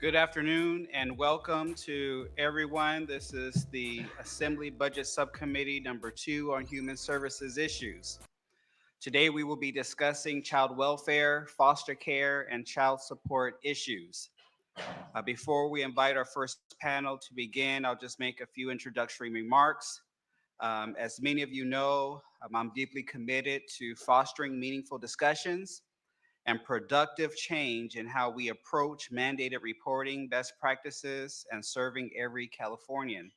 Good afternoon and welcome to everyone. This is the Assembly Budget Subcommittee number 2 on Human Services Issues. Today we will be discussing child welfare, foster care, and child support issues. Before we invite our first panel to begin, I'll just make a few introductory remarks. As many of you know, I'm deeply committed to fostering meaningful discussions and productive change in how we approach mandated reporting best practices and serving every Californian.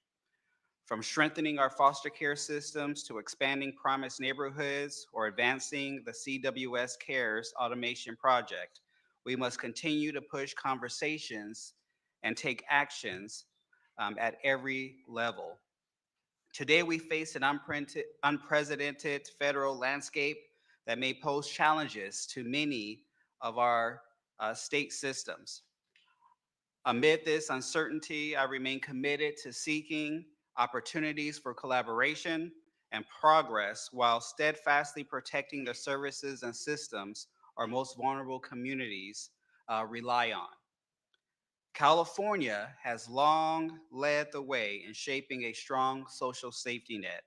From strengthening our foster care systems to expanding promised neighborhoods or advancing the CWS Cares automation project, we must continue to push conversations and take actions at every level. Today, we face an unprecedented federal landscape that may pose challenges to many of our state systems. Amid this uncertainty, I remain committed to seeking opportunities for collaboration and progress while steadfastly protecting the services and systems our most vulnerable communities rely on. California has long led the way in shaping a strong social safety net,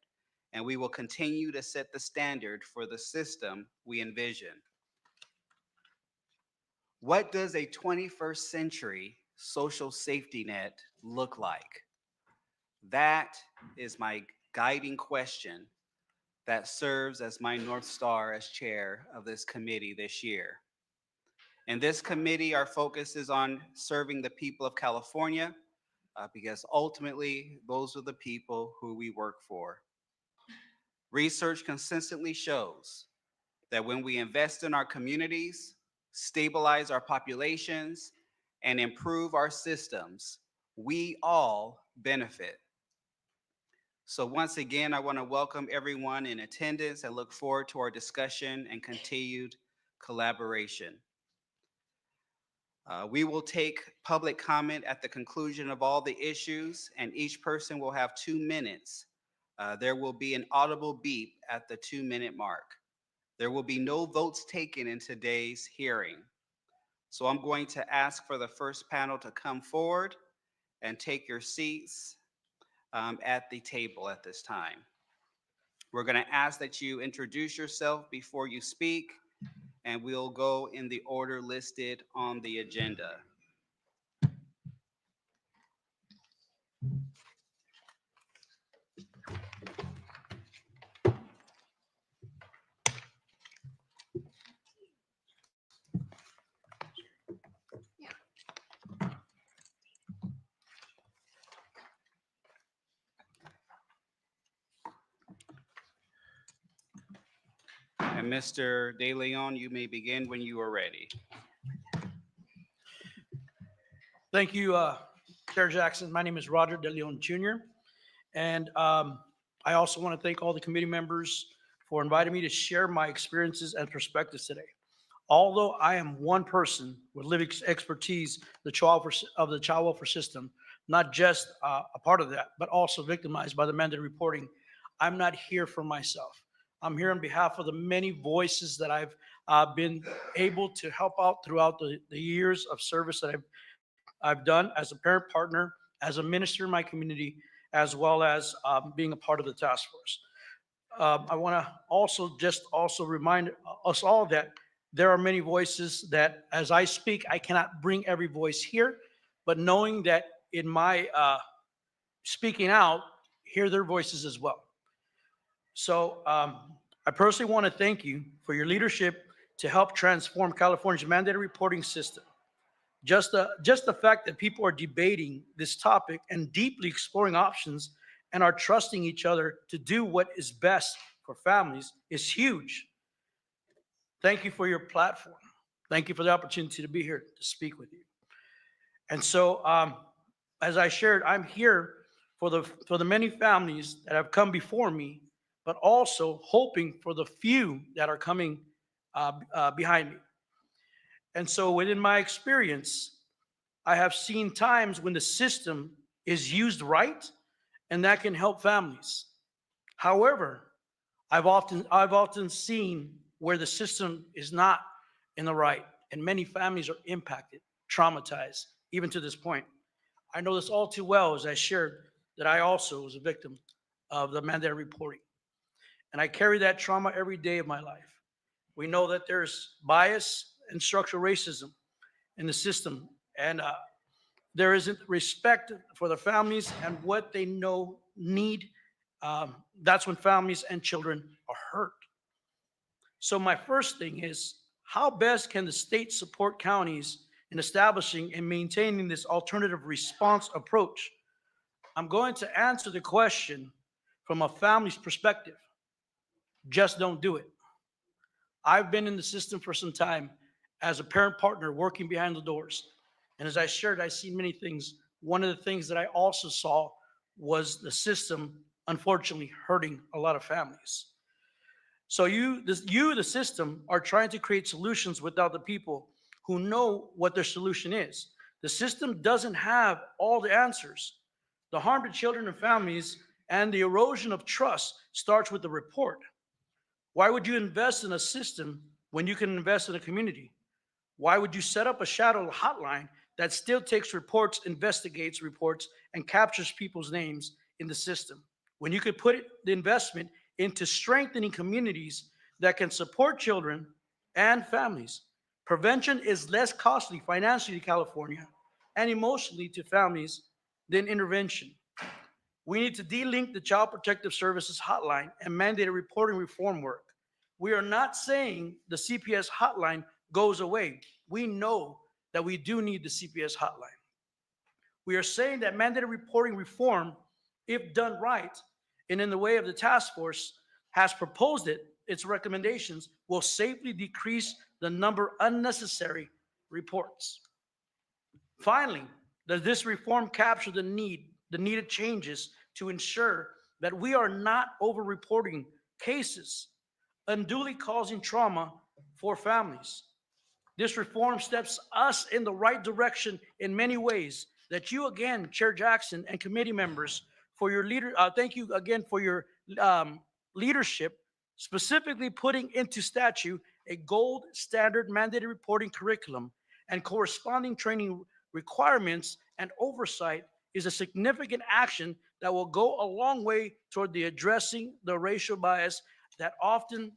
and we will continue to set the standard for the system we envision. What does a 21st century social safety net look like? That is my guiding question that serves as my North Star as chair of this committee this year. In this committee, our focus is on serving the people of California because ultimately those are the people who we work for. Research consistently shows that when we invest in our communities, stabilize our populations, and improve our systems, we all benefit. So once again, I want to welcome everyone in attendance and look forward to our discussion and continued collaboration. We will take public comment at the conclusion of all the issues, and each person will have 2 minutes. There will be an audible beep at the 2-minute mark. There will be no votes taken in today's hearing. So I'm going to ask for the first panel to come forward and take your seats at the table at this time. We're going to ask that you introduce yourself before you speak, and we'll go in the order listed on the agenda. And Mr. De Leon, you may begin when you are ready. Thank you, Chair Jackson. My name is Roger De Leon Jr. And I also want to thank all the committee members for inviting me to share my experiences and perspectives today. Although I am one person with living expertise of the child welfare system, not just a part of that, but also victimized by the mandated reporting, I'm not here for myself. I'm here on behalf of the many voices that I've been able to help out throughout the years of service that I've done as a parent partner, as a minister in my community, as well as being a part of the task force. I want to also remind us all that there are many voices that, as I speak, I cannot bring every voice here, but knowing that in my speaking out, hear their voices as well. So I personally want to thank you for your leadership to help transform California's mandated reporting system. Just the fact that people are debating this topic and deeply exploring options and are trusting each other to do what is best for families is huge. Thank you for your platform. Thank you for the opportunity to be here to speak with you. And so, as I shared, I'm here for the many families that have come before me, but also hoping for the few that are coming behind me. And so within my experience, I have seen times when the system is used right, and that can help families. However, I've often seen where the system is not in the right, and many families are impacted, traumatized, even to this point. I know this all too well as I shared that I also was a victim of the mandated reporting. And I carry that trauma every day of my life. We know that there's bias and structural racism in the system, and there isn't respect for the families and what they know need. That's when families and children are hurt. So my first thing is, how best can the state support counties in establishing and maintaining this alternative response approach? I'm going to answer the question from a family's perspective. Just don't do it. I've been in the system for some time as a parent partner working behind the doors. And as I shared, I've seen many things. One of the things that I also saw was the system, unfortunately, hurting a lot of families. So the system, are trying to create solutions without the people who know what their solution is. The system doesn't have all the answers. The harm to children and families and the erosion of trust starts with the report. Why would you invest in a system when you can invest in a community? Why would you set up a shadow hotline that still takes reports, investigates reports, and captures people's names in the system? When you could put the investment into strengthening communities that can support children and families. Prevention is less costly financially to California and emotionally to families than intervention. We need to delink the Child Protective Services hotline and mandated reporting reform work. We are not saying the CPS hotline goes away. We know that we do need the CPS hotline. We are saying that mandated reporting reform, if done right and in the way of the task force has proposed it, its recommendations will safely decrease the number of unnecessary reports. Finally, does this reform capture the needed changes to ensure that we are not over-reporting cases, unduly causing trauma for families? This reform steps us in the right direction in many ways. That you again, Chair Jackson and committee members, for your thank you again for your leadership, specifically putting into statute a gold standard mandated reporting curriculum and corresponding training requirements and oversight is a significant action that will go a long way toward the addressing the racial bias that often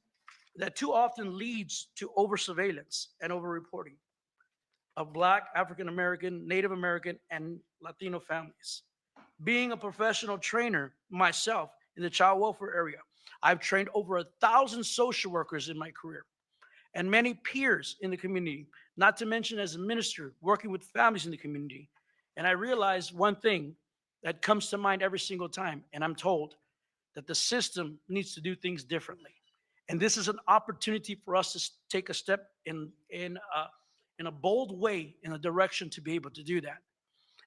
that too often leads to over surveillance and over reporting of Black, African American, Native American, and Latino families. Being a professional trainer myself in the child welfare area, I've trained over 1,000 social workers in my career and many peers in the community, not to mention as a minister working with families in the community. And I realized one thing that comes to mind every single time, and I'm told that the system needs to do things differently. And this is an opportunity for us to take a step in a bold way in a direction to be able to do that.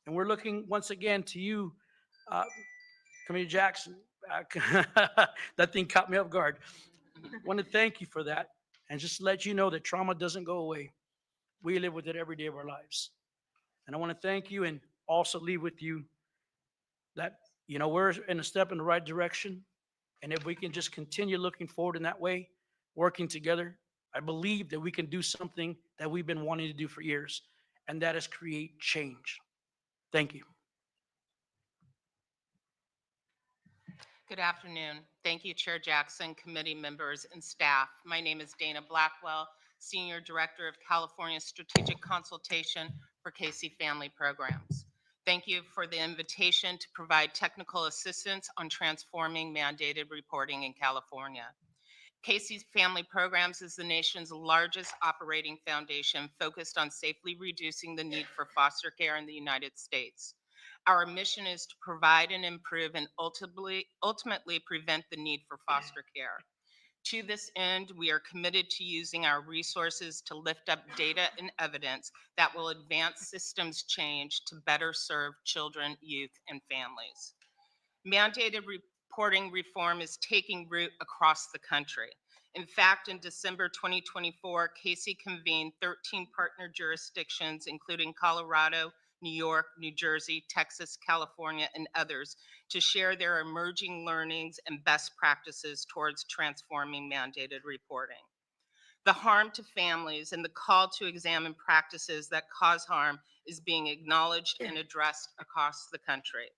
And we're looking once again to you, uh, Committee Jackson. That thing caught me off guard. I want to thank you for that, and just to let you know that trauma doesn't go away. We live with it every day of our lives. And I want to thank you and also leave with you that, we're in a step in the right direction. And if we can just continue looking forward in that way, working together, I believe that we can do something that we've been wanting to do for years, and that is create change. Thank you. Good afternoon. Thank you, Chair Jackson, committee members, and staff. My name is Dana Blackwell, Senior Director of California Strategic Consultation for Casey Family Programs. Thank you for the invitation to provide technical assistance on transforming mandated reporting in California. Casey's Family Programs is the nation's largest operating foundation focused on safely reducing the need for foster care in the United States. Our mission is to provide and improve and ultimately prevent the need for foster care. To this end, we are committed to using our resources to lift up data and evidence that will advance systems change to better serve children, youth, and families. Mandated reporting reform is taking root across the country. In fact, in December 2024, Casey convened 13 partner jurisdictions, including Colorado, New York, New Jersey, Texas, California, and others, to share their emerging learnings and best practices towards transforming mandated reporting. The harm to families and the call to examine practices that cause harm is being acknowledged and addressed across the country.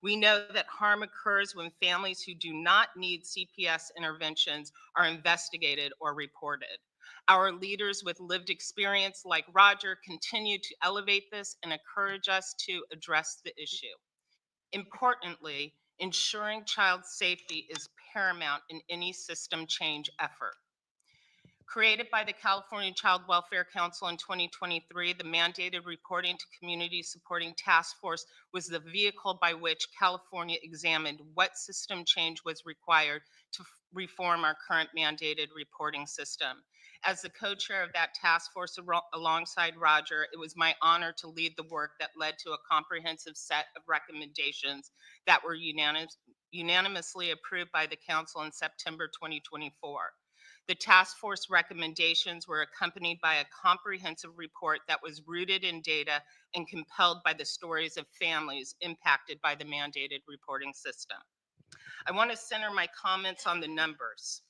We know that harm occurs when families who do not need CPS interventions are investigated or reported. Our leaders with lived experience like Roger continue to elevate this and encourage us to address the issue. Importantly, ensuring child safety is paramount in any system change effort. Created by the California Child Welfare Council in 2023, the mandated reporting to community supporting task force was the vehicle by which California examined what system change was required to reform our current mandated reporting system. As the co-chair of that task force alongside Roger, it was my honor to lead the work that led to a comprehensive set of recommendations that were unanimously approved by the council in September 2024. The task force recommendations were accompanied by a comprehensive report that was rooted in data and compelled by the stories of families impacted by the mandated reporting system. I want to center my comments on the numbers.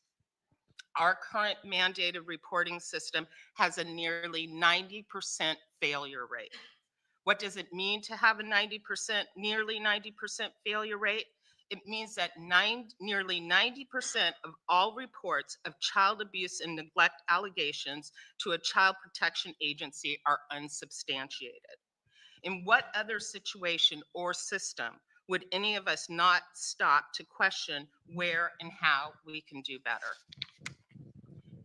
Our current mandated reporting system has a nearly 90% failure rate. What does it mean to have a nearly 90% failure rate? It means that nearly 90% of all reports of child abuse and neglect allegations to a child protection agency are unsubstantiated. In what other situation or system would any of us not stop to question where and how we can do better?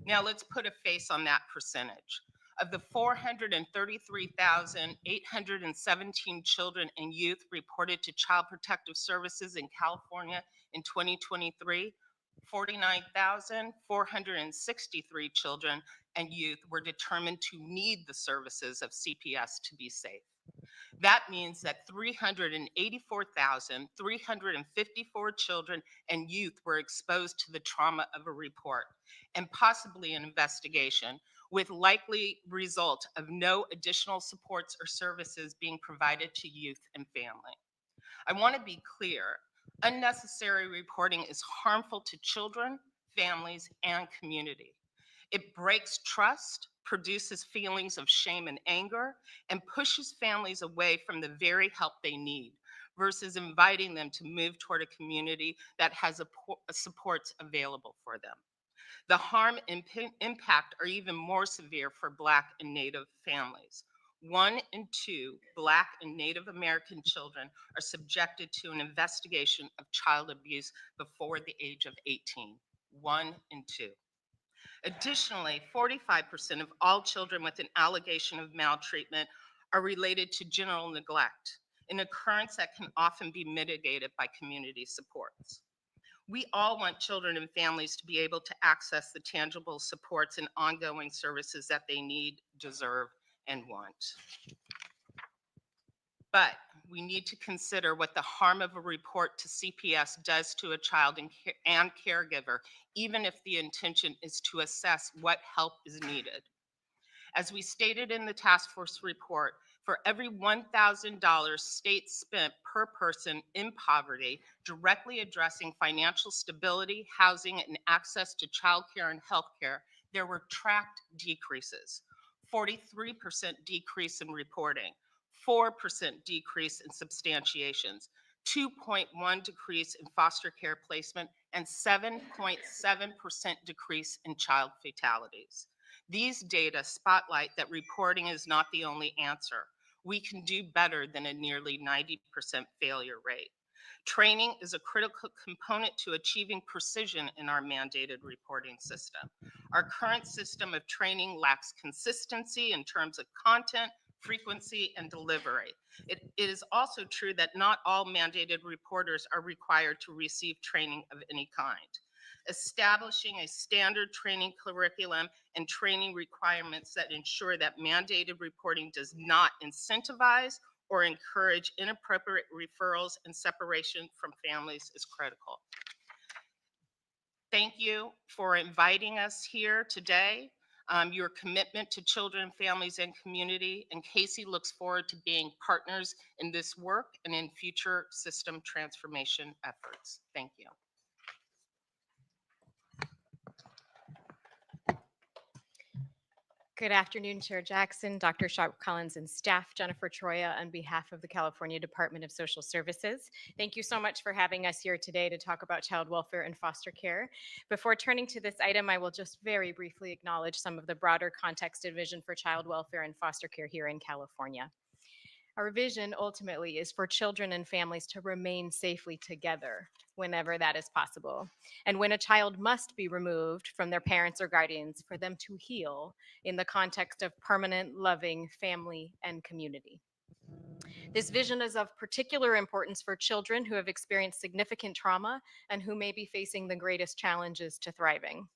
Now let's put a face on that percentage. Of the 433,817 children and youth reported to Child Protective Services in California in 2023, 49,463 children and youth were determined to need the services of CPS to be safe. That means that 384,354 children and youth were exposed to the trauma of a report and possibly an investigation, with likely result of no additional supports or services being provided to youth and family. I want to be clear, unnecessary reporting is harmful to children, families, and community. It breaks trust, produces feelings of shame and anger, and pushes families away from the very help they need versus inviting them to move toward a community that has supports available for them. The harm and impact are even more severe for Black and Native families. 1 in 2 Black and Native American children are subjected to an investigation of child abuse before the age of 18. 1 in 2. Additionally, 45% of all children with an allegation of maltreatment are related to general neglect, an occurrence that can often be mitigated by community supports. We all want children and families to be able to access the tangible supports and ongoing services that they need, deserve, and want. But we need to consider what the harm of a report to CPS does to a child and caregiver, even if the intention is to assess what help is needed. As we stated in the task force report, for every $1,000 states spent per person in poverty, directly addressing financial stability, housing, and access to childcare and healthcare, there were tracked decreases. 43% decrease in reporting, 4% decrease in substantiations, 2.1 decrease in foster care placement, and 7.7% decrease in child fatalities. These data spotlight that reporting is not the only answer. We can do better than a nearly 90% failure rate. Training is a critical component to achieving precision in our mandated reporting system. Our current system of training lacks consistency in terms of content, frequency, and delivery. It is also true that not all mandated reporters are required to receive training of any kind. Establishing a standard training curriculum and training requirements that ensure that mandated reporting does not incentivize or encourage inappropriate referrals and separation from families is critical. Thank you for inviting us here today. Your commitment to children, families, and community, and Casey looks forward to being partners in this work and in future system transformation efforts. Thank you. Good afternoon, Chair Jackson, Dr. Sharp Collins, and staff. Jennifer Troya on behalf of the California Department of Social Services. Thank you so much for having us here today to talk about child welfare and foster care. Before turning to this item, I will just very briefly acknowledge some of the broader context and vision for child welfare and foster care here in California. Our vision ultimately is for children and families to remain safely together whenever that is possible. And when a child must be removed from their parents or guardians, for them to heal in the context of permanent, loving family and community. This vision is of particular importance for children who have experienced significant trauma and who may be facing the greatest challenges to thriving.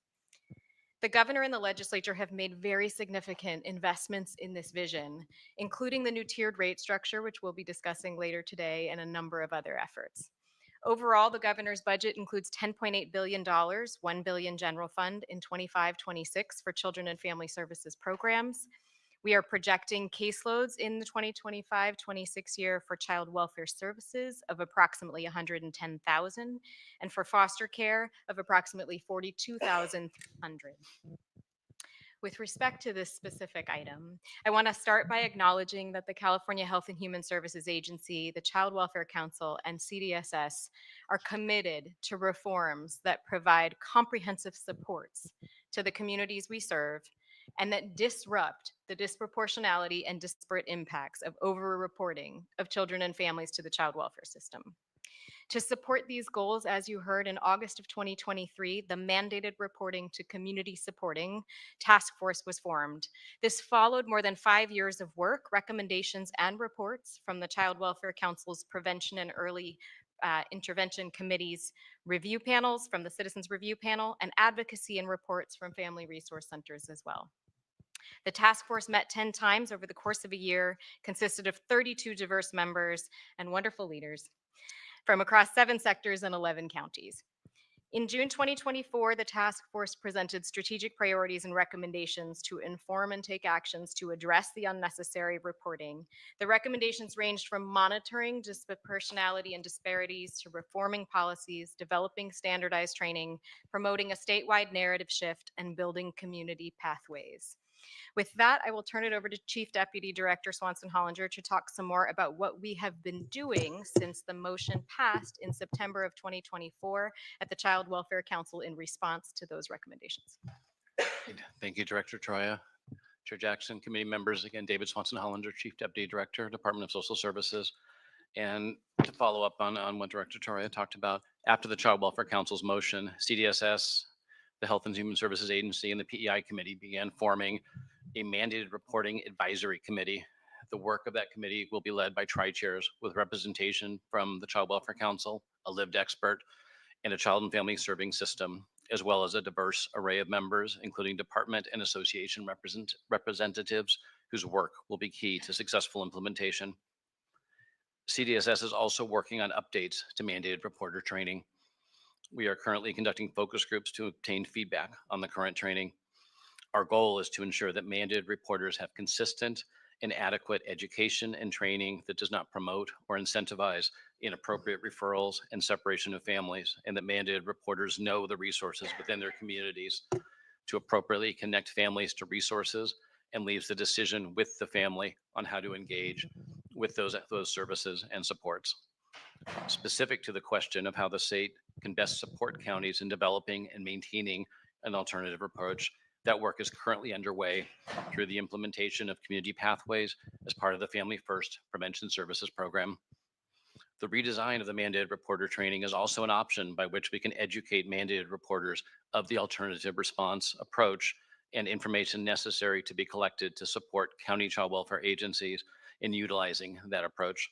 The governor and the legislature have made very significant investments in this vision, including the new tiered rate structure, which we'll be discussing later today, and a number of other efforts. Overall, the governor's budget includes $10.8 billion, $1 billion general fund in 25-26 for children and family services programs. We are projecting caseloads in the 2025-26 year for child welfare services of approximately 110,000 and for foster care of approximately 42,300. With respect to this specific item, I want to start by acknowledging that the California Health and Human Services Agency, the Child Welfare Council, and CDSS are committed to reforms that provide comprehensive supports to the communities we serve and that disrupt the disproportionality and disparate impacts of over-reporting of children and families to the child welfare system. To support these goals, as you heard in August of 2023, the mandated reporting to community supporting task force was formed. This followed more than 5 years of work, recommendations, and reports from the Child Welfare Council's Prevention and Early Intervention Committee's review panels, from the Citizens Review Panel, and advocacy and reports from Family Resource Centers as well. The task force met 10 times over the course of a year, consisted of 32 diverse members and wonderful leaders from across 7 sectors and 11 counties. In June 2024, the task force presented strategic priorities and recommendations to inform and take actions to address the unnecessary reporting. The recommendations ranged from monitoring disproportionality and disparities to reforming policies, developing standardized training, promoting a statewide narrative shift, and building community pathways. With that, I will turn it over to Chief Deputy Director Swanson Hollinger to talk some more about what we have been doing since the motion passed in September of 2024 at the Child Welfare Council in response to those recommendations. Thank you, Director Troya. Chair Jackson, committee members, again, David Swanson Hollinger, Chief Deputy Director, Department of Social Services. And to follow up on what Director Troya talked about, after the Child Welfare Council's motion, CDSS, the Health and Human Services Agency, and the PEI Committee began forming a mandated reporting advisory committee. The work of that committee will be led by tri-chairs with representation from the Child Welfare Council, a lived expert, and a child and family serving system, as well as a diverse array of members, including department and association representatives whose work will be key to successful implementation. CDSS is also working on updates to mandated reporter training. We are currently conducting focus groups to obtain feedback on the current training. Our goal is to ensure that mandated reporters have consistent and adequate education and training that does not promote or incentivize inappropriate referrals and separation of families, and that mandated reporters know the resources within their communities to appropriately connect families to resources and leaves the decision with the family on how to engage with those services and supports. Specific to the question of how the state can best support counties in developing and maintaining an alternative approach, that work is currently underway through the implementation of community pathways as part of the Family First Prevention Services Program. The redesign of the mandated reporter training is also an option by which we can educate mandated reporters of the alternative response approach and information necessary to be collected to support county child welfare agencies in utilizing that approach.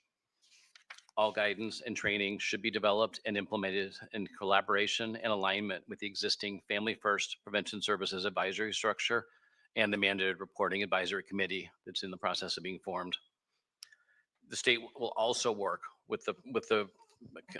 All guidance and training should be developed and implemented in collaboration and alignment with the existing Family First Prevention Services Advisory Structure and the Mandated Reporting Advisory Committee that's in the process of being formed. The state will also work with the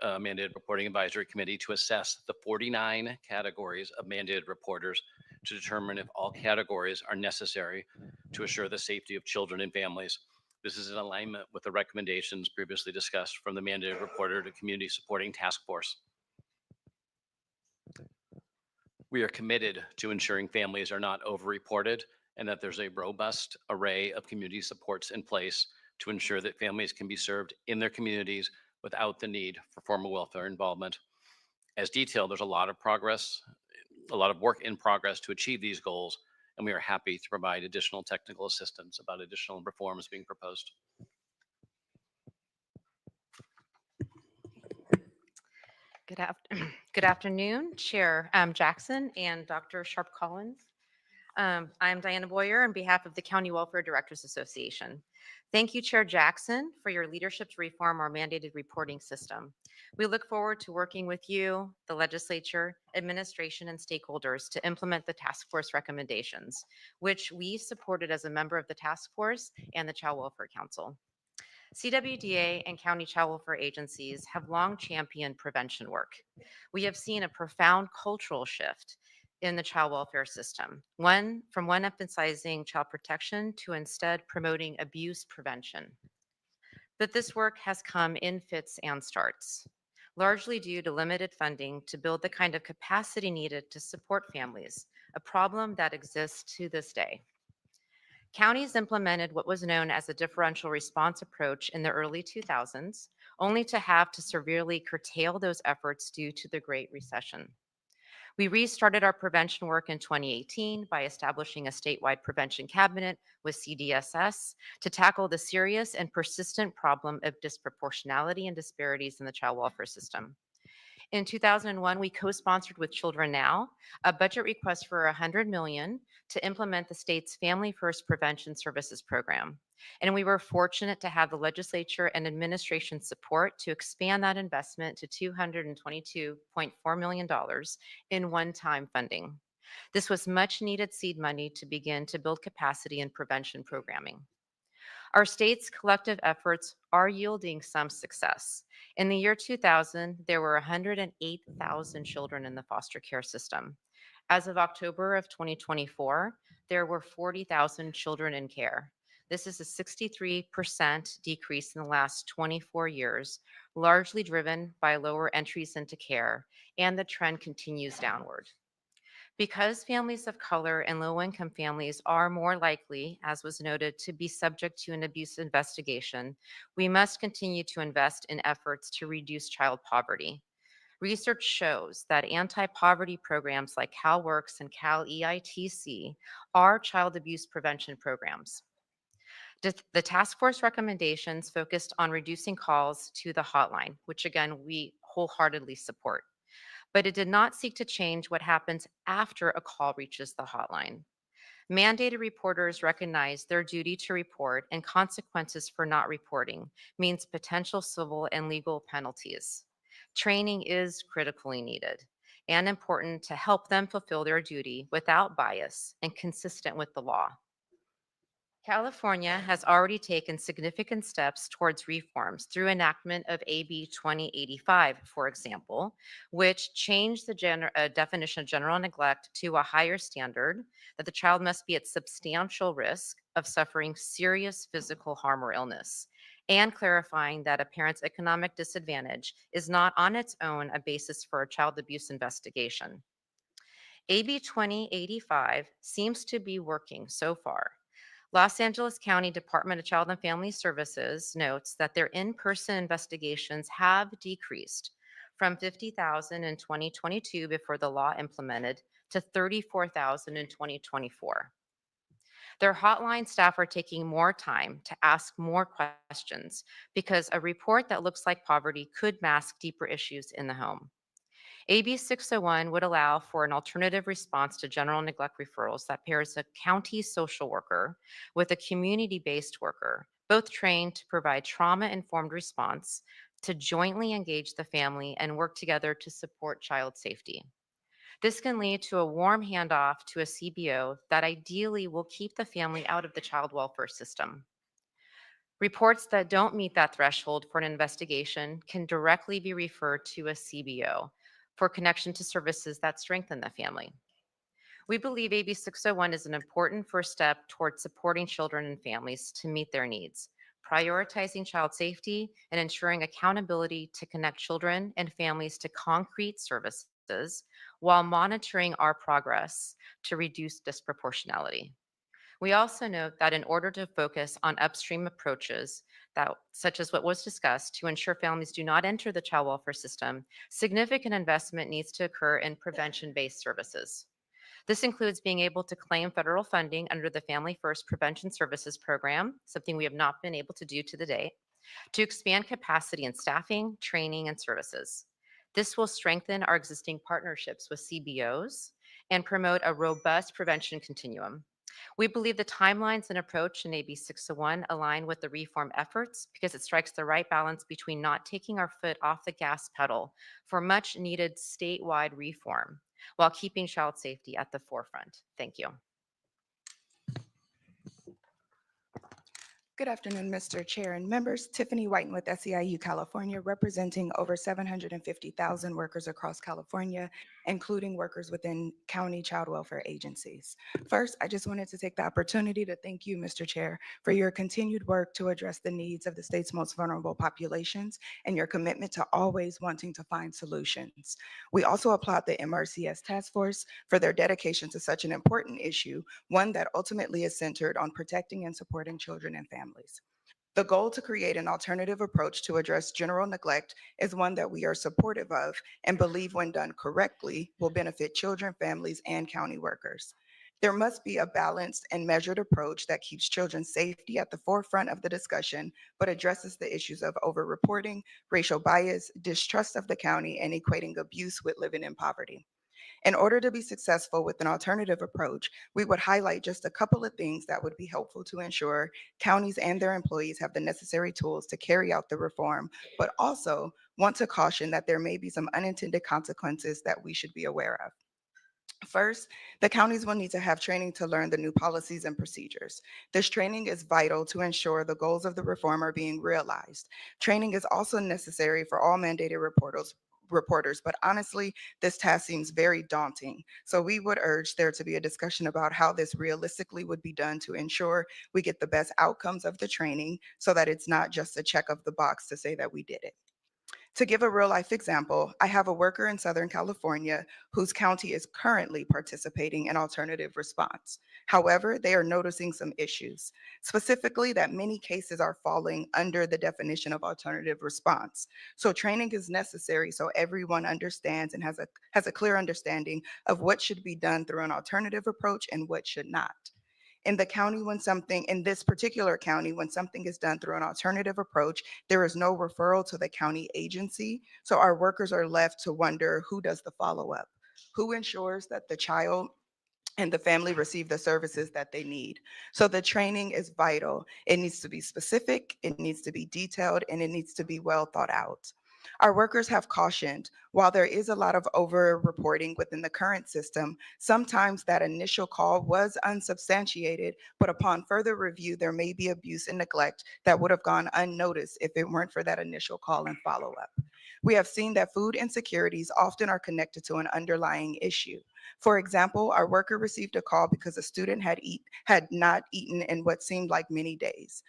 Mandated Reporting Advisory Committee to assess the 49 categories of mandated reporters to determine if all categories are necessary to assure the safety of children and families. This is in alignment with the recommendations previously discussed from the mandated reporter to community supporting task force. We are committed to ensuring families are not over-reported and that there's a robust array of community supports in place to ensure that families can be served in their communities without the need for formal welfare involvement. As detailed, there's a lot of progress, a lot of work in progress to achieve these goals, and we are happy to provide additional technical assistance about additional reforms being proposed. Good afternoon, Chair Jackson and Dr. Sharp Collins. I'm Diana Boyer on behalf of the County Welfare Directors Association. Thank you, Chair Jackson, for your leadership to reform our mandated reporting system. We look forward to working with you, the legislature, administration, and stakeholders to implement the task force recommendations, which we supported as a member of the task force and the Child Welfare Council. CWDA and county child welfare agencies have long championed prevention work. We have seen a profound cultural shift in the child welfare system, from one emphasizing child protection to instead promoting abuse prevention. But this work has come in fits and starts, largely due to limited funding to build the kind of capacity needed to support families, a problem that exists to this day. Counties implemented what was known as a differential response approach in the early 2000s, only to have to severely curtail those efforts due to the Great Recession. We restarted our prevention work in 2018 by establishing a statewide prevention cabinet with CDSS to tackle the serious and persistent problem of disproportionality and disparities in the child welfare system. In 2001, we co-sponsored with Children Now a budget request for $100 million to implement the state's Family First Prevention Services program. And we were fortunate to have the legislature and administration support to expand that investment to $222.4 million in one-time funding. This was much needed seed money to begin to build capacity in prevention programming. Our state's collective efforts are yielding some success. In the year 2000, there were 108,000 children in the foster care system. As of October of 2024, there were 40,000 children in care. This is a 63% decrease in the last 24 years, largely driven by lower entries into care, and the trend continues downward. Because families of color and low-income families are more likely, as was noted, to be subject to an abuse investigation, we must continue to invest in efforts to reduce child poverty. Research shows that anti-poverty programs like CalWORKS and CalEITC are child abuse prevention programs. The task force recommendations focused on reducing calls to the hotline, which again, we wholeheartedly support. But it did not seek to change what happens after a call reaches the hotline. Mandated reporters recognize their duty to report, and consequences for not reporting means potential civil and legal penalties. Training is critically needed and important to help them fulfill their duty without bias and consistent with the law. California has already taken significant steps towards reforms through enactment of AB 2085, for example, which changed the definition of general neglect to a higher standard that the child must be at substantial risk of suffering serious physical harm or illness, and clarifying that a parent's economic disadvantage is not on its own a basis for a child abuse investigation. AB 2085 seems to be working so far. Los Angeles County Department of Child and Family Services notes that their in-person investigations have decreased from 50,000 in 2022 before the law implemented to 34,000 in 2024. Their hotline staff are taking more time to ask more questions because a report that looks like poverty could mask deeper issues in the home. AB 601 would allow for an alternative response to general neglect referrals that pairs a county social worker with a community-based worker, both trained to provide trauma-informed response to jointly engage the family and work together to support child safety. This can lead to a warm handoff to a CBO that ideally will keep the family out of the child welfare system. Reports that don't meet that threshold for an investigation can directly be referred to a CBO for connection to services that strengthen the family. We believe AB 601 is an important first step towards supporting children and families to meet their needs, prioritizing child safety and ensuring accountability to connect children and families to concrete services while monitoring our progress to reduce disproportionality. We also note that in order to focus on upstream approaches such as what was discussed, to ensure families do not enter the child welfare system, significant investment needs to occur in prevention-based services. This includes being able to claim federal funding under the Family First Prevention Services Program, something we have not been able to do to the date, to expand capacity in staffing, training, and services. This will strengthen our existing partnerships with CBOs and promote a robust prevention continuum. We believe the timelines and approach in AB 601 align with the reform efforts because it strikes the right balance between not taking our foot off the gas pedal for much needed statewide reform while keeping child safety at the forefront. Thank you. Good afternoon, Mr. Chair and members. Tiffany Whiten with SEIU California, representing over 750,000 workers across California, including workers within county child welfare agencies. First, I just wanted to take the opportunity to thank you, Mr. Chair, for your continued work to address the needs of the state's most vulnerable populations and your commitment to always wanting to find solutions. We also applaud the MRCS Task Force for their dedication to such an important issue, one that ultimately is centered on protecting and supporting children and families. The goal to create an alternative approach to address general neglect is one that we are supportive of and believe when done correctly will benefit children, families, and county workers. There must be a balanced and measured approach that keeps children's safety at the forefront of the discussion, but addresses the issues of overreporting, racial bias, distrust of the county, and equating abuse with living in poverty. In order to be successful with an alternative approach, we would highlight just a couple of things that would be helpful to ensure counties and their employees have the necessary tools to carry out the reform, but also want to caution that there may be some unintended consequences that we should be aware of. First, the counties will need to have training to learn the new policies and procedures. This training is vital to ensure the goals of the reform are being realized. Training is also necessary for all mandated reporters, but honestly, this task seems very daunting. So we would urge there to be a discussion about how this realistically would be done to ensure we get the best outcomes of the training so that it's not just a check of the box to say that we did it. To give a real life example, I have a worker in Southern California whose county is currently participating in alternative response. However, they are noticing some issues, specifically that many cases are falling under the definition of alternative response. So training is necessary so everyone understands and has a clear understanding of what should be done through an alternative approach and what should not. In this particular county, when something is done through an alternative approach, there is no referral to the county agency. So our workers are left to wonder who does the follow-up, who ensures that the child and the family receive the services that they need. So the training is vital. It needs to be specific, it needs to be detailed, and it needs to be well thought out. Our workers have cautioned, while there is a lot of over-reporting within the current system, sometimes that initial call was unsubstantiated, but upon further review, there may be abuse and neglect that would have gone unnoticed if it weren't for that initial call and follow-up. We have seen that food insecurities often are connected to an underlying issue. For example, our worker received a call because a student had not eaten in what seemed like many days.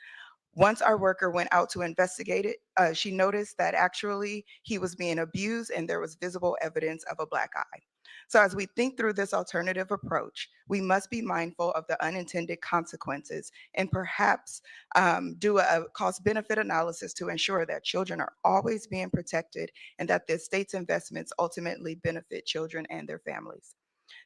Once our worker went out to investigate it, she noticed that actually he was being abused and there was visible evidence of a black eye. So as we think through this alternative approach, we must be mindful of the unintended consequences and perhaps do a cost benefit analysis to ensure that children are always being protected and that the state's investments ultimately benefit children and their families.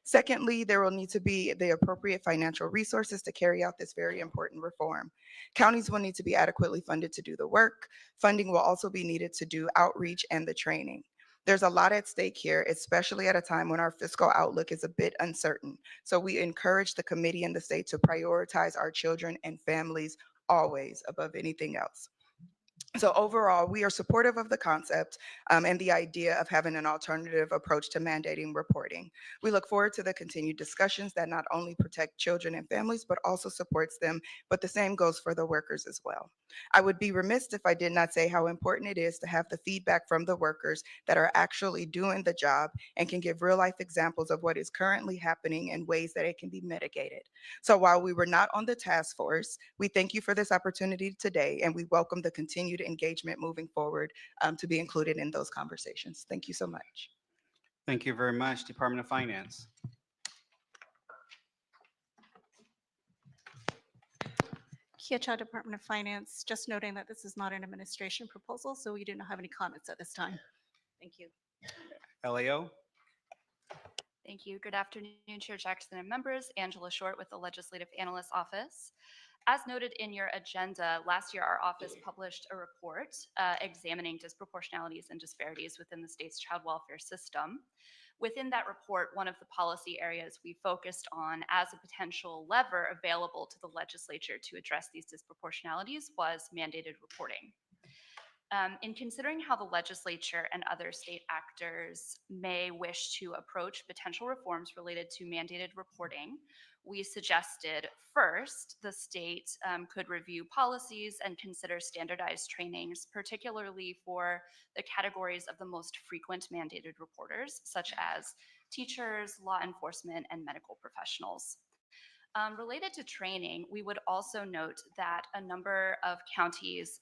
Secondly, there will need to be the appropriate financial resources to carry out this very important reform. Counties will need to be adequately funded to do the work. Funding will also be needed to do outreach and the training. There's a lot at stake here, especially at a time when our fiscal outlook is a bit uncertain. So we encourage the committee and the state to prioritize our children and families always above anything else. So overall, we are supportive of the concept and the idea of having an alternative approach to mandating reporting. We look forward to the continued discussions that not only protect children and families, but also supports them, but the same goes for the workers as well. I would be remiss if I did not say how important it is to have the feedback from the workers that are actually doing the job and can give real life examples of what is currently happening and ways that it can be mitigated. So while we were not on the task force, we thank you for this opportunity today and we welcome the continued engagement moving forward to be included in those conversations. Thank you so much. Thank you very much, Department of Finance. Chiacha, Department of Finance, just noting that this is not an administration proposal, so we do not have any comments at this time. Thank you. LAO? Thank you. Good afternoon, Chair Jackson and members. Angela Short with the Legislative Analyst Office. As noted in your agenda, last year our office published a report examining disproportionalities and disparities within the state's child welfare system. Within that report, one of the policy areas we focused on as a potential lever available to the legislature to address these disproportionalities was mandated reporting. In considering how the legislature and other state actors may wish to approach potential reforms related to mandated reporting, we suggested first the state could review policies and consider standardized trainings, particularly for the categories of the most frequent mandated reporters, such as teachers, law enforcement, and medical professionals. Related to training, we would also note that a number of counties,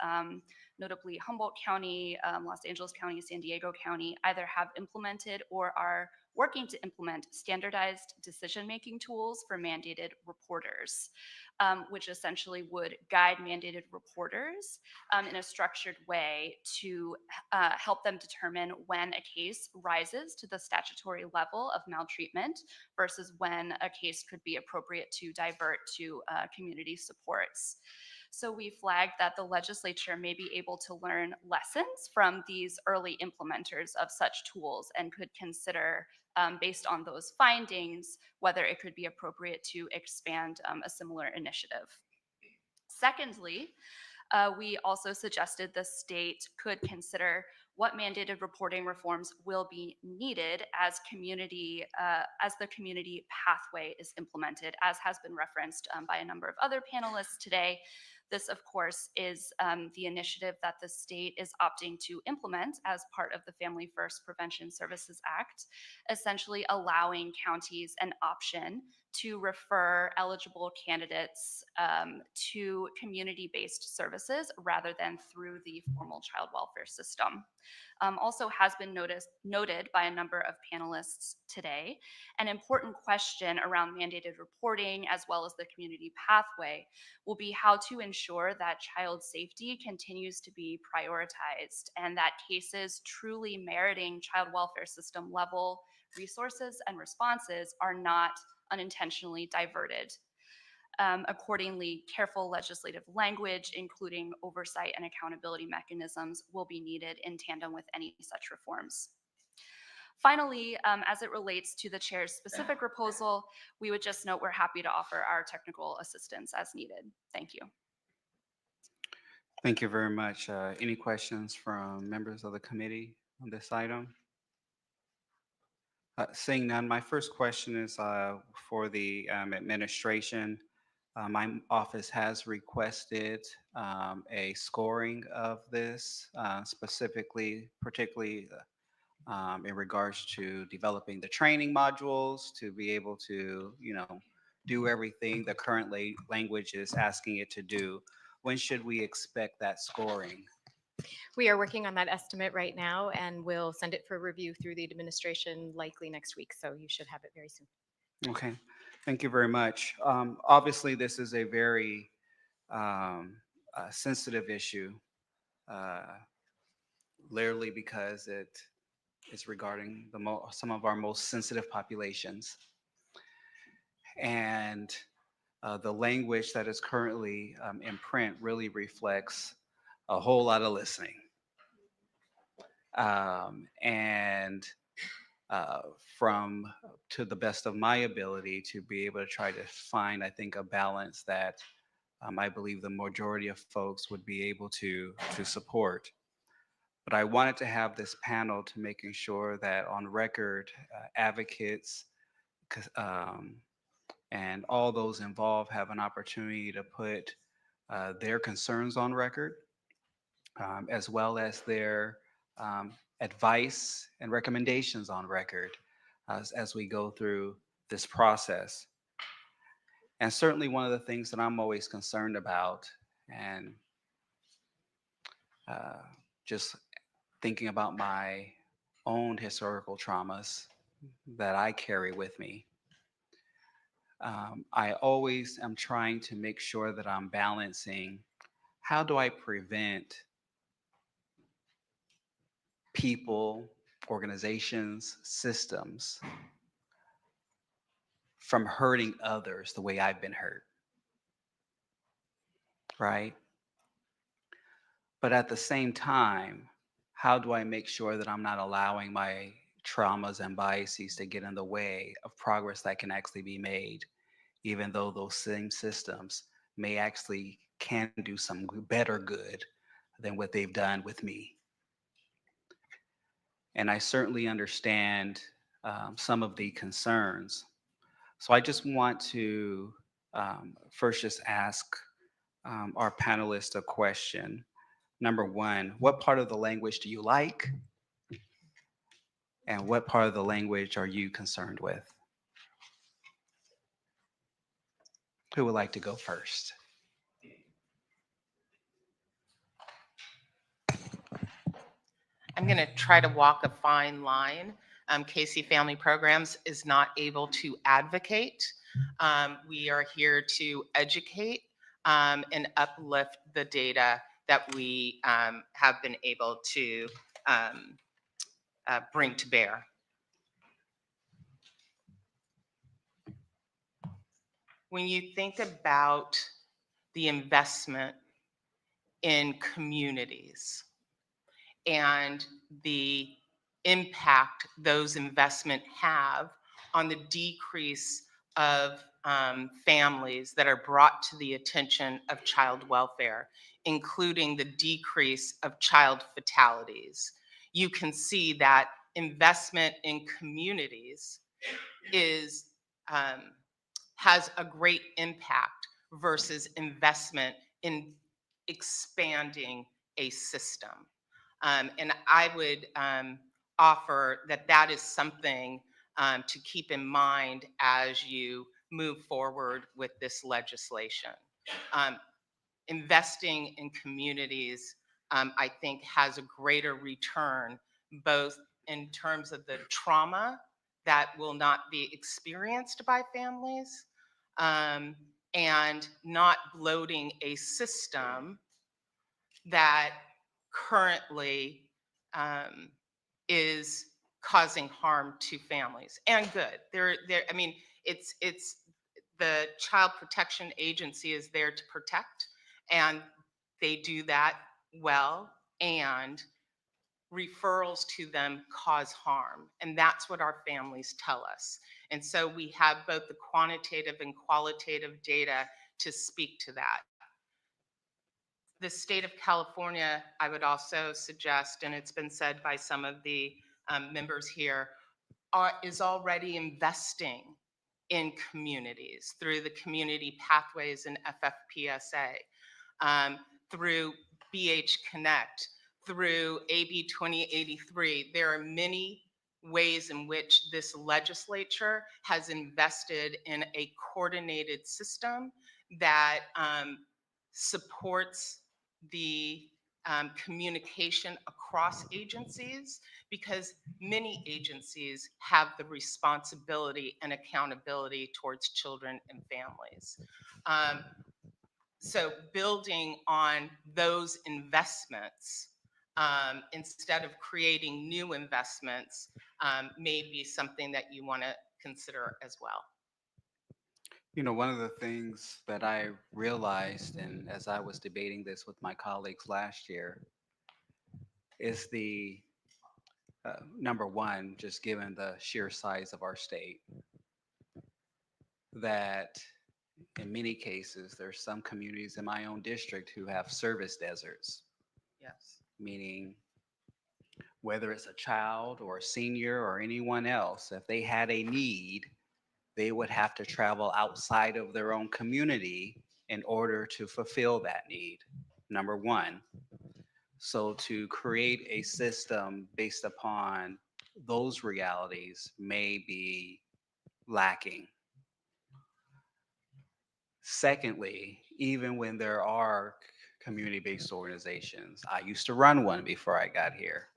notably Humboldt County, Los Angeles County, San Diego County, either have implemented or are working to implement standardized decision-making tools for mandated reporters, which essentially would guide mandated reporters in a structured way to help them determine when a case rises to the statutory level of maltreatment versus when a case could be appropriate to divert to community supports. So we flagged that the legislature may be able to learn lessons from these early implementers of such tools and could consider, based on those findings, whether it could be appropriate to expand a similar initiative. Secondly, we also suggested the state could consider what mandated reporting reforms will be needed as the community pathway is implemented, as has been referenced by a number of other panelists today. This, of course, is the initiative that the state is opting to implement as part of the Family First Prevention Services Act, essentially allowing counties an option to refer eligible candidates to community-based services rather than through the formal child welfare system. Also has been noted by a number of panelists today. An important question around mandated reporting as well as the community pathway will be how to ensure that child safety continues to be prioritized and that cases truly meriting child welfare system level resources and responses are not unintentionally diverted. Accordingly, careful legislative language, including oversight and accountability mechanisms, will be needed in tandem with any such reforms. Finally, as it relates to the chair's specific proposal, we would just note we're happy to offer our technical assistance as needed. Thank you. Thank you very much. Any questions from members of the committee on this item? Seeing none, my first question is for the administration. My office has requested a scoring of this, particularly in regards to developing the training modules to be able to, do everything the current language is asking it to do. When should we expect that scoring? We are working on that estimate right now, and we'll send it for review through the administration likely next week, so you should have it very soon. Okay, thank you very much. Obviously, this is a very sensitive issue, literally because it is regarding some of our most sensitive populations. And the language that is currently in print really reflects a whole lot of listening. And from, to the best of my ability, to be able to try to find, I think, a balance that I believe the majority of folks would be able to support. But I wanted to have this panel to making sure that on record, advocates and all those involved have an opportunity to put their concerns on record, as well as their advice and recommendations on record as we go through this process. And certainly one of the things that I'm always concerned about, and just thinking about my own historical traumas that I carry with me, I always am trying to make sure that I'm balancing how do I prevent people, organizations, systems from hurting others the way I've been hurt, right? But at the same time, how do I make sure that I'm not allowing my traumas and biases to get in the way of progress that can actually be made, even though those same systems may actually can do some better good than what they've done with me. And I certainly understand some of the concerns. So I just want to first just ask our panelists a question. Number one, what part of the language do you like? And what part of the language are you concerned with? Who would like to go first? I'm going to try to walk a fine line. Casey Family Programs is not able to advocate. We are here to educate and uplift the data that we have been able to bring to bear. When you think about the investment in communities and the impact those investment have on the decrease of families that are brought to the attention of child welfare, including the decrease of child fatalities, you can see that investment in communities is has a great impact versus investment in expanding a system. And I would offer that that is something to keep in mind as you move forward with this legislation. Um, Investing in communities, I think, has a greater return, both in terms of the trauma that will not be experienced by families and not bloating a system that currently is causing harm to families and good. I mean, it's the Child Protection Agency is there to protect, and they do that well. And referrals to them cause harm, and that's what our families tell us. And so we have both the quantitative and qualitative data to speak to that. The state of California, I would also suggest, and it's been said by some of the members here, is already investing in communities through the community pathways and FFPSA, through BH Connect, through AB 2083. There are many ways in which this legislature has invested in a coordinated system that supports the communication across agencies, because many agencies have the responsibility and accountability towards children and families. So building on those investments instead of creating new investments may be something that you want to consider as well. You know, one of the things that I realized, and as I was debating this with my colleagues last year, is the number one, just given the sheer size of our state, that in many cases, there's some communities in my own district who have service deserts, Yes. meaning whether it's a child or a senior or anyone else, if they had a need, they would have to travel outside of their own community in order to fulfill that need, number one. So to create a system based upon those realities may be lacking. Secondly, even when there are community-based organizations, I used to run one before I got here.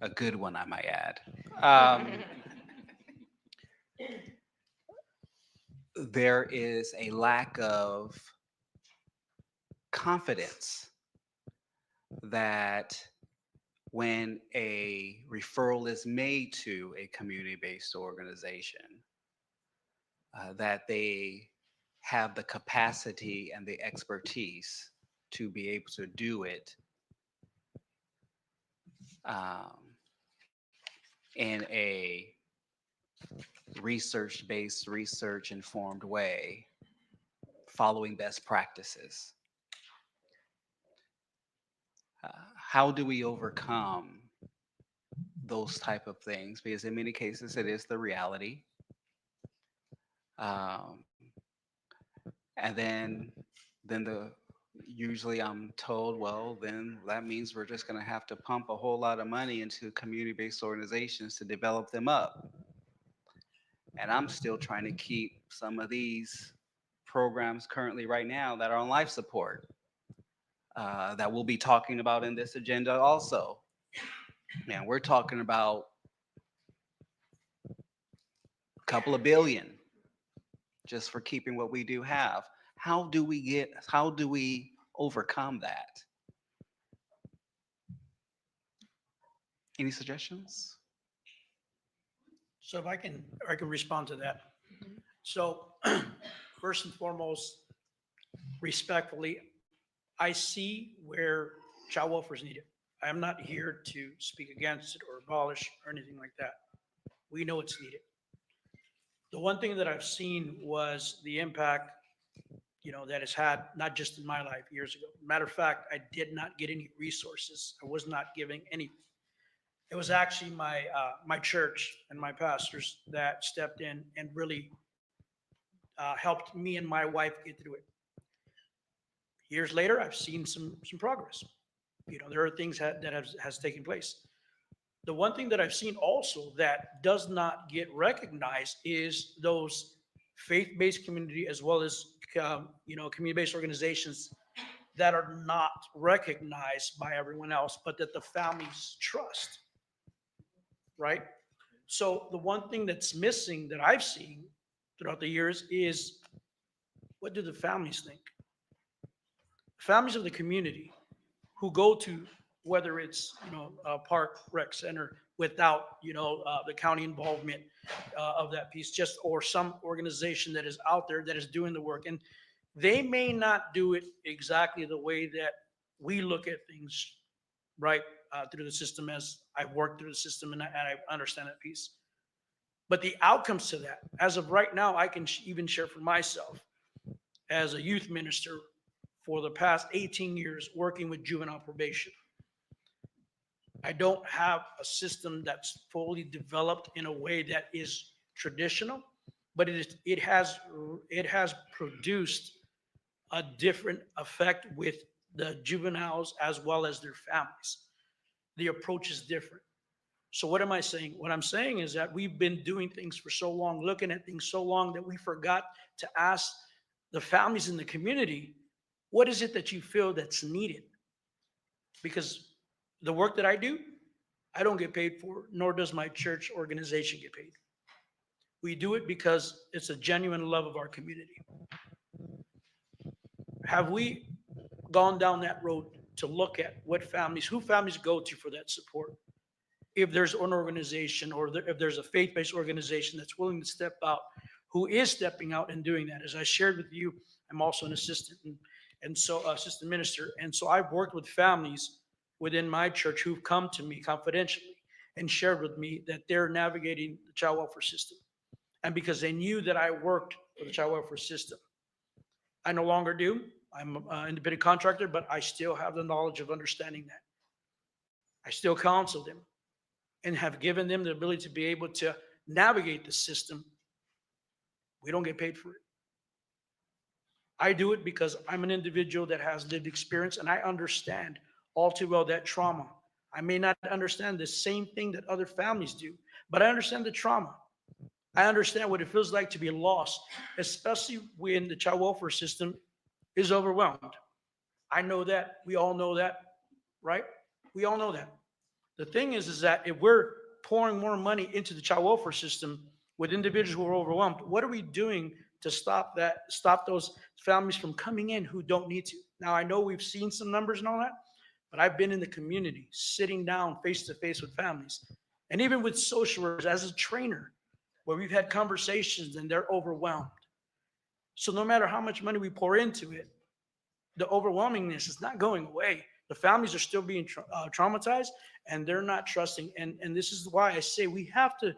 A good one, I might add. there is a lack of confidence that when a referral is made to a community-based organization, that they have the capacity and the expertise to be able to do it um, in a research-based, research-informed way, following best practices. How do we overcome those type of things? Because in many cases, it is the reality. Um, and then usually I'm told, well, then that means we're just going to have to pump a whole lot of money into community-based organizations to develop them up. And I'm still trying to keep some of these programs currently right now that are on life support that we'll be talking about in this agenda also. Man, we're talking about a couple of billion just for keeping what we do have. How do we overcome that? Any suggestions? So if I can respond to that. So first and foremost, respectfully, I see where child welfare is needed. I am not here to speak against it or abolish or anything like that. We know it's needed. The one thing that I've seen was the impact, that it's had, not just in my life years ago. Matter of fact, I did not get any resources. I was not giving anything. It was actually my church and my pastors that stepped in and really helped me and my wife get through it. Years later, I've seen some progress. There are things that has taken place. The one thing that I've seen also that does not get recognized is those faith-based community as well as community-based organizations that are not recognized by everyone else, but that the families trust. Right? So the one thing that's missing that I've seen throughout the years is, what do the families think? Families of the community who go to, whether it's, a park rec center without, the county involvement of that piece, just, or some organization that is out there that is doing the work. And they may not do it exactly the way that we look at things, right, through the system, as I've worked through the system and I understand that piece. But the outcomes to that, as of right now, I can even share for myself as a youth minister for the past 18 years working with juvenile probation. I don't have a system that's fully developed in a way that is traditional, but it has produced a different effect with the juveniles as well as their families. The approach is different. So what am I saying? What I'm saying is that we've been doing things for so long, looking at things so long, that we forgot to ask the families in the community, what is it that you feel that's needed? Because the work that I do, I don't get paid for, nor does my church organization get paid. We do it because it's a genuine love of our community. Have we gone down that road to look at who families go to for that support? If there's an organization or if there's a faith-based organization that's willing to step out, who is stepping out and doing that. As I shared with you, I'm also an assistant and so assistant minister. And so I've worked with families within my church who've come to me confidentially and shared with me that they're navigating the child welfare system. And because they knew that I worked for the child welfare system. I no longer do. I'm an independent contractor, but I still have the knowledge of understanding that. I still counsel them and have given them the ability to be able to navigate the system. We don't get paid for it. I do it because I'm an individual that has lived experience and I understand all too well that trauma. I may not understand the same thing that other families do, but I understand the trauma. I understand what it feels like to be lost, especially when the child welfare system is overwhelmed. I know that. We all know that, right? We all know that. The thing is that if we're pouring more money into the child welfare system with individuals who are overwhelmed, what are we doing to stop those families from coming in who don't need to. Now, I know we've seen some numbers and all that, but I've been in the community, sitting down face to face with families, and even with social workers as a trainer, where we've had conversations and they're overwhelmed. So no matter how much money we pour into it, the overwhelmingness is not going away. The families are still being traumatized, and they're not trusting. And this is why I say we have to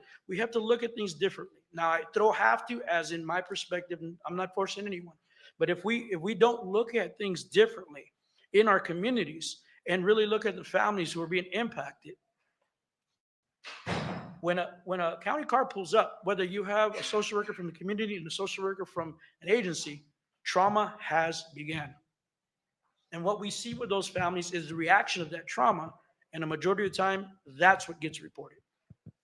look at things differently. Now, I throw have to as in my perspective, and I'm not forcing anyone. But if we don't look at things differently in our communities and really look at the families who are being impacted, when a county car pulls up, whether you have a social worker from the community and a social worker from an agency, trauma has begun. And what we see with those families is the reaction of that trauma. And a majority of the time, that's what gets reported,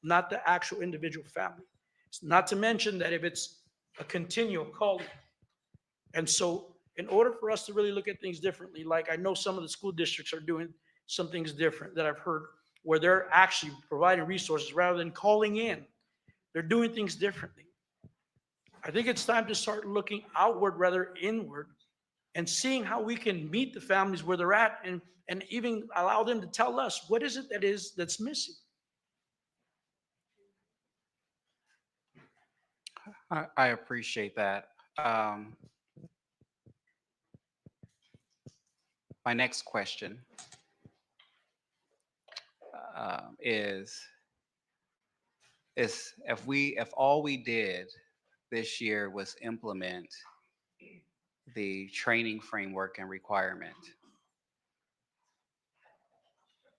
not the actual individual family. It's not to mention that if it's a continual calling. And so in order for us to really look at things differently, like I know some of the school districts are doing some things different that I've heard, where they're actually providing resources rather than calling in. They're doing things differently. I think it's time to start looking outward rather inward and seeing how we can meet the families where they're at and even allow them to tell us what is it that's missing. I appreciate that. My next question is if all we did this year was implement the training framework and requirement,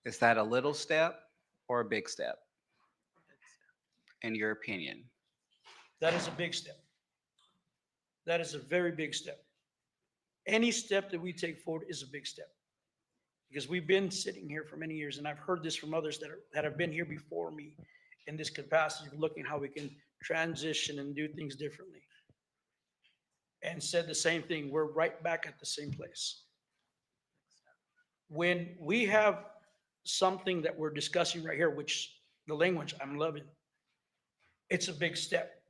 is that a little step or a big step, in your opinion? That is a big step. That is a very big step. Any step that we take forward is a big step. Because we've been sitting here for many years, and I've heard this from others that have been here before me in this capacity of looking how we can transition and do things differently. And said the same thing, we're right back at the same place. When we have something that we're discussing right here, which the language I'm loving, it's a big step.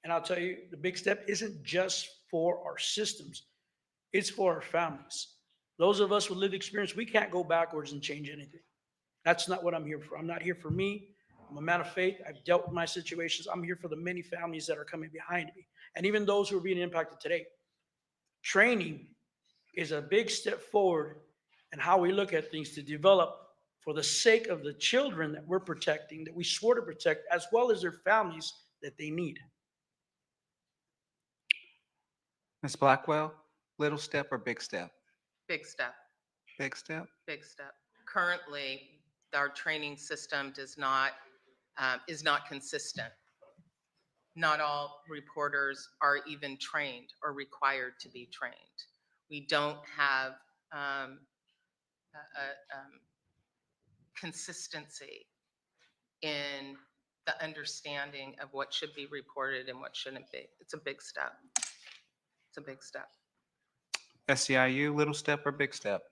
And I'll tell you, the big step isn't just for our systems, it's for our families. Those of us with lived experience, we can't go backwards and change anything. That's not what I'm here for. I'm not here for me. I'm a man of faith. I've dealt with my situations. I'm here for the many families that are coming behind me, and even those who are being impacted today. Training is a big step forward in how we look at things to develop for the sake of the children that we're protecting, that we swore to protect, as well as their families that they need. Ms. Blackwell, little step or big step? Big step, Big step? big step. Currently, our training system is not consistent. Not all reporters are even trained or required to be trained. We don't have consistency in the understanding of what should be reported and what shouldn't be. It's a big step. It's a big step. SEIU, little step or big step?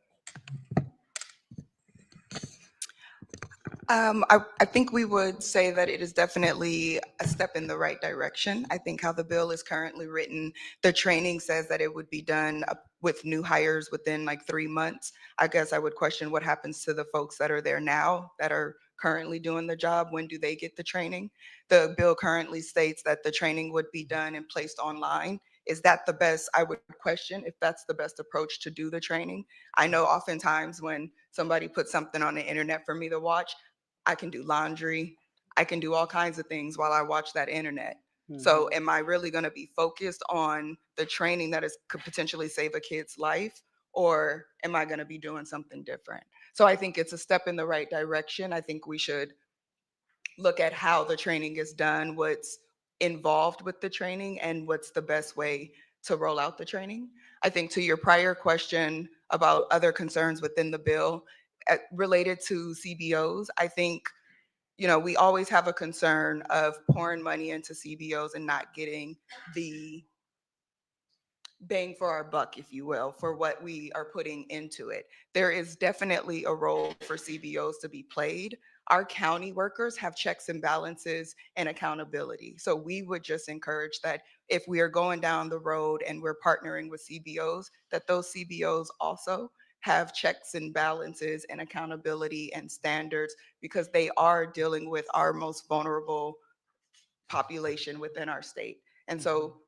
I think we would say that it is definitely a step in the right direction. I think how the bill is currently written, the training says that it would be done with new hires within like 3 months. I guess I would question what happens to the folks that are there now that are currently doing the job. When do they get the training? The bill currently states that the training would be done and placed online. Is that the best? I would question if that's the best approach to do the training. I know oftentimes when somebody puts something on the internet for me to watch, I can do laundry. I can do all kinds of things while I watch that internet. So am I really going to be focused on the training that could potentially save a kid's life, or am I going to be doing something different? So I think it's a step in the right direction. I think we should look at how the training is done, what's involved with the training, and what's the best way to roll out the training. I think to your prior question about other concerns within the bill, related to CBOs, I think, we always have a concern of pouring money into CBOs and not getting the bang for our buck, if you will, for what we are putting into it. There is definitely a role for CBOs to be played. Our county workers have checks and balances and accountability. So we would just encourage that if we are going down the road and we're partnering with CBOs, that those CBOs also have checks and balances and accountability and standards, because they are dealing with our most vulnerable population within our state. And so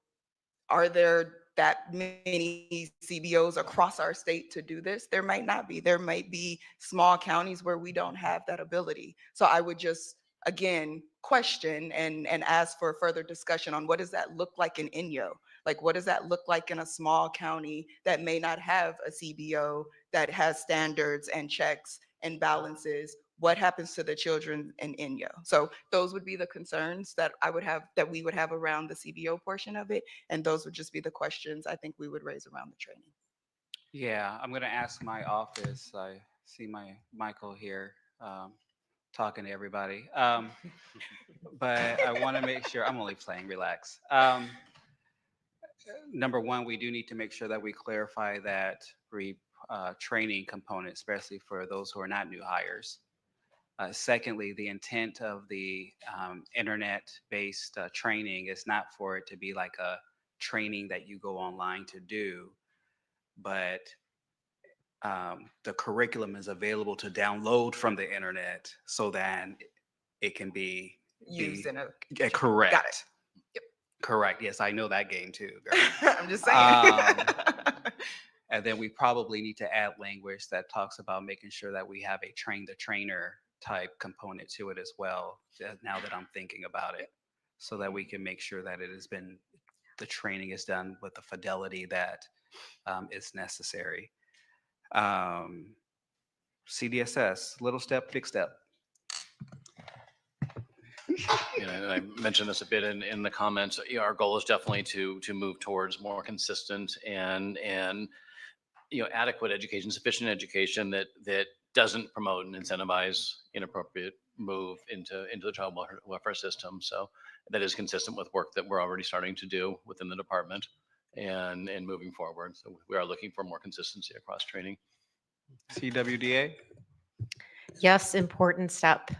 are there that many CBOs across our state to do this? There might not be. There might be small counties where we don't have that ability. So I would just, again, question and ask for further discussion on what does that look like in Inyo? Like, what does that look like in a small county that may not have a CBO that has standards and checks and balances? What happens to the children in Inyo? So those would be the concerns that I would have, that we would have around the CBO portion of it. And those would just be the questions I think we would raise around the training. Yeah, I'm going to ask my office. I see my Michael here talking to everybody. But I want to make sure I'm only playing, relax. Number one, we do need to make sure that we clarify that training component, especially for those who are not new hires. Secondly, the intent of the internet-based training is not for it to be like a training that you go online to do, but the curriculum is available to download from the internet so that it can be Used in a. correct. Got it. Correct. Yes, I know that game too, girl. I'm just saying. And then we probably need to add language that talks about making sure that we have a train the trainer type component to it as well, now that I'm thinking about it, so that we can make sure that the training is done with the fidelity that is necessary. CDSS, little step, big step. And I mentioned this a bit in the comments. Our goal is definitely to move towards more consistent and adequate education, sufficient education that doesn't promote and incentivize inappropriate move into the child welfare system. So that is consistent with work that we're already starting to do within the department and moving forward. So we are looking for more consistency across training. CWDA. Yes, important step.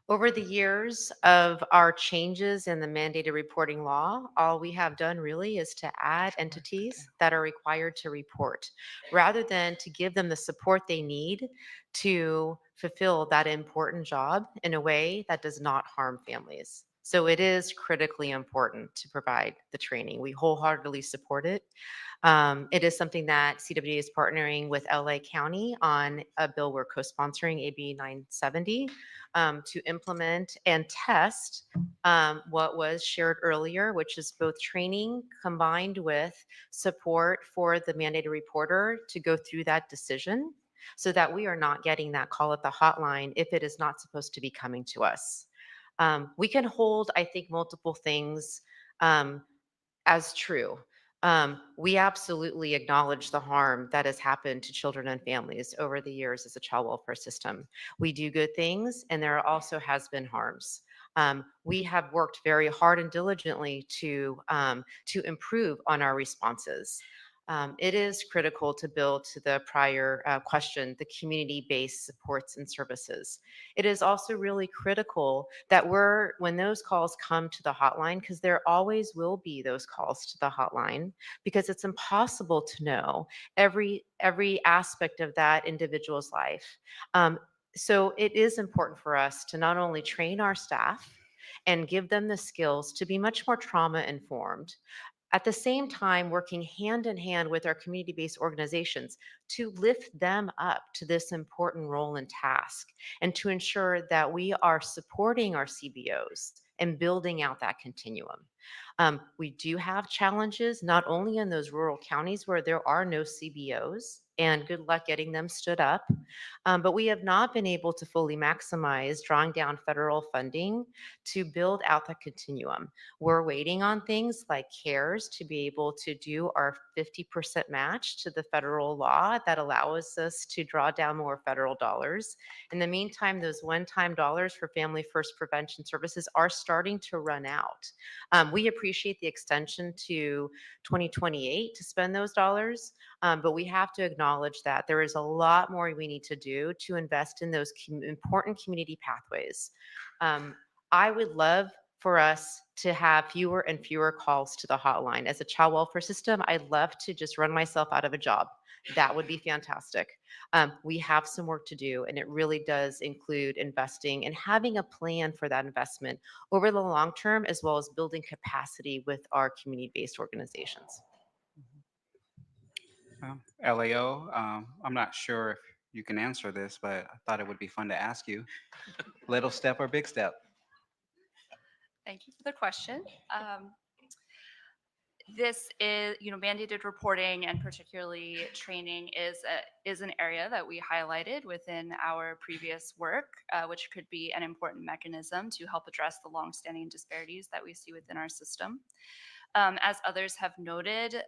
Over the years of our changes in the mandated reporting law, all we have done really is to add entities that are required to report, rather than to give them the support they need to fulfill that important job in a way that does not harm families. So it is critically important to provide the training. We wholeheartedly support it. It is something that CWD is partnering with LA County on a bill we're co-sponsoring, AB 970, to implement and test what was shared earlier, which is both training combined with support for the mandated reporter to go through that decision, so that we are not getting that call at the hotline if it is not supposed to be coming to us. We can hold, I think, multiple things as true. We absolutely acknowledge the harm that has happened to children and families over the years as a child welfare system. We do good things, and there also has been harms. We have worked very hard and diligently to improve on our responses. It is critical to build, to the prior question, the community-based supports and services. It is also really critical that when those calls come to the hotline, because there always will be those calls to the hotline, because it's impossible to know every aspect of that individual's life. So it is important for us to not only train our staff and give them the skills to be much more trauma informed, at the same time working hand in hand with our community-based organizations to lift them up to this important role and task, and to ensure that we are supporting our CBOs and building out that continuum. We do have challenges not only in those rural counties where there are no CBOs and good luck getting them stood up. But we have not been able to fully maximize drawing down federal funding to build out the continuum. We're waiting on things like CARES to be able to do our 50% match to the federal law that allows us to draw down more federal dollars. In the meantime, those one-time dollars for Family First Prevention Services are starting to run out. We appreciate the extension to 2028 to spend those dollars, but we have to acknowledge that there is a lot more we need to do to invest in those important community pathways. I would love for us to have fewer and fewer calls to the hotline. As a child welfare system, I'd love to just run myself out of a job. That would be fantastic. We have some work to do, and it really does include investing and having a plan for that investment over the long term, as well as building capacity with our community-based organizations. Well, LAO, I'm not sure if you can answer this, but I thought it would be fun to ask you. Little step or big step? Thank you for the question. This is, mandated reporting and particularly training is an area that we highlighted within our previous work, which could be an important mechanism to help address the longstanding disparities that we see within our system. As others have noted,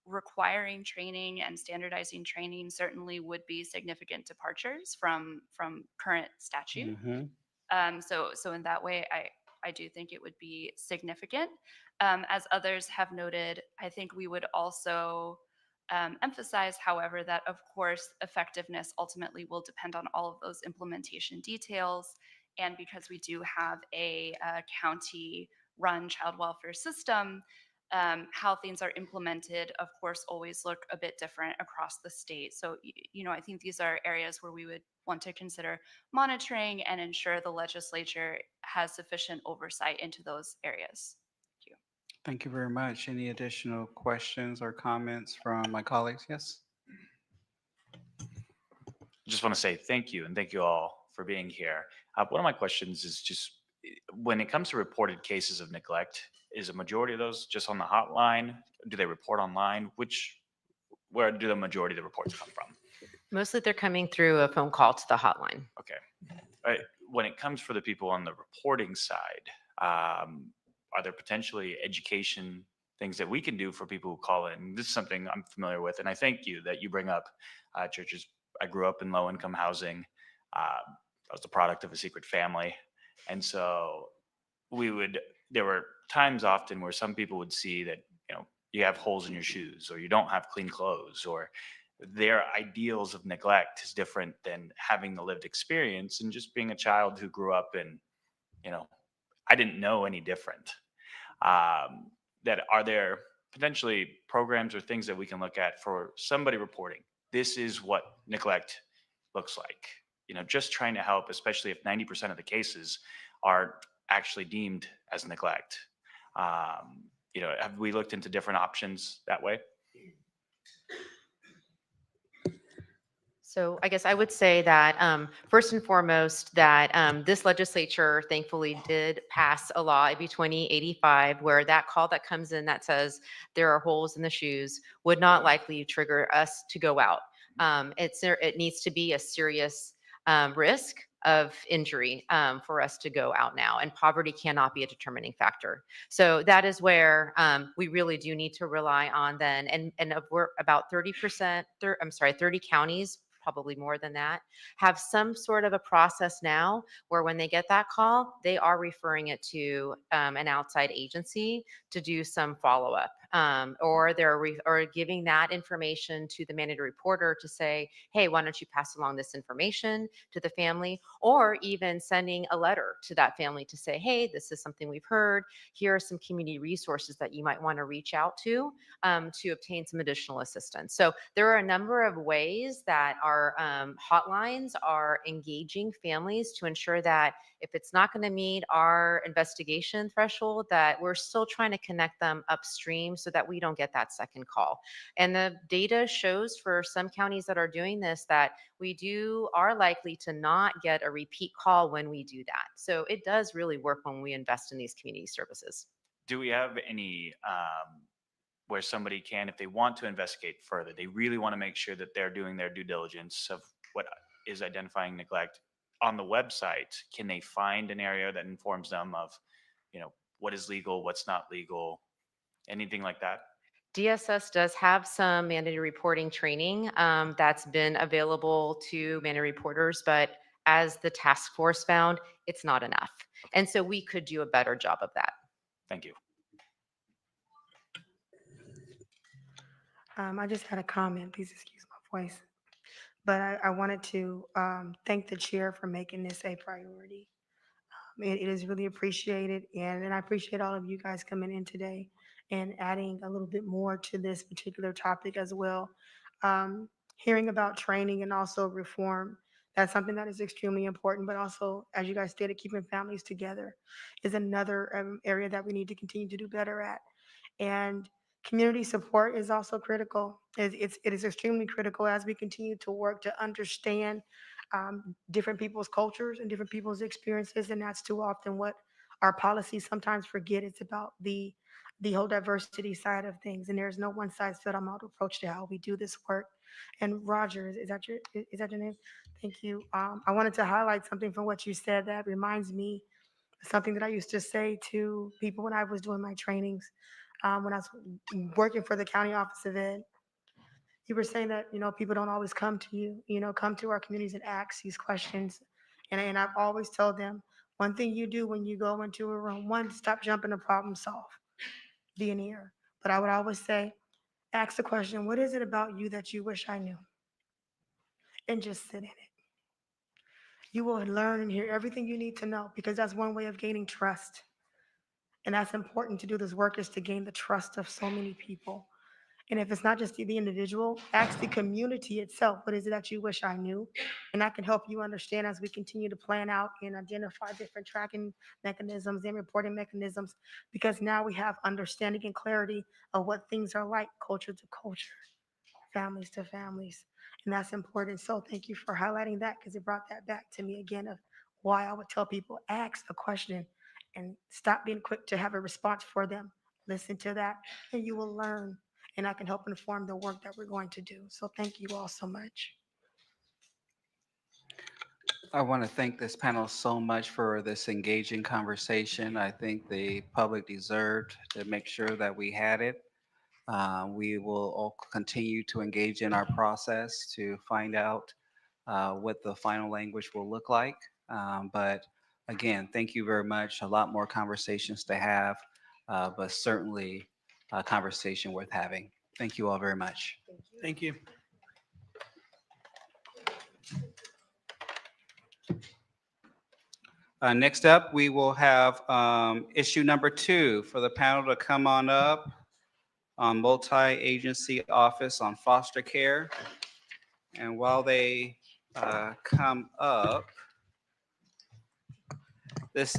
requiring training and standardizing training certainly would be significant departures from current statute. So in that way, I do think it would be significant. As others have noted, I think we would also emphasize, however, that of course effectiveness ultimately will depend on all of those implementation details. And because we do have a county-run child welfare system, how things are implemented, of course, always look a bit different across the state. So, I think these are areas where we would want to consider monitoring and ensure the legislature has sufficient oversight into those areas. Thank you. Thank you very much. Any additional questions or comments from my colleagues? Yes? Just want to say thank you and thank you all for being here. One of my questions is just when it comes to reported cases of neglect, is a majority of those just on the hotline? Do they report online? Where do the majority of the reports come from? Mostly they're coming through a phone call to the hotline. Okay. When it comes for the people on the reporting side, are there potentially education things that we can do for people who call in? This is something I'm familiar with, and I thank you that you bring up churches. I grew up in low-income housing. I was the product of a secret family, and so there were times often where some people would see that you have holes in your shoes, or you don't have clean clothes, or their ideals of neglect is different than having the lived experience and just being a child who grew up in, I didn't know any different. That are there potentially programs or things that we can look at for somebody reporting, this is what neglect looks like? Just trying to help, especially if 90% of the cases are actually deemed as neglect. Have we looked into different options that way? So I guess I would say that first and foremost that this legislature thankfully did pass a law, AB 2085, where that call that comes in that says there are holes in the shoes would not likely trigger us to go out. It needs to be a serious risk of injury for us to go out now, and poverty cannot be a determining factor. So that is where we really do need to rely on then, and we're about 30%, 30 counties, probably more than that, have some sort of a process now where when they get that call, they are referring it to an outside agency to do some follow-up. Or or giving that information to the mandated reporter to say, hey, why don't you pass along this information to the family, or even sending a letter to that family to say, hey, this is something we've heard. Here are some community resources that you might want to reach out to obtain some additional assistance. So there are a number of ways that our hotlines are engaging families to ensure that if it's not going to meet our investigation threshold, that we're still trying to connect them upstream so that we don't get that second call. And the data shows for some counties that are doing this that we are likely to not get a repeat call when we do that. So it does really work when we invest in these community services. Do we have any where somebody can, if they want to investigate further, they really want to make sure that they're doing their due diligence of what is identifying neglect. On the website, can they find an area that informs them of, what is legal, what's not legal, anything like that? DSS does have some mandated reporting training that's been available to mandated reporters, but as the task force found, it's not enough. And so we could do a better job of that. Thank you. I just had a comment, please excuse my voice. But I wanted to thank the chair for making this a priority. It is really appreciated, and I appreciate all of you guys coming in today and adding a little bit more to this particular topic as well. Hearing about training and also reform, that's something that is extremely important, but also, as you guys stated, keeping families together is another area that we need to continue to do better at. And community support is also critical. It is extremely critical as we continue to work to understand different people's cultures and different people's experiences. And that's too often what our policies sometimes forget. It's about the whole diversity side of things. And there's no one size fit all approach to how we do this work. And Roger, is that your name? Thank you. I wanted to highlight something from what you said that reminds me of something that I used to say to people when I was doing my trainings, when I was working for the county office of ed. You were saying that, people don't always come to you, come to our communities and ask these questions. And I've always told them, one thing you do when you go into a room, one, stop jumping to problem solve, be an ear. But I would always say, ask the question, what is it about you that you wish I knew? And just sit in it. You will learn and hear everything you need to know, because that's one way of gaining trust. And that's important to do this work, is to gain the trust of so many people. And if it's not just the individual, ask the community itself, what is it that you wish I knew? And that can help you understand as we continue to plan out and identify different tracking mechanisms and reporting mechanisms, because now we have understanding and clarity of what things are like, culture to culture, families to families. And that's important. So thank you for highlighting that, because it brought that back to me again of why I would tell people, ask a question and stop being quick to have a response for them. Listen to that and you will learn. And I can help inform the work that we're going to do. So thank you all so much. I want to thank this panel so much for this engaging conversation. I think the public deserved to make sure that we had it. We will all continue to engage in our process to find out what the final language will look like. But again, thank you very much. A lot more conversations to have, but certainly a conversation worth having. Thank you all very much. Thank you. Next up, we will have issue number 2 for the panel to come on up on multi-agency office on foster care. And while they come up, this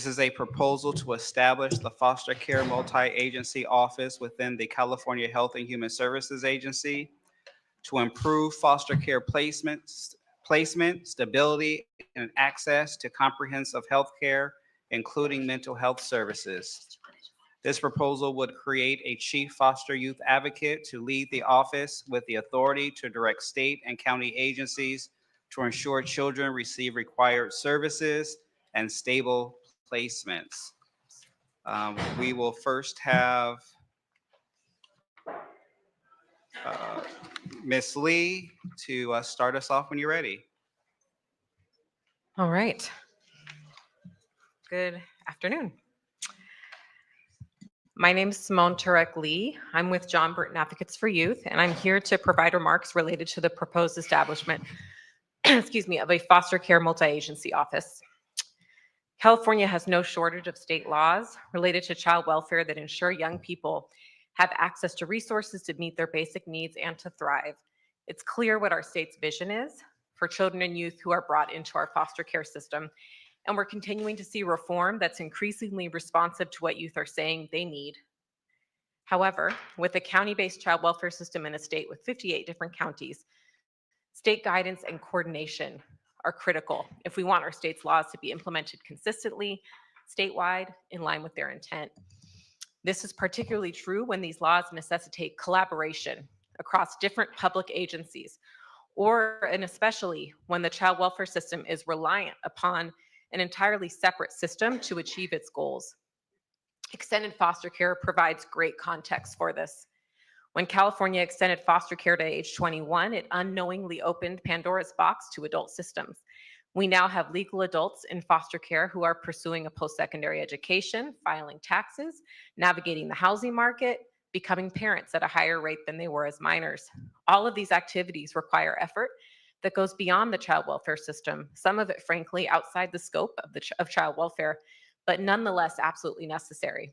is a proposal to establish the foster care multi-agency office within the California Health and Human Services Agency to improve foster care placement, stability, and access to comprehensive health care, including mental health services. This proposal would create a chief foster youth advocate to lead the office with the authority to direct state and county agencies to ensure children receive required services and stable placements. We will first have Ms. Lee to start us off when you're ready. All right. Good afternoon. My name is Simone Turek Lee. I'm with John Burton Advocates for Youth, and I'm here to provide remarks related to the proposed establishment, excuse me, of a foster care multi-agency office. California has no shortage of state laws related to child welfare that ensure young people have access to resources to meet their basic needs and to thrive. It's clear what our state's vision is for children and youth who are brought into our foster care system. And we're continuing to see reform that's increasingly responsive to what youth are saying they need. However, with a county-based child welfare system in a state with 58 different counties, state guidance and coordination are critical if we want our state's laws to be implemented consistently, statewide, in line with their intent. This is particularly true when these laws necessitate collaboration across different public agencies, or and especially when the child welfare system is reliant upon an entirely separate system to achieve its goals. Extended foster care provides great context for this. When California extended foster care to age 21, it unknowingly opened Pandora's box to adult systems. We now have legal adults in foster care who are pursuing a post-secondary education, filing taxes, navigating the housing market, becoming parents at a higher rate than they were as minors. All of these activities require effort that goes beyond the child welfare system, some of it, frankly, outside the scope of child welfare, but nonetheless absolutely necessary.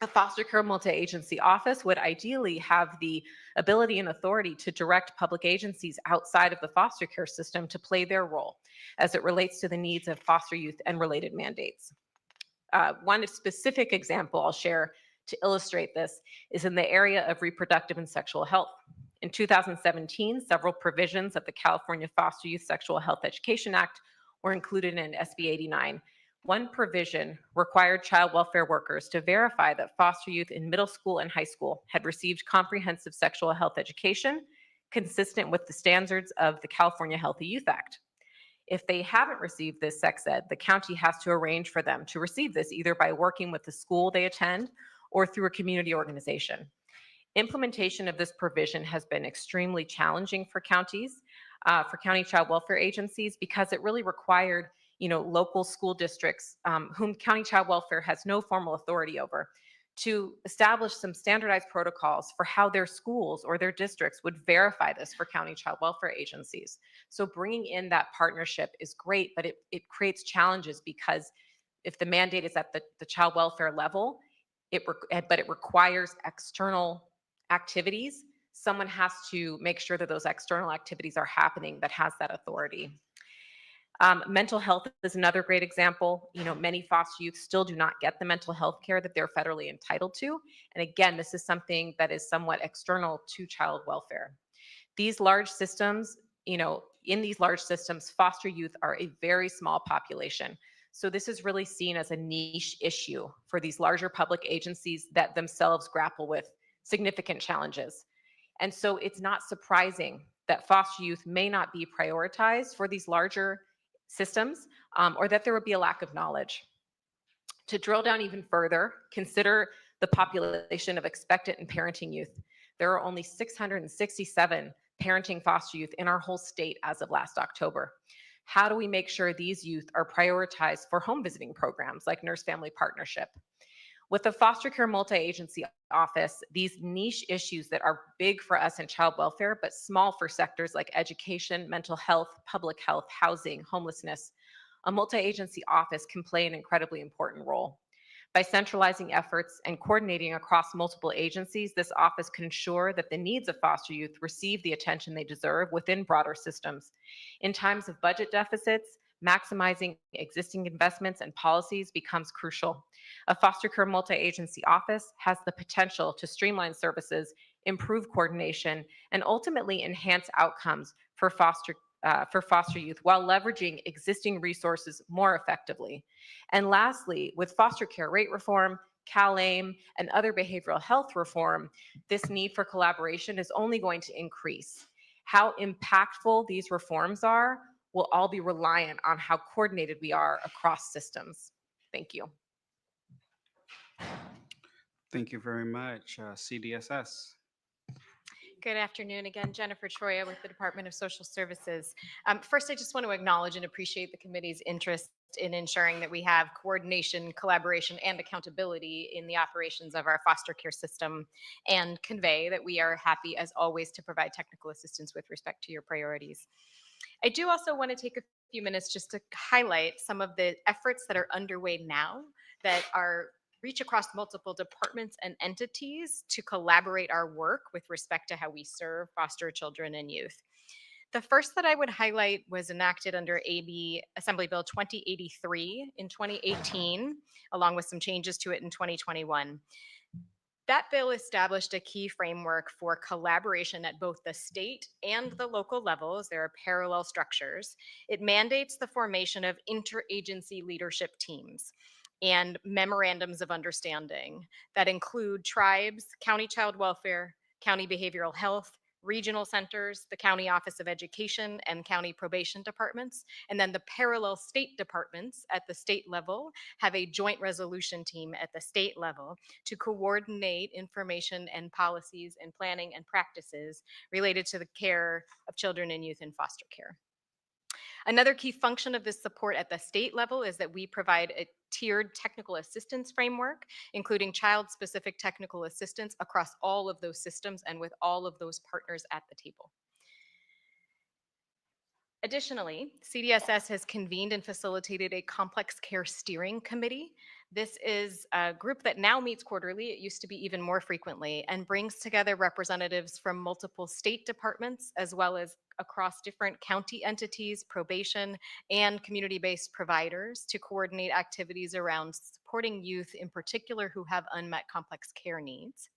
A foster care multi-agency office would ideally have the ability and authority to direct public agencies outside of the foster care system to play their role as it relates to the needs of foster youth and related mandates. One specific example I'll share to illustrate this is in the area of reproductive and sexual health. In 2017, several provisions of the California Foster Youth Sexual Health Education Act were included in SB 89. One provision required child welfare workers to verify that foster youth in middle school and high school had received comprehensive sexual health education consistent with the standards of the California Healthy Youth Act. If they haven't received this sex ed, the county has to arrange for them to receive this either by working with the school they attend or through a community organization. Implementation of this provision has been extremely challenging for counties, for county child welfare agencies, because it really required local school districts whom county child welfare has no formal authority over to establish some standardized protocols for how their schools or their districts would verify this for county child welfare agencies. So bringing in that partnership is great, but it creates challenges because if the mandate is at the child welfare level, but it requires external activities, someone has to make sure that those external activities are happening that has that authority. Mental health is another great example. Many foster youth still do not get the mental health care that they're federally entitled to. And again, this is something that is somewhat external to child welfare. These large systems, in these large systems, foster youth are a very small population. So this is really seen as a niche issue for these larger public agencies that themselves grapple with significant challenges. And so it's not surprising that foster youth may not be prioritized for these larger systems, or that there would be a lack of knowledge. To drill down even further, consider the population of expectant and parenting youth. There are only 667 parenting foster youth in our whole state as of last October. How do we make sure these youth are prioritized for home visiting programs like Nurse Family Partnership? With the foster care multi-agency office, these niche issues that are big for us in child welfare, but small for sectors like education, mental health, public health, housing, homelessness, a multi-agency office can play an incredibly important role. By centralizing efforts and coordinating across multiple agencies, this office can ensure that the needs of foster youth receive the attention they deserve within broader systems. In times of budget deficits, maximizing existing investments and policies becomes crucial. A foster care multi-agency office has the potential to streamline services, improve coordination, and ultimately enhance outcomes for foster youth while leveraging existing resources more effectively. And lastly, with foster care rate reform, CalAIM, and other behavioral health reform, this need for collaboration is only going to increase. How impactful these reforms are will all be reliant on how coordinated we are across systems. Thank you. Thank you very much. CDSS. Good afternoon again, Jennifer Troya with the Department of Social Services. First, I just want to acknowledge and appreciate the committee's interest in ensuring that we have coordination, collaboration, and accountability in the operations of our foster care system, and convey that we are happy, as always, to provide technical assistance with respect to your priorities. I do also want to take a few minutes just to highlight some of the efforts that are underway now that are reach across multiple departments and entities to collaborate our work with respect to how we serve foster children and youth. The first that I would highlight was enacted under AB Assembly Bill 2083 in 2018, along with some changes to it in 2021. That bill established a key framework for collaboration at both the state and the local levels. There are parallel structures. It mandates the formation of interagency leadership teams. and memorandums of understanding that include tribes, county child welfare, county behavioral health, regional centers, the county office of education, and county probation departments. And then the parallel state departments at the state level have a joint resolution team at the state level to coordinate information and policies and planning and practices related to the care of children and youth in foster care. Another key function of this support at the state level is that we provide a tiered technical assistance framework, including child-specific technical assistance across all of those systems and with all of those partners at the table. Additionally, CDSS has convened and facilitated a complex care steering committee. This is a group that now meets quarterly. It used to be even more frequently, and brings together representatives from multiple state departments as well as across different county entities, probation, and community-based providers to coordinate activities around supporting youth in particular who have unmet complex care needs.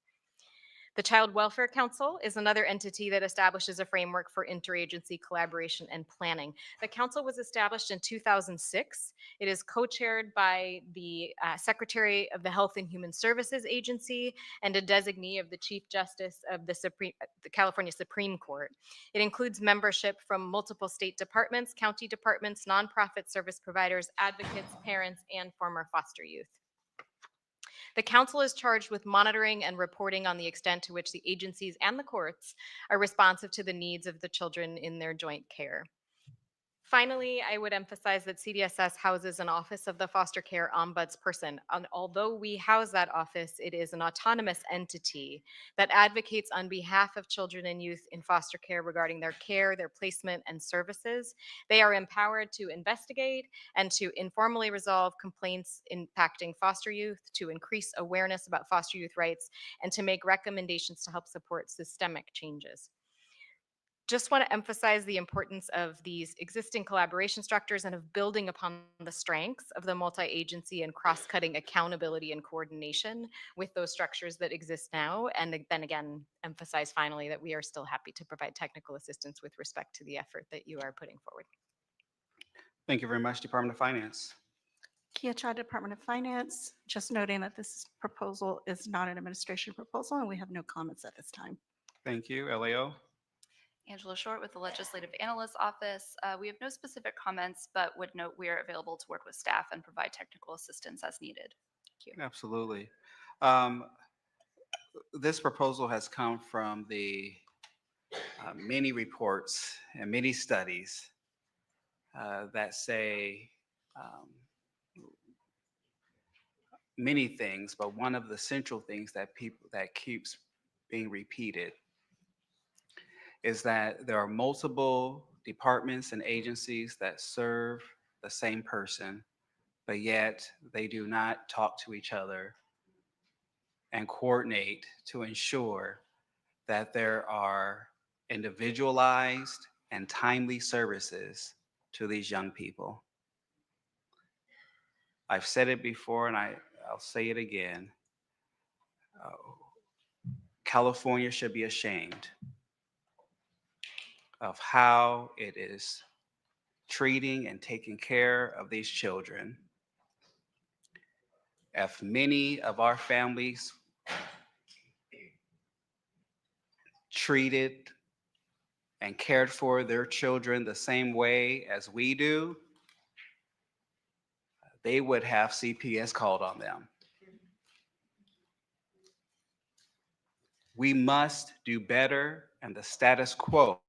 The Child Welfare Council is another entity that establishes a framework for interagency collaboration and planning. The council was established in 2006. It is co-chaired by the Secretary of the Health and Human Services Agency and a designee of the Chief Justice of the California Supreme Court. It includes membership from multiple state departments, county departments, nonprofit service providers, advocates, parents, and former foster youth. The council is charged with monitoring and reporting on the extent to which the agencies and the courts are responsive to the needs of the children in their joint care. Finally, I would emphasize that CDSS houses an office of the foster care ombudsperson. And although we house that office, it is an autonomous entity that advocates on behalf of children and youth in foster care regarding their care, their placement, and services. They are empowered to investigate and to informally resolve complaints impacting foster youth, to increase awareness about foster youth rights, and to make recommendations to help support systemic changes. Just want to emphasize the importance of these existing collaboration structures and of building upon the strengths of the multi-agency and cross-cutting accountability and coordination with those structures that exist now. And then again, emphasize finally that we are still happy to provide technical assistance with respect to the effort that you are putting forward. Thank you very much, Department of Finance. Kia Chai, Department of Finance, just noting that this proposal is not an administration proposal and we have no comments at this time. Thank you, LAO. Angela Short with the Legislative Analyst's Office. We have no specific comments, but would note we are available to work with staff and provide technical assistance as needed. Thank you. Absolutely. This proposal has come from the many reports and many studies that say many things, but one of the central things that keeps being repeated is that there are multiple departments and agencies that serve the same person, but yet they do not talk to each other and coordinate to ensure that there are individualized and timely services to these young people. I've said it before and I'll say it again. California should be ashamed of how it is treating and taking care of these children. If many of our families treated and cared for their children the same way as we do, they would have CPS called on them. We must do better, and the status quo,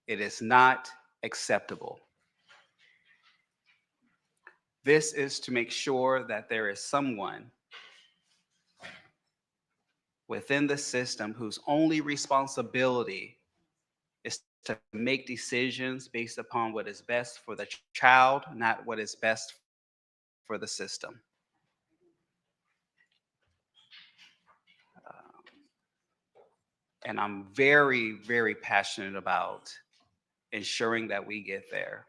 it is not acceptable. This is to make sure that there is someone within the system whose only responsibility is to make decisions based upon what is best for the child, not what is best for the system. And I'm very, very passionate about ensuring that we get there.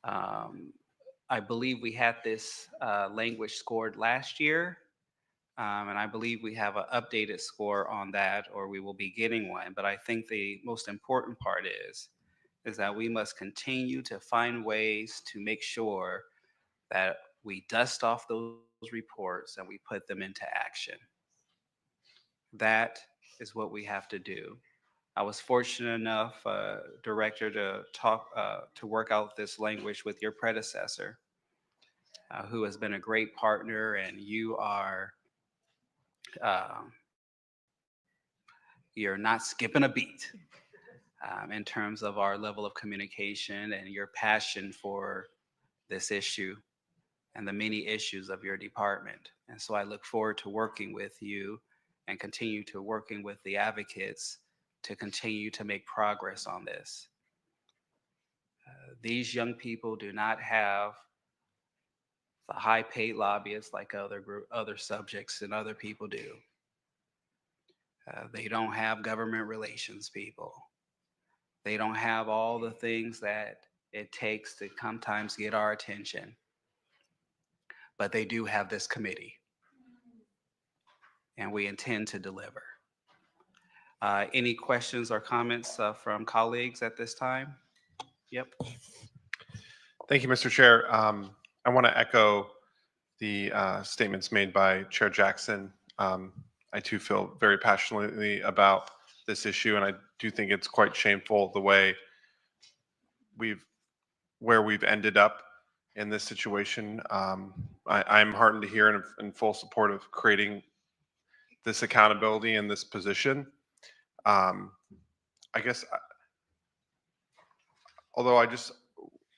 I believe we had this language scored last year, and I believe we have an updated score on that, or we will be getting one. But I think the most important part is that we must continue to find ways to make sure that we dust off those reports and we put them into action. That is what we have to do. I was fortunate enough, Director, to work out this language with your predecessor, who has been a great partner, and um, you're not skipping a beat in terms of our level of communication and your passion for this issue and the many issues of your department. And so I look forward to working with you and continue to working with the advocates to continue to make progress on this. These young people do not have the high paid lobbyists like other subjects and other people do. They don't have government relations people. They don't have all the things that it takes to sometimes get our attention. But they do have this committee, and we intend to deliver. Any questions or comments from colleagues at this time? Yep. Thank you, Mr. Chair. I want to echo the statements made by Chair Jackson. I too feel very passionately about this issue, and I do think it's quite shameful the way where we've ended up in this situation. I'm heartened to hear and in full support of creating this accountability in this position. I guess, although I just,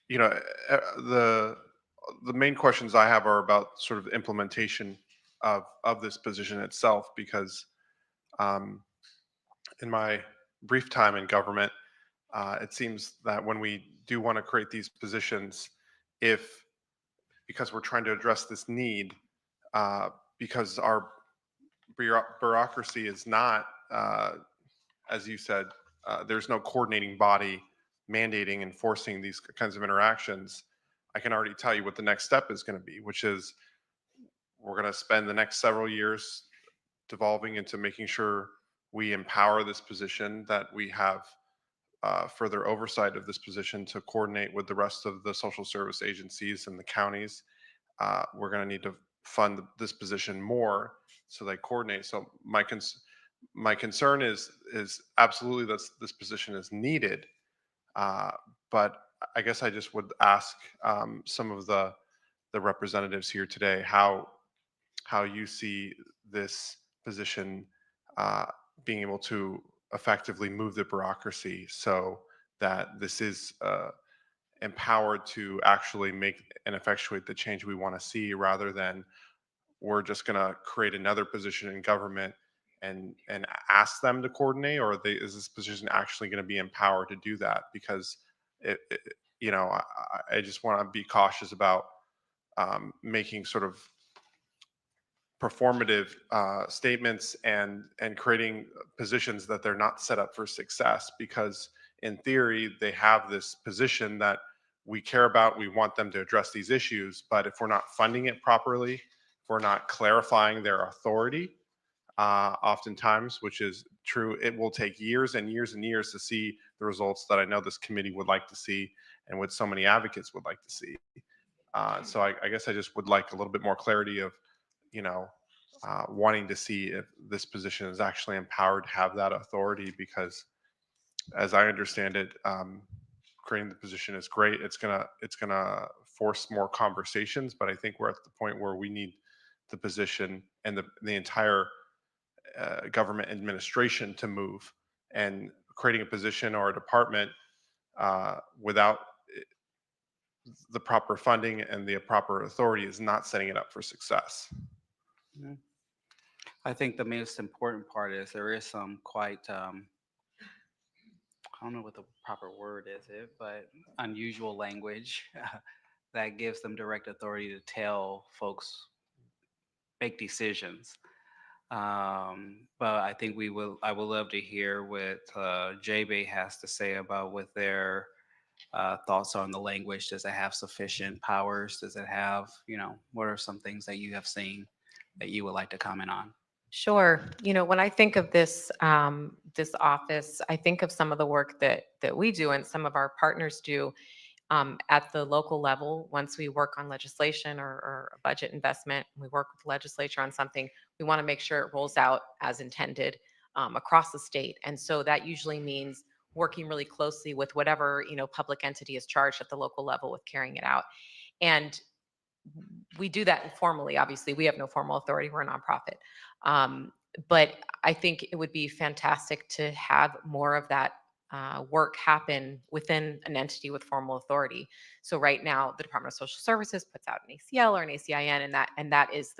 you know, the main questions I have are about sort of implementation of this position itself, because in my brief time in government, it seems that when we do want to create these positions, because we're trying to address this need, because our bureaucracy is not, as you said, there's no coordinating body mandating and forcing these kinds of interactions. I can already tell you what the next step is going to be, which is we're going to spend the next several years devolving into making sure we empower this position, that we have further oversight of this position to coordinate with the rest of the social service agencies and the counties. We're going to need to fund this position more so they coordinate. So my concern is absolutely that this position is needed, but I guess I just would ask some of the representatives here today how you see this position being able to effectively move the bureaucracy so that this is empowered to actually make and effectuate the change we want to see, rather than we're just going to create another position in government and ask them to coordinate, or is this position actually going to be empowered to do that? Because I just want to be cautious about making sort of performative statements and creating positions that they're not set up for success, because in theory they have this position that we care about, we want them to address these issues, but if we're not funding it properly, if we're not clarifying their authority, oftentimes, which is true, it will take years and years and years to see the results that I know this committee would like to see and what so many advocates would like to see. So I guess I just would like a little bit more clarity of, wanting to see if this position is actually empowered to have that authority, because as I understand it, creating the position is great. It's gonna force more conversations, but I think we're at the point where we need the position and the entire government administration to move, and creating a position or a department without the proper funding and the proper authority is not setting it up for success. Mhm. I think the most important part is there is some quite, I don't know what the proper word is, but unusual language that gives them direct authority to tell folks, make decisions. But I think I would love to hear what JB has to say about what their thoughts on the language. Does it have sufficient powers? Does it have, what are some things that you have seen that you would like to comment on? Sure. When I think of this this office, I think of some of the work that we do and some of our partners do. At the local level, once we work on legislation or a budget investment, we work with the legislature on something, we want to make sure it rolls out as intended across the state. And so that usually means working really closely with whatever, public entity is charged at the local level with carrying it out. And we do that informally. Obviously, we have no formal authority. We're a nonprofit. But I think it would be fantastic to have more of that work happen within an entity with formal authority. So right now, the Department of Social Services puts out an ACL or an ACIN, and that is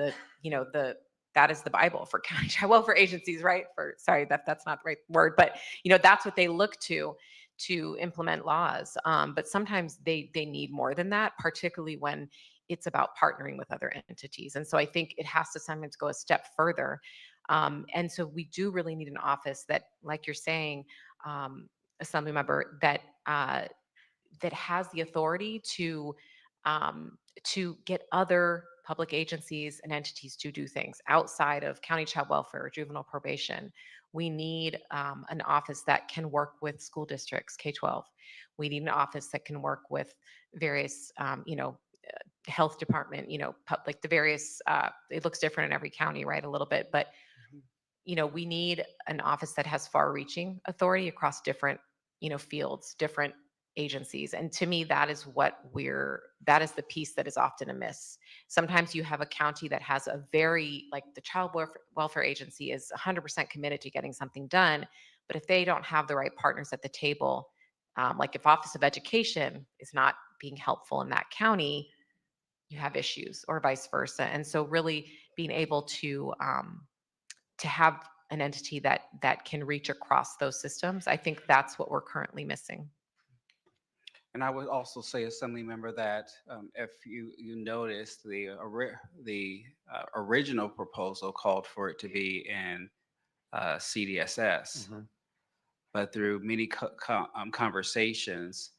that is the Bible for county child welfare agencies, right? Sorry, that's not the right word, but that's what they look to implement laws. But sometimes they need more than that, particularly when it's about partnering with other entities. And so I think it has to sometimes go a step further. And so we do really need an office that, like you're saying, Assembly Member, that has the authority to get other public agencies and entities to do things outside of county child welfare or juvenile probation. We need an office that can work with school districts, K-12. We need an office that can work with various, health department, like the various, it looks different in every county, right? A little bit, but we need an office that has far-reaching authority across different, fields, different agencies. And to me, that is that is the piece that is often amiss. Sometimes you have a county that has a like the child welfare agency is 100% committed to getting something done. But if they don't have the right partners at the table, like if Office of Education is not being helpful in that county, you have issues, or vice versa. And so really being able to have an entity that can reach across those systems, I think that's what we're currently missing. And I would also say, Assembly Member, that if you notice, the original proposal called for it to be in CDSS, but through many conversations,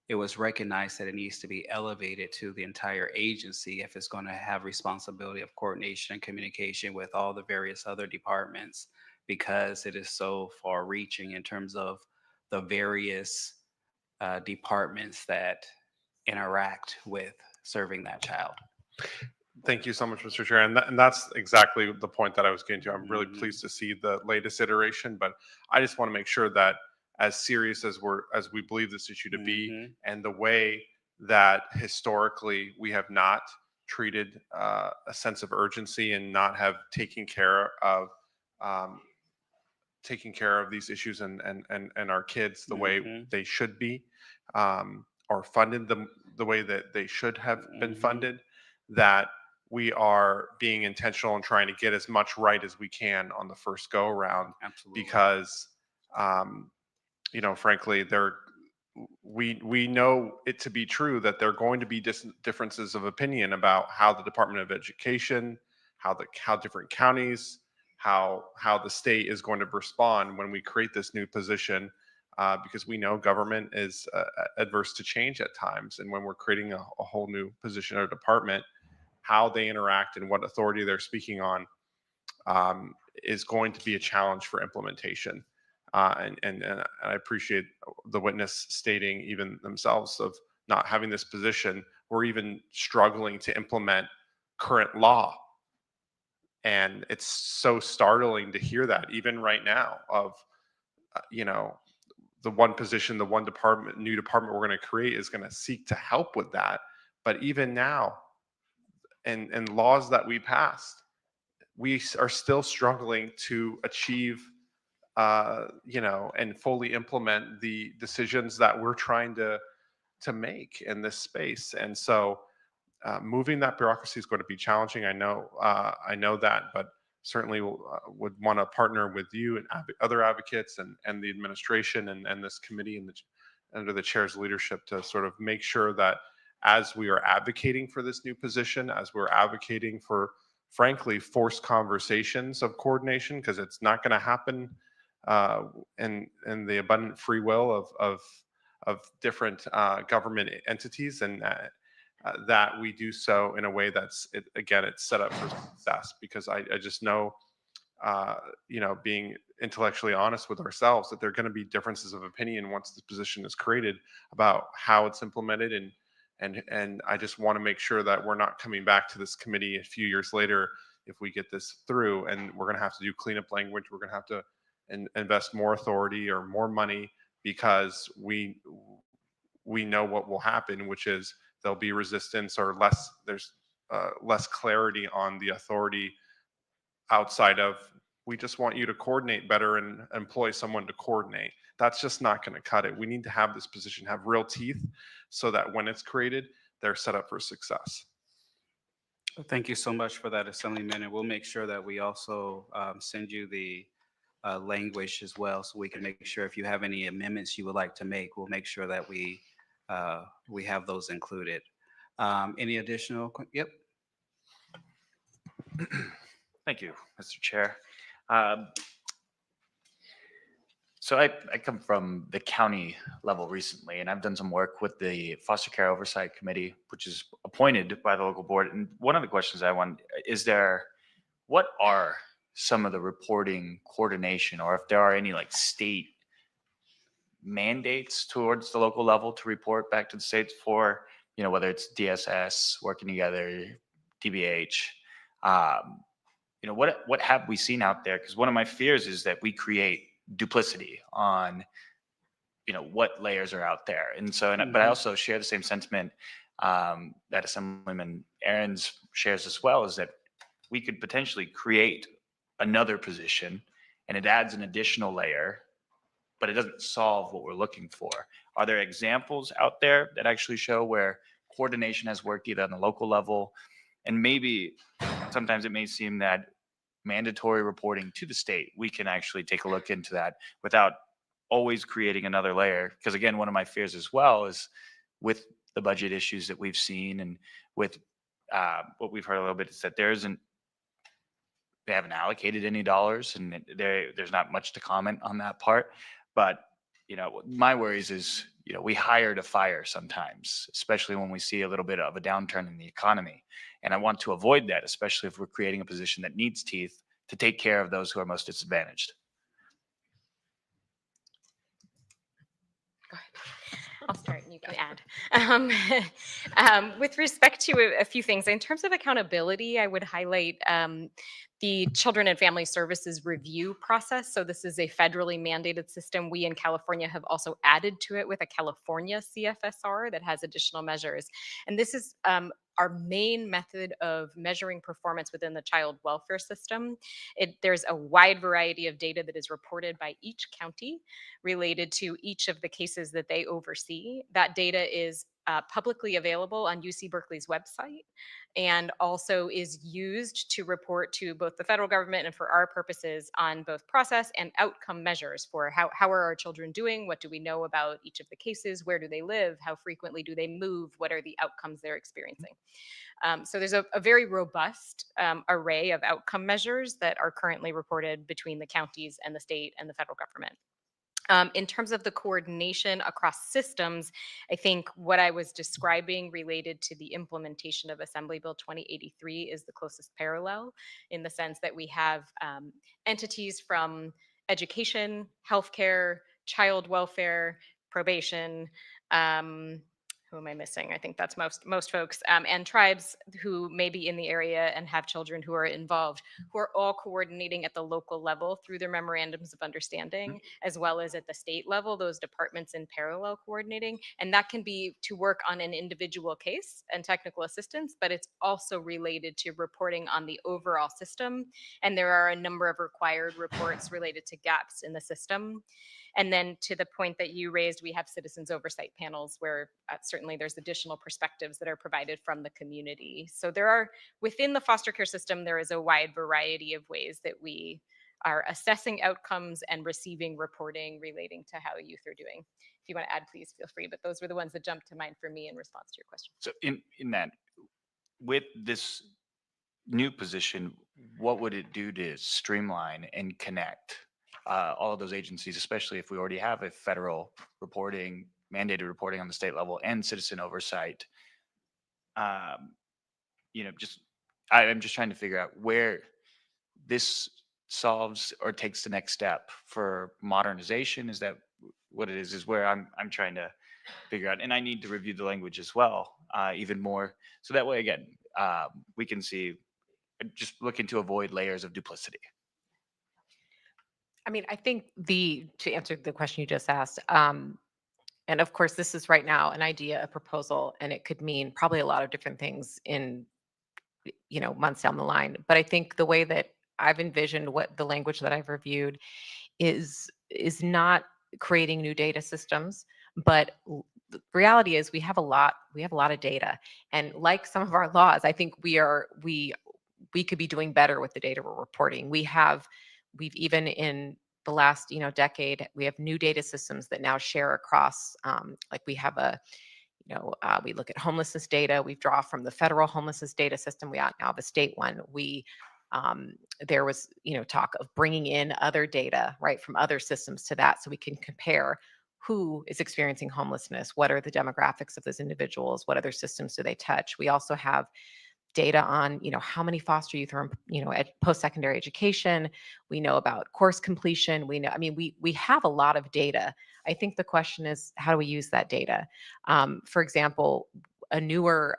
it was recognized that it needs to be elevated to the entire agency if it's going to have responsibility of coordination and communication with all the various other departments, because it is so far reaching in terms of the various departments that interact with serving that child. Thank you so much, Mr. Chair. And that's exactly the point that I was getting to. I'm really pleased to see the latest iteration, but I just want to make sure that as serious as we believe this issue to be, and the way that historically we have not treated a sense of urgency and not have taken care of these issues and our kids the way they should be, or funded them the way that they should have been funded, that we are being intentional and trying to get as much right as we can on the first go around. Absolutely. Because frankly, we know it to be true that there are going to be differences of opinion about how the Department of Education, how different counties, how the state is going to respond when we create this new position, because we know government is adverse to change at times. And when we're creating a whole new position or department, how they interact and what authority they're speaking on is going to be a challenge for implementation. And I appreciate the witness stating even themselves of not having this position. We're even struggling to implement current law. And it's so startling to hear that even right now of, the one position, the one new department we're going to create is going to seek to help with that. But even now, and laws that we passed, we are still struggling to achieve, and fully implement the decisions that we're trying to make in this space. And so moving that bureaucracy is going to be challenging. I know that, but certainly would want to partner with you and other advocates and the administration and this committee and under the chair's leadership to sort of make sure that as we are advocating for this new position, as we're advocating for, frankly, forced conversations of coordination, because it's not going to happen in the abundant free will of different government entities, and that we do so in a way that's it's set up for success. Because I just know, being intellectually honest with ourselves that there are going to be differences of opinion once this position is created about how it's implemented. And I just want to make sure that we're not coming back to this committee a few years later if we get this through, and we're going to have to do cleanup language. We're going to have to invest more authority or more money because we know what will happen, which is there'll be resistance or there's less clarity on the authority outside of, we just want you to coordinate better and employ someone to coordinate. That's just not going to cut it. We need to have this position have real teeth so that when it's created, they're set up for success. Thank you so much for that, Assemblyman, and we'll make sure that we also send you the language as well, so we can make sure if you have any amendments you would like to make, we'll make sure that we have those included. Any additional? Yep. Thank you, Mr. Chair. So I come from the county level recently, and I've done some work with the Foster Care Oversight Committee, which is appointed by the local board. And one of the questions I want is what are some of the reporting coordination, or if there are any like state mandates towards the local level to report back to the states for, whether it's DSS working together, DBH, what have we seen out there? Because one of my fears is that we create duplicity on, what layers are out there. And so, but I also share the same sentiment that Assemblyman Aaron's shares as well, is that we could potentially create another position and it adds an additional layer, but it doesn't solve what we're looking for. Are there examples out there that actually show where coordination has worked either on the local level, and maybe sometimes it may seem that mandatory reporting to the state, we can actually take a look into that without always creating another layer? Because again, one of my fears as well is with the budget issues that we've seen, and with what we've heard a little bit, is that they haven't allocated any dollars, and there's not much to comment on that part. But my worries is, we hire to fire sometimes, especially when we see a little bit of a downturn in the economy. And I want to avoid that, especially if we're creating a position that needs teeth to take care of those who are most disadvantaged. Go ahead. I'll start and you can add. With respect to a few things, in terms of accountability, I would highlight the Children and Family Services review process. So this is a federally mandated system. We in California have also added to it with a California CFSR that has additional measures. And this is our main method of measuring performance within the child welfare system. There's a wide variety of data that is reported by each county related to each of the cases that they oversee. That data is publicly available on UC Berkeley's website, and also is used to report to both the federal government and for our purposes on both process and outcome measures for how are our children doing, what do we know about each of the cases, where do they live, how frequently do they move, what are the outcomes they're experiencing. So there's a very robust array of outcome measures that are currently reported between the counties and the state and the federal government. In terms of the coordination across systems, I think what I was describing related to the implementation of Assembly Bill 2083 is the closest parallel, in the sense that we have entities from education, healthcare, child welfare, probation, who am I missing? I think that's most folks, and tribes who may be in the area and have children who are involved, who are all coordinating at the local level through their memorandums of understanding, as well as at the state level, those departments in parallel coordinating. And that can be to work on an individual case and technical assistance, but it's also related to reporting on the overall system. And there are a number of required reports related to gaps in the system. And then to the point that you raised, we have citizens oversight panels where certainly there's additional perspectives that are provided from the community. So there are, within the foster care system, there is a wide variety of ways that we are assessing outcomes and receiving reporting relating to how youth are doing. If you want to add, please feel free, but those were the ones that jumped to mind for me in response to your question. So in that, with this new position, what would it do to streamline and connect all of those agencies, especially if we already have a federal reporting, mandated reporting on the state level, and citizen oversight? I'm just trying to figure out where this solves or takes the next step for modernization? Is that what it is where I'm trying to figure out. And I need to review the language as well, even more. So that way, again, we can see, just looking to avoid layers of duplicity. I mean, I think to answer the question you just asked, and of course, this is right now an idea, a proposal, and it could mean probably a lot of different things in, months down the line. But I think the way that I've envisioned what the language that I've reviewed is not creating new data systems, but the reality is we have a lot of data, and like some of our laws, I think we could be doing better with the data we're reporting. We've even in the last decade, we have new data systems that now share across, like we have we look at homelessness data. We draw from the federal homelessness data system. We now have a state one. There was talk of bringing in other data, right, from other systems to that, so we can compare who is experiencing homelessness, what are the demographics of those individuals, what other systems do they touch. We also have data on how many foster youth are at post-secondary education. We know about course completion. We have a lot of data. I think the question is, how do we use that data? For example, a newer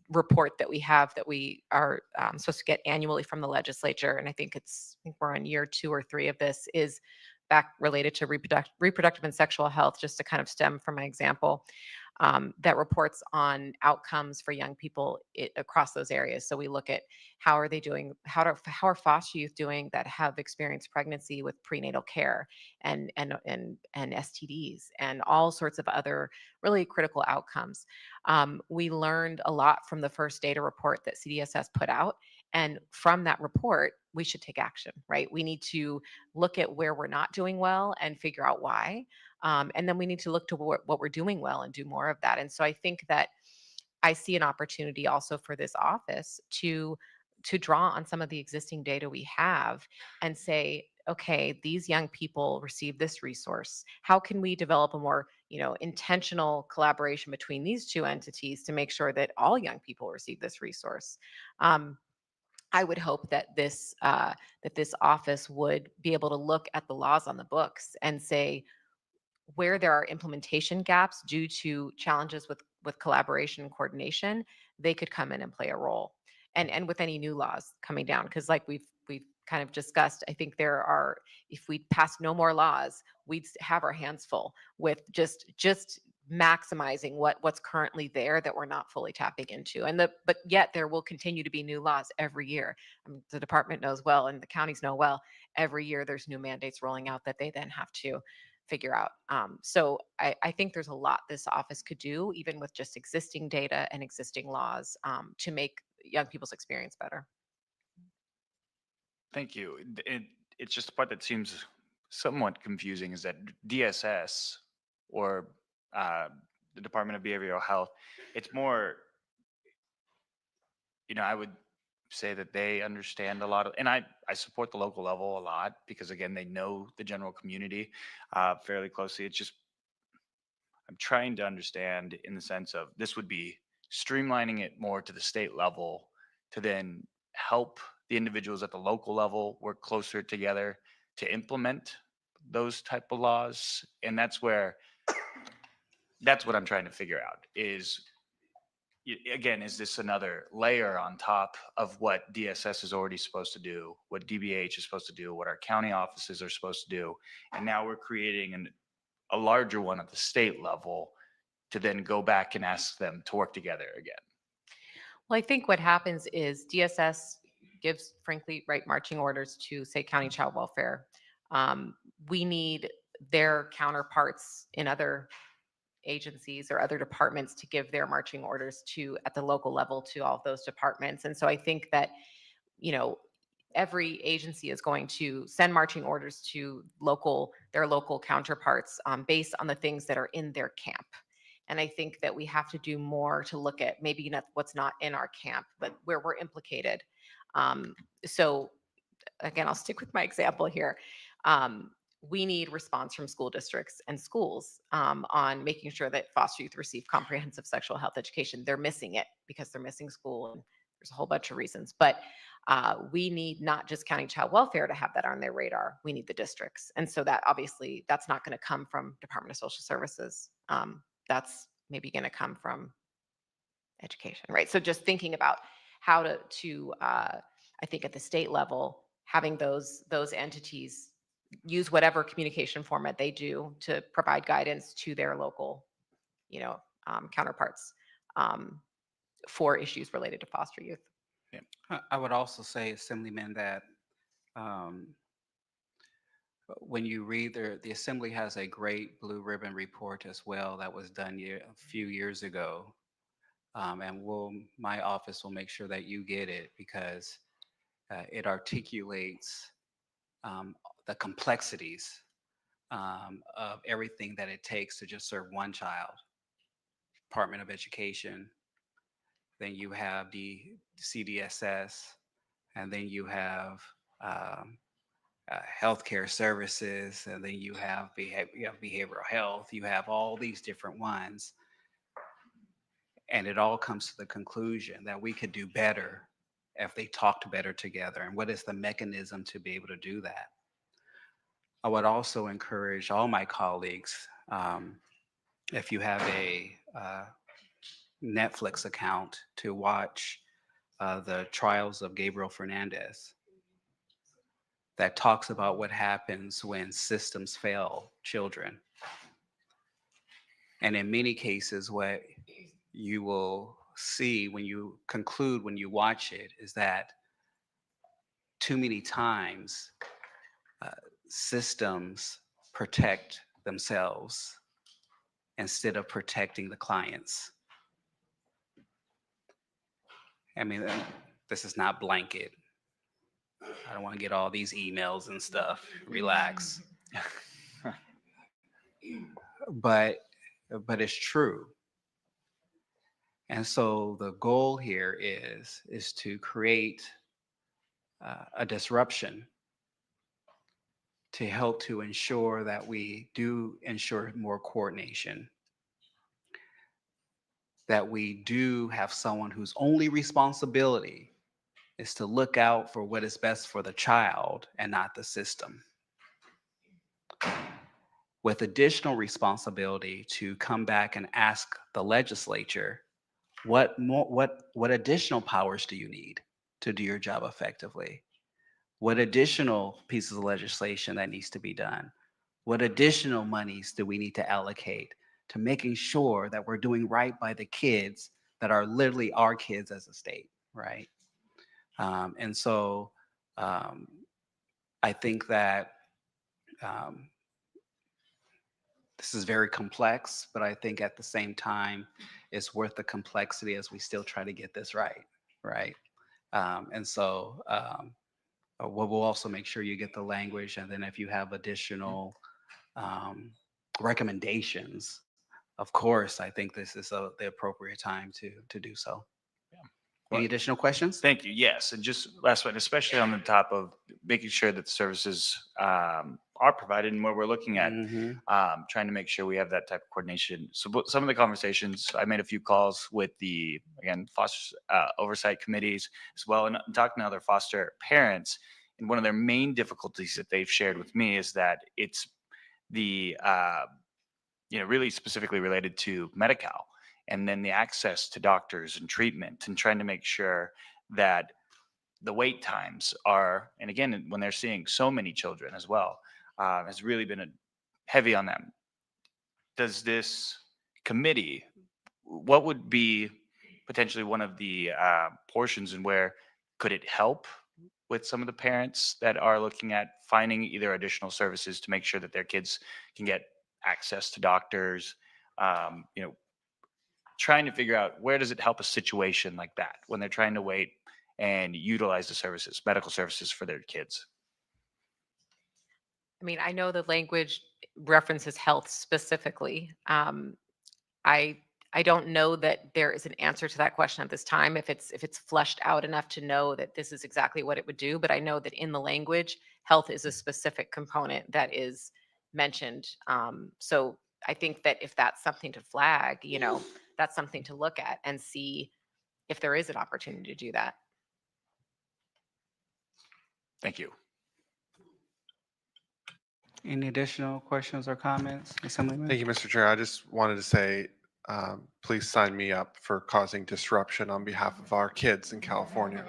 report that we have that we are supposed to get annually from the legislature, and I think we're on year 2 or 3 of this, is back related to reproductive and sexual health, just to kind of stem from my example, that reports on outcomes for young people across those areas. So we look at how are they doing, how are foster youth doing that have experienced pregnancy with prenatal care and STDs and all sorts of other really critical outcomes. We learned a lot from the first data report that CDSS put out. And from that report, we should take action, right? We need to look at where we're not doing well and figure out why. And then we need to look to what we're doing well and do more of that. And so I think that I see an opportunity also for this office to draw on some of the existing data we have and say, okay, these young people receive this resource. How can we develop a more intentional collaboration between these two entities to make sure that all young people receive this resource? I would hope that this office would be able to look at the laws on the books and say, where there are implementation gaps due to challenges with collaboration and coordination, they could come in and play a role. And with any new laws coming down, because like we've kind of discussed, I think if we pass no more laws, we'd have our hands full with just maximizing what's currently there that we're not fully tapping into. But yet there will continue to be new laws every year. The department knows well, and the counties know well, every year there's new mandates rolling out that they then have to figure out. So I think there's a lot this office could do, even with just existing data and existing laws, to make young people's experience better. Thank you. It's just the part that seems somewhat confusing is that DSS or the Department of Behavioral Health, it's more, I would say that they understand a lot of, and I support the local level a lot because again, they know the general community fairly closely. It's just, I'm trying to understand in the sense of this would be streamlining it more to the state level to then help the individuals at the local level work closer together to implement those type of laws. And that's what I'm trying to figure out is, again, is this another layer on top of what DSS is already supposed to do, what DBH is supposed to do, what our county offices are supposed to do, and now we're creating a larger one at the state level to then go back and ask them to work together again? Well, I think what happens is DSS gives, frankly, right marching orders to, say, county child welfare. We need their counterparts in other agencies or other departments to give their marching orders to at the local level to all of those departments. And so I think that, every agency is going to send marching orders to their local counterparts based on the things that are in their camp. And I think that we have to do more to look at maybe not what's not in our camp, but where we're implicated. So again, I'll stick with my example here. We need response from school districts and schools on making sure that foster youth receive comprehensive sexual health education. They're missing it because they're missing school and There's a whole bunch of reasons, but we need not just county child welfare to have that on their radar. We need the districts. And so that obviously that's not going to come from Department of Social Services. That's maybe going to come from education, right? So just thinking about how I think at the state level, having those entities use whatever communication format they do to provide guidance to their local, counterparts for issues related to foster youth. I would also say, Assemblyman, that um, when you read the Assembly has a great blue ribbon report as well that was done a few years ago. And my office will make sure that you get it because it articulates the complexities of everything that it takes to just serve one child. Department of Education, then you have the CDSS, and then you have healthcare services, and then you have behavioral health. You have all these different ones, and it all comes to the conclusion that we could do better if they talked better together. And what is the mechanism to be able to do that? I would also encourage all my colleagues, if you have a Netflix account, to watch the Trials of Gabriel Fernandez, that talks about what happens when systems fail children. And in many cases, what you will see when you conclude, when you watch it, is that too many times systems protect themselves instead of protecting the clients. I mean, this is not blanket. I don't want to get all these emails and stuff. Relax. but it's true. And so the goal here is to create a disruption to help to ensure that we do ensure more coordination, that we do have someone whose only responsibility is to look out for what is best for the child and not the system, with additional responsibility to come back and ask the legislature, what additional powers do you need to do your job effectively? What additional pieces of legislation that needs to be done? What additional monies do we need to allocate to making sure that we're doing right by the kids that are literally our kids as a state, right? And so I think that this is very complex, but I think at the same time, it's worth the complexity as we still try to get this right, right? And so we'll also make sure you get the language, and then if you have additional recommendations, of course, I think this is the appropriate time to do so. Any additional questions? Thank you. Yes. And just last one, especially on the top of making sure that the services are provided and where we're looking at Mhm. trying to make sure we have that type of coordination. So some of the conversations, I made a few calls with the, again, foster oversight committees as well, and talking to other foster parents. And one of their main difficulties that they've shared with me is that it's the, really specifically related to Medi-Cal, and then the access to doctors and treatment, and trying to make sure that the wait times are, and again, when they're seeing so many children as well, has really been heavy on them. Does this committee, what would be potentially one of the portions, and where could it help with some of the parents that are looking at finding either additional services to make sure that their kids can get access to doctors, trying to figure out where does it help a situation like that when they're trying to wait and utilize the services, medical services for their kids? I mean, I know the language references health specifically. I don't know that there is an answer to that question at this time, if it's fleshed out enough to know that this is exactly what it would do. But I know that in the language, health is a specific component that is mentioned. So I think that if that's something to flag, that's something to look at and see if there is an opportunity to do that. Thank you. Any additional questions or comments, Assemblyman? Thank you, Mr. Chair. I just wanted to say, please sign me up for causing disruption on behalf of our kids in California.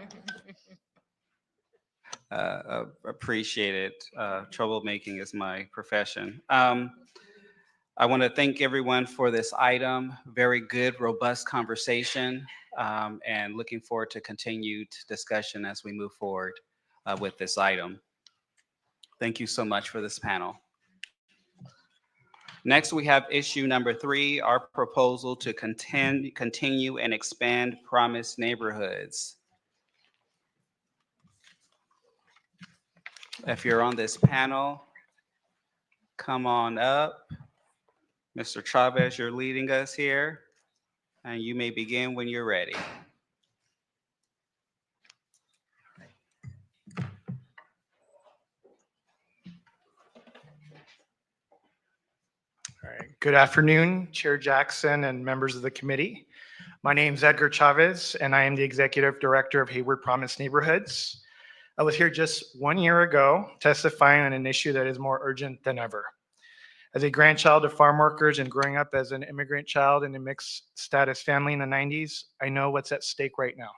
Appreciate it. Troublemaking is my profession. I want to thank everyone for this item. Very good, robust conversation, and looking forward to continued discussion as we move forward with this item. Thank you so much for this panel. Next, we have issue number 3, our proposal to continue and expand Promise Neighborhoods. If you're on this panel, come on up. Mr. Chavez, you're leading us here, and you may begin when you're ready. All right. Good afternoon, Chair Jackson and members of the committee. My name is Edgar Chavez, and I am the Executive Director of Hayward Promise Neighborhoods. I was here just 1 year ago testifying on an issue that is more urgent than ever. As a grandchild of farm workers and growing up as an immigrant child in a mixed status family in the 90s, I know what's at stake right now.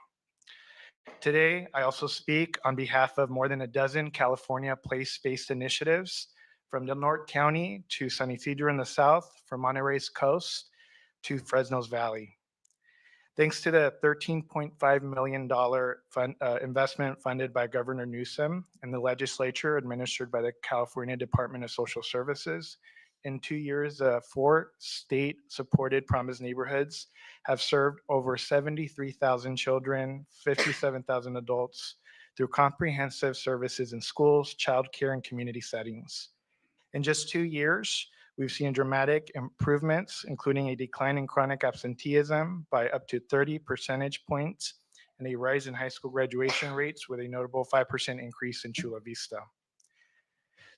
Today, I also speak on behalf of more than a dozen California place-based initiatives from Del Norte County to San Isidro in the south, from Monterey's coast to Fresno's Valley. Thanks to the $13.5 million investment funded by Governor Newsom and the legislature administered by the California Department of Social Services, in 2 years, 4 state-supported Promise Neighborhoods have served over 73,000 children, 57,000 adults through comprehensive services in schools, childcare, and community settings. In just 2 years, we've seen dramatic improvements, including a decline in chronic absenteeism by up to 30 percentage points and a rise in high school graduation rates with a notable 5% increase in Chula Vista.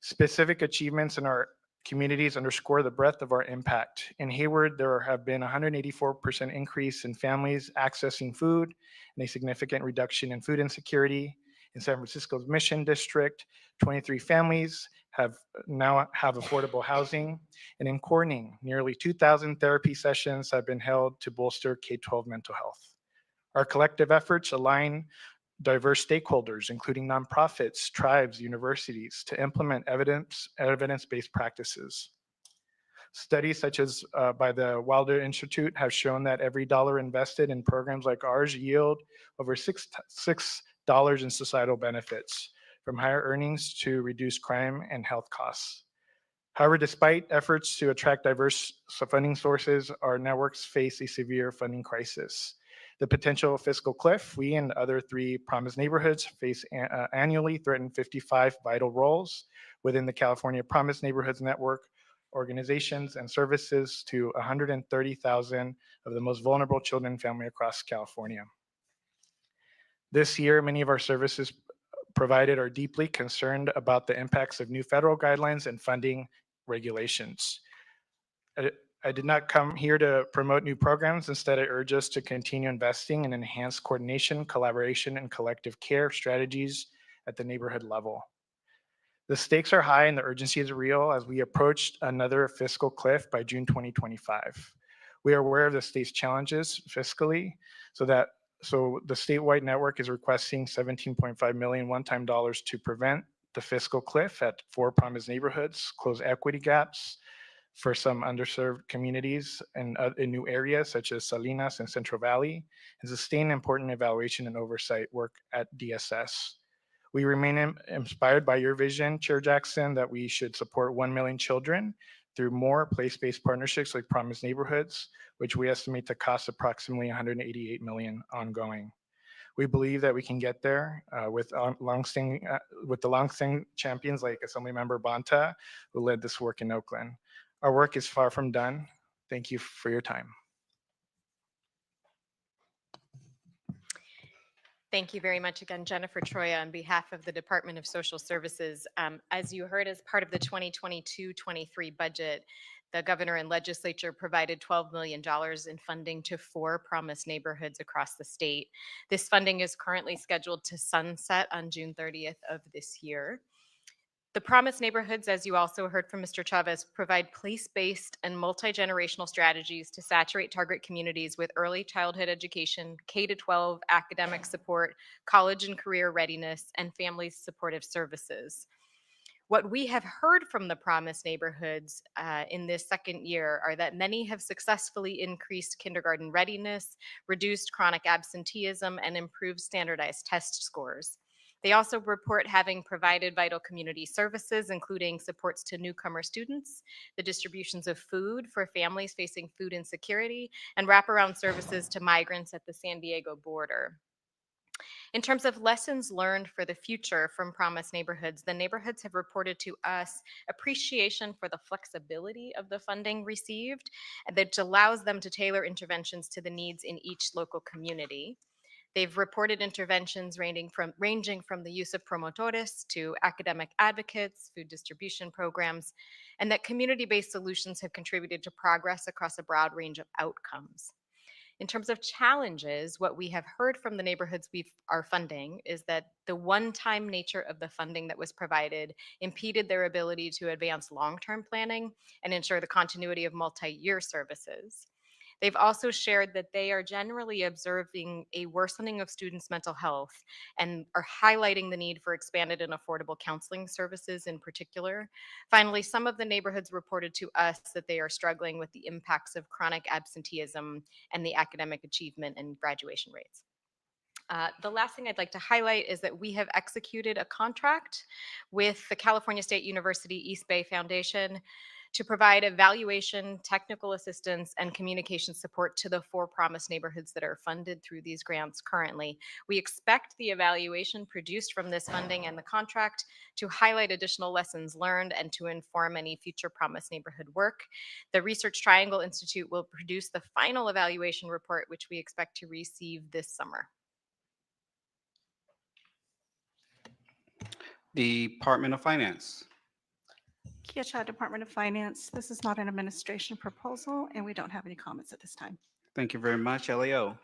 Specific achievements in our communities underscore the breadth of our impact. In Hayward, there have been 184% increase in families accessing food and a significant reduction in food insecurity. In San Francisco's Mission District, 23 families now have affordable housing. And in Corning, nearly 2,000 therapy sessions have been held to bolster K-12 mental health. Our collective efforts align diverse stakeholders, including nonprofits, tribes, universities, to implement evidence-based practices. Studies such as by the Wilder Institute have shown that every dollar invested in programs like ours yield over $6 in societal benefits, from higher earnings to reduced crime and health costs. However, despite efforts to attract diverse funding sources, our networks face a severe funding crisis. The potential fiscal cliff we and other 3 Promise Neighborhoods face annually threaten 55 vital roles within the California Promise Neighborhoods Network, organizations and services to 130,000 of the most vulnerable children and families across California. This year, many of our services provided are deeply concerned about the impacts of new federal guidelines and funding regulations. I did not come here to promote new programs. Instead, I urge us to continue investing in enhanced coordination, collaboration, and collective care strategies at the neighborhood level. The stakes are high and the urgency is real as we approach another fiscal cliff by June 2025. We are aware of the state's challenges fiscally, so the statewide network is requesting $17.5 million one-time dollars to prevent the fiscal cliff at 4 Promise Neighborhoods, close equity gaps for some underserved communities in new areas such as Salinas and Central Valley, and sustain important evaluation and oversight work at DSS. We remain inspired by your vision, Chair Jackson, that we should support 1 million children through more place-based partnerships like Promise Neighborhoods, which we estimate to cost approximately $188 million ongoing. We believe that we can get there with the longstanding champions like Assemblymember Bonta, who led this work in Oakland. Our work is far from done. Thank you for your time. Thank you very much again, Jennifer Troya, on behalf of the Department of Social Services. As you heard, as part of the 2022-23 budget, the governor and legislature provided $12 million in funding to 4 promised neighborhoods across the state. This funding is currently scheduled to sunset on June 30th of this year. The promised neighborhoods, as you also heard from Mr. Chavez, provide place-based and multi-generational strategies to saturate target communities with early childhood education, K-12 academic support, college and career readiness, and family supportive services. What we have heard from the promised neighborhoods in this second year are that many have successfully increased kindergarten readiness, reduced chronic absenteeism, and improved standardized test scores. They also report having provided vital community services, including supports to newcomer students, the distributions of food for families facing food insecurity, and wraparound services to migrants at the San Diego border. In terms of lessons learned for the future from Promise Neighborhoods, the neighborhoods have reported to us appreciation for the flexibility of the funding received, that allows them to tailor interventions to the needs in each local community. They've reported interventions ranging from the use of promotores to academic advocates, food distribution programs, and that community-based solutions have contributed to progress across a broad range of outcomes. In terms of challenges, what we have heard from the neighborhoods we are funding is that the one-time nature of the funding that was provided impeded their ability to advance long-term planning and ensure the continuity of multi-year services. They've also shared that they are generally observing a worsening of students' mental health and are highlighting the need for expanded and affordable counseling services in particular. Finally, some of the neighborhoods reported to us that they are struggling with the impacts of chronic absenteeism and the academic achievement and graduation rates. The last thing I'd like to highlight is that we have executed a contract with the California State University East Bay Foundation to provide evaluation, technical assistance, and communication support to the 4 promised neighborhoods that are funded through these grants currently. We expect the evaluation produced from this funding and the contract to highlight additional lessons learned and to inform any future promised neighborhood work. The Research Triangle Institute will produce the final evaluation report, which we expect to receive this summer. Department of Finance. Kia Chow, Department of Finance. This is not an administration proposal, and we don't have any comments at this time. Thank you very much. LAO.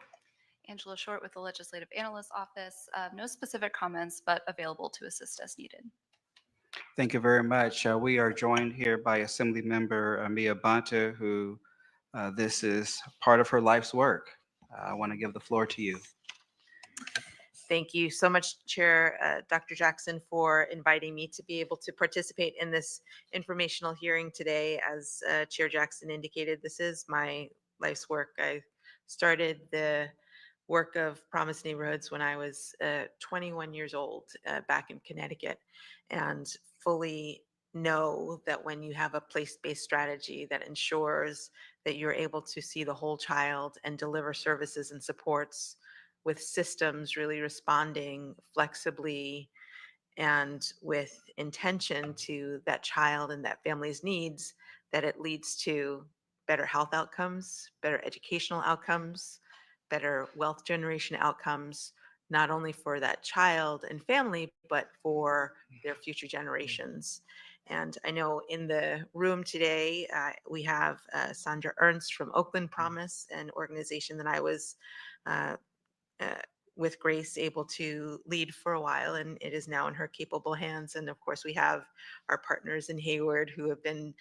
Angela Short with the Legislative Analyst Office. No specific comments, but available to assist as needed. Thank you very much. We are joined here by Assembly Member Mia Bonta, who this is part of her life's work. I want to give the floor to you. Thank you so much, Chair Dr. Jackson, for inviting me to be able to participate in this informational hearing today. As Chair Jackson indicated, this is my life's work. I started the work of Promise Neighborhoods when I was 21 years old back in Connecticut, and fully know that when you have a place-based strategy that ensures that you're able to see the whole child and deliver services and supports with systems really responding flexibly and with intention to that child and that family's needs, that it leads to better health outcomes, better educational outcomes, better wealth generation outcomes, not only for that child and family, but for their future generations. And I know in the room today, we have Sandra Ernst from Oakland Promise, an organization that I was with Grace able to lead for a while, and it is now in her capable hands. And of course, we have our partners in Hayward who have been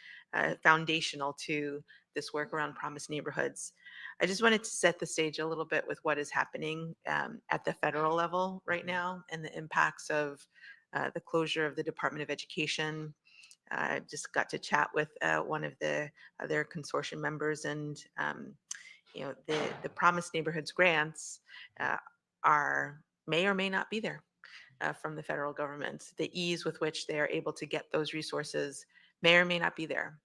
foundational to this work around Promise Neighborhoods. I just wanted to set the stage a little bit with what is happening at the federal level right now and the impacts of the closure of the Department of Education. I just got to chat with one of the other consortium members, and the Promise Neighborhoods grants may or may not be there from the federal government. The ease with which they are able to get those resources may or may not be there.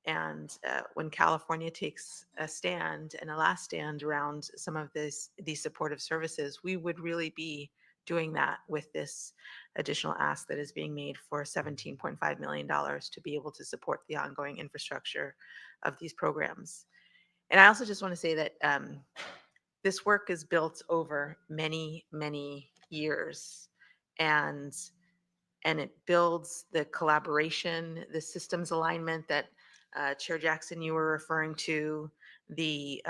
And when California takes a stand and a last stand around some of these supportive services, we would really be doing that with this additional ask that is being made for $17.5 million to be able to support the ongoing infrastructure of these programs. And I also just want to say that this work is built over many, many years. And it builds the collaboration, the systems alignment that Chair Jackson, you were referring to, the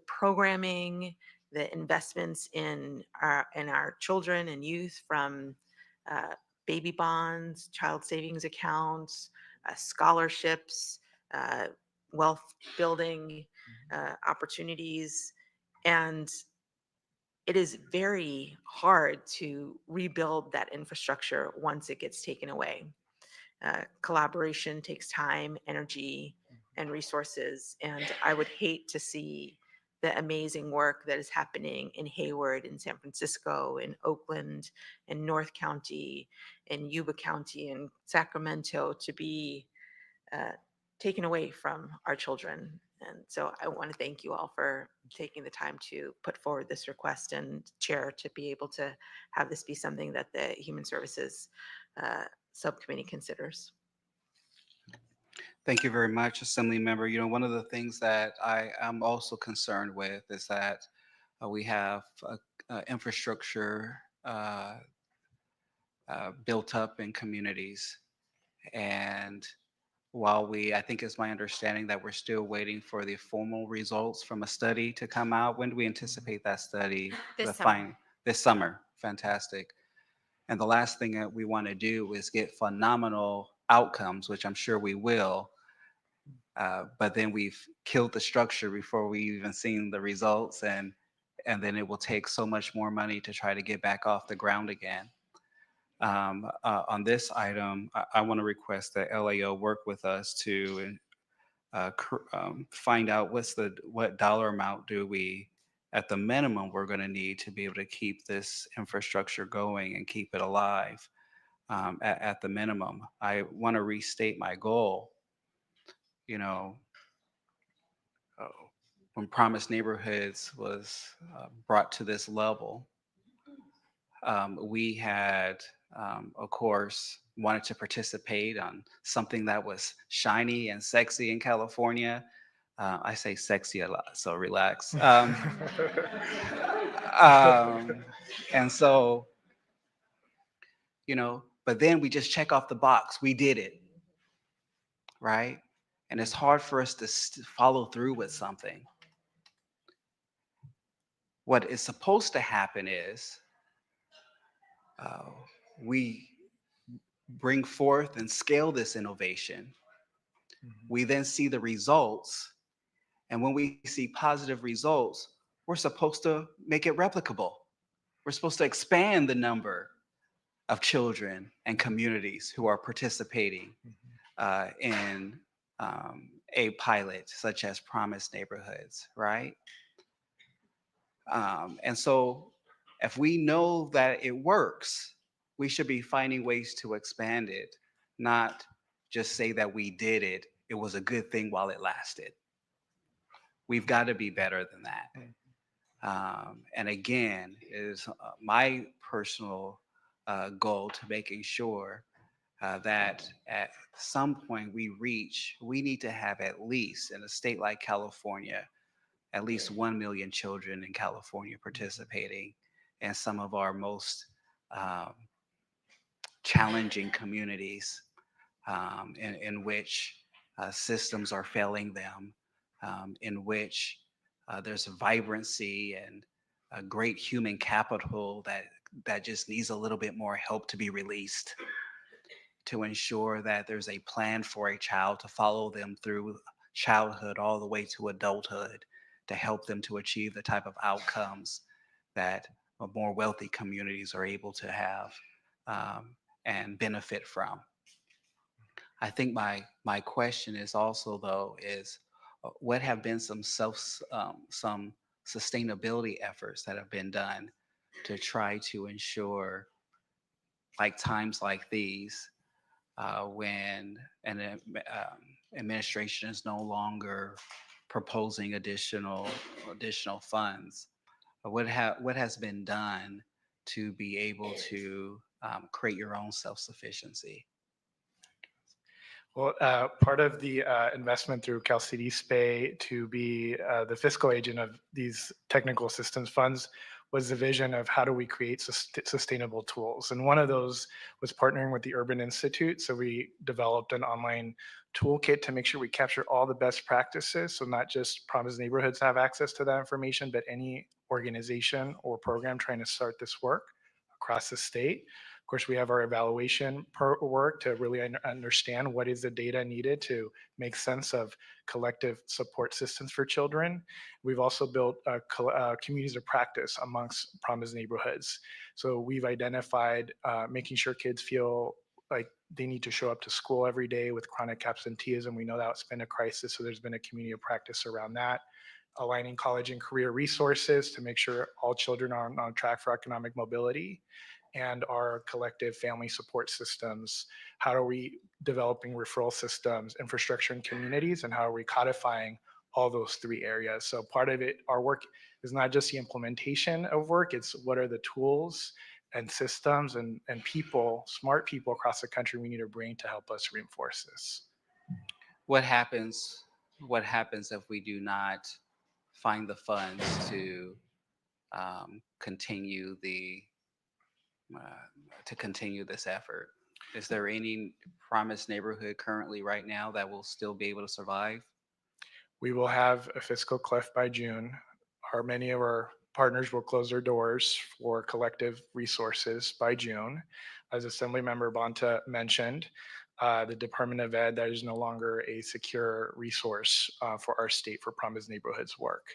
programming, the investments in our children and youth, from uh, baby bonds, child savings accounts, scholarships, uh, wealth building opportunities. And it is very hard to rebuild that infrastructure once it gets taken away. Collaboration takes time, energy, and resources. And I would hate to see the amazing work that is happening in Hayward, in San Francisco, in Oakland, in North County, in Yuba County, in Sacramento to be uh, taken away from our children. And so I want to thank you all for taking the time to put forward this request, and Chair, to be able to have this be something that the Human Services Subcommittee considers. Thank you very much, Assembly Member. One of the things that I am also concerned with is that we have infrastructure built up in communities. And while I think it's my understanding that we're still waiting for the formal results from a study to come out. When do we anticipate that study? This The summer. This summer. Fantastic. And the last thing that we want to do is get phenomenal outcomes, which I'm sure we will. But then we've killed the structure before we even seen the results, and then it will take so much more money to try to get back off the ground again. On this item, I want to request that LAO work with us to find out what dollar amount do we, at the minimum, we're going to need to be able to keep this infrastructure going and keep it alive. At the minimum, I want to restate my goal. You know, uh, when Promised Neighborhoods was brought to this level, we had, of course, wanted to participate on something that was shiny and sexy in California. I say sexy a lot, so relax. And so, but then we just check off the box. We did it, right? And it's hard for us to follow through with something. What is supposed to happen is we bring forth and scale this innovation. We then see the results. And when we see positive results, we're supposed to make it replicable. We're supposed to expand the number of children and communities who are participating in a pilot such as Promised Neighborhoods, right? And so if we know that it works, we should be finding ways to expand it, not just say that we did it. It was a good thing while it lasted. We've got to be better than that. And again, it is my personal goal to making sure that at some point we need to have, at least in a state like California, at least 1 million children in California participating in some of our most challenging communities, in which systems are failing them, in which there's vibrancy and a great human capital that just needs a little bit more help to be released, to ensure that there's a plan for a child to follow them through childhood all the way to adulthood, to help them to achieve the type of outcomes that more wealthy communities are able to have and benefit from. I think my question is also, though, is what have been some some sustainability efforts that have been done to try to ensure, like times like these, when an administration is no longer proposing additional funds, what has been done to be able to create your own self-sufficiency? Well, part of the investment through Cal City SPAY to be the fiscal agent of these technical assistance funds was the vision of how do we create sustainable tools. And one of those was partnering with the Urban Institute. So we developed an online toolkit to make sure we capture all the best practices. So not just Promise Neighborhoods have access to that information, but any organization or program trying to start this work across the state. Of course, we have our evaluation work to really understand what is the data needed to make sense of collective support systems for children. We've also built communities of practice amongst Promise Neighborhoods. So we've identified making sure kids feel like they need to show up to school every day with chronic absenteeism. We know that's been a crisis, so there's been a community of practice around that. Aligning college and career resources to make sure all children are on track for economic mobility, and our collective family support systems. How are we developing referral systems, infrastructure in communities, and how are we codifying all those three areas? So part of it, our work is not just the implementation of work, it's what are the tools and systems and people, smart people across the country we need to bring to help us reinforce this. What happens if we do not find the funds to continue this effort? Is there any Promise neighborhood currently right now that will still be able to survive? We will have a fiscal cliff by June. Many of our partners will close their doors for collective resources by June. As Assemblymember Bonta mentioned, the Department of Ed, that is no longer a secure resource for our state for Promise Neighborhoods work.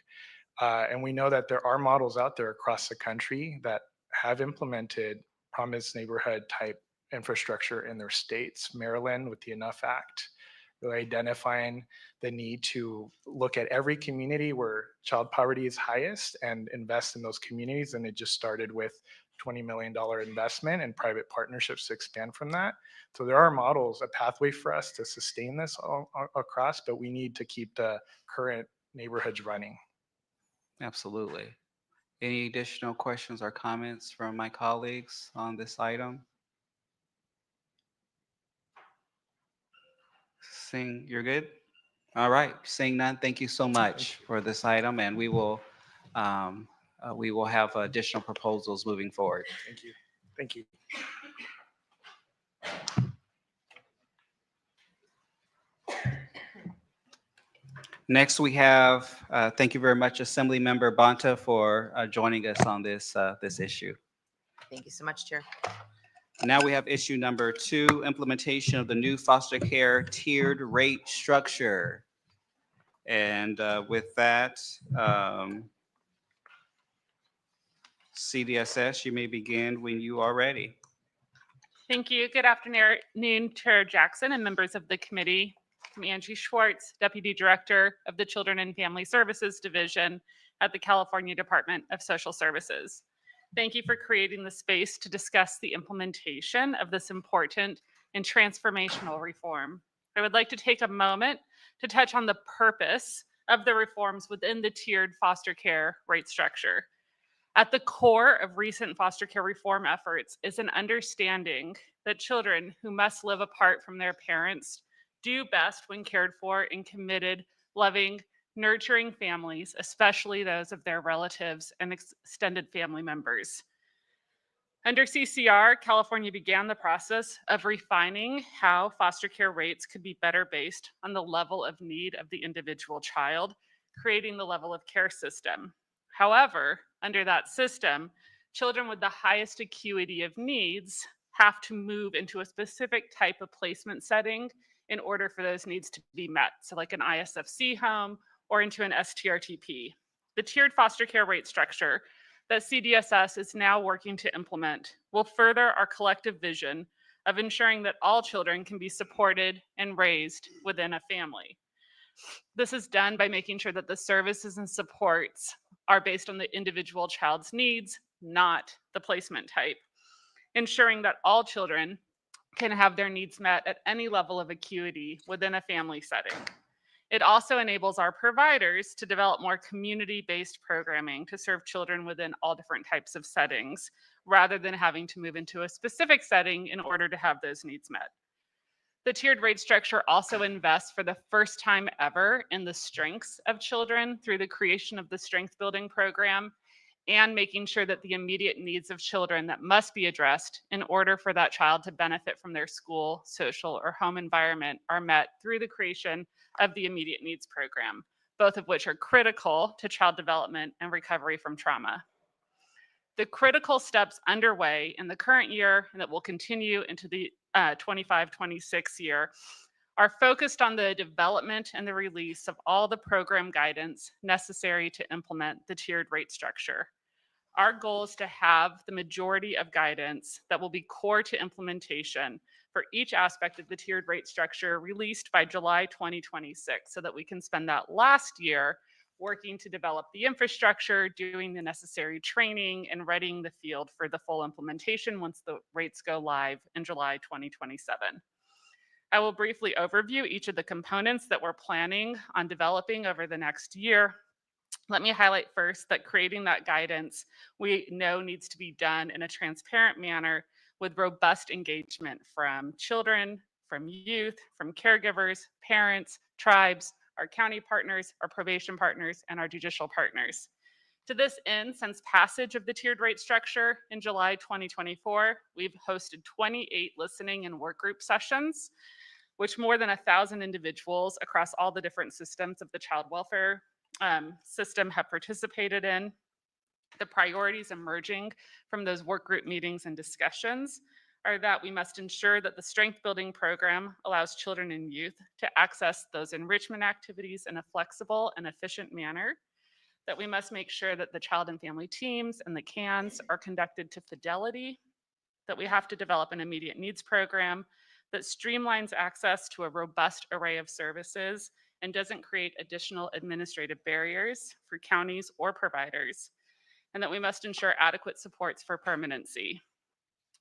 And we know that there are models out there across the country that have implemented Promise Neighborhood type infrastructure in their states. Maryland with the Enough Act, really identifying the need to look at every community where child poverty is highest and invest in those communities. And it just started with $20 million investment and private partnerships to expand from that. So there are models, a pathway for us to sustain this all across, but we need to keep the current neighborhoods running. Absolutely. Any additional questions or comments from my colleagues on this item? You're good? All right, seeing none, thank you so much for this item, and we will have additional proposals moving forward. Thank you. Thank you. Next, we have, thank you very much, Assemblymember Bonta, for joining us on this issue. Thank you so much, Chair. Now we have issue number 2, implementation of the new foster care tiered rate structure. And with that, CDSS, you may begin when you are ready. Thank you. Good afternoon, Chair Jackson and members of the committee. I'm Angie Schwartz, Deputy Director of the Children and Family Services Division at the California Department of Social Services. Thank you for creating the space to discuss the implementation of this important and transformational reform. I would like to take a moment to touch on the purpose of the reforms within the tiered foster care rate structure. At the core of recent foster care reform efforts is an understanding that children who must live apart from their parents do best when cared for in committed, loving, nurturing families, especially those of their relatives and extended family members. Under CCR, California began the process of refining how foster care rates could be better based on the level of need of the individual child, creating the level of care system. However, under that system, children with the highest acuity of needs have to move into a specific type of placement setting in order for those needs to be met. So like an ISFC home or into an STRTP. The tiered foster care rate structure that CDSS is now working to implement will further our collective vision of ensuring that all children can be supported and raised within a family. This is done by making sure that the services and supports are based on the individual child's needs, not the placement type, ensuring that all children can have their needs met at any level of acuity within a family setting. It also enables our providers to develop more community-based programming to serve children within all different types of settings, rather than having to move into a specific setting in order to have those needs met. The tiered rate structure also invests for the first time ever in the strengths of children through the creation of the Strength Building Program and making sure that the immediate needs of children that must be addressed in order for that child to benefit from their school, social, or home environment are met through the creation of the immediate needs program, both of which are critical to child development and recovery from trauma. The critical steps underway in the current year and that will continue into the 25-26 year are focused on the development and the release of all the program guidance necessary to implement the tiered rate structure. Our goal is to have the majority of guidance that will be core to implementation for each aspect of the tiered rate structure released by July 2026, so that we can spend that last year working to develop the infrastructure, doing the necessary training, and readying the field for the full implementation once the rates go live in July 2027. I will briefly overview each of the components that we're planning on developing over the next year. Let me highlight first that creating that guidance we know needs to be done in a transparent manner with robust engagement from children, from youth, from caregivers, parents, tribes, our county partners, our probation partners, and our judicial partners. To this end, since passage of the tiered rate structure in July 2024, we've hosted 28 listening and work group sessions, which more than 1,000 individuals across all the different systems of the child welfare system have participated in. The priorities emerging from those work group meetings and discussions are that we must ensure that the strength building program allows children and youth to access those enrichment activities in a flexible and efficient manner, that we must make sure that the child and family teams and the CANs are conducted to fidelity, that we have to develop an immediate needs program that streamlines access to a robust array of services and doesn't create additional administrative barriers for counties or providers, and that we must ensure adequate supports for permanency.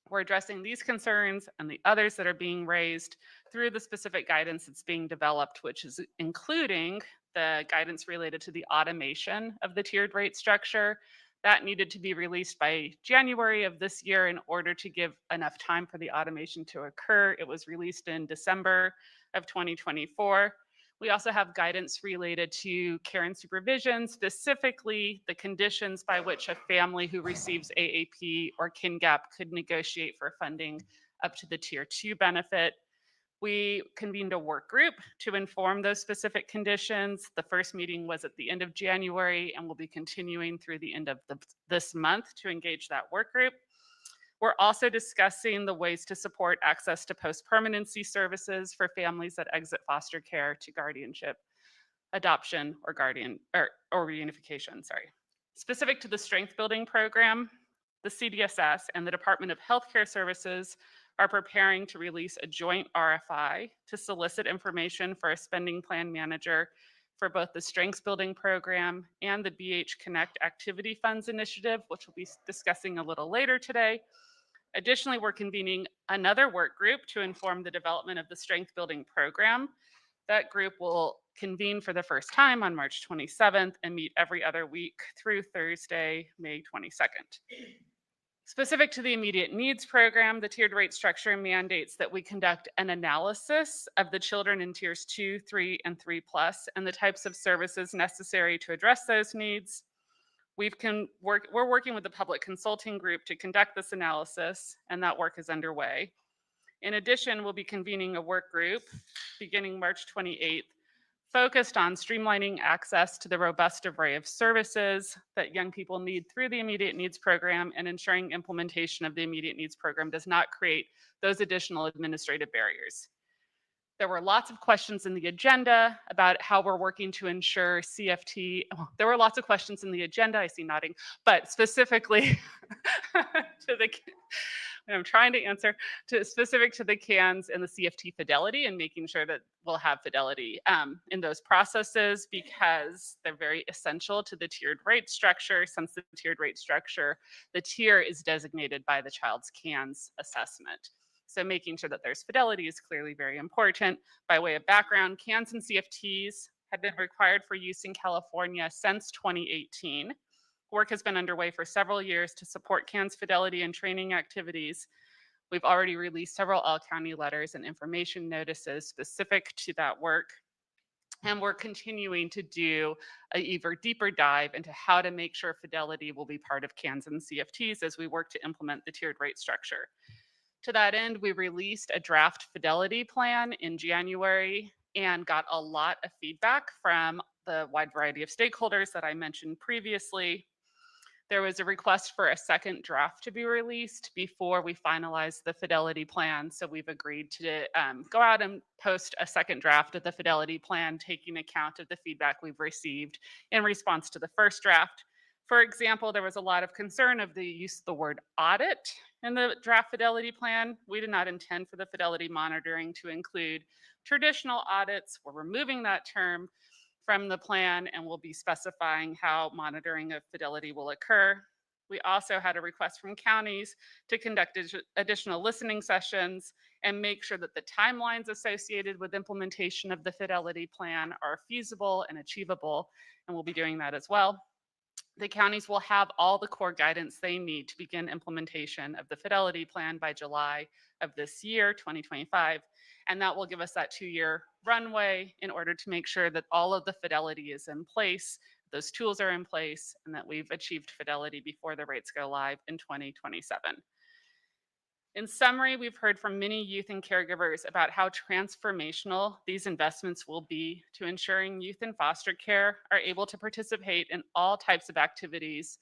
We're addressing these concerns and the others that are being raised through the specific guidance that's being developed, which is including the guidance related to the automation of the tiered rate structure. That needed to be released by January of this year in order to give enough time for the automation to occur. It was released in December of 2024. We also have guidance related to care and supervision, specifically the conditions by which a family who receives AAP or KINGAP could negotiate for funding up to the Tier 2 benefit. We convened a work group to inform those specific conditions. The first meeting was at the end of January, and we'll be continuing through the end of this month to engage that work group. We're also discussing the ways to support access to post-permanency services for families that exit foster care to guardianship, adoption, or reunification, Specific to the strength building program, the CDSS and the Department of Healthcare Services are preparing to release a joint RFI to solicit information for a spending plan manager for both the Strengths Building Program and the BH Connect Activity Funds Initiative, which we'll be discussing a little later today. Additionally, we're convening another work group to inform the development of the Strength Building Program. That group will convene for the first time on March 27th and meet every other week through Thursday, May 22nd. Specific to the immediate needs program, the tiered rate structure mandates that we conduct an analysis of the children in tiers 2, 3, and 3+ and the types of services necessary to address those needs. We're working with the public consulting group to conduct this analysis, and that work is underway. In addition, we'll be convening a work group beginning March 28th, focused on streamlining access to the robust array of services that young people need through the immediate needs program and ensuring implementation of the immediate needs program does not create those additional administrative barriers. There were lots of questions in the agenda about how we're working to ensure CFT. There were lots of questions in the agenda, I see nodding, but specifically to the, I'm trying to answer, specific to the CANs and the CFT fidelity and making sure that we'll have fidelity in those processes because they're very essential to the tiered rate structure. Since the tiered rate structure, the tier is designated by the child's CANs assessment. So making sure that there's fidelity is clearly very important. By way of background, CANs and CFTs have been required for use in California since 2018. Work has been underway for several years to support CANs fidelity and training activities. We've already released several all-county letters and information notices specific to that work. And we're continuing to do a even deeper dive into how to make sure fidelity will be part of CANs and CFTs as we work to implement the tiered rate structure. To that end, we released a draft fidelity plan in January and got a lot of feedback from the wide variety of stakeholders that I mentioned previously. There was a request for a second draft to be released before we finalize the fidelity plan. So we've agreed to go out and post a second draft of the fidelity plan, taking account of the feedback we've received in response to the first draft. For example, there was a lot of concern of the use of the word audit in the draft fidelity plan. We did not intend for the fidelity monitoring to include traditional audits. We're removing that term from the plan, and we'll be specifying how monitoring of fidelity will occur. We also had a request from counties to conduct additional listening sessions and make sure that the timelines associated with implementation of the fidelity plan are feasible and achievable, and we'll be doing that as well. The counties will have all the core guidance they need to begin implementation of the fidelity plan by July of this year, 2025. And that will give us that 2-year runway in order to make sure that all of the fidelity is in place, those tools are in place, and that we've achieved fidelity before the rates go live in 2027. In summary, we've heard from many youth and caregivers about how transformational these investments will be to ensuring youth in foster care are able to participate in all types of activities,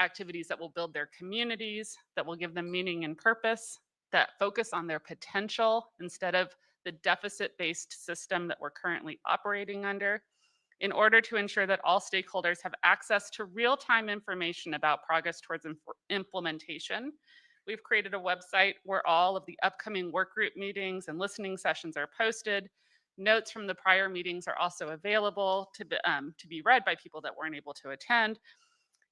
activities that will build their communities, that will give them meaning and purpose, that focus on their potential instead of the deficit-based system that we're currently operating under, in order to ensure that all stakeholders have access to real-time information about progress towards implementation. We've created a website where all of the upcoming work group meetings and listening sessions are posted. Notes from the prior meetings are also available to be read by people that weren't able to attend.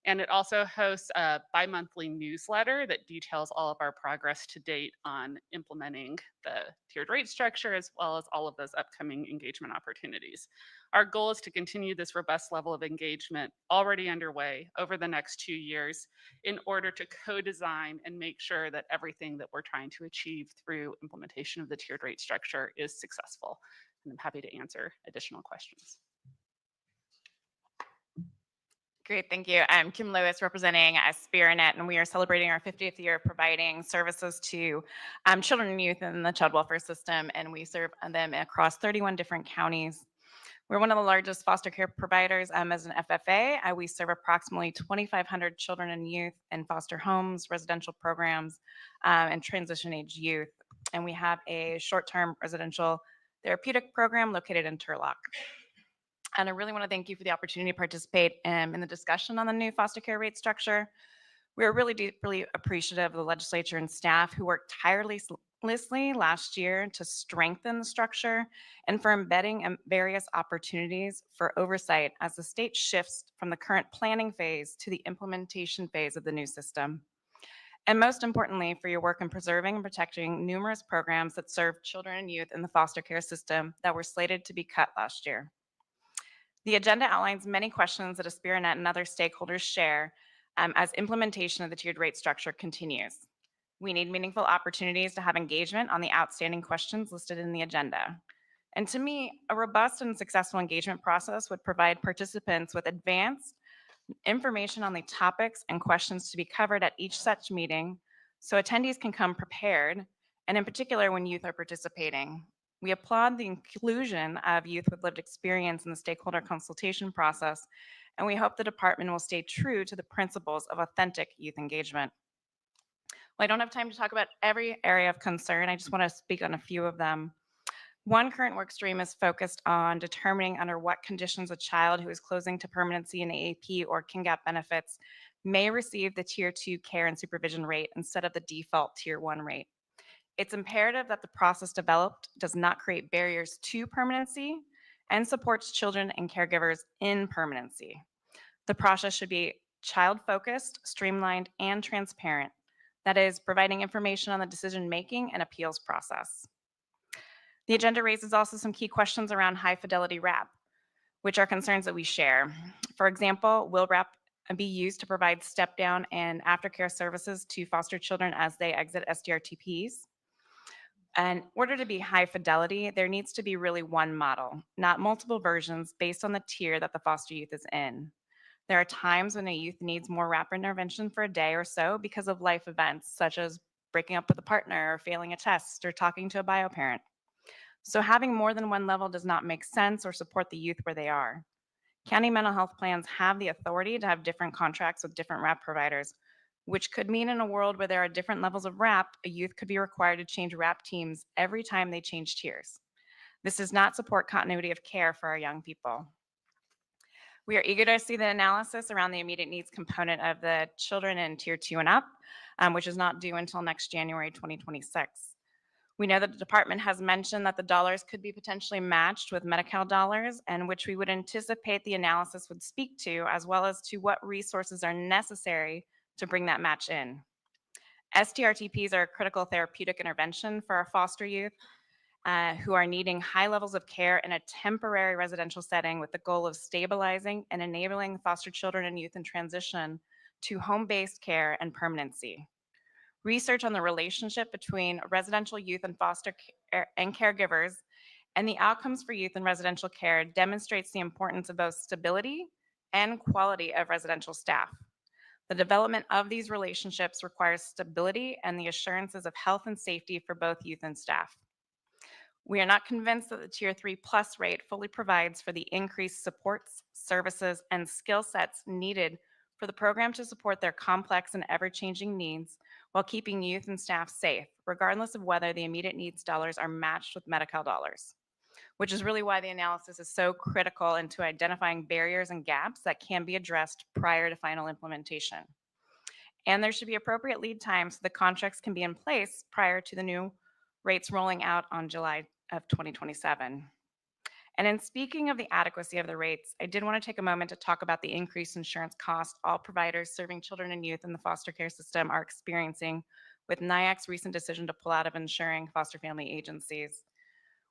And it also hosts a bi-monthly newsletter that details all of our progress to date on implementing the tiered rate structure, as well as all of those upcoming engagement opportunities. Our goal is to continue this robust level of engagement already underway over the next 2 years in order to co-design and make sure that everything that we're trying to achieve through implementation of the tiered rate structure is successful. And I'm happy to answer additional questions. Great, thank you. I'm Kim Lewis representing SpiritNet, and we are celebrating our 50th year of providing services to children and youth in the child welfare system, and we serve them across 31 different counties. We're one of the largest foster care providers as an FFA. We serve approximately 2,500 children and youth in foster homes, residential programs, and transition age youth. And we have a short-term residential therapeutic program located in Turlock. And I really want to thank you for the opportunity to participate in the discussion on the new foster care rate structure. We are really deeply appreciative of the legislature and staff who worked tirelessly last year to strengthen the structure and for embedding various opportunities for oversight as the state shifts from the current planning phase to the implementation phase of the new system. And most importantly, for your work in preserving and protecting numerous programs that serve children and youth in the foster care system that were slated to be cut last year. The agenda outlines many questions that SpiritNet and other stakeholders share as implementation of the tiered rate structure continues. We need meaningful opportunities to have engagement on the outstanding questions listed in the agenda. And to me, a robust and successful engagement process would provide participants with advanced information on the topics and questions to be covered at each such meeting so attendees can come prepared, and in particular when youth are participating. We applaud the inclusion of youth with lived experience in the stakeholder consultation process, and we hope the department will stay true to the principles of authentic youth engagement. Well, I don't have time to talk about every area of concern. I just want to speak on a few of them. One current work stream is focused on determining under what conditions a child who is closing to permanency in AAP or KINGAP benefits may receive the Tier 2 care and supervision rate instead of the default Tier 1 rate. It's imperative that the process developed does not create barriers to permanency and supports children and caregivers in permanency. The process should be child-focused, streamlined, and transparent. That is, providing information on the decision-making and appeals process. The agenda raises also some key questions around high-fidelity RAP, which are concerns that we share. For example, will RAP be used to provide step-down and aftercare services to foster children as they exit SDRTPs? In order to be high fidelity, there needs to be really one model, not multiple versions based on the tier that the foster youth is in. There are times when a youth needs more rapid intervention for a day or so because of life events, such as breaking up with a partner or failing a test or talking to a bio parent. So having more than one level does not make sense or support the youth where they are. County mental health plans have the authority to have different contracts with different RAP providers, which could mean in a world where there are different levels of RAP, a youth could be required to change RAP teams every time they change tiers. This does not support continuity of care for our young people. We are eager to see the analysis around the immediate needs component of the children in tier 2 and up, which is not due until next January 2026. We know that the department has mentioned that the dollars could be potentially matched with Medi-Cal dollars, and which we would anticipate the analysis would speak to, as well as to what resources are necessary to bring that match in. STRTPs are a critical therapeutic intervention for our foster youth who are needing high levels of care in a temporary residential setting with the goal of stabilizing and enabling foster children and youth in transition to home-based care and permanency. Research on the relationship between residential youth and foster care and caregivers and the outcomes for youth in residential care demonstrates the importance of both stability and quality of residential staff. The development of these relationships requires stability and the assurances of health and safety for both youth and staff. We are not convinced that the Tier 3 Plus rate fully provides for the increased supports, services, and skill sets needed for the program to support their complex and ever-changing needs while keeping youth and staff safe, regardless of whether the immediate needs dollars are matched with Medi-Cal dollars, which is really why the analysis is so critical into identifying barriers and gaps that can be addressed prior to final implementation. And there should be appropriate lead time so the contracts can be in place prior to the new rates rolling out on July of 2027. And in speaking of the adequacy of the rates, I did want to take a moment to talk about the increased insurance cost all providers serving children and youth in the foster care system are experiencing with NIAC's recent decision to pull out of insuring foster family agencies.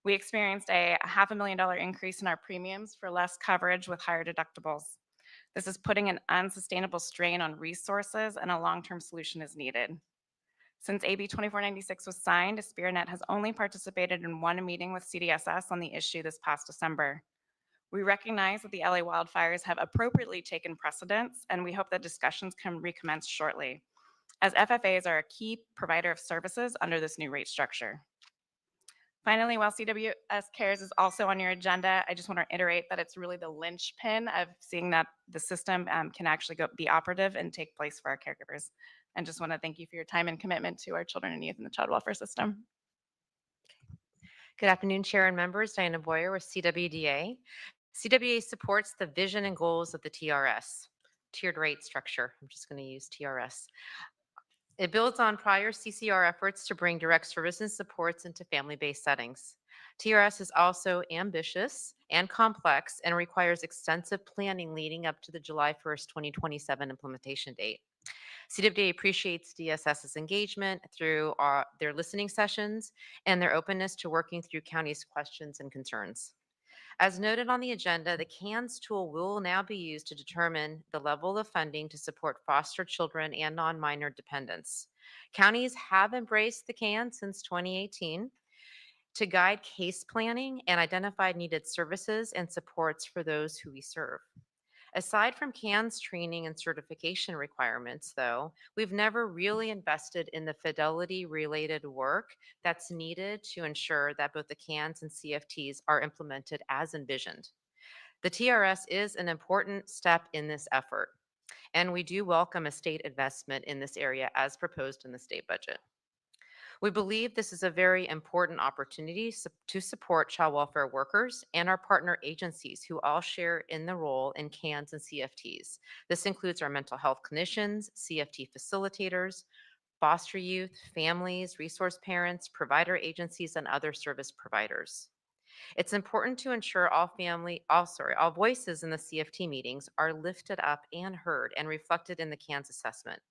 We experienced a $500,000 increase in our premiums for less coverage with higher deductibles. This is putting an unsustainable strain on resources, and a long-term solution is needed. Since AB 2496 was signed, AspiraNet has only participated in one meeting with CDSS on the issue this past December. We recognize that the LA wildfires have appropriately taken precedence, and we hope that discussions can recommence shortly, as FFAs are a key provider of services under this new rate structure. Finally, while CWS Cares is also on your agenda, I just want to reiterate that it's really the linchpin of seeing that the system can actually be operative and take place for our caregivers. And just want to thank you for your time and commitment to our children and youth in the child welfare system. Good afternoon, Chair and members. Diana Boyer with CWDA. CWDA supports the vision and goals of the TRS, tiered rate structure. I'm just going to use TRS. It builds on prior CCR efforts to bring direct services and supports into family-based settings. TRS is also ambitious and complex and requires extensive planning leading up to the July 1st, 2027 implementation date. CWDA appreciates DSS's engagement through their listening sessions and their openness to working through county's questions and concerns. As noted on the agenda, the CANS tool will now be used to determine the level of funding to support foster children and non-minor dependents. Counties have embraced the CANS since 2018 to guide case planning and identify needed services and supports for those who we serve. Aside from CANS training and certification requirements, though, we've never really invested in the fidelity-related work that's needed to ensure that both the CANS and CFTs are implemented as envisioned. The TRS is an important step in this effort, and we do welcome a state investment in this area as proposed in the state budget. We believe this is a very important opportunity to support child welfare workers and our partner agencies who all share in the role in CANS and CFTs. This includes our mental health clinicians, CFT facilitators, foster youth, families, resource parents, provider agencies, and other service providers. It's important to ensure all voices in the CFT meetings are lifted up and heard and reflected in the CANS assessment,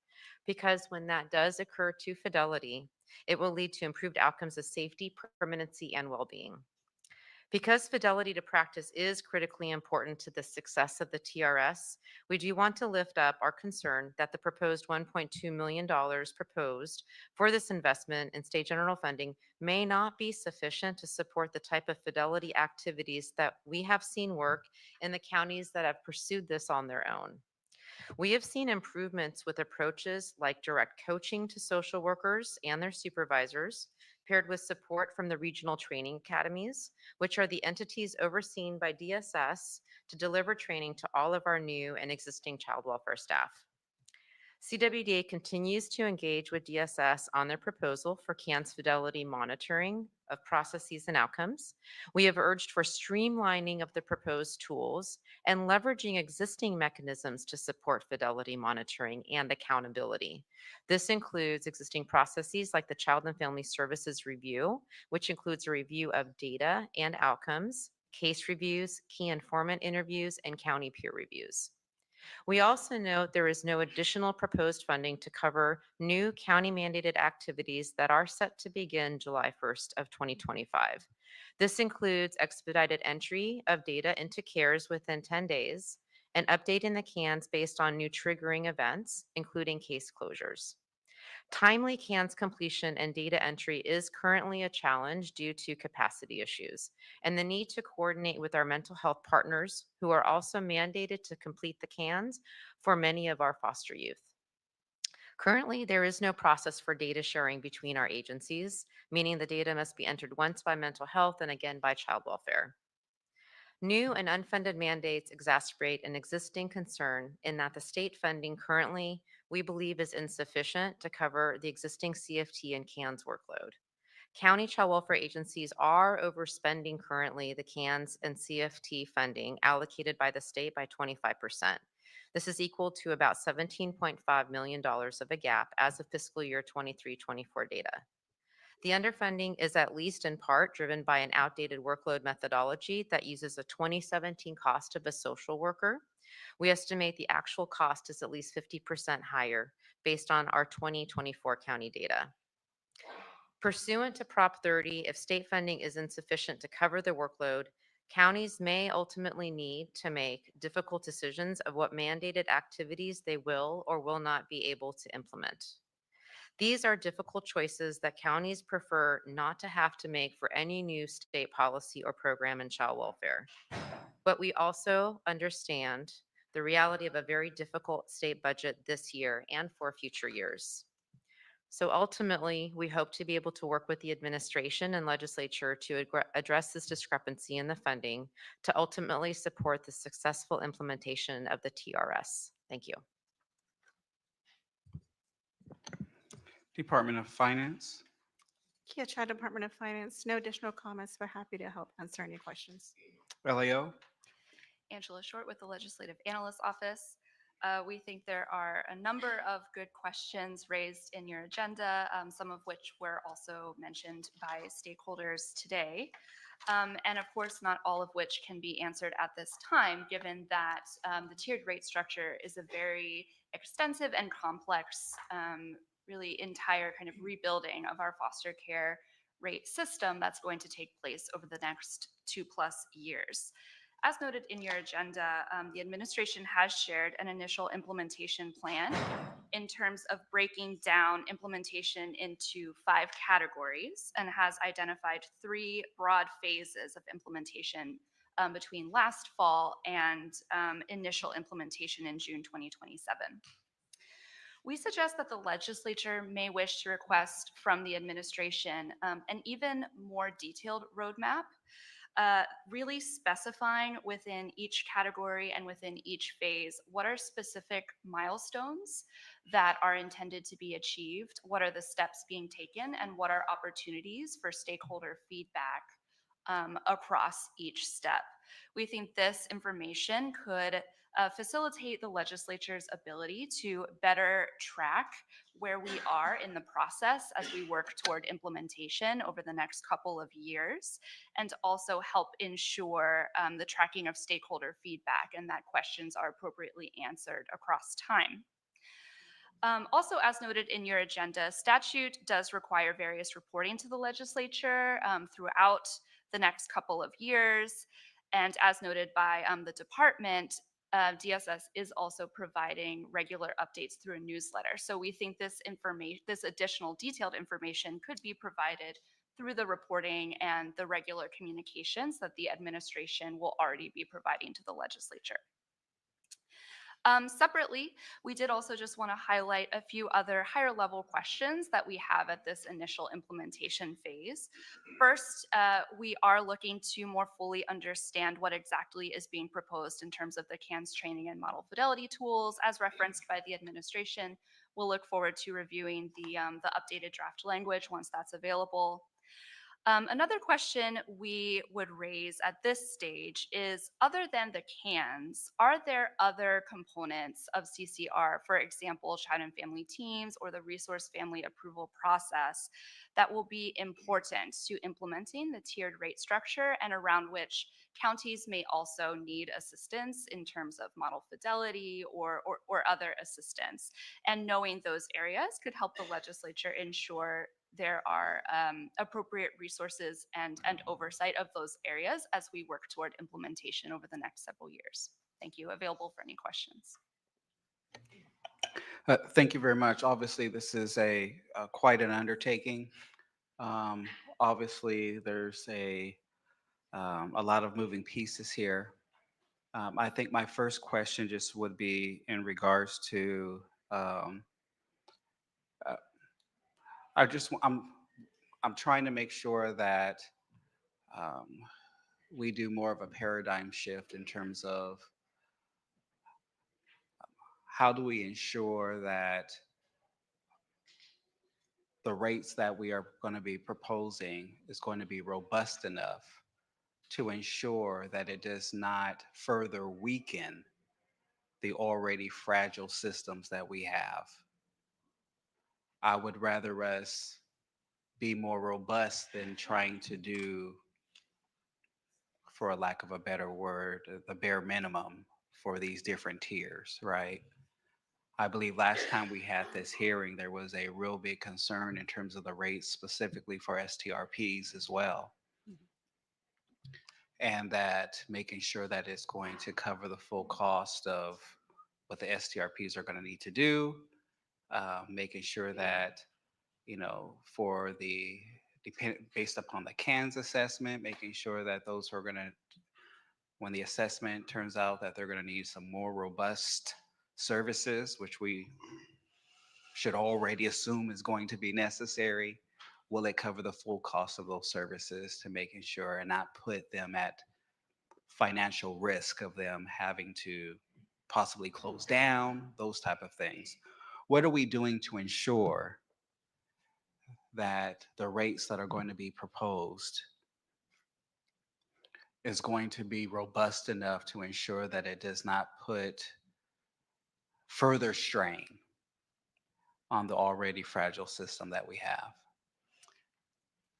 because when that does occur to fidelity, it will lead to improved outcomes of safety, permanency, and well-being. Because fidelity to practice is critically important to the success of the TRS, we do want to lift up our concern that the proposed $1.2 million proposed for this investment in state general funding may not be sufficient to support the type of fidelity activities that we have seen work in the counties that have pursued this on their own. We have seen improvements with approaches like direct coaching to social workers and their supervisors, paired with support from the regional training academies, which are the entities overseen by DSS to deliver training to all of our new and existing child welfare staff. CWDA continues to engage with DSS on their proposal for CAN's fidelity monitoring of processes and outcomes. We have urged for streamlining of the proposed tools and leveraging existing mechanisms to support fidelity monitoring and accountability. This includes existing processes like the Child and Family Services Review, which includes a review of data and outcomes, case reviews, key informant interviews, and county peer reviews. We also note there is no additional proposed funding to cover new county mandated activities that are set to begin July 1st of 2025. This includes expedited entry of data into CARES within 10 days and updating the CANs based on new triggering events, including case closures. Timely CANs completion and data entry is currently a challenge due to capacity issues and the need to coordinate with our mental health partners who are also mandated to complete the CANs for many of our foster youth. Currently, there is no process for data sharing between our agencies, meaning the data must be entered once by mental health and again by child welfare. New and unfunded mandates exacerbate an existing concern in that the state funding currently, we believe, is insufficient to cover the existing CFT and CANS workload. County child welfare agencies are overspending currently the CANS and CFT funding allocated by the state by 25%. This is equal to about $17.5 million of a gap as of fiscal year 23-24 data. The underfunding is at least in part driven by an outdated workload methodology that uses a 2017 cost of a social worker. We estimate the actual cost is at least 50% higher based on our 2024 county data. Pursuant to Prop 30, if state funding is insufficient to cover the workload, counties may ultimately need to make difficult decisions of what mandated activities they will or will not be able to implement. These are difficult choices that counties prefer not to have to make for any new state policy or program in child welfare. But we also understand the reality of a very difficult state budget this year and for future years. So ultimately, we hope to be able to work with the administration and legislature to address this discrepancy in the funding to ultimately support the successful implementation of the TRS. Thank you. Department of Finance. Child Department of Finance, no additional comments, but happy to help answer any questions. LAO. Angela Short with the Legislative Analyst Office. We think there are a number of good questions raised in your agenda, some of which were also mentioned by stakeholders today. And of course, not all of which can be answered at this time, given that the tiered rate structure is a very extensive and complex, really entire kind of rebuilding of our foster care rate system that's going to take place over the next 2+ years. As noted in your agenda, the administration has shared an initial implementation plan in terms of breaking down implementation into 5 categories and has identified 3 broad phases of implementation between last fall and initial implementation in June 2027. We suggest that the legislature may wish to request from the administration an even more detailed roadmap, really specifying within each category and within each phase what are specific milestones that are intended to be achieved, what are the steps being taken, and what are opportunities for stakeholder feedback across each step. We think this information could facilitate the legislature's ability to better track where we are in the process as we work toward implementation over the next couple of years, and also help ensure the tracking of stakeholder feedback and that questions are appropriately answered across time. Also, as noted in your agenda, statute does require various reporting to the legislature throughout the next couple of years. And as noted by the department, DSS is also providing regular updates through a newsletter. So we think this information, this additional detailed information could be provided through the reporting and the regular communications that the administration will already be providing to the legislature. Separately, we did also just want to highlight a few other higher level questions that we have at this initial implementation phase. First, we are looking to more fully understand what exactly is being proposed in terms of the CANS training and model fidelity tools as referenced by the administration. We'll look forward to reviewing the updated draft language once that's available. Another question we would raise at this stage is, other than the CANs, are there other components of CCR, for example, child and family teams or the resource family approval process, that will be important to implementing the tiered rate structure and around which counties may also need assistance in terms of model fidelity or other assistance? And knowing those areas could help the legislature ensure there are appropriate resources and oversight of those areas as we work toward implementation over the next several years. Thank you. Available for any questions. Thank you very much. Obviously, this is a quite an undertaking. Obviously, there's a lot of moving pieces here. I think my first question just would be in regards to uh, I'm trying to make sure that um, we do more of a paradigm shift in terms of how do we ensure that the rates that we are going to be proposing is going to be robust enough to ensure that it does not further weaken the already fragile systems that we have. I would rather us be more robust than trying to do, for a lack of a better word, the bare minimum for these different tiers, right? I believe last time we had this hearing, there was a real big concern in terms of the rates specifically for STRPs as well. And that making sure that it's going to cover the full cost of what the STRPs are going to need to do, making sure that, you know, for the based upon the CANS assessment, making sure that those who are going to, when the assessment turns out that they're going to need some more robust services, which we should already assume is going to be necessary, will it cover the full cost of those services, to making sure and not put them at financial risk of them having to possibly close down, those type of things. What are we doing to ensure that the rates that are going to be proposed is going to be robust enough to ensure that it does not put further strain on the already fragile system that we have?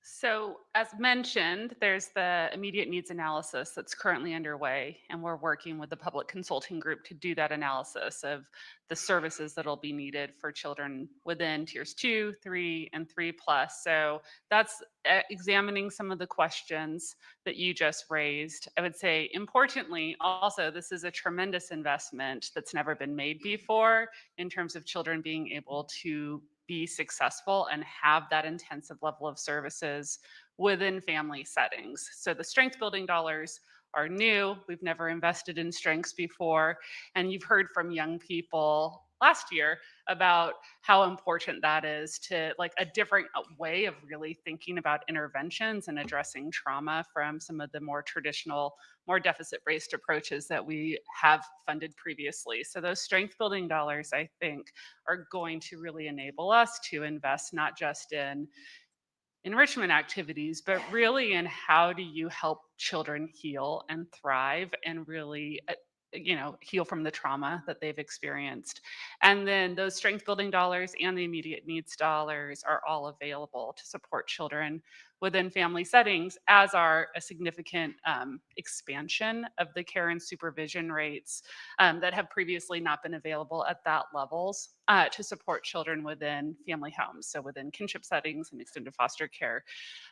So as mentioned, there's the immediate needs analysis that's currently underway, and we're working with the public consulting group to do that analysis of the services that'll be needed for children within tiers 2, 3, and 3+. So that's examining some of the questions that you just raised. I would say, importantly, also, this is a tremendous investment that's never been made before in terms of children being able to be successful and have that intensive level of services within family settings. So the strength building dollars are new. We've never invested in strengths before. And you've heard from young people last year about how important that is to, like, a different way of really thinking about interventions and addressing trauma from some of the more traditional, more deficit-based approaches that we have funded previously. So those strength building dollars, I think, are going to really enable us to invest not just in enrichment activities, but really in how do you help children heal and thrive and really heal from the trauma that they've experienced. And then those strength building dollars and the immediate needs dollars are all available to support children within family settings, as are a significant expansion of the care and supervision rates that have previously not been available at that levels to support children within family homes, so within kinship settings and extended foster care.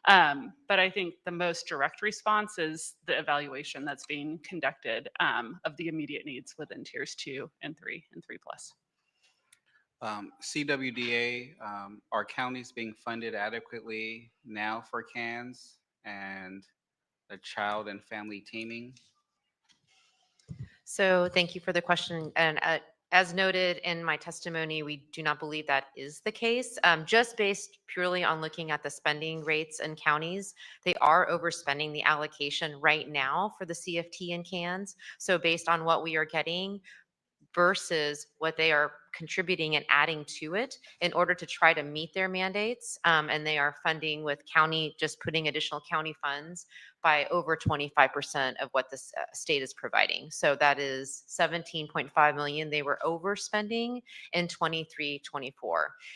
But I think the most direct response is the evaluation that's being conducted of the immediate needs within tiers 2 and 3 and 3+. CWDA, are counties being funded adequately now for CANS and the child and family teaming? So thank you for the question. And as noted in my testimony, we do not believe that is the case. Just based purely on looking at the spending rates in counties, they are overspending the allocation right now for the CFT and CANs. So based on what we are getting versus what they are contributing and adding to it in order to try to meet their mandates. And they are funding with county, just putting additional county funds by over 25% of what the state is providing. So that is 17.5 million they were overspending in 23-24.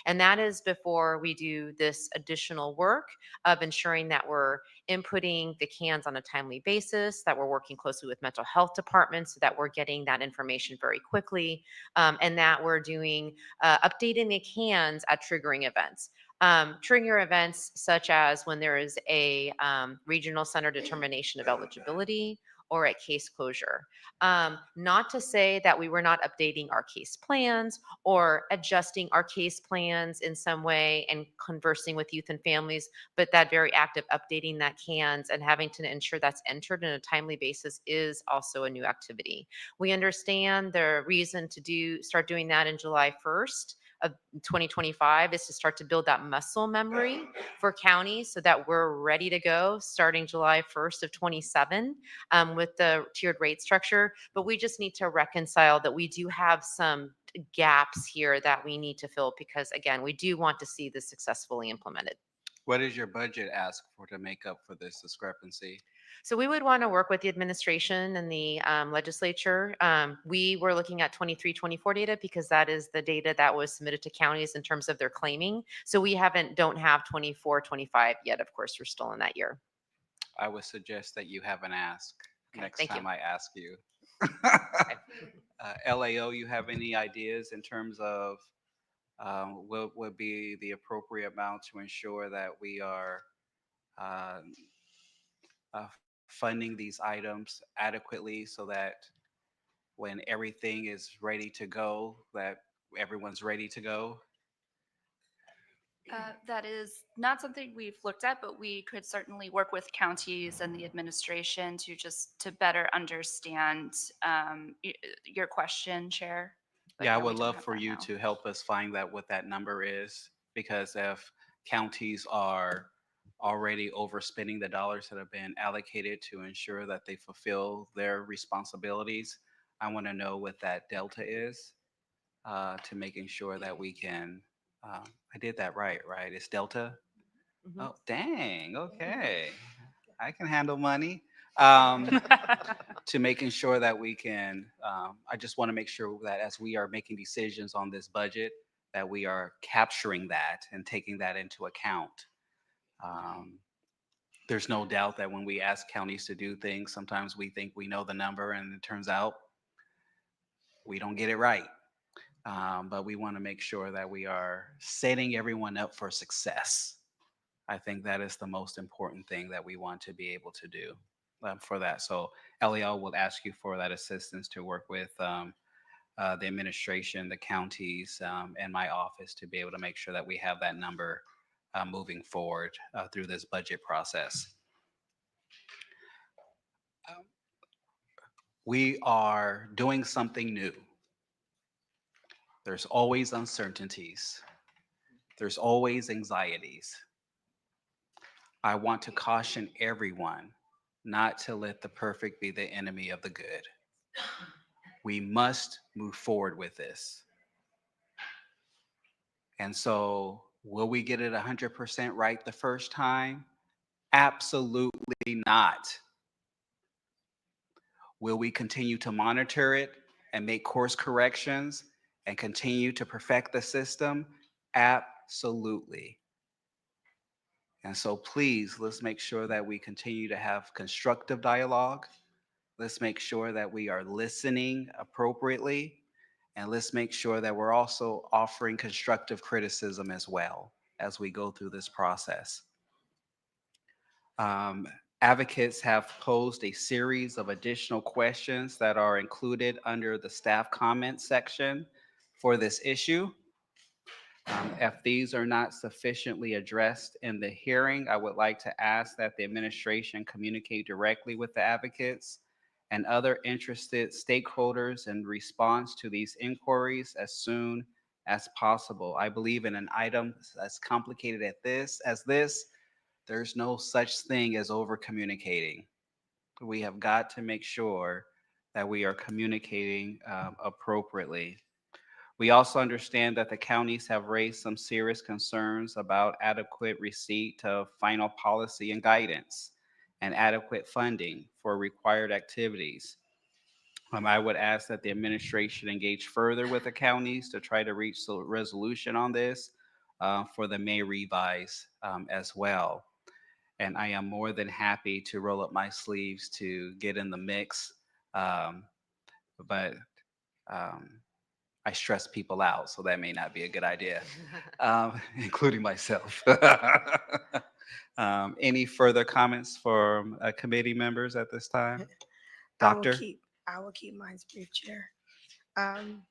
And that is before we do this additional work of ensuring that we're inputting the CANs on a timely basis, that we're working closely with mental health departments so that we're getting that information very quickly, and that we're doing updating the CANs at triggering events. Trigger events such as when there is a regional center determination of eligibility or at case closure. Not to say that we were not updating our case plans or adjusting our case plans in some way and conversing with youth and families, but that very act of updating that CANs and having to ensure that's entered in a timely basis is also a new activity. We understand the reason to start doing that in July 1st of 2025 is to start to build that muscle memory for counties so that we're ready to go starting July 1st of 27 with the tiered rate structure. But we just need to reconcile that we do have some gaps here that we need to fill because, again, we do want to see this successfully implemented. What is your budget ask for to make up for this discrepancy? So we would want to work with the administration and the legislature. We were looking at 23-24 data because that is the data that was submitted to counties in terms of their claiming. So we don't have 24-25 yet. Of course, we're still in that year. I would suggest that you have an ask next thank you. time I ask you. LAO, you have any ideas in terms of what would be the appropriate amount to ensure that we are uh, funding these items adequately so that when everything is ready to go, that everyone's ready to go? That is not something we've looked at, but we could certainly work with counties and the administration to better understand your question, Chair. But Yeah, I we would don't love have for that you now. to help us find that what that number is, because if counties are already overspending the dollars that have been allocated to ensure that they fulfill their responsibilities, I want to know what that delta is to making sure that we can. I did that right? It's delta. Oh, dang. Okay. I can handle money. To making sure that we can, I just want to make sure that as we are making decisions on this budget, that we are capturing that and taking that into account. There's no doubt that when we ask counties to do things, sometimes we think we know the number and it turns out we don't get it right. But we want to make sure that we are setting everyone up for success. I think that is the most important thing that we want to be able to do for that. So LEL will ask you for that assistance to work with the administration, the counties, and my office to be able to make sure that we have that number moving forward through this budget process. We are doing something new. There's always uncertainties. There's always anxieties. I want to caution everyone not to let the perfect be the enemy of the good. We must move forward with this. And so, will we get it 100% right the first time? Absolutely not. Will we continue to monitor it and make course corrections and continue to perfect the system? Absolutely. And so please, let's make sure that we continue to have constructive dialogue. Let's make sure that we are listening appropriately. And let's make sure that we're also offering constructive criticism as well as we go through this process. Advocates have posed a series of additional questions that are included under the staff comment section for this issue. If these are not sufficiently addressed in the hearing, I would like to ask that the administration communicate directly with the advocates and other interested stakeholders in response to these inquiries as soon as possible. I believe in an item as complicated as this, there's no such thing as over communicating. We have got to make sure that we are communicating appropriately. We also understand that the counties have raised some serious concerns about adequate receipt of final policy and guidance and adequate funding for required activities. I would ask that the administration engage further with the counties to try to reach a resolution on this for the May revise as well. And I am more than happy to roll up my sleeves to get in the mix. But I stress people out, so that may not be a good idea, including myself. Any further comments from committee members at this time? Doctor? I will keep mine brief, Chair. Um,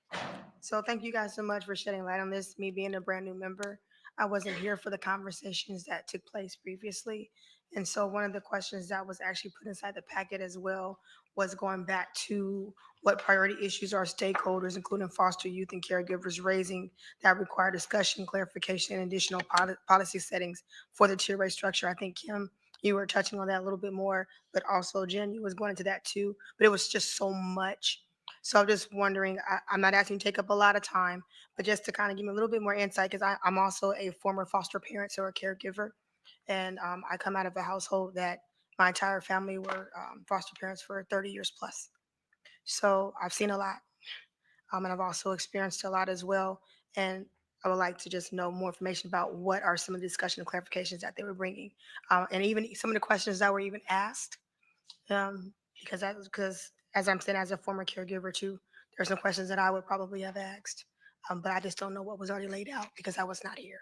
So thank you guys so much for shedding light on this. Me being a brand new member, I wasn't here for the conversations that took place previously. And so one of the questions that was actually put inside the packet as well was going back to what priority issues are stakeholders, including foster youth and caregivers, raising that require discussion, clarification, and additional policy settings for the tier rate structure. I think, Kim, you were touching on that a little bit more, but also Jen, you was going into that too. But it was just so much. So I'm just wondering, I'm not asking you to take up a lot of time, but just to kind of give me a little bit more insight, because I'm also a former foster parent or a caregiver. And I come out of a household that my entire family were foster parents for 30 years plus. So I've seen a lot. And I've also experienced a lot as well. And I would like to just know more information about what are some of the discussion and clarifications that they were bringing. And even some of the questions that were even asked because as I'm saying, as a former caregiver too, there's some questions that I would probably have asked, but I just don't know what was already laid out because I was not here.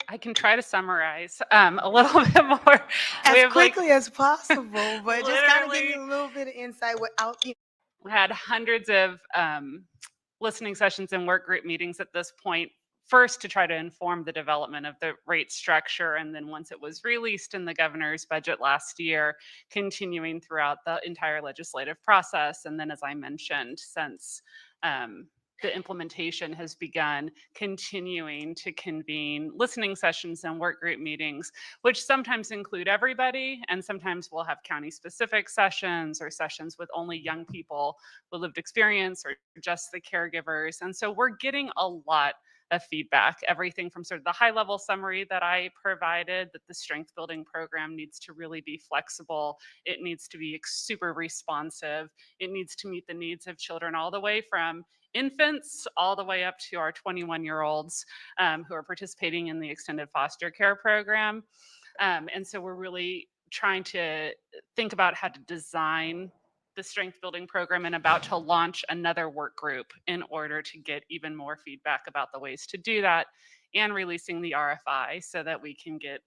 I can try to summarize a little bit more. We As have, like, quickly as possible, but just kind of give me literally a little bit of insight without, had hundreds of listening sessions and work group meetings at this point. First, to try to inform the development of the rate structure, and then once it was released in the governor's budget last year, continuing throughout the entire legislative process. And then, as I mentioned, since the implementation has begun, continuing to convene listening sessions and work group meetings, which sometimes include everybody, and sometimes we'll have county-specific sessions or sessions with only young people with lived experience or just the caregivers. And so we're getting a lot of feedback, everything from sort of the high-level summary that I provided, that the strength building program needs to really be flexible, it needs to be super responsive, it needs to meet the needs of children all the way from infants all the way up to our 21-year-olds who are participating in the extended foster care program. And so we're really trying to think about how to design the strength building program and about to launch another work group in order to get even more feedback about the ways to do that, and releasing the RFI so that we can get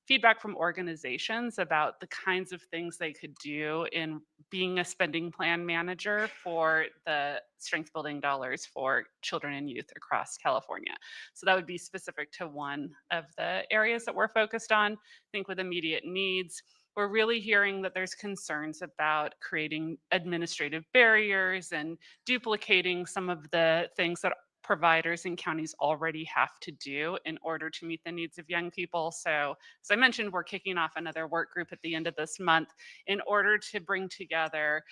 feedback from organizations about the kinds of things they could do in being a spending plan manager for the strength building dollars for children and youth across California. So that would be specific to one of the areas that we're focused on. I think with immediate needs, we're really hearing that there's concerns about creating administrative barriers and duplicating some of the things that providers and counties already have to do in order to meet the needs of young people. So as I mentioned, we're kicking off another work group at the end of this month in order to bring together,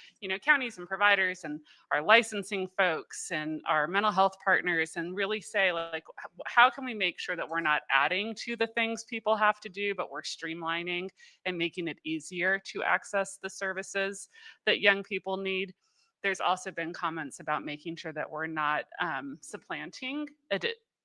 counties and providers and our licensing folks and our mental health partners, and really say, like, how can we make sure that we're not adding to the things people have to do, but we're streamlining and making it easier to access the services that young people need. There's also been comments about making sure that we're not supplanting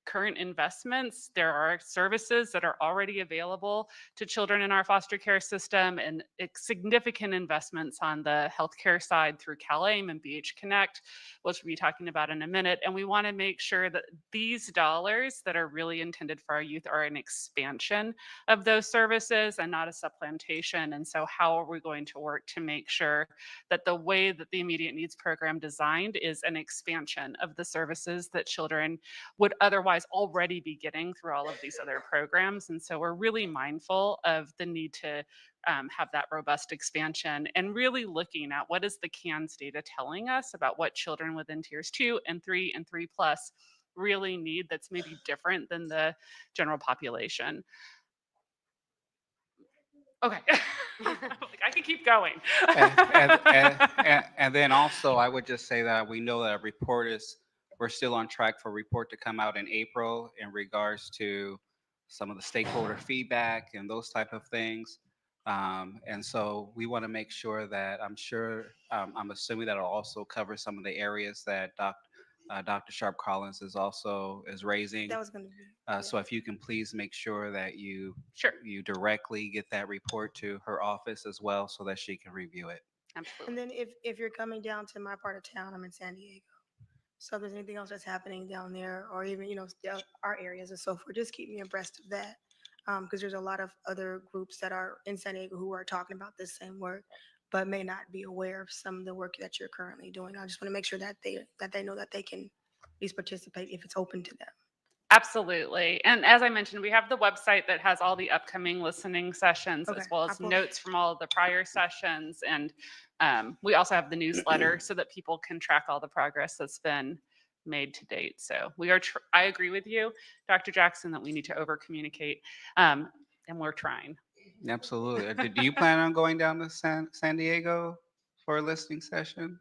current investments. There are services that are already available to children in our foster care system and significant investments on the healthcare side through CalAIM and BH Connect, which we'll be talking about in a minute. And we want to make sure that these dollars that are really intended for our youth are an expansion of those services and not a supplantation. And so how are we going to work to make sure that the way that the immediate needs program designed is an expansion of the services that children would otherwise already be getting through all of these other programs. And so we're really mindful of the need to have that robust expansion and really looking at what is the CANS data telling us about what children within tiers 2 and 3 and 3 plus really need that's maybe different than the general population. Okay. Like, I can keep going. And then also, I would just say that we know that we're still on track for a report to come out in April in regards to some of the stakeholder feedback and those type of things. And so we want to make sure that I'm assuming that it'll also cover some of the areas that Dr. Sharp Collins is raising. That was going to be. So if you can please make sure that you Sure. directly get that report to her office as well so that she can review it. Absolutely. And then if you're coming down to my part of town, I'm in San Diego. So if there's anything else that's happening down there, or even, our areas and so forth, just keep me abreast of that. Because there's a lot of other groups that are in San Diego who are talking about this same work, but may not be aware of some of the work that you're currently doing. I just want to make sure that they know that they can at least participate if it's open to them. Absolutely. And as I mentioned, we have the website that has all the upcoming listening sessions Okay, as well as I pulled- notes from all of the prior sessions. And we also have the newsletter so that people can track all the progress that's been made to date. So I agree with you, Dr. Jackson, that we need to over communicate, and we're trying. Absolutely. Do you plan on going down to San Diego for a listening session?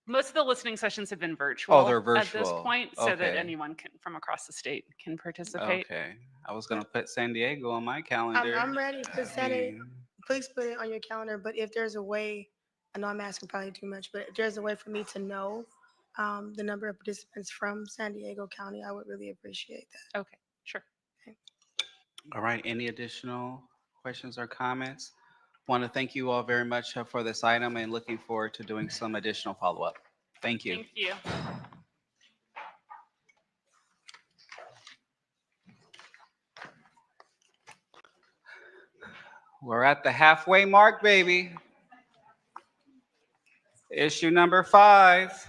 Most of the listening sessions have been virtual, they're at this virtual. point, so that Okay. anyone from across the state can participate. Okay. I was going to put San Diego on my calendar. I'm ready to set it. mean, Please put it on your calendar, but if there's a way, I know I'm asking probably too much, but if there's a way for me to know the number of participants from San Diego County, I would really appreciate that. Okay, sure. All right. Any additional questions or comments? Want to thank you all very much for this item and looking forward to doing some additional follow-up. Thank you. Thank you. We're at the halfway mark, baby. Issue number 5.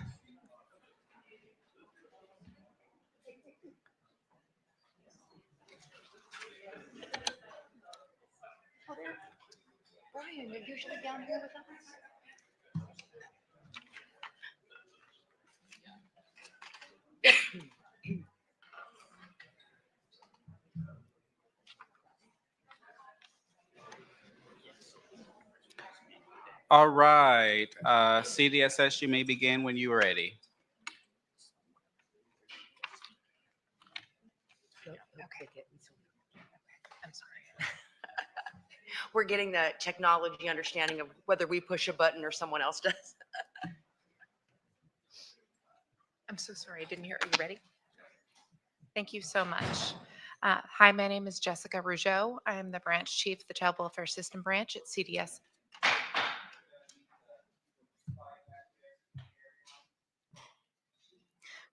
Brian, you're usually down here with us. All right. CDSS, you may begin when you are ready. Okay, I'm sorry. We're getting the technology understanding of whether we push a button or someone else does. I'm so sorry, I didn't hear. Are you ready? Thank you so much. Hi, my name is Jessica Rougeau. I am the branch chief of the Child Welfare System branch at CDS.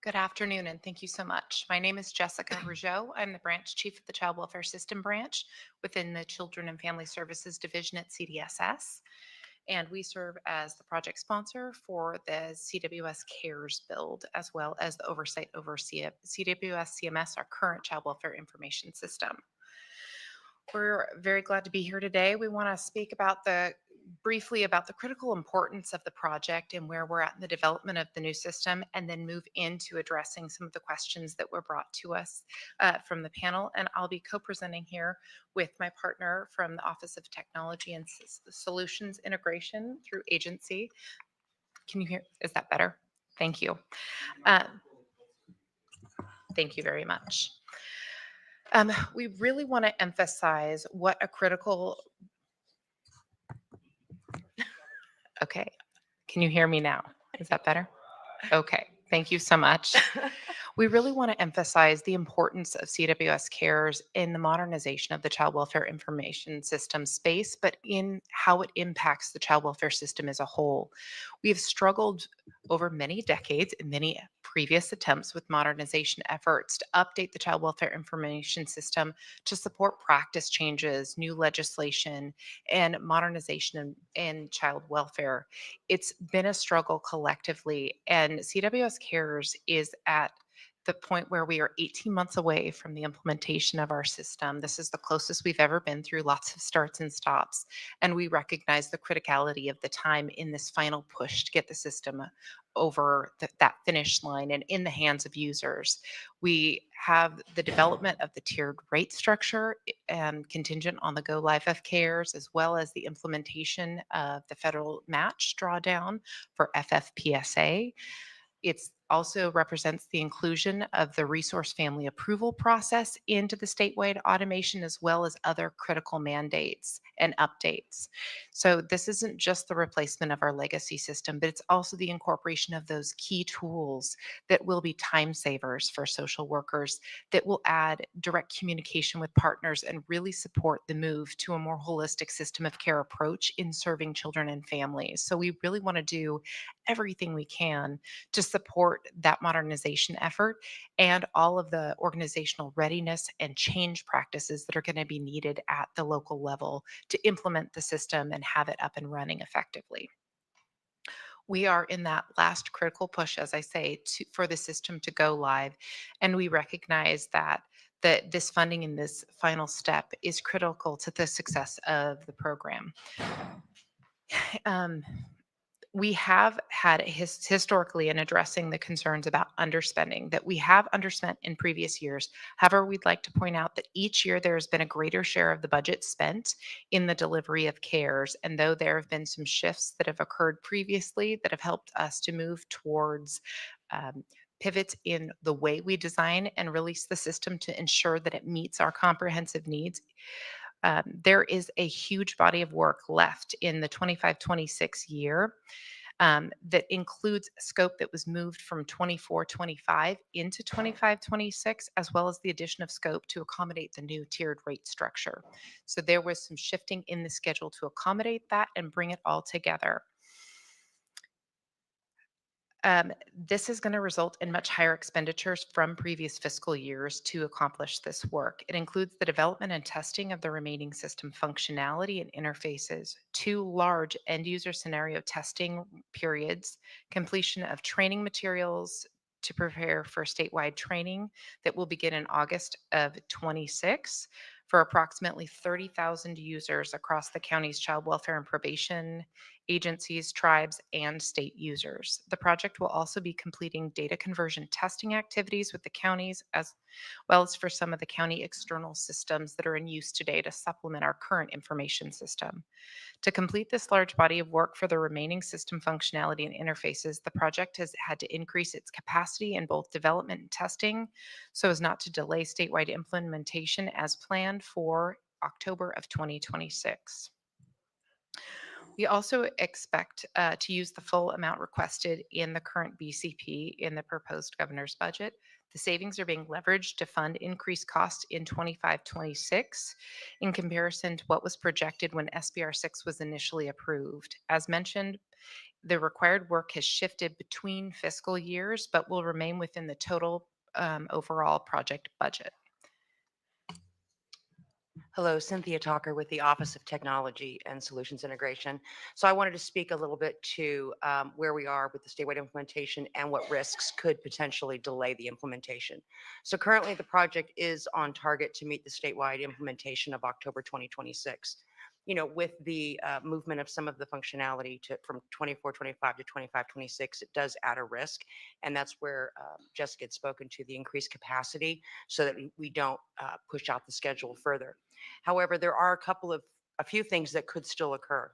Good afternoon, and thank you so much. My name is Jessica Rougeau. I'm the branch chief of the Child Welfare System branch within the Children and Family Services Division at CDSS. And we serve as the project sponsor for the CWS CARES build, as well as the oversight over CWS CMS, our current child welfare information system. We're very glad to be here today. We want to speak briefly about the critical importance of the project and where we're at in the development of the new system, and then move into addressing some of the questions that were brought to us from the panel. And I'll be co-presenting here with my partner from the Office of Technology and Solutions Integration through agency. Can you hear? Is that better? Thank you. Thank you very much. We really want to emphasize what a critical. Okay. Can you hear me now? Is that better? Okay. Thank you so much. We really want to emphasize the importance of CWS Cares in the modernization of the child welfare information system space, but in how it impacts the child welfare system as a whole. We have struggled over many decades and many previous attempts with modernization efforts to update the child welfare information system to support practice changes, new legislation, and modernization in child welfare. It's been a struggle collectively, and CWS Cares is at the point where we are 18 months away from the implementation of our system. This is the closest we've ever been through lots of starts and stops. And we recognize the criticality of the time in this final push to get the system over that finish line and in the hands of users. We have the development of the tiered rate structure and contingent on the go live of CARES, as well as the implementation of the federal match drawdown for FFPSA. It's also represents the inclusion of the resource family approval process into the statewide automation, as well as other critical mandates and updates. So this isn't just the replacement of our legacy system, but it's also the incorporation of those key tools that will be time savers for social workers, that will add direct communication with partners and really support the move to a more holistic system of care approach in serving children and families. So we really want to do everything we can to support that modernization effort and all of the organizational readiness and change practices that are going to be needed at the local level to implement the system and have it up and running effectively. We are in that last critical push, as I say, for the system to go live, and we recognize that this funding in this final step is critical to the success of the program. We have had historically in addressing the concerns about underspending, that we have underspent in previous years. However, we'd like to point out that each year there has been a greater share of the budget spent in the delivery of CARES. And though there have been some shifts that have occurred previously that have helped us to move towards pivots in the way we design and release the system to ensure that it meets our comprehensive needs, there is a huge body of work left in the 25-26 year that includes scope that was moved from 24-25 into 25-26, as well as the addition of scope to accommodate the new tiered rate structure. So there was some shifting in the schedule to accommodate that and bring it all together. This is going to result in much higher expenditures from previous fiscal years to accomplish this work. It includes the development and testing of the remaining system functionality and interfaces, 2 large end user scenario testing periods, completion of training materials to prepare for statewide training that will begin in August of 26 for approximately 30,000 users across the county's child welfare and probation agencies, tribes, and state users. The project will also be completing data conversion testing activities with the counties, as well as for some of the county external systems that are in use today to supplement our current information system. To complete this large body of work for the remaining system functionality and interfaces, the project has had to increase its capacity in both development and testing so as not to delay statewide implementation as planned for October of 2026. We also expect to use the full amount requested in the current BCP in the proposed governor's budget. The savings are being leveraged to fund increased costs in 25-26 in comparison to what was projected when SBR 6 was initially approved. As mentioned, the required work has shifted between fiscal years, but will remain within the total overall project budget. Hello, Cynthia Talker with the Office of Technology and Solutions Integration. So I wanted to speak a little bit to where we are with the statewide implementation and what risks could potentially delay the implementation. So currently the project is on target to meet the statewide implementation of October 2026. You know, with the movement of some of the functionality from 24-25 to 25-26, it does add a risk. And that's where Jessica had spoken to the increased capacity so that we don't push out the schedule further. However, there are a few things that could still occur.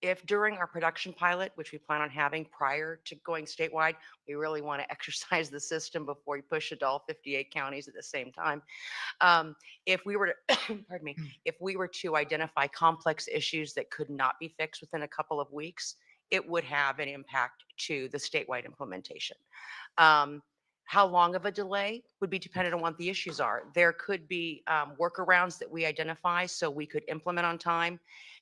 If during our production pilot, which we plan on having prior to going statewide, we really want to exercise the system before we push it to all 58 counties at the same time. If we were to, pardon me, if we were to identify complex issues that could not be fixed within a couple of weeks, it would have an impact to the statewide implementation. How long of a delay would be dependent on what the issues are. There could be workarounds that we identify so we could implement on time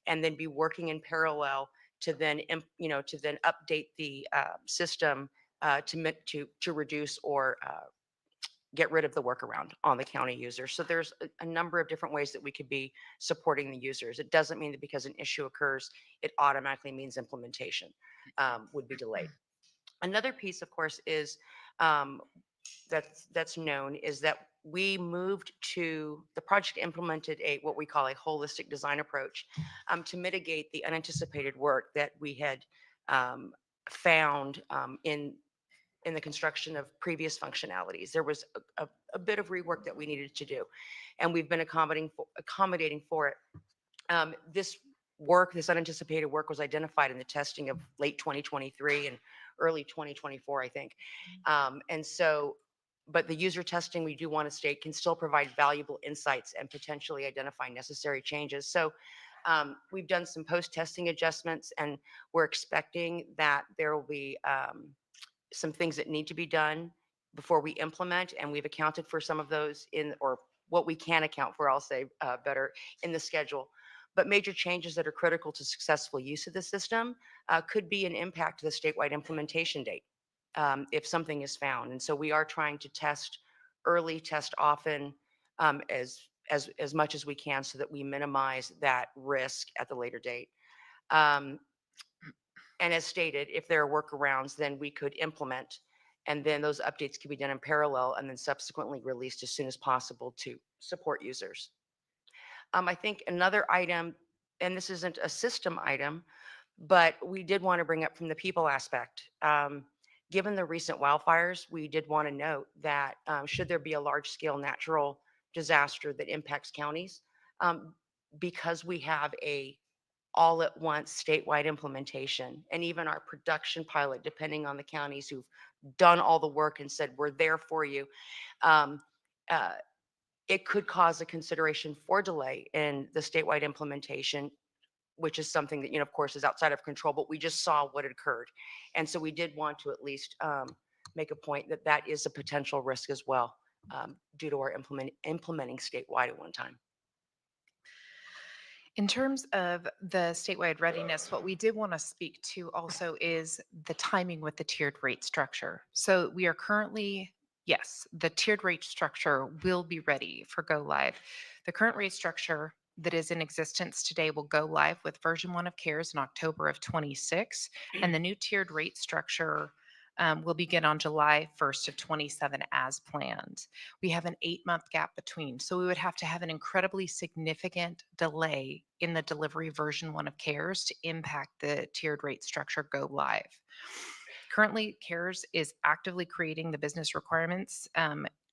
and then be working in parallel to then, to then update the system to reduce or get rid of the workaround on the county user. So there's a number of different ways that we could be supporting the users. It doesn't mean that because an issue occurs, it automatically means implementation would be delayed. Another piece, of course, is that's known is that we moved to the project implemented what we call a holistic design approach to mitigate the unanticipated work that we had found in the construction of previous functionalities. There was a bit of rework that we needed to do, and we've been accommodating for it. This unanticipated work was identified in the testing of late 2023 and early 2024, I think. But the user testing, we do want to state, can still provide valuable insights and potentially identify necessary changes. So we've done some post-testing adjustments, and we're expecting that there will be some things that need to be done before we implement, and we've accounted for some of those or what we can account for, I'll say better, in the schedule. But major changes that are critical to successful use of the system could be an impact to the statewide implementation date if something is found. And so we are trying to test early, test often, as much as we can so that we minimize that risk at the later date. And as stated, if there are workarounds, then we could implement, and then those updates can be done in parallel and then subsequently released as soon as possible to support users. I think another item, and this isn't a system item, but we did want to bring up from the people aspect. Given the recent wildfires, we did want to note that should there be a large-scale natural disaster that impacts counties, because we have a all-at-once statewide implementation, and even our production pilot, depending on the counties who've done all the work and said, we're there for you, it could cause a consideration for delay in the statewide implementation, which is something that, of course, is outside of control, but we just saw what had occurred. And so we did want to at least make a point that that is a potential risk as well due to our implementing statewide at one time. In terms of the statewide readiness, what we did want to speak to also is the timing with the tiered rate structure. So we are currently, yes, the tiered rate structure will be ready for go live. The current rate structure that is in existence today will go live with version 1 of CARES in October of 26, and the new tiered rate structure will begin on July 1st of 27 as planned. We have an 8-month gap between, so we would have to have an incredibly significant delay in the delivery version 1 of CARES to impact the tiered rate structure go live. Currently, CARES is actively creating the business requirements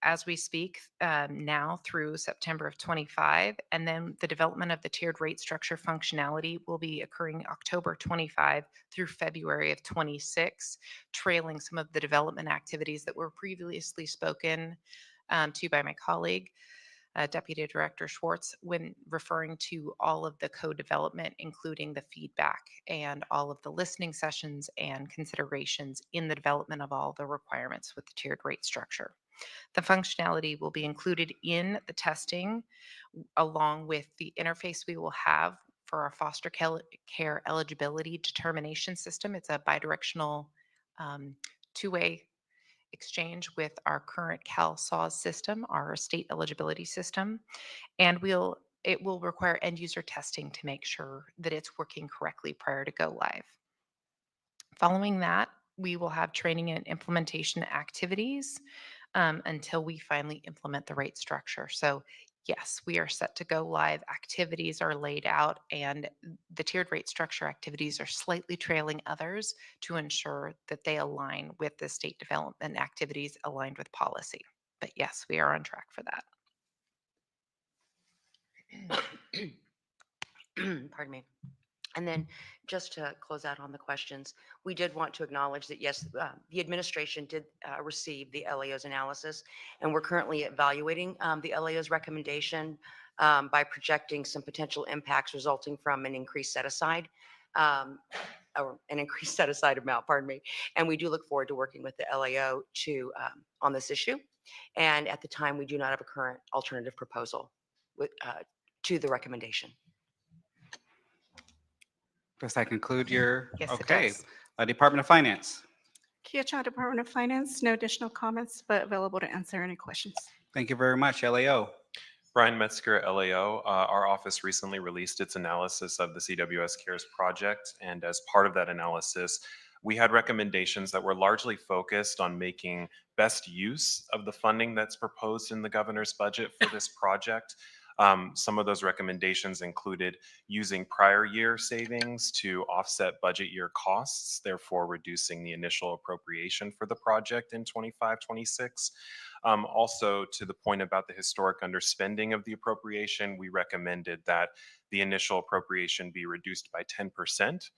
as we speak now through September of 25, and then the development of the tiered rate structure functionality will be occurring October 25 through February of 26, trailing some of the development activities that were previously spoken to by my colleague, Deputy Director Schwartz, when referring to all of the co-development, including the feedback and all of the listening sessions and considerations in the development of all the requirements with the tiered rate structure. The functionality will be included in the testing along with the interface we will have for our foster care eligibility determination system. It's a bidirectional two-way exchange with our current CalSAWS system, our state eligibility system, and it will require end user testing to make sure that it's working correctly prior to go live. Following that, we will have training and implementation activities until we finally implement the rate structure. So yes, we are set to go live. Activities are laid out, and the tiered rate structure activities are slightly trailing others to ensure that they align with the state development activities aligned with policy. But yes, we are on track for that. Pardon me. And then just to close out on the questions, we did want to acknowledge that, yes, the administration did receive the LAO's analysis, and we're currently evaluating the LAO's recommendation by projecting some potential impacts resulting from an increased set aside or an increased set aside amount, pardon me. And we do look forward to working with the LAO to, on this issue. And at the time, we do not have a current alternative proposal with, to the recommendation. Does that conclude your? Yes, it Okay. does. Department of Finance. Keachah Department of Finance, no additional comments, but available to answer any questions. Thank you very much. LAO. Brian Metzger, LAO. Our office recently released its analysis of the CWS CARES project, and as part of that analysis, we had recommendations that were largely focused on making best use of the funding that's proposed in the governor's budget for this project. Some of those recommendations included using prior year savings to offset budget year costs, therefore reducing the initial appropriation for the project in 25-26. Also, to the point about the historic underspending of the appropriation, we recommended that the initial appropriation be reduced by 10%,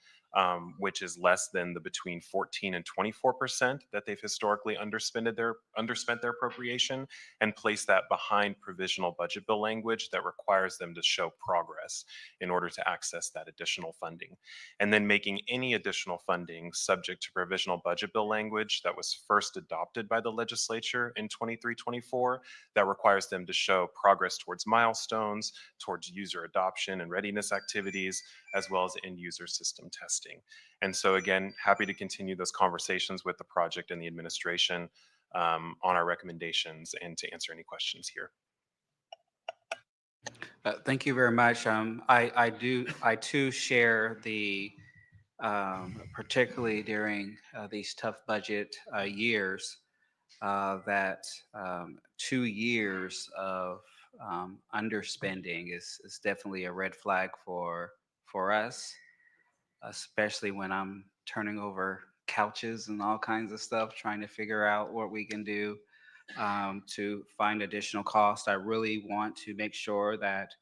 which is less than the between 14 and 24% that they've historically underspent their appropriation, and place that behind provisional budget bill language that requires them to show progress in order to access that additional funding. And then making any additional funding subject to provisional budget bill language that was first adopted by the legislature in 23-24 that requires them to show progress towards milestones, towards user adoption and readiness activities, as well as end user system testing. And so again, happy to continue those conversations with the project and the administration on our recommendations and to answer any questions here. Thank you very much. I too share the, particularly during these tough budget years, that 2 years of underspending is definitely a red flag for us, especially when I'm turning over couches and all kinds of stuff, trying to figure out what we can do to find additional cost. I really want to make sure that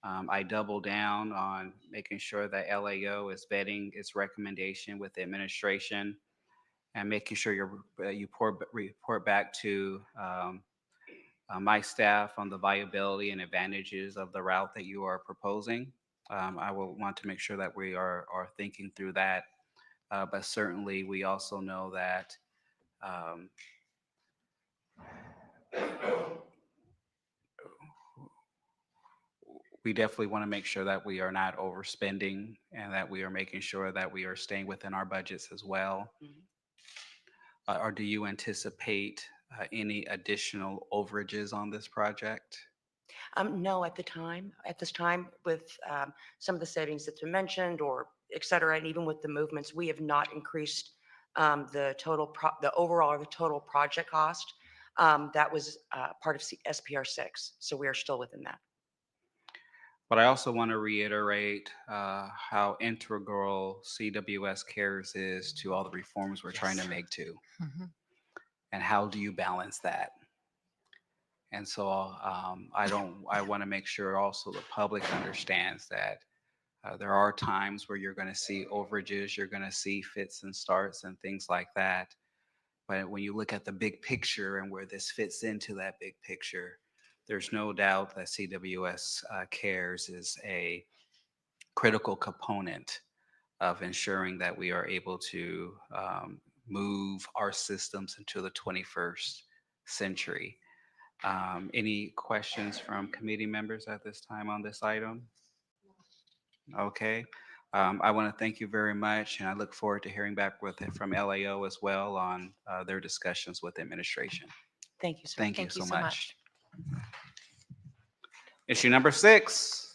I double down on making sure that LAO is vetting its recommendation with the administration and making sure you report back to my staff on the viability and advantages of the route that you are proposing. I will want to make sure that we are thinking through that. But certainly, we also know that we definitely want to make sure that we are not overspending and that we are making sure that we are staying within our budgets as well. Or do you anticipate any additional overages on this project? No, at this time, with some of the savings that's been mentioned or et cetera, and even with the movements, we have not increased the total project cost. That was part of SPR 6. So we are still within that. But I also want to reiterate how integral CWS CARES is to all the reforms we're trying to make too. And how do you balance that? And so I want to make sure also the public understands that there are times where you're going to see overages, you're going to see fits and starts and things like that. But when you look at the big picture and where this fits into that big picture, there's no doubt that CWS CARES is a critical component of ensuring that we are able to move our systems into the 21st century. Any questions from committee members at this time on this item? Okay. I want to thank you very much, and I look forward to hearing back from LAO as well on their discussions with the administration. Thank you, sir. Thank you so much. Issue number 6.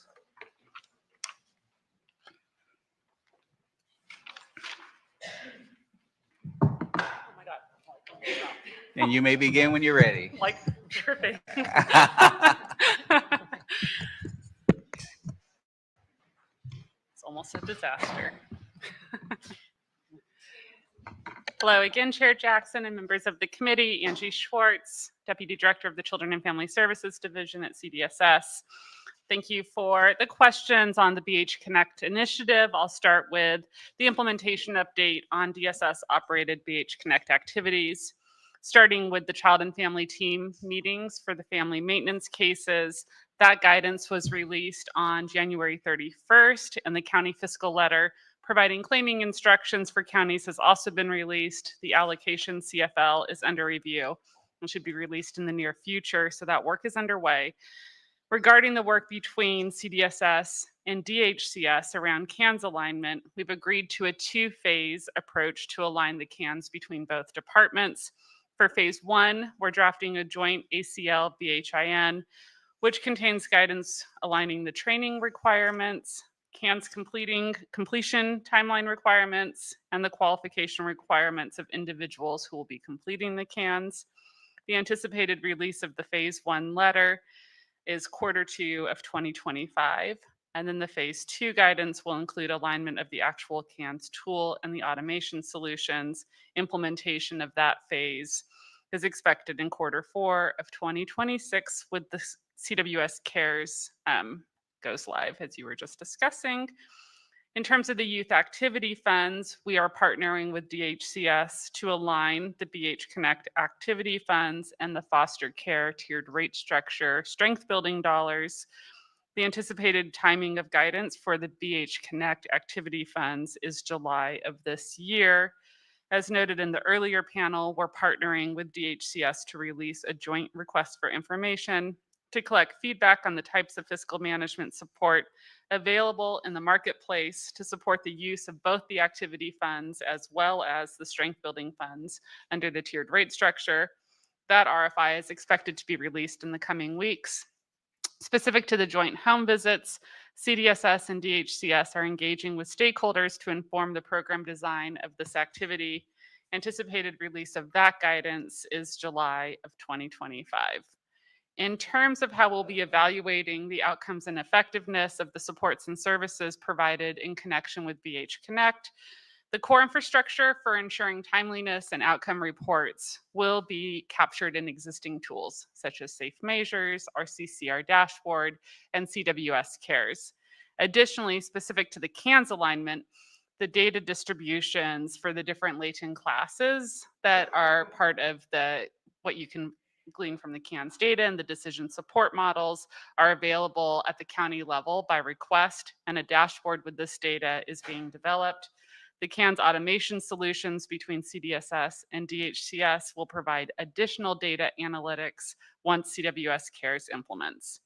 Oh my God. And you may begin when you're ready. Like tripping. It's almost a disaster. Hello again, Chair Jackson and members of the committee. Angie Schwartz, Deputy Director of the Children and Family Services Division at CDSS. Thank you for the questions on the BH Connect initiative. I'll start with the implementation update on DSS-operated BH Connect activities. Starting with the child and family team meetings for the family maintenance cases. That guidance was released on January 31st, and the county fiscal letter providing claiming instructions for counties has also been released. The allocation CFL is under review and should be released in the near future, so that work is underway. Regarding the work between CDSS and DHCS around CANS alignment, we've agreed to a two-phase approach to align the CANS between both departments. For phase one, we're drafting a joint ACL BHIN, which contains guidance aligning the training requirements, CANS completion timeline requirements, and the qualification requirements of individuals who will be completing the CANS. The anticipated release of the phase one letter is Q2 of 2025. And then the phase two guidance will include alignment of the actual CANS tool and the automation solutions. Implementation of that phase is expected in Q4 of 2026 with the CWS CARES goes live, as you were just discussing. In terms of the youth activity funds, we are partnering with DHCS to align the BH Connect activity funds and the foster care tiered rate structure strength building dollars. The anticipated timing of guidance for the BH Connect activity funds is July of this year. As noted in the earlier panel, we're partnering with DHCS to release a joint request for information to collect feedback on the types of fiscal management support available in the marketplace to support the use of both the activity funds as well as the strength building funds under the tiered rate structure. That RFI is expected to be released in the coming weeks. Specific to the joint home visits, CDSS and DHCS are engaging with stakeholders to inform the program design of this activity. Anticipated release of that guidance is July of 2025. In terms of how we'll be evaluating the outcomes and effectiveness of the supports and services provided in connection with BH Connect, the core infrastructure for ensuring timeliness and outcome reports will be captured in existing tools such as Safe Measures, our CCR dashboard, and CWS CARES. Additionally, specific to the CANS alignment, the data distributions for the different latent classes that are part of what you can glean from the CANS data and the decision support models are available at the county level by request, and a dashboard with this data is being developed. The CANS automation solutions between CDSS and DHCS will provide additional data analytics once CWS CARES implements.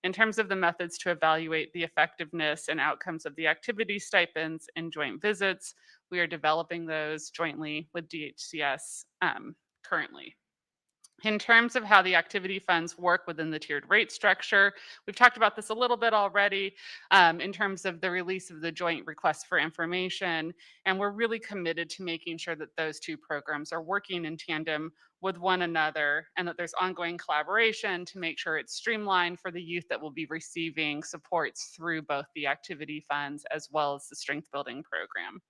In terms of the methods to evaluate the effectiveness and outcomes of the activity stipends and joint visits, we are developing those jointly with DHCS currently. In terms of how the activity funds work within the tiered rate structure, we've talked about this a little bit already in terms of the release of the joint request for information, and we're really committed to making sure that those two programs are working in tandem with one another and that there's ongoing collaboration to make sure it's streamlined for the youth that will be receiving supports through both the activity funds as well as the strength building program.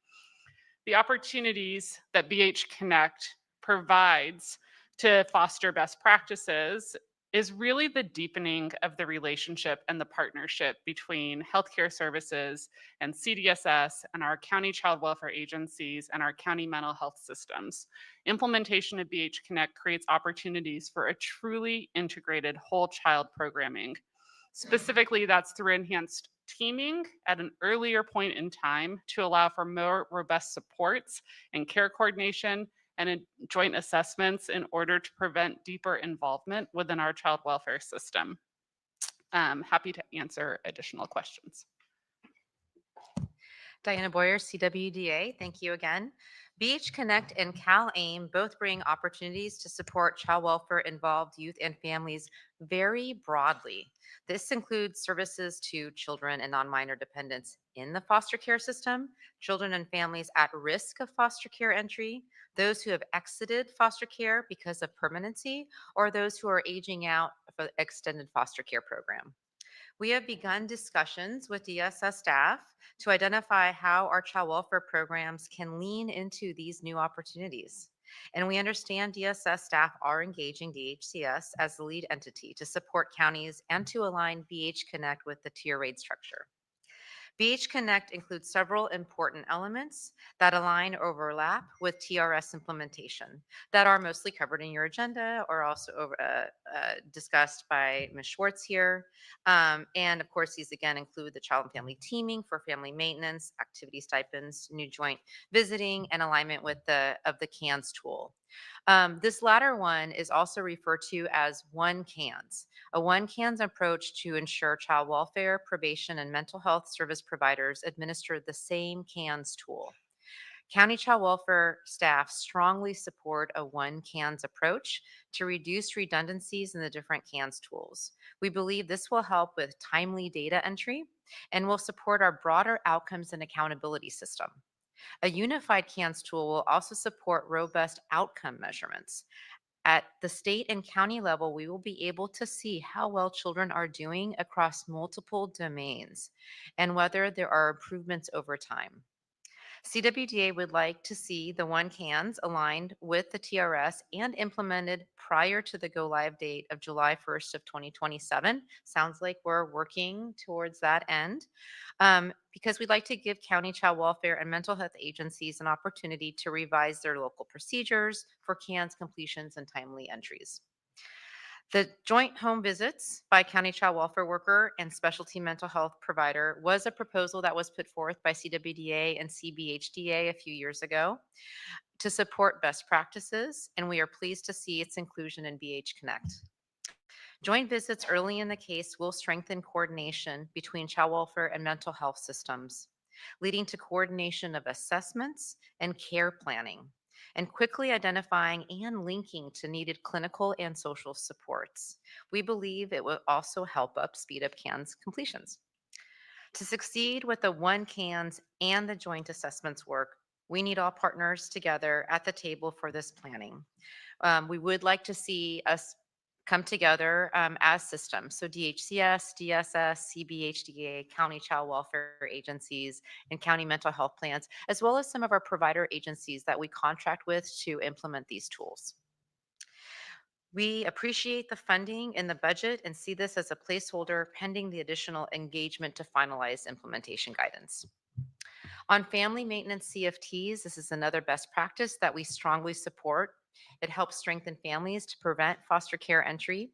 The opportunities that BH Connect provides to foster best practices is really the deepening of the relationship and the partnership between healthcare services and CDSS and our county child welfare agencies and our county mental health systems. Implementation of BH Connect creates opportunities for a truly integrated whole child programming. Specifically, that's through enhanced teaming at an earlier point in time to allow for more robust supports and care coordination and joint assessments in order to prevent deeper involvement within our child welfare system. Happy to answer additional questions. Diana Boyer, CWDA, thank you again. BH Connect and CalAIM both bring opportunities to support child welfare involved youth and families very broadly. This includes services to children and non-minor dependents in the foster care system, children and families at risk of foster care entry, those who have exited foster care because of permanency, or those who are aging out of the extended foster care program. We have begun discussions with DSS staff to identify how our child welfare programs can lean into these new opportunities. And we understand DSS staff are engaging DHCS as the lead entity to support counties and to align BH Connect with the tier rate structure. BH Connect includes several important elements that align or overlap with TRS implementation that are mostly covered in your agenda or also discussed by Ms. Schwartz here. And of course, these again include the child and family teaming for family maintenance, activity stipends, new joint visiting, and alignment with the CANS tool. This latter one is also referred to as one CANS, a one CANS approach to ensure child welfare, probation, and mental health service providers administer the same CANS tool. County child welfare staff strongly support a one CANS approach to reduce redundancies in the different CANS tools. We believe this will help with timely data entry and will support our broader outcomes and accountability system. A unified CANS tool will also support robust outcome measurements. At the state and county level, we will be able to see how well children are doing across multiple domains and whether there are improvements over time. CWDA would like to see the one CANS aligned with the TRS and implemented prior to the go live date of July 1st of 2027. Sounds like we're working towards that end because we'd like to give county child welfare and mental health agencies an opportunity to revise their local procedures for CANS completions and timely entries. The joint home visits by county child welfare worker and specialty mental health provider was a proposal that was put forth by CWDA and CBHDA a few years ago to support best practices, and we are pleased to see its inclusion in BH Connect. Joint visits early in the case will strengthen coordination between child welfare and mental health systems, leading to coordination of assessments and care planning, and quickly identifying and linking to needed clinical and social supports. We believe it will also help speed up CANS completions. To succeed with the one CANS and the joint assessments work, we need all partners together at the table for this planning. We would like to see us come together as systems. So DHCS, DSS, CBHDA, county child welfare agencies, and county mental health plans, as well as some of our provider agencies that we contract with to implement these tools. We appreciate the funding in the budget and see this as a placeholder pending the additional engagement to finalize implementation guidance. On family maintenance CFTs, this is another best practice that we strongly support. It helps strengthen families to prevent foster care entry.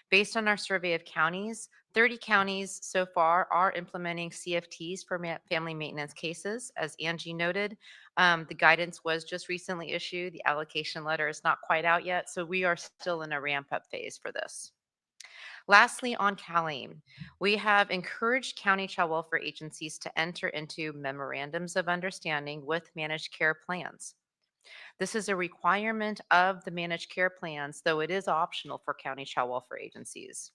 Based on our survey of counties, 30 counties so far are implementing CFTs for family maintenance cases. As Angie noted, the guidance was just recently issued. The allocation letter is not quite out yet, so we are still in a ramp-up phase for this. Lastly, on CalAIM, we have encouraged county child welfare agencies to enter into memorandums of understanding with managed care plans. This is a requirement of the managed care plans, though it is optional for county child welfare agencies.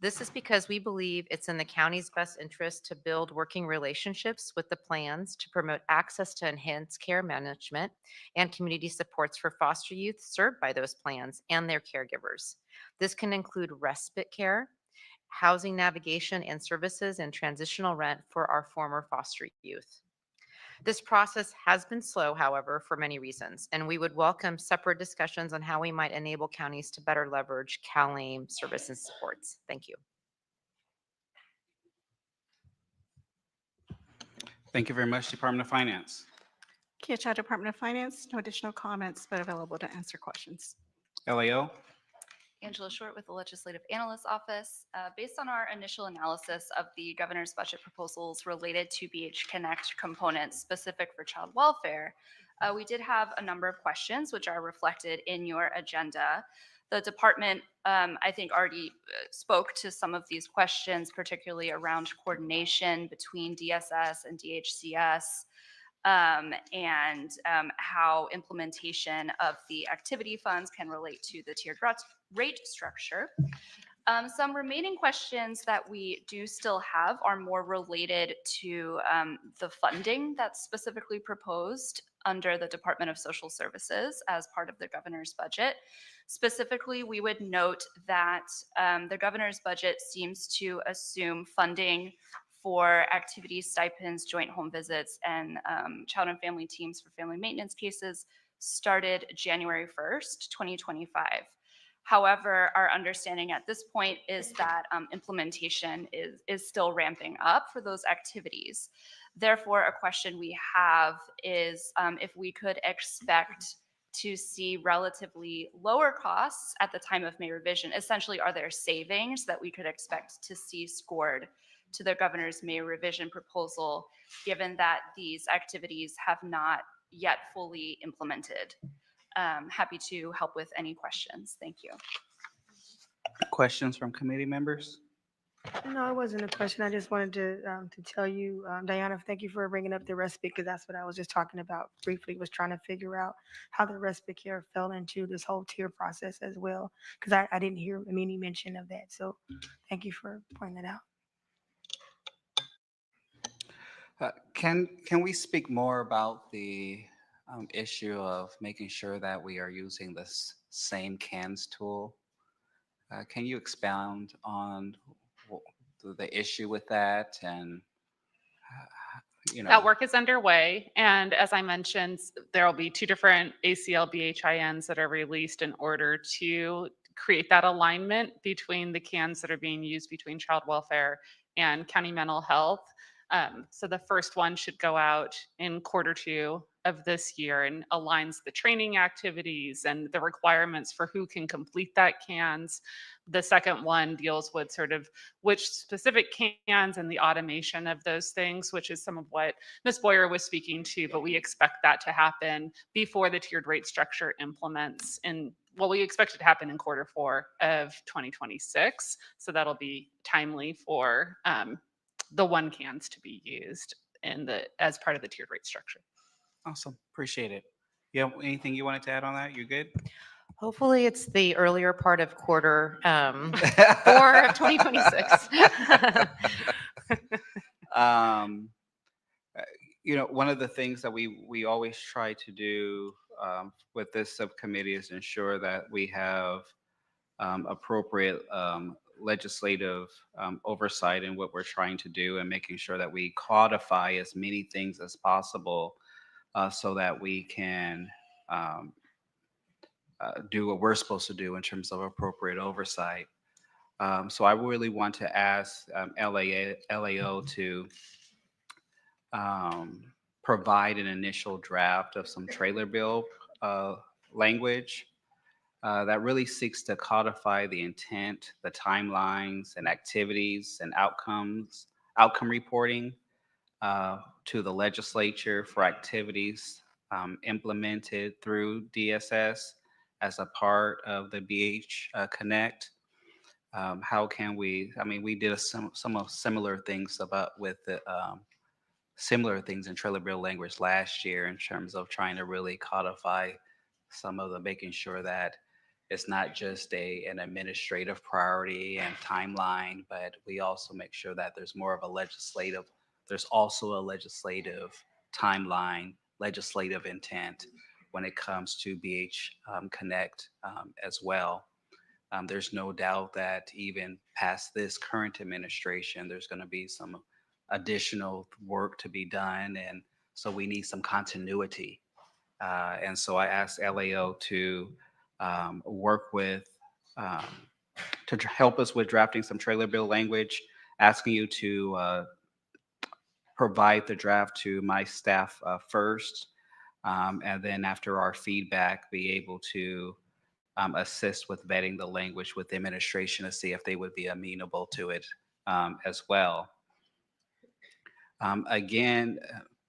This is because we believe it's in the county's best interest to build working relationships with the plans to promote access to enhanced care management and community supports for foster youth served by those plans and their caregivers. This can include respite care, housing navigation and services, and transitional rent for our former foster youth. This process has been slow, however, for many reasons, and we would welcome separate discussions on how we might enable counties to better leverage CalAIM services and supports. Thank you. Thank you very much, Department of Finance. Keosha Department of Finance, no additional comments, but available to answer questions. LAO. Angela Short with the Legislative Analyst Office. Based on our initial analysis of the governor's budget proposals related to BH Connect components specific for child welfare, we did have a number of questions which are reflected in your agenda. The department, I think, already spoke to some of these questions, particularly around coordination between DSS and DHCS. And how implementation of the activity funds can relate to the tiered rate structure. Some remaining questions that we do still have are more related to the funding that's specifically proposed under the Department of Social Services as part of the governor's budget. Specifically, we would note that the governor's budget seems to assume funding for activity stipends, joint home visits, and child and family teams for family maintenance cases started January 1st, 2025. However, our understanding at this point is that implementation is still ramping up for those activities. Therefore, a question we have is if we could expect to see relatively lower costs at the time of May revision. Essentially, are there savings that we could expect to see scored to the governor's May revision proposal, given that these activities have not yet fully implemented? Happy to help with any questions. Thank you. Questions from committee members? No, it wasn't a question. I just wanted to tell you, Diana, thank you for bringing up the respite, because that's what I was just talking about briefly, was trying to figure out how the respite care fell into this whole tier process as well, because I didn't hear any mention of that. So thank you for pointing that out. Can we speak more about the issue of making sure that we are using this same cans tool? Can you expound on the issue with that and, That work is underway, and as I mentioned, there will be 2 different ACL BHINs that are released in order to create that alignment between the cans that are being used between child welfare and county mental health. So the first one should go out in Q2 of this year and aligns the training activities and the requirements for who can complete that cans. The second one deals with sort of which specific cans and the automation of those things, which is some of what Ms. Boyer was speaking to, but we expect that to happen before the tiered rate structure implements we expect it to happen in Q4 of 2026. So that'll be timely for the one cans to be used as part of the tiered rate structure. Awesome, appreciate it. You have anything you wanted to add on that? You good? Hopefully, it's the earlier part of Q4 of 2026. One of the things that we always try to do with this subcommittee is ensure that we have appropriate legislative oversight in what we're trying to do, and making sure that we codify as many things as possible so that we can do what we're supposed to do in terms of appropriate oversight. So I really want to ask LAO to provide an initial draft of some trailer bill language that really seeks to codify the intent, the timelines and activities and outcome reporting to the legislature for activities implemented through DSS as a part of the BH Connect. How can we did some similar things with the similar things in trailer bill language last year in terms of trying to really codify some of the making sure that it's not just an administrative priority and timeline, but we also make sure that there's also a legislative timeline, legislative intent when it comes to BH Connect as well. There's no doubt that even past this current administration, there's going to be some additional work to be done. And so we need some continuity. And so I asked LAO to work with, help us with drafting some trailer bill language, asking you to provide the draft to my staff first. And then after our feedback, be able to assist with vetting the language with the administration to see if they would be amenable to it as well. Again,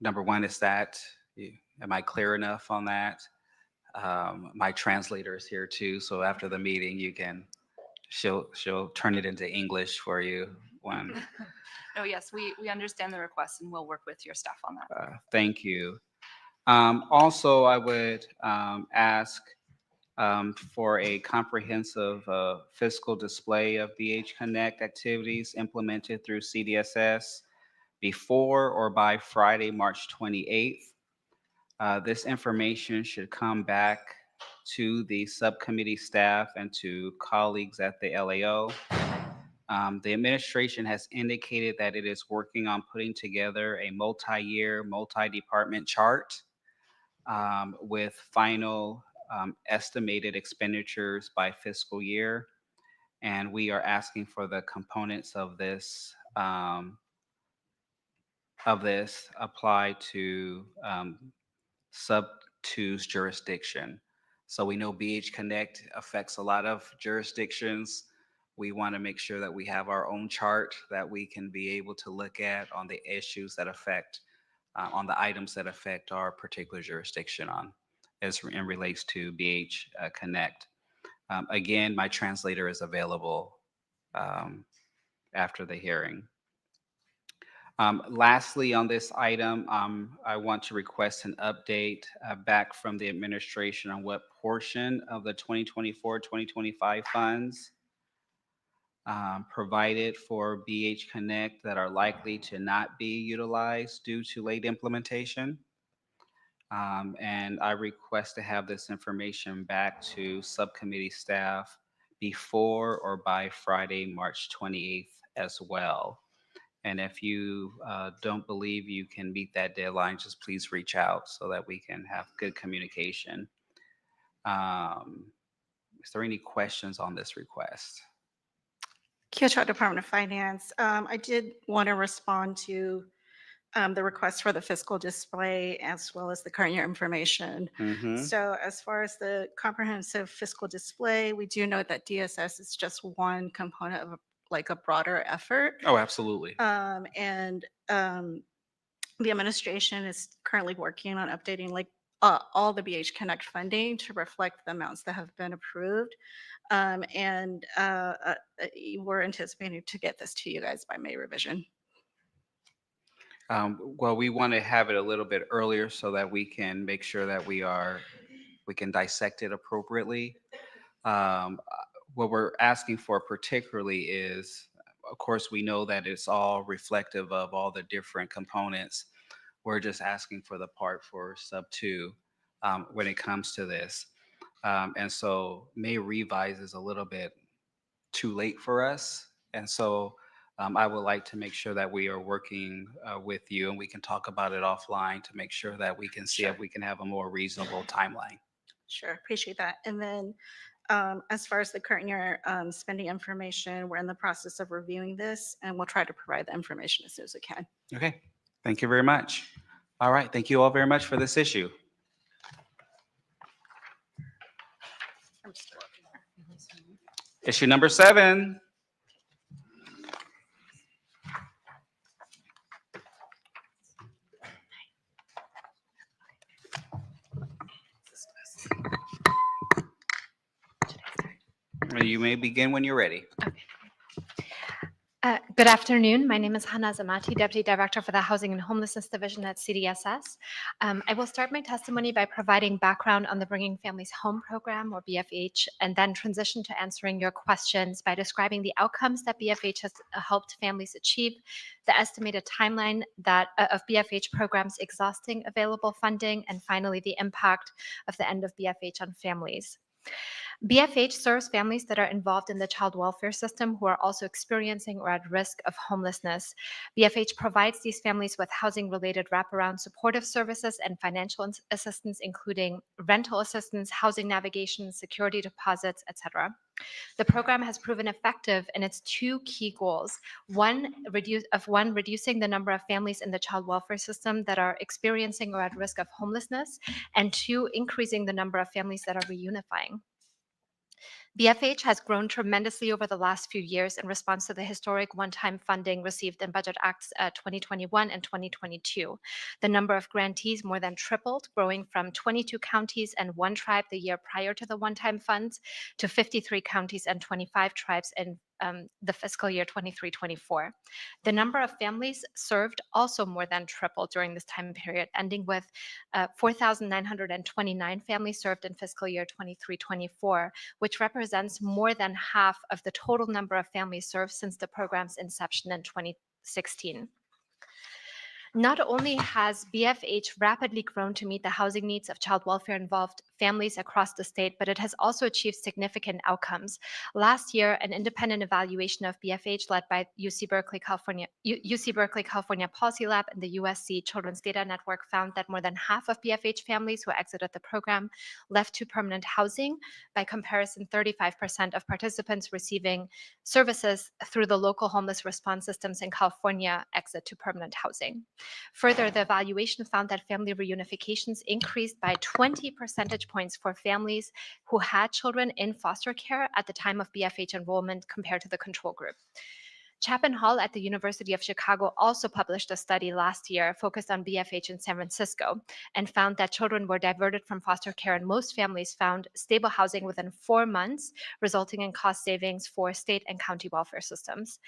number one is that, am I clear enough on that? My translator is here too, so after the meeting, she'll turn it into English for you. Oh, yes, we understand the request and we'll work with your staff on that. Thank you. Also, I would ask for a comprehensive fiscal display of BH Connect activities implemented through CDSS before or by Friday, March 28th. This information should come back to the subcommittee staff and to colleagues at the LAO. The administration has indicated that it is working on putting together a multi-year, multi-department chart with final estimated expenditures by fiscal year. And we are asking for the components of this apply to sub two's jurisdiction. So we know BH Connect affects a lot of jurisdictions. We want to make sure that we have our own chart that we can be able to look at on the issues that affect, on the items that affect our particular jurisdiction on, as it relates to BH Connect. Again, my translator is available after the hearing. Lastly, on this item, I want to request an update back from the administration on what portion of the 2024-2025 funds provided for BH Connect that are likely to not be utilized due to late implementation. And I request to have this information back to subcommittee staff before or by Friday, March 28th as well. And if you don't believe you can meet that deadline, just please reach out so that we can have good communication. Is there any questions on this request? Keosha Department of Finance. I did want to respond to the request for the fiscal display as well as the current year information. Mhm. So as far as the comprehensive fiscal display, we do note that DSS is just one component of like a broader effort. Oh, absolutely. The administration is currently working on updating like all the BH Connect funding to reflect the amounts that have been approved. We're anticipating to get this to you guys by May revision. Well, we want to have it a little bit earlier so that we can make sure that we can dissect it appropriately. What we're asking for particularly is, of course, we know that it's all reflective of all the different components. We're just asking for the part for sub two when it comes to this. And so May revise is a little bit too late for us. And so I would like to make sure that we are working with you and we can talk about it offline to make sure that we can see if we can have a more reasonable timeline. Sure, appreciate that. And then as far as the current year spending information, we're in the process of reviewing this and we'll try to provide the information as soon as we can. Okay, thank you very much. All right, thank you all very much for this issue. Issue number 7. You may begin when you're ready. Good afternoon. My name is Hannah Zamati, Deputy Director for the Housing and Homelessness Division at CDSS. I will start my testimony by providing background on the Bringing Families Home program, or BFH, and then transition to answering your questions by describing the outcomes that BFH has helped families achieve, the estimated timeline of BFH programs exhausting available funding, and finally, the impact of the end of BFH on families. BFH serves families that are involved in the child welfare system who are also experiencing or at risk of homelessness. BFH provides these families with housing-related wraparound supportive services and financial assistance, including rental assistance, housing navigation, security deposits, etc. The program has proven effective in its 2 key goals. One, reducing the number of families in the child welfare system that are experiencing or at risk of homelessness, and 2, increasing the number of families that are reunifying. BFH has grown tremendously over the last few years in response to the historic one-time funding received in Budget Acts 2021 and 2022. The number of grantees more than tripled, growing from 22 counties and 1 tribe the year prior to the one-time funds to 53 counties and 25 tribes in the fiscal year 23-24. The number of families served also more than tripled during this time period, ending with 4,929 families served in fiscal year 23-24, which represents more than half of the total number of families served since the program's inception in 2016. Not only has BFH rapidly grown to meet the housing needs of child welfare involved families across the state, but it has also achieved significant outcomes. Last year, an independent evaluation of BFH led by UC Berkeley, California Policy Lab and the USC Children's Data Network found that more than half of BFH families who exited the program left to permanent housing. By comparison, 35% of participants receiving services through the local homeless response systems in California exit to permanent housing. Further, the evaluation found that family reunifications increased by 20 percentage points for families who had children in foster care at the time of BFH enrollment compared to the control group. Chapin Hall at the University of Chicago also published a study last year focused on BFH in San Francisco and found that children were diverted from foster care and most families found stable housing within 4 months, resulting in cost savings for state and county welfare systems.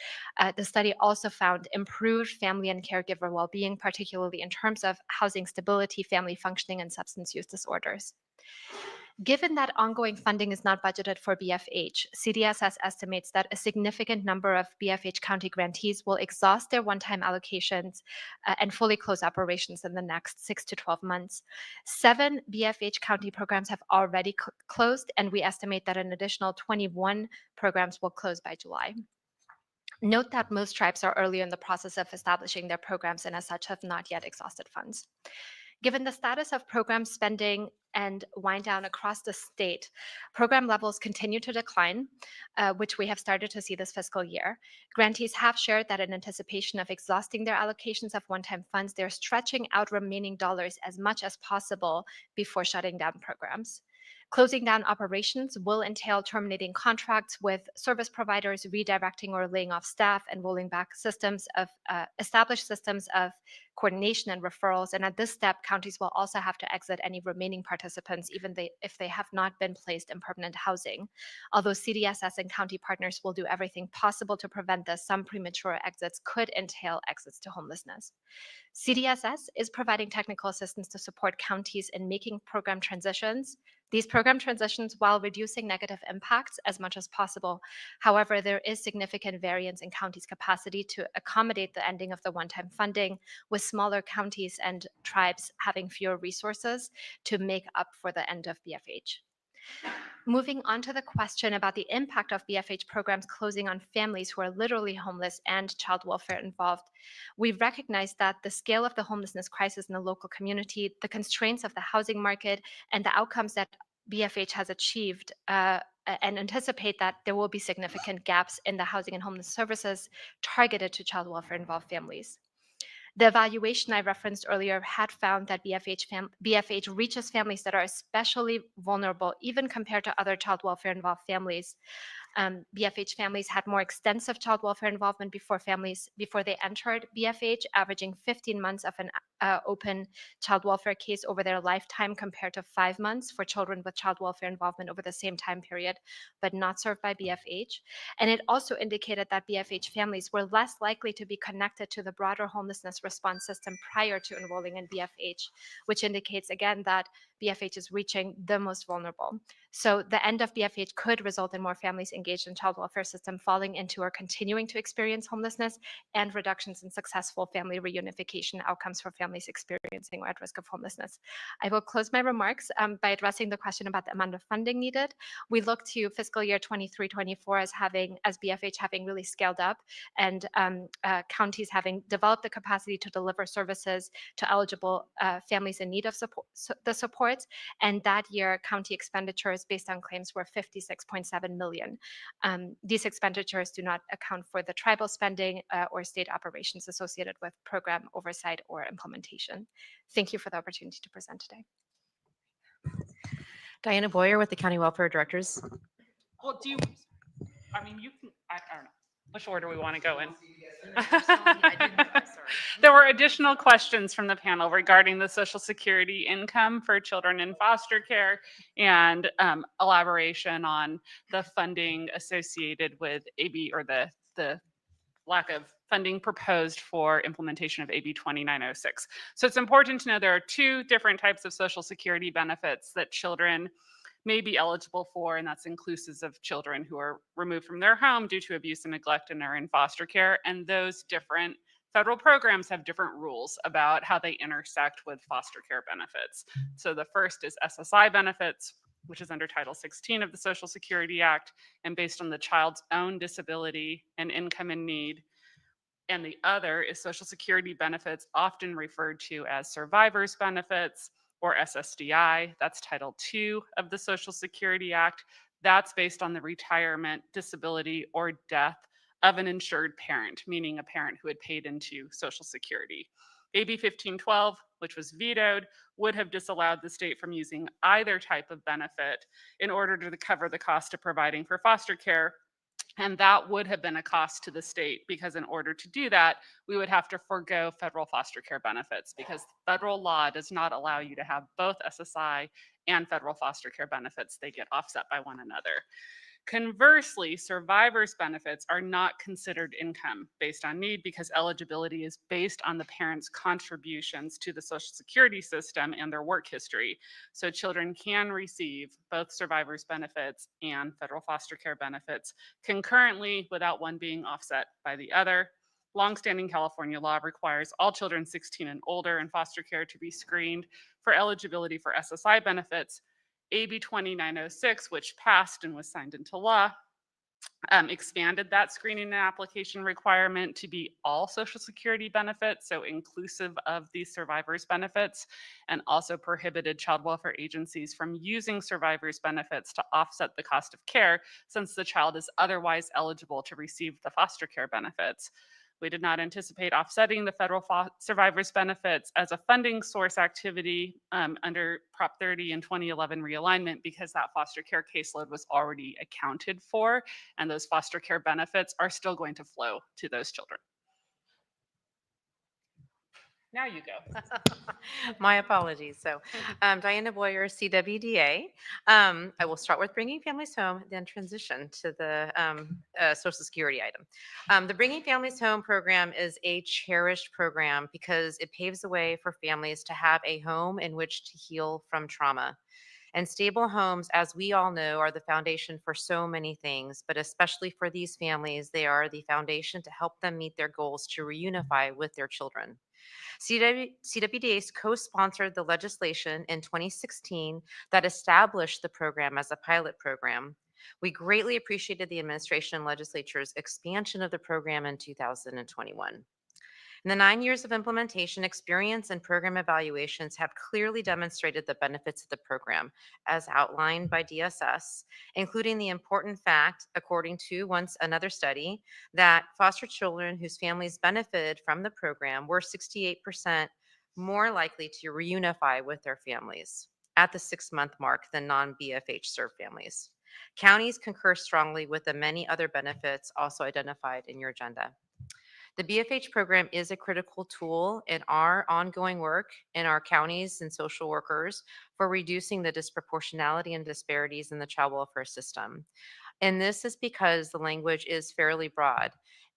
The study also found improved family and caregiver well-being, particularly in terms of housing stability, family functioning, and substance use disorders. Given that ongoing funding is not budgeted for BFH, CDSS estimates that a significant number of BFH county grantees will exhaust their one-time allocations and fully close operations in the next 6 to 12 months. 7 BFH county programs have already closed, and we estimate that an additional 21 programs will close by July. Note that most tribes are earlier in the process of establishing their programs and as such have not yet exhausted funds. Given the status of program spending and wind down across the state, program levels continue to decline, which we have started to see this fiscal year. Grantees have shared that in anticipation of exhausting their allocations of one-time funds, they're stretching out remaining dollars as much as possible before shutting down programs. Closing down operations will entail terminating contracts with service providers, redirecting or laying off staff, and rolling back established systems of coordination and referrals. And at this step, counties will also have to exit any remaining participants, even if they have not been placed in permanent housing. Although CDSS and county partners will do everything possible to prevent this, some premature exits could entail exits to homelessness. CDSS is providing technical assistance to support counties in making program transitions. These program transitions while reducing negative impacts as much as possible. However, there is significant variance in counties' capacity to accommodate the ending of the one-time funding, with smaller counties and tribes having fewer resources to make up for the end of BFH. Moving on to the question about the impact of BFH programs closing on families who are literally homeless and child welfare involved, we recognize that the scale of the homelessness crisis in the local community, the constraints of the housing market, and the outcomes that BFH has achieved and anticipate that there will be significant gaps in the housing and homeless services targeted to child welfare involved families. The evaluation I referenced earlier had found that BFH reaches families that are especially vulnerable, even compared to other child welfare involved families. BFH families had more extensive child welfare involvement before they entered BFH, averaging 15 months of an open child welfare case over their lifetime compared to 5 months for children with child welfare involvement over the same time period, but not served by BFH. And it also indicated that BFH families were less likely to be connected to the broader homelessness response system prior to enrolling in BFH, which indicates again that BFH is reaching the most vulnerable. So the end of BFH could result in more families engaged in child welfare system falling into or continuing to experience homelessness, and reductions in successful family reunification outcomes for families experiencing or at risk of homelessness. I will close my remarks by addressing the question about the amount of funding needed. We look to fiscal year 23-24 as BFH having really scaled up, and counties having developed the capacity to deliver services to eligible families in need of the supports. And that year, county expenditures based on claims were $56.7 million. These expenditures do not account for the tribal spending or state operations associated with program oversight or implementation. Thank you for the opportunity to present today. Diana Boyer with the County Welfare Directors. Well, you can, I don't know. Which order we want to go in? There were additional questions from the panel regarding the Social Security income for children in foster care and elaboration on the funding associated with AB, or the lack of funding proposed for implementation of AB 2906. So it's important to know there are 2 different types of Social Security benefits that children may be eligible for, and that's inclusive of children who are removed from their home due to abuse and neglect and are in foster care. And those different Federal programs have different rules about how they intersect with foster care benefits. So the first is SSI benefits, which is under Title 16 of the Social Security Act and based on the child's own disability and income and need. And the other is Social Security benefits, often referred to as survivors benefits or SSDI. That's Title II of the Social Security Act. That's based on the retirement, disability, or death of an insured parent, meaning a parent who had paid into Social Security. AB 1512, which was vetoed, would have disallowed the state from using either type of benefit in order to cover the cost of providing for foster care. And that would have been a cost to the state because in order to do that, we would have to forego federal foster care benefits because federal law does not allow you to have both SSI and federal foster care benefits. They get offset by one another. Conversely, survivors benefits are not considered income based on need because eligibility is based on the parents' contributions to the Social Security system and their work history. So children can receive both survivors benefits and federal foster care benefits concurrently without one being offset by the other. Longstanding California law requires all children 16 and older in foster care to be screened for eligibility for SSI benefits. AB 2906, which passed and was signed into law, expanded that screening and application requirement to be all Social Security benefits, so inclusive of these survivors benefits, and also prohibited child welfare agencies from using survivors benefits to offset the cost of care since the child is otherwise eligible to receive the foster care benefits. We did not anticipate offsetting the federal survivors benefits as a funding source activity under Prop 30 and 2011 realignment because that foster care caseload was already accounted for, and those foster care benefits are still going to flow to those children. Now you go. My apologies. So, Diana Boyer, CWDA. I will start with bringing families home, then transition to the Social Security item. The Bringing Families Home program is a cherished program because it paves the way for families to have a home in which to heal from trauma. And stable homes, as we all know, are the foundation for so many things, but especially for these families, they are the foundation to help them meet their goals to reunify with their children. CWDA's co-sponsored the legislation in 2016 that established the program as a pilot program. We greatly appreciated the administration and legislature's expansion of the program in 2021. In the 9 years of implementation, experience and program evaluations have clearly demonstrated the benefits of the program, as outlined by DSS, including the important fact, according to another study, that foster children whose families benefited from the program were 68% more likely to reunify with their families at the 6-month mark than non-BFH served families. Counties concur strongly with the many other benefits also identified in your agenda. The BFH program is a critical tool in our ongoing work in our counties and social workers for reducing the disproportionality and disparities in the child welfare system. And this is because the language is fairly broad.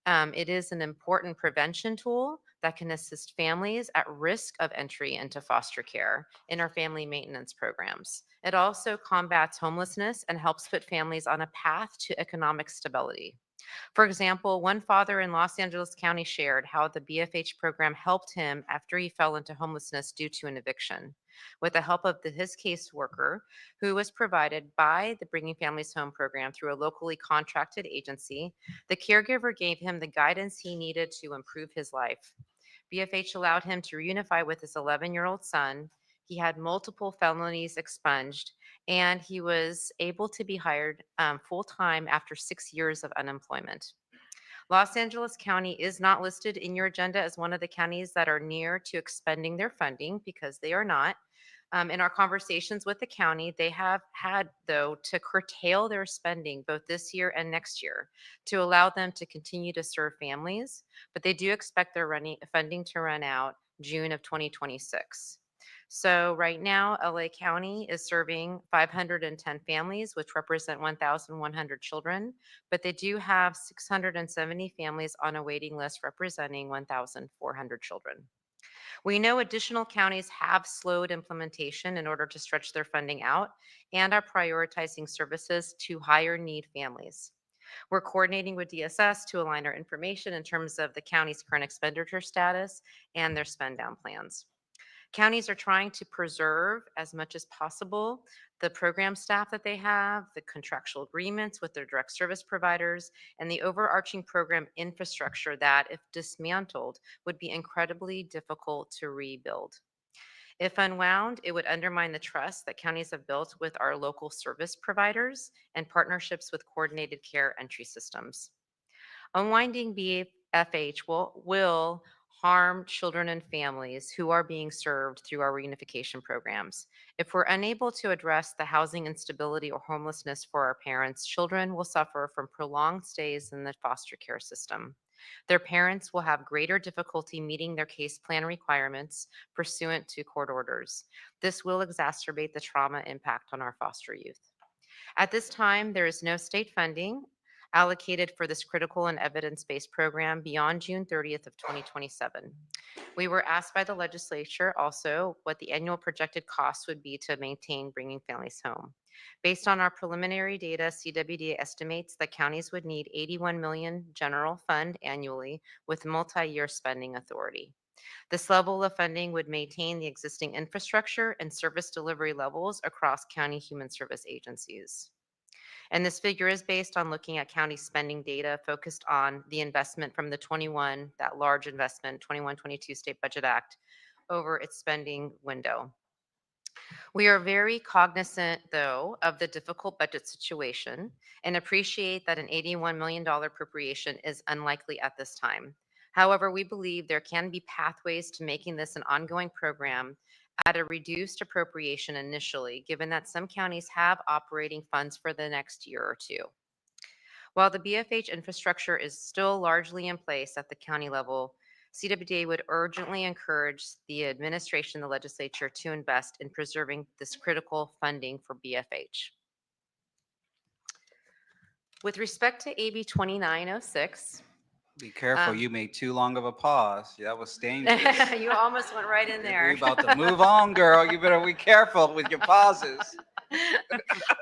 It is an important prevention tool that can assist families at risk of entry into foster care in our family maintenance programs. It also combats homelessness and helps put families on a path to economic stability. For example, one father in Los Angeles County shared how the BFH program helped him after he fell into homelessness due to an eviction. With the help of his caseworker, who was provided by the Bringing Families Home program through a locally contracted agency, the caregiver gave him the guidance he needed to improve his life. BFH allowed him to reunify with his 11-year-old son. He had multiple felonies expunged, and he was able to be hired full-time after 6 years of unemployment. Los Angeles County is not listed in your agenda as one of the counties that are near to expending their funding because they are not. In our conversations with the county, they have had, though, to curtail their spending both this year and next year to allow them to continue to serve families, but they do expect their funding to run out June of 2026. So right now, LA County is serving 510 families, which represent 1,100 children, but they do have 670 families on a waiting list representing 1,400 children. We know additional counties have slowed implementation in order to stretch their funding out and are prioritizing services to higher need families. We're coordinating with DSS to align our information in terms of the county's current expenditure status and their spend down plans. Counties are trying to preserve as much as possible the program staff that they have, the contractual agreements with their direct service providers, and the overarching program infrastructure that, if dismantled, would be incredibly difficult to rebuild. If unwound, it would undermine the trust that counties have built with our local service providers and partnerships with coordinated care entry systems. Unwinding BFH will harm children and families who are being served through our reunification programs. If we're unable to address the housing instability or homelessness for our parents, children will suffer from prolonged stays in the foster care system. Their parents will have greater difficulty meeting their case plan requirements pursuant to court orders. This will exacerbate the trauma impact on our foster youth. At this time, there is no state funding allocated for this critical and evidence-based program beyond June 30th of 2027. We were asked by the legislature also what the annual projected cost would be to maintain bringing families home. Based on our preliminary data, CWD estimates that counties would need 81 million general fund annually with multi-year spending authority. This level of funding would maintain the existing infrastructure and service delivery levels across county human service agencies. And this figure is based on looking at county spending data focused on the investment from that large investment, 21-22 State Budget Act, over its spending window. We are very cognizant, though, of the difficult budget situation and appreciate that an $81 million appropriation is unlikely at this time. However, we believe there can be pathways to making this an ongoing program at a reduced appropriation initially, given that some counties have operating funds for the next year or two. While the BFH infrastructure is still largely in place at the county level, CWDA would urgently encourage the administration, the legislature, to invest in preserving this critical funding for BFH. With respect to AB 2906, Be careful, you made too long of a pause. That was dangerous. you almost went right in there. We're about to move on, girl. You better be careful with your pauses.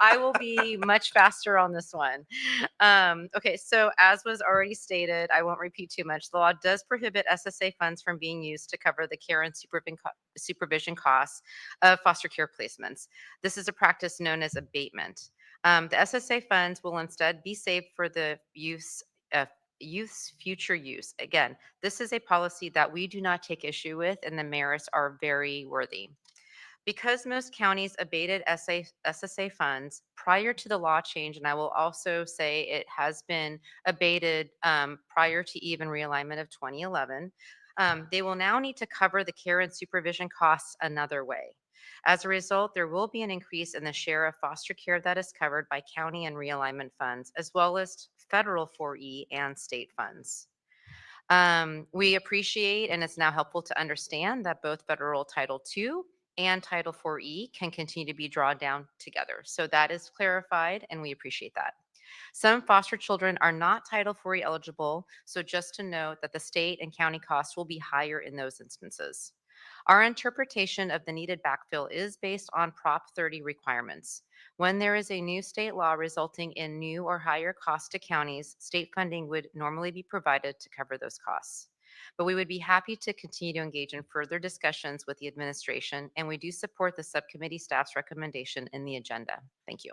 I will be much faster on this one. Okay, so as was already stated, I won't repeat too much. The law does prohibit SSA funds from being used to cover the care and supervision costs of foster care placements. This is a practice known as abatement. The SSA funds will instead be saved for the youth's future use. Again, this is a policy that we do not take issue with, and the merits are very worthy. Because most counties abated SSA funds prior to the law change, and I will also say it has been abated prior to even realignment of 2011, they will now need to cover the care and supervision costs another way. As a result, there will be an increase in the share of foster care that is covered by county and realignment funds, as well as federal 4E and state funds. We appreciate, and it's now helpful to understand, that both federal Title II and Title 4E can continue to be drawn down together. So that is clarified, and we appreciate that. Some foster children are not Title 4E eligible, so just to note that the state and county costs will be higher in those instances. Our interpretation of the needed backfill is based on Prop 30 requirements. When there is a new state law resulting in new or higher costs to counties, state funding would normally be provided to cover those costs. But we would be happy to continue to engage in further discussions with the administration, and we do support the subcommittee staff's recommendation in the agenda. Thank you.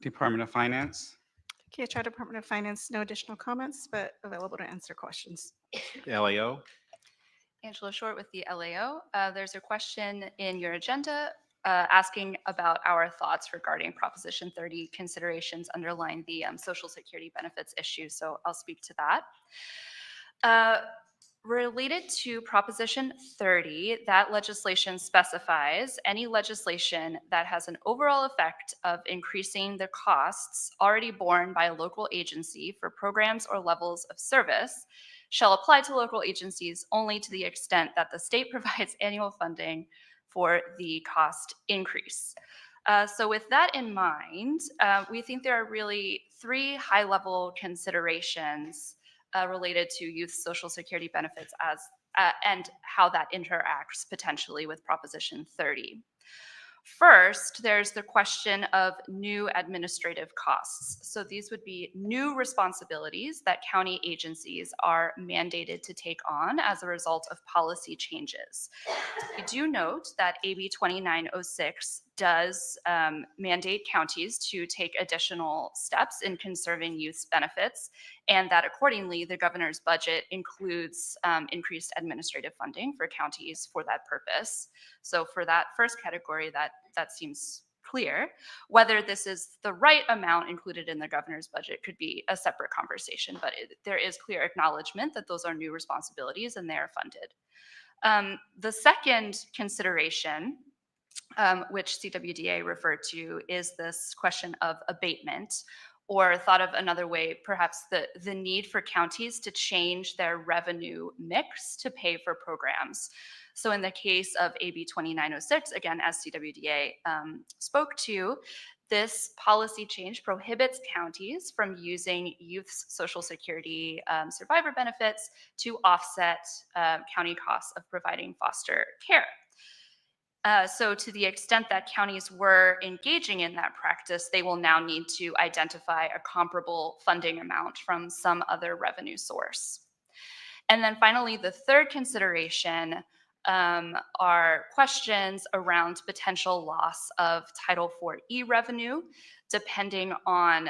Department of Finance. KHR Department of Finance, no additional comments, but available to answer questions. LAO. Angela Short with the LAO. There's a question in your agenda asking about our thoughts regarding Proposition 30 considerations underlying the Social Security benefits issue. So I'll speak to that. Related to Proposition 30, that legislation specifies any legislation that has an overall effect of increasing the costs already borne by a local agency for programs or levels of service shall apply to local agencies only to the extent that the state provides annual funding for the cost increase. So with that in mind, we think there are really three high-level considerations related to youth Social Security benefits and how that interacts potentially with Proposition 30. First, there's the question of new administrative costs. So these would be new responsibilities that county agencies are mandated to take on as a result of policy changes. We do note that AB 2906 does mandate counties to take additional steps in conserving youth benefits, and that accordingly, the governor's budget includes increased administrative funding for counties for that purpose. So for that first category, that seems clear. Whether this is the right amount included in the governor's budget could be a separate conversation, but there is clear acknowledgement that those are new responsibilities and they are funded. The second consideration, which CWDA referred to, is this question of abatement, or thought of another way, perhaps the need for counties to change their revenue mix to pay for programs. So in the case of AB 2906, again, as CWDA spoke to, this policy change prohibits counties from using youth's Social Security survivor benefits to offset county costs of providing foster care. So to the extent that counties were engaging in that practice, they will now need to identify a comparable funding amount from some other revenue source. And then finally, the third consideration are questions around potential loss of Title IV-E revenue, depending on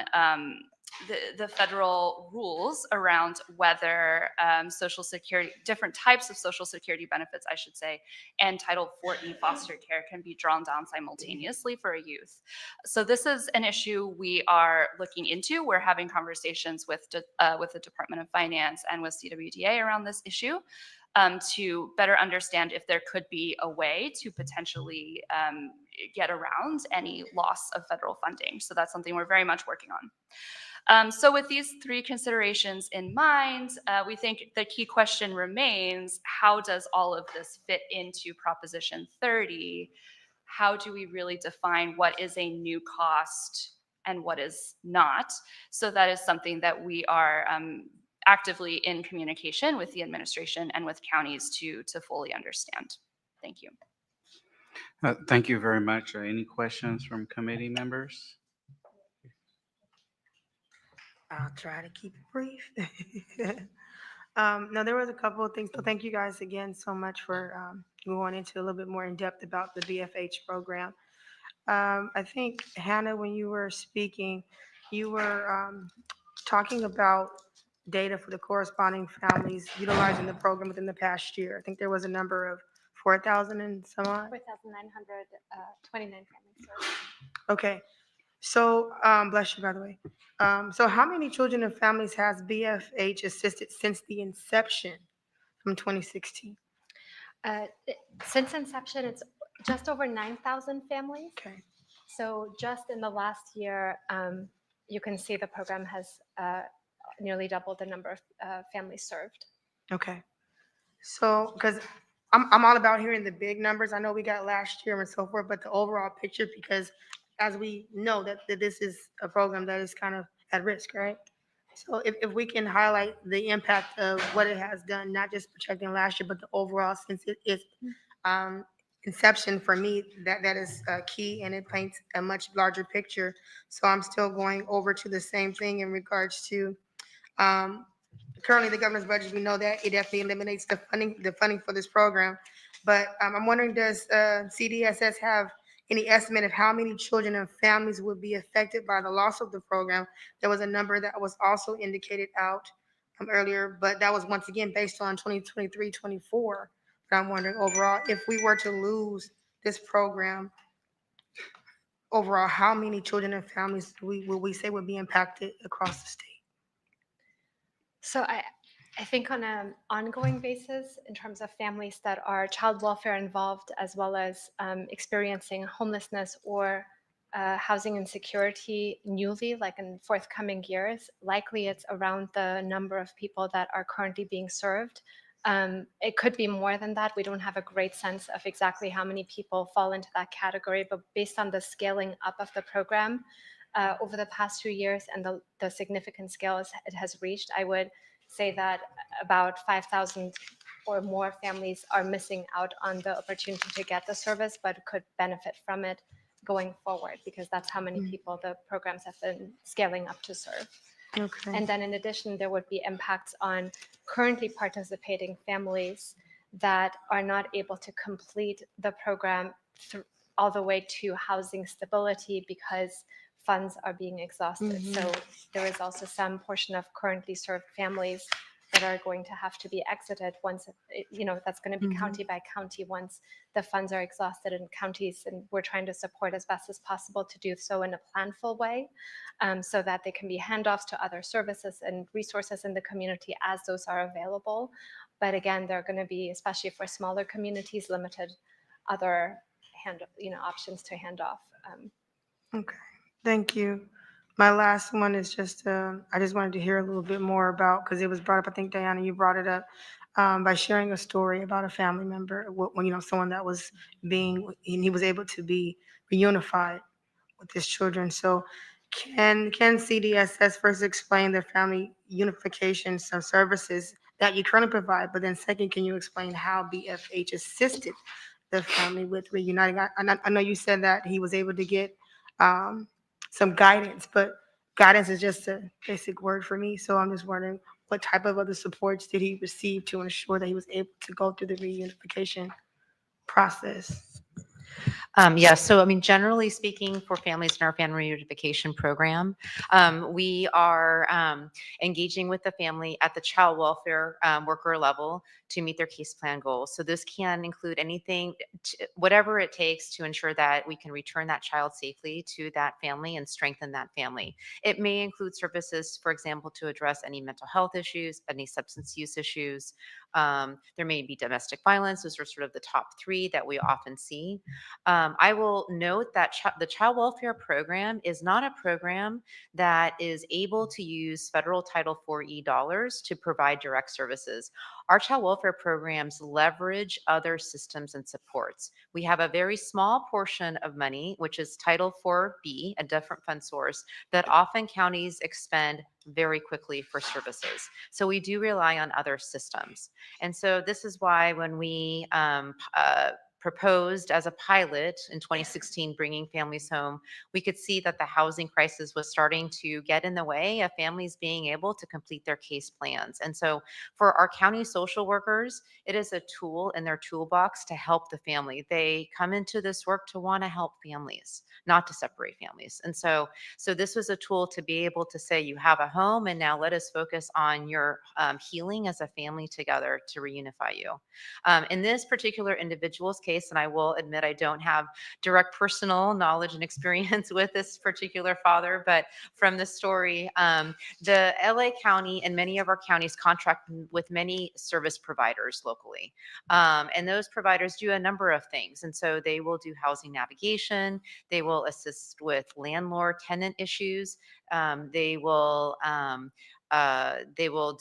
the federal rules around whether Social Security, different types of Social Security benefits, I should say, and Title IV-E foster care can be drawn down simultaneously for a youth. So this is an issue we are looking into. We're having conversations with the Department of Finance and with CWDA around this issue to better understand if there could be a way to potentially get around any loss of federal funding. So that's something we're very much working on. So with these three considerations in mind, we think the key question remains, how does all of this fit into Proposition 30? How do we really define what is a new cost and what is not? So that is something that we are actively in communication with the administration and with counties to fully understand. Thank you. Thank you very much. Any questions from committee members? I'll try to keep it brief. No, there was a couple of things. So thank you guys again so much for going into a little bit more in depth about the BFH program. I think, Hannah, when you were speaking, you were talking about data for the corresponding families utilizing the program within the past year. I think there was a number of 4,000 and some odd. 4,929 families served. Okay. So, bless you, by the way. So how many children and families has BFH assisted since the inception from 2016? Since inception, it's just over 9,000 families. Okay. So just in the last year, you can see the program has nearly doubled the number of families served. Okay. So, because I'm all about hearing the big numbers. I know we got last year and so forth, but the overall picture, because as we know that this is a program that is kind of at risk, right? So if we can highlight the impact of what it has done, not just projecting last year, but the overall, since it is inception, for me, that is key, and it paints a much larger picture. So I'm still going over to the same thing in regards to currently the governor's budget. We know that it definitely eliminates the funding for this program. But I'm wondering, does CDSS have any estimate of how many children and families would be affected by the loss of the program? There was a number that was also indicated out earlier, but that was once again based on 2023-24. But I'm wondering overall, if we were to lose this program, overall, how many children and families will we say would be impacted across the state? So I think on an ongoing basis, in terms of families that are child welfare involved, as well as experiencing homelessness or housing insecurity newly, like in forthcoming years, likely it's around the number of people that are currently being served. It could be more than that. We don't have a great sense of exactly how many people fall into that category, but based on the scaling up of the program over the past 2 years and the significant scale it has reached, I would say that about 5,000 therefore more families are missing out on the opportunity to get the service, but could benefit from it going forward, because that's how many people the programs have been scaling up to serve. Okay. And then in addition, there would be impacts on currently participating families that are not able to complete the program all the way to housing stability because funds are being exhausted. So there is also some portion of currently served families that are going to have to be exited once, that's going to be county by county once the funds are exhausted in counties. And we're trying to support as best as possible to do so in a planful way, so that they can be handoffs to other services and resources in the community as those are available. But again, they're going to be, especially for smaller communities, limited other options to hand off. Okay, thank you. My last one is just, I just wanted to hear a little bit more about, because it was brought up, I think Diana, you brought it up, by sharing a story about a family member, when, someone that was and he was able to be reunified with his children. So can CDSS first explain the family unification some services that you currently provide, but then second, can you explain how BFH assisted the family with reuniting? I know you said that he was able to get some guidance, but guidance is just a basic word for me. So I'm just wondering what type of other supports did he receive to ensure that he was able to go through the reunification process? Yes, so I mean, generally speaking, for families in our family reunification program, we are engaging with the family at the child welfare worker level to meet their case plan goals. So this can include anything, whatever it takes to ensure that we can return that child safely to that family and strengthen that family. It may include services, for example, to address any mental health issues, any substance use issues. There may be domestic violence. Those are sort of the top three that we often see. I will note that the child welfare program is not a program that is able to use federal Title IV dollars to provide direct services. Our child welfare programs leverage other systems and supports. We have a very small portion of money, which is Title IV-B, a different fund source, that often counties expend very quickly for services. So we do rely on other systems. And so this is why when we proposed as a pilot in 2016, bringing families home, we could see that the housing crisis was starting to get in the way of families being able to complete their case plans. And so for our county social workers, it is a tool in their toolbox to help the family. They come into this work to want to help families, not to separate families. And so this was a tool to be able to say, you have a home, and now let us focus on your healing as a family together to reunify you. In this particular individual's case, and I will admit I don't have direct personal knowledge and experience with this particular father, but from the story, the LA County and many of our counties contract with many service providers locally. And those providers do a number of things. And so they will do housing navigation, they will assist with landlord-tenant issues, they will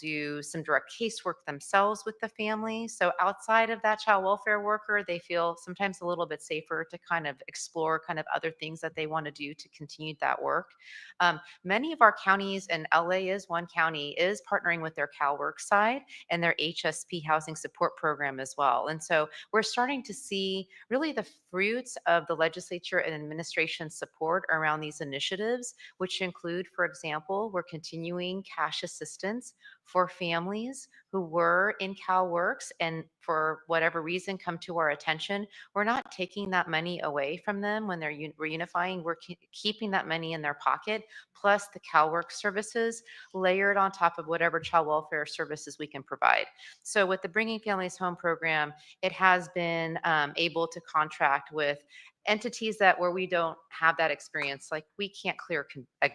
do some direct casework themselves with the family. So outside of that child welfare worker, they feel sometimes a little bit safer to kind of explore kind of other things that they want to do to continue that work. Many of our counties, and LA is one county, is partnering with their CalWorks side and their HSP housing support program as well. And so we're starting to see really the fruits of the legislature and administration support around these initiatives, which include, for example, we're continuing cash assistance for families who were in CalWorks and for whatever reason come to our attention. We're not taking that money away from them when they're reunifying. We're keeping that money in their pocket, plus the CalWorks services layered on top of whatever child welfare services we can provide. So with the Bringing Families Home program, it has been able to contract with entities that where we don't have that experience, like we can't clear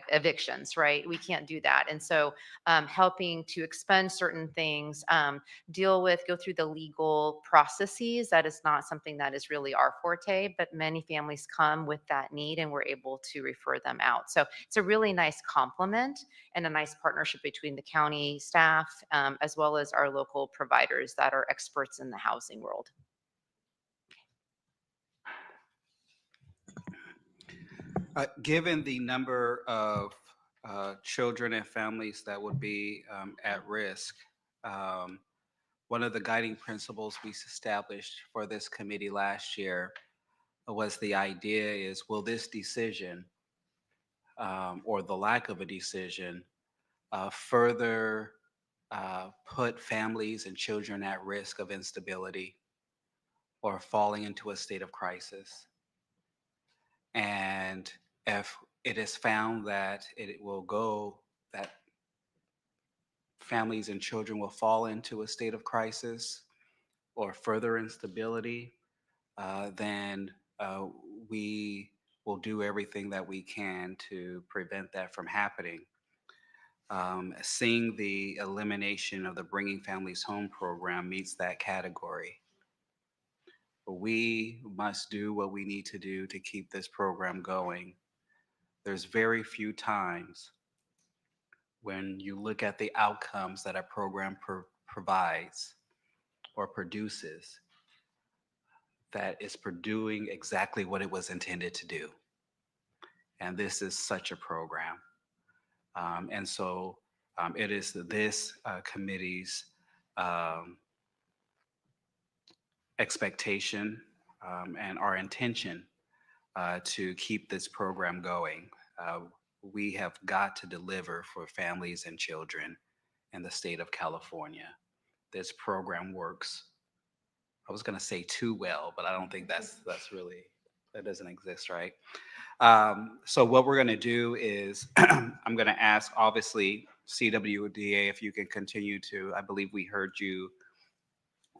evictions, right? We can't do that. And so helping to expend certain things, go through the legal processes, that is not something that is really our forte, but many families come with that need and we're able to refer them out. So it's a really nice complement and a nice partnership between the county staff as well as our local providers that are experts in the housing world. Given the number of children and families that would be at risk, one of the guiding principles we established for this committee last year was the idea is, will this decision or the lack of a decision further put families and children at risk of instability or falling into a state of crisis? And if it is found that it will go, that families and children will fall into a state of crisis or further instability, then we will do everything that we can to prevent that from happening. Seeing the elimination of the Bringing Families Home program meets that category. We must do what we need to do to keep this program going. There's very few times when you look at the outcomes that a program provides or produces that is doing exactly what it was intended to do. And this is such a program. And so it is this committee's expectation and our intention to keep this program going. We have got to deliver for families and children in the state of California. This program works, I was going to say too well, but I don't think that's really, that doesn't exist, right? So what we're going to do is I'm going to ask, obviously, CWDA, if you can continue to, I believe we heard you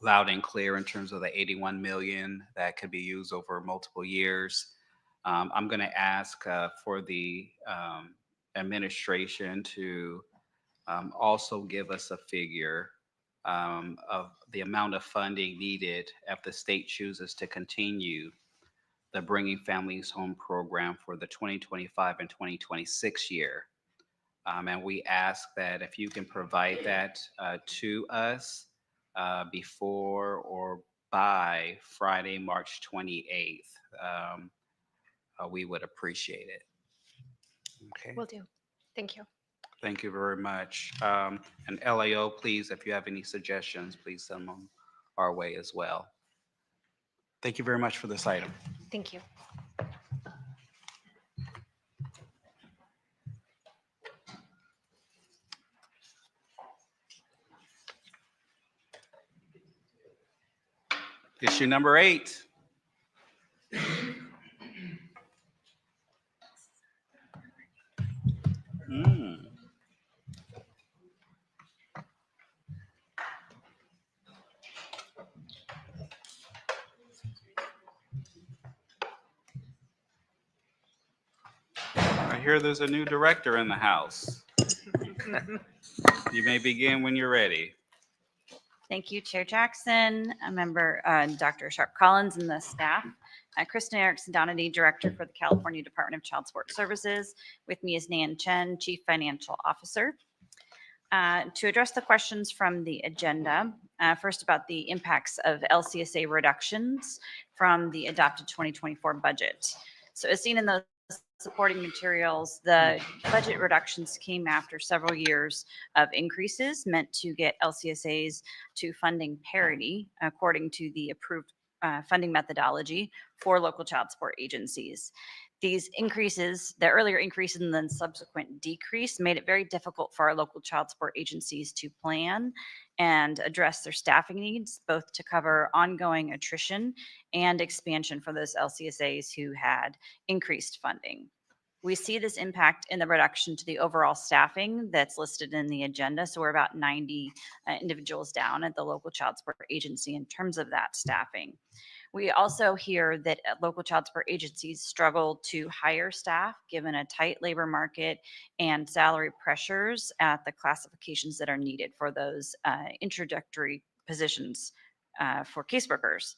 loud and clear in terms of the 81 million that could be used over multiple years. I'm going to ask for the administration to also give us a figure of the amount of funding needed if the state chooses to continue the Bringing Families Home program for the 2025 and 2026 year. And we ask that if you can provide that to us before or by Friday, March 28th, we would appreciate it. Okay. Will do. Thank you. Thank you very much. And LAO, please, if you have any suggestions, please send them our way as well. Thank you very much for this item. Thank you. Issue number 8. I hear there's a new director in the house. You may begin when you're ready. Thank you, Chair Jackson, a member, Dr. Sharp Collins and the staff. Kristen Erickson Donady, Director for the California Department of Child Support Services. With me is Nan Chen, Chief Financial Officer. To address the questions from the agenda, first about the impacts of LCSA reductions from the adopted 2024 budget. So as seen in those supporting materials, the budget reductions came after several years of increases meant to get LCSAs to funding parity according to the approved funding methodology for local child support agencies. These increases, the earlier increase and then subsequent decrease, made it very difficult for our local child support agencies to plan and address their staffing needs, both to cover ongoing attrition and expansion for those LCSAs who had increased funding. We see this impact in the reduction to the overall staffing that's listed in the agenda. So we're about 90 individuals down at the local child support agency in terms of that staffing. We also hear that local child support agencies struggle to hire staff given a tight labor market and salary pressures at the classifications that are needed for those introductory positions for caseworkers.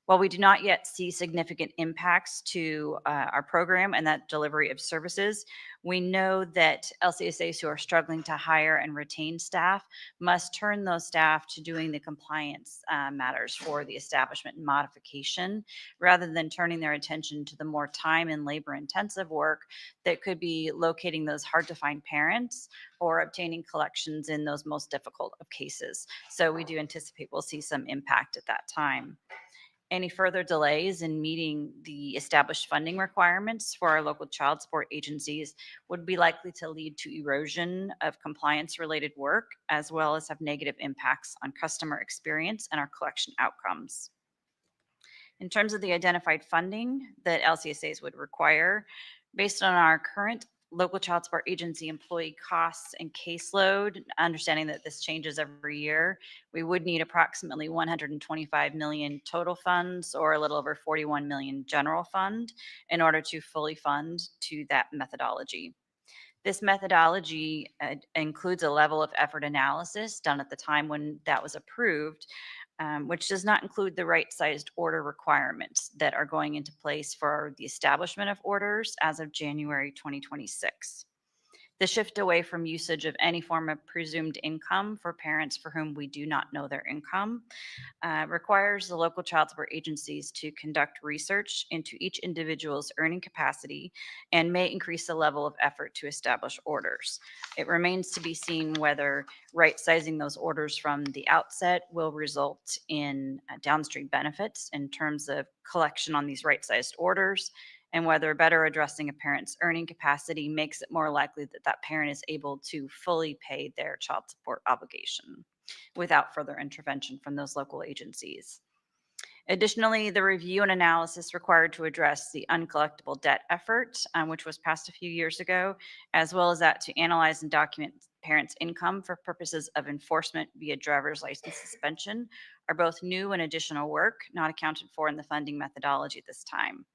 While we do not yet see significant impacts to our program and that delivery of services, we know that LCSAs who are struggling to hire and retain staff must turn those staff to doing the compliance matters for the establishment and modification, rather than turning their attention to the more time and labor intensive work that could be locating those hard to find parents or obtaining collections in those most difficult of cases. So we do anticipate we'll see some impact at that time. Any further delays in meeting the established funding requirements for our local child support agencies would be likely to lead to erosion of compliance-related work, as well as have negative impacts on customer experience and our collection outcomes. In terms of the identified funding that LCSAs would require, based on our current local child support agency employee costs and caseload, understanding that this changes every year, we would need approximately 125 million total funds, or a little over 41 million general fund, in order to fully fund to that methodology. This methodology includes a level of effort analysis done at the time when that was approved, which does not include the right-sized order requirements that are going into place for the establishment of orders as of January 2026. The shift away from usage of any form of presumed income for parents for whom we do not know their income requires the local child support agencies to conduct research into each individual's earning capacity and may increase the level of effort to establish orders. It remains to be seen whether right-sizing those orders from the outset will result in downstream benefits in terms of collection on these right-sized orders, and whether better addressing a parent's earning capacity makes it more likely that that parent is able to fully pay their child support obligation without further intervention from those local agencies. Additionally, the review and analysis required to address the uncollectible debt effort, which was passed a few years ago, as well as that to analyze and document parents' income for purposes of enforcement via driver's license suspension, are both new and additional work not accounted for in the funding methodology at this time.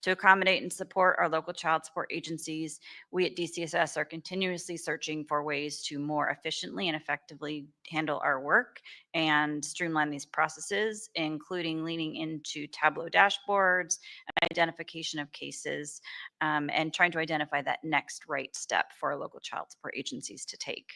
To accommodate and support our local child support agencies, we at DCSS are continuously searching for ways to more efficiently and effectively handle our work and streamline these processes, including leaning into Tableau dashboards, identification of cases, and trying to identify that next right step for our local child support agencies to take.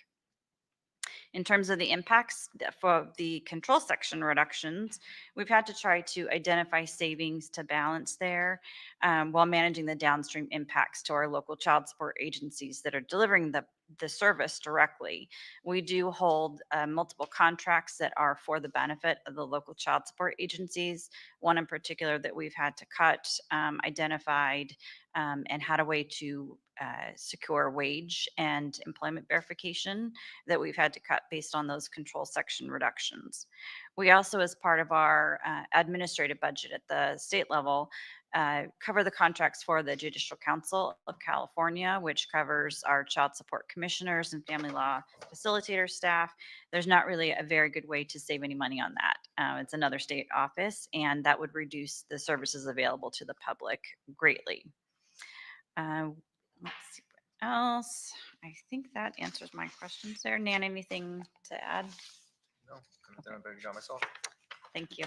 In terms of the impacts for the control section reductions, we've had to try to identify savings to balance there while managing the downstream impacts to our local child support agencies that are delivering the service directly. We do hold multiple contracts that are for the benefit of the local child support agencies. One in particular that we've had to cut, identified, and had a way to secure wage and employment verification that we've had to cut based on those control section reductions. We also, as part of our administrative budget at the state level, cover the contracts for the Judicial Council of California, which covers our child support commissioners and family law facilitator staff. There's not really a very good way to save any money on that. It's another state office, and that would reduce the services available to the public greatly. Let's see what else. I think that answers my questions there. Nan, anything to add? No, couldn't have done a better job myself. Thank you.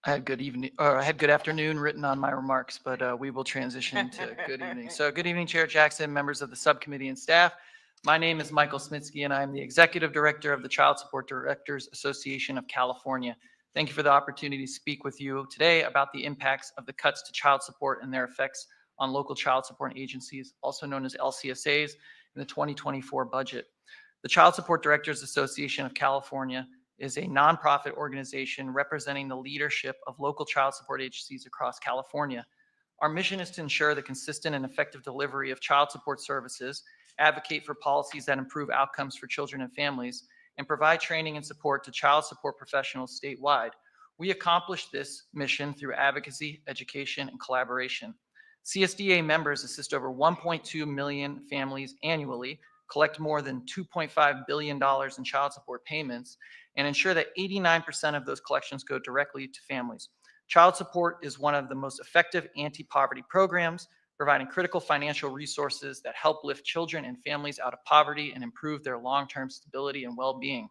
I had good evening, or I had good afternoon written on my remarks, but we will transition to good evening. So good evening, Chair Jackson, members of the subcommittee and staff. My name is Michael Smitsky, and I am the Executive Director of the Child Support Directors Association of California. Thank you for the opportunity to speak with you today about the impacts of the cuts to child support and their effects on local child support agencies, also known as LCSAs, in the 2024 budget. The Child Support Directors Association of California is a nonprofit organization representing the leadership of local child support agencies across California. Our mission is to ensure the consistent and effective delivery of child support services, advocate for policies that improve outcomes for children and families, and provide training and support to child support professionals statewide. We accomplish this mission through advocacy, education, and collaboration. CSDA members assist over 1.2 million families annually, collect more than $2.5 billion in child support payments, and ensure that 89% of those collections go directly to families. Child support is one of the most effective anti-poverty programs providing critical financial resources that help lift children and families out of poverty and improve their long-term stability and well-being.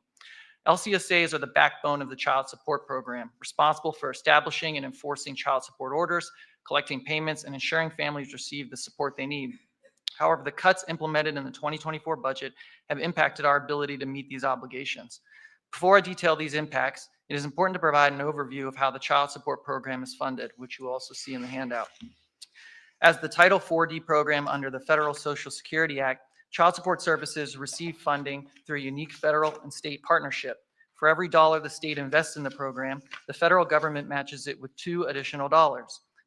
LCSAs are the backbone of the child support program, responsible for establishing and enforcing child support orders, collecting payments, and ensuring families receive the support they need. However, the cuts implemented in the 2024 budget have impacted our ability to meet these obligations. Before I detail these impacts, it is important to provide an overview of how the child support program is funded, which you also see in the handout. As the Title 4D program under the Federal Social Security Act, child support services receive funding through a unique federal and state partnership. For every dollar the state invests in the program, the federal government matches it with $2 additional.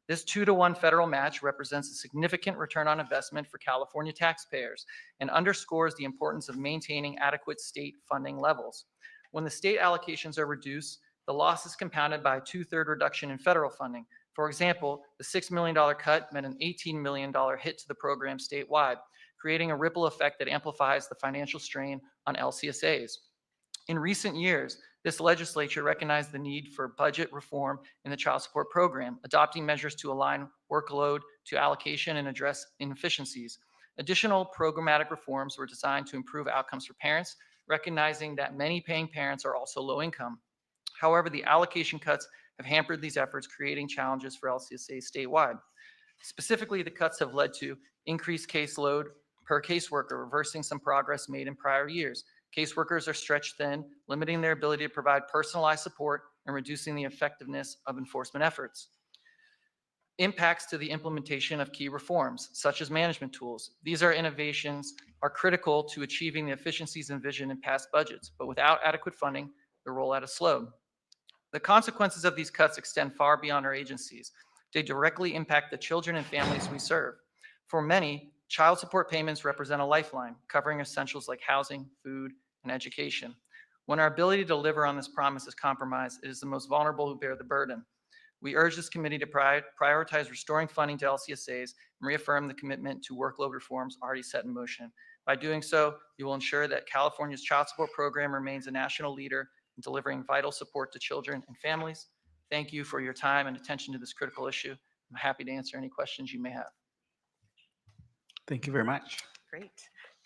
This 2-to-1 federal match represents a significant return on investment for California taxpayers and underscores the importance of maintaining adequate state funding levels. When the state allocations are reduced, the loss is compounded by a 2/3 reduction in federal funding. For example, the $6 million cut meant an $18 million hit to the program statewide, creating a ripple effect that amplifies the financial strain on LCSAs. In recent years, this legislature recognized the need for budget reform in the child support program, adopting measures to align workload to allocation and address inefficiencies. Additional programmatic reforms were designed to improve outcomes for parents, recognizing that many paying parents are also low income. However, the allocation cuts have hampered these efforts, creating challenges for LCSAs statewide. Specifically, the cuts have led to increased caseload per caseworker, reversing some progress made in prior years. Caseworkers are stretched thin, limiting their ability to provide personalized support and reducing the effectiveness of enforcement efforts. Impacts to the implementation of key reforms, such as management tools. These innovations are critical to achieving the efficiencies envisioned in past budgets, but without adequate funding, the rollout is slowed. The consequences of these cuts extend far beyond our agencies. They directly impact the children and families we serve. For many, child support payments represent a lifeline, covering essentials like housing, food, and education. When our ability to deliver on this promise is compromised, it is the most vulnerable who bear the burden. We urge this committee to prioritize restoring funding to LCSAs and reaffirm the commitment to workload reforms already set in motion. By doing so, you will ensure that California's child support program remains a national leader in delivering vital support to children and families. Thank you for your time and attention to this critical issue. I'm happy to answer any questions you may have. Thank you very much. Great.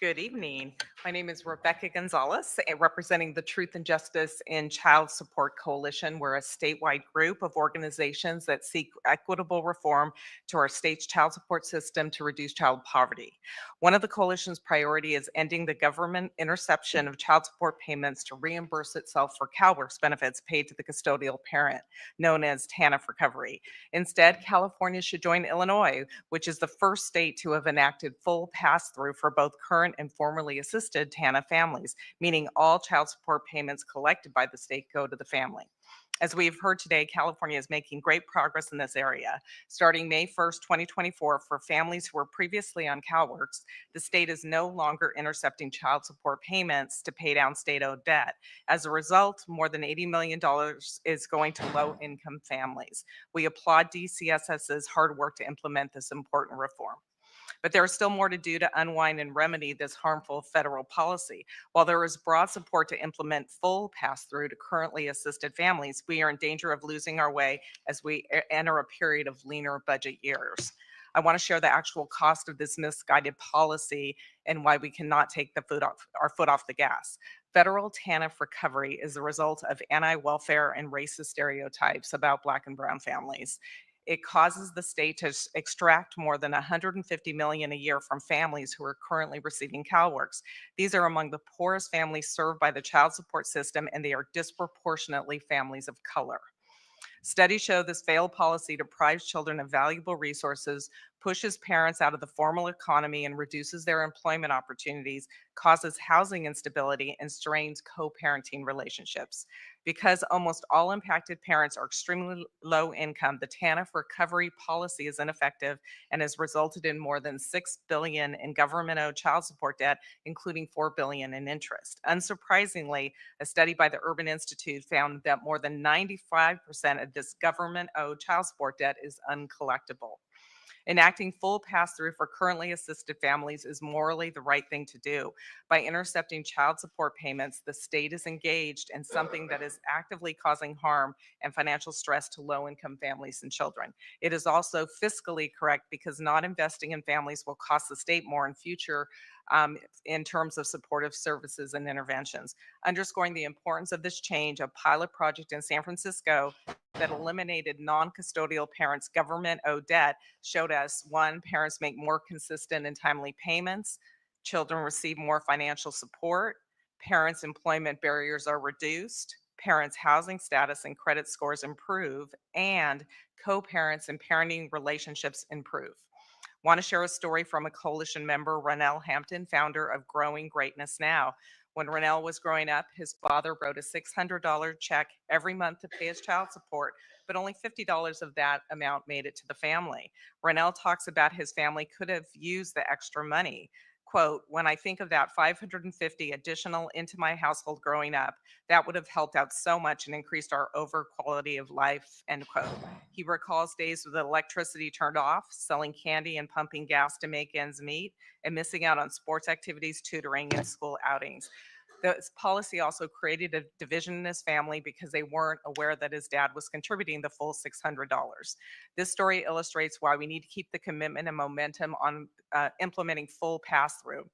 Good evening. My name is Rebecca Gonzalez, representing the Truth and Justice in Child Support Coalition. We're a statewide group of organizations that seek equitable reform to our state's child support system to reduce child poverty. One of the coalition's priority is ending the government interception of child support payments to reimburse itself for CalWORKs benefits paid to the custodial parent, known as TANF recovery. Instead, California should join Illinois, which is the first state to have enacted full pass-through for both current and formerly assisted TANF families, meaning all child support payments collected by the state go to the family. As we've heard today, California is making great progress in this area. Starting May 1st, 2024, for families who were previously on CalWORKs, the state is no longer intercepting child support payments to pay down state-owed debt. As a result, more than $80 million is going to low-income families. We applaud DCSS's hard work to implement this important reform. But there is still more to do to unwind and remedy this harmful federal policy. While there is broad support to implement full pass-through to currently assisted families, we are in danger of losing our way as we enter a period of leaner budget years. I want to share the actual cost of this misguided policy and why we cannot take our foot off the gas. Federal TANF recovery is the result of anti-welfare and racist stereotypes about Black and brown families. It causes the state to extract more than $150 million a year from families who are currently receiving CalWORKs. These are among the poorest families served by the child support system, and they are disproportionately families of color. Studies show this failed policy deprives children of valuable resources, pushes parents out of the formal economy and reduces their employment opportunities, causes housing instability, and strains co-parenting relationships. Because almost all impacted parents are extremely low income, the TANF recovery policy is ineffective and has resulted in more than $6 billion in government-owed child support debt, including $4 billion in interest. Unsurprisingly, a study by the Urban Institute found that more than 95% of this government-owed child support debt is uncollectible. Enacting full pass-through for currently assisted families is morally the right thing to do. By intercepting child support payments, the state is engaged in something that is actively causing harm and financial stress to low-income families and children. It is also fiscally correct because not investing in families will cost the state more in future in terms of supportive services and interventions. Underscoring the importance of this change, a pilot project in San Francisco that eliminated non-custodial parents' government-owed debt showed us, one, parents make more consistent and timely payments, children receive more financial support, parents' employment barriers are reduced, parents' housing status and credit scores improve, and co-parents and parenting relationships improve. Want to share a story from a coalition member, Ronell Hampton, founder of Growing Greatness Now. When Ronell was growing up, his father wrote a $600 check every month to pay his child support, but only $50 of that amount made it to the family. Ronell talks about his family could have used the extra money. Quote, when I think of that 550 additional into my household growing up, that would have helped out so much and increased our overall quality of life, end quote. He recalls days with the electricity turned off, selling candy and pumping gas to make ends meet, and missing out on sports activities, tutoring, and school outings. This policy also created a division in his family because they weren't aware that his dad was contributing the full $600. This story illustrates why we need to keep the commitment and momentum on implementing full pass-through.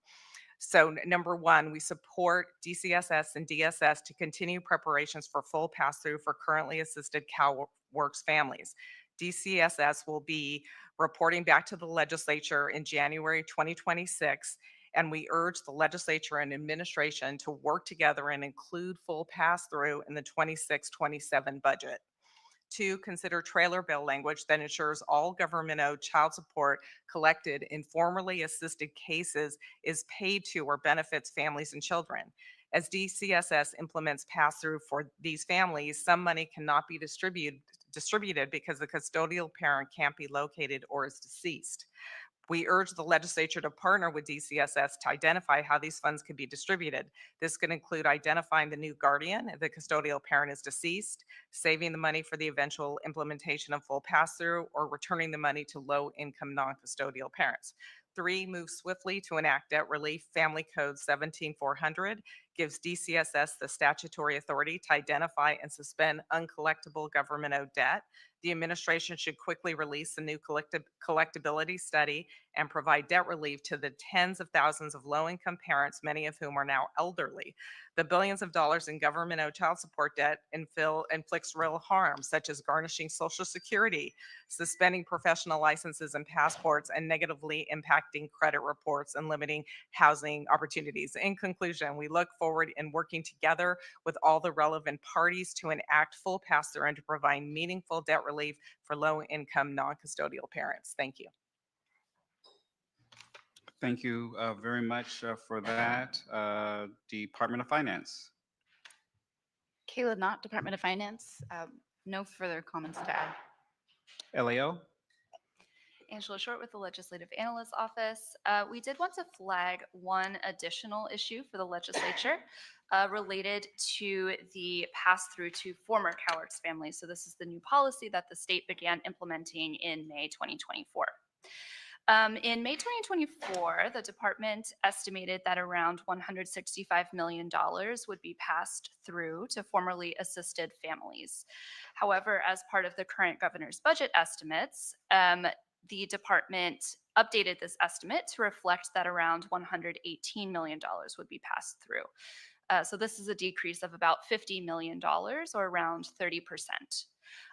So number one, we support DCSS and DSS to continue preparations for full pass-through for currently assisted CalWorks families. DCSS will be reporting back to the legislature in January 2026, and we urge the legislature and administration to work together and include full pass-through in the 26-27 budget. Two, consider trailer bill language that ensures all government-owed child support collected in formerly assisted cases is paid to or benefits families and children. As DCSS implements pass-through for these families, some money cannot be distributed because the custodial parent can't be located or is deceased. We urge the legislature to partner with DCSS to identify how these funds can be distributed. This could include identifying the new guardian if the custodial parent is deceased, saving the money for the eventual implementation of full pass-through, or returning the money to low-income non-custodial parents. Three, move swiftly to enact debt relief. Family Code 17400 gives DCSS the statutory authority to identify and suspend uncollectible government-owed debt. The administration should quickly release the new collectability study and provide debt relief to the tens of thousands of low-income parents, many of whom are now elderly. The billions of dollars in government-owed child support debt inflicts real harm, such as garnishing Social Security, suspending professional licenses and passports, and negatively impacting credit reports and limiting housing opportunities. In conclusion, we look forward in working together with all the relevant parties to enact full pass-through and to provide meaningful debt relief for low-income non-custodial parents. Thank you. Thank you very much for that. Department of Finance. Kayla Knott, Department of Finance. No further comments to add. LAO. Angela Short with the Legislative Analyst Office. We did want to flag one additional issue for the legislature related to the pass-through to former CalWorks families. So this is the new policy that the state began implementing in May 2024. In May 2024, the department estimated that around $165 million would be passed through to formerly assisted families. However, as part of the current governor's budget estimates, the department updated this estimate to reflect that around $118 million would be passed through. So this is a decrease of about $50 million, or around 30%.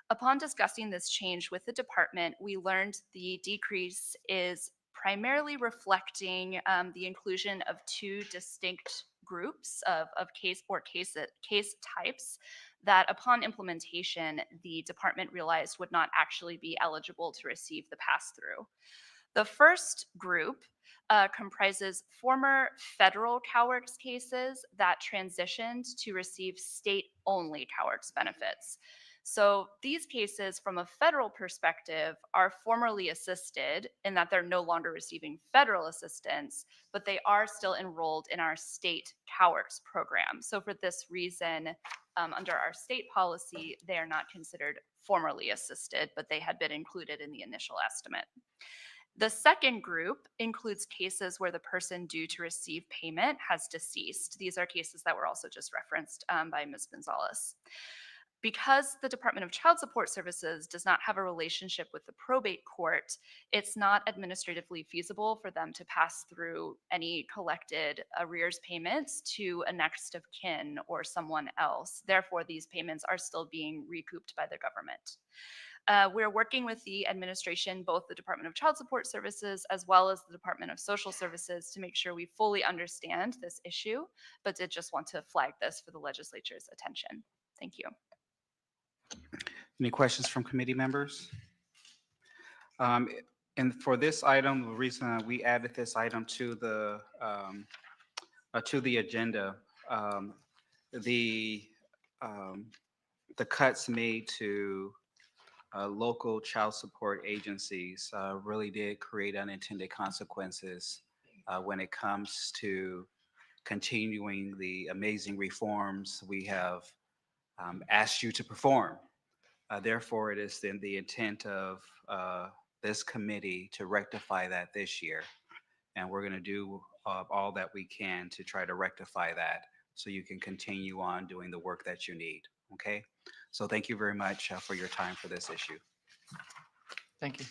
Upon discussing this change with the department, we learned the decrease is primarily reflecting the inclusion of two distinct groups of case types that upon implementation, the department realized would not actually be eligible to receive the pass-through. The first group comprises former federal CalWorks cases that transitioned to receive state-only CalWorks benefits. So these cases, from a federal perspective, are formerly assisted in that they're no longer receiving federal assistance, but they are still enrolled in our state COWERS program. So for this reason, under our state policy, they are not considered formerly assisted, but they had been included in the initial estimate. The second group includes cases where the person due to receive payment has deceased. These are cases that were also just referenced by Ms. Gonzalez. Because the Department of Child Support Services does not have a relationship with the probate court, it's not administratively feasible for them to pass through any collected arrears payments to a next of kin or someone else. Therefore, these payments are still being recouped by the government. We're working with the administration, both the Department of Child Support Services as well as the Department of Social Services, to make sure we fully understand this issue, but did just want to flag this for the legislature's attention. Thank you. Any questions from committee members? And for this item, the reason we added this item to the agenda, the cuts made to local child support agencies really did create unintended consequences when it comes to continuing the amazing reforms we have asked you to perform. Therefore, it is in the intent of this committee to rectify that this year. And we're going to do all that we can to try to rectify that so you can continue on doing the work that you need. Okay? So thank you very much for your time for this issue. Thank you.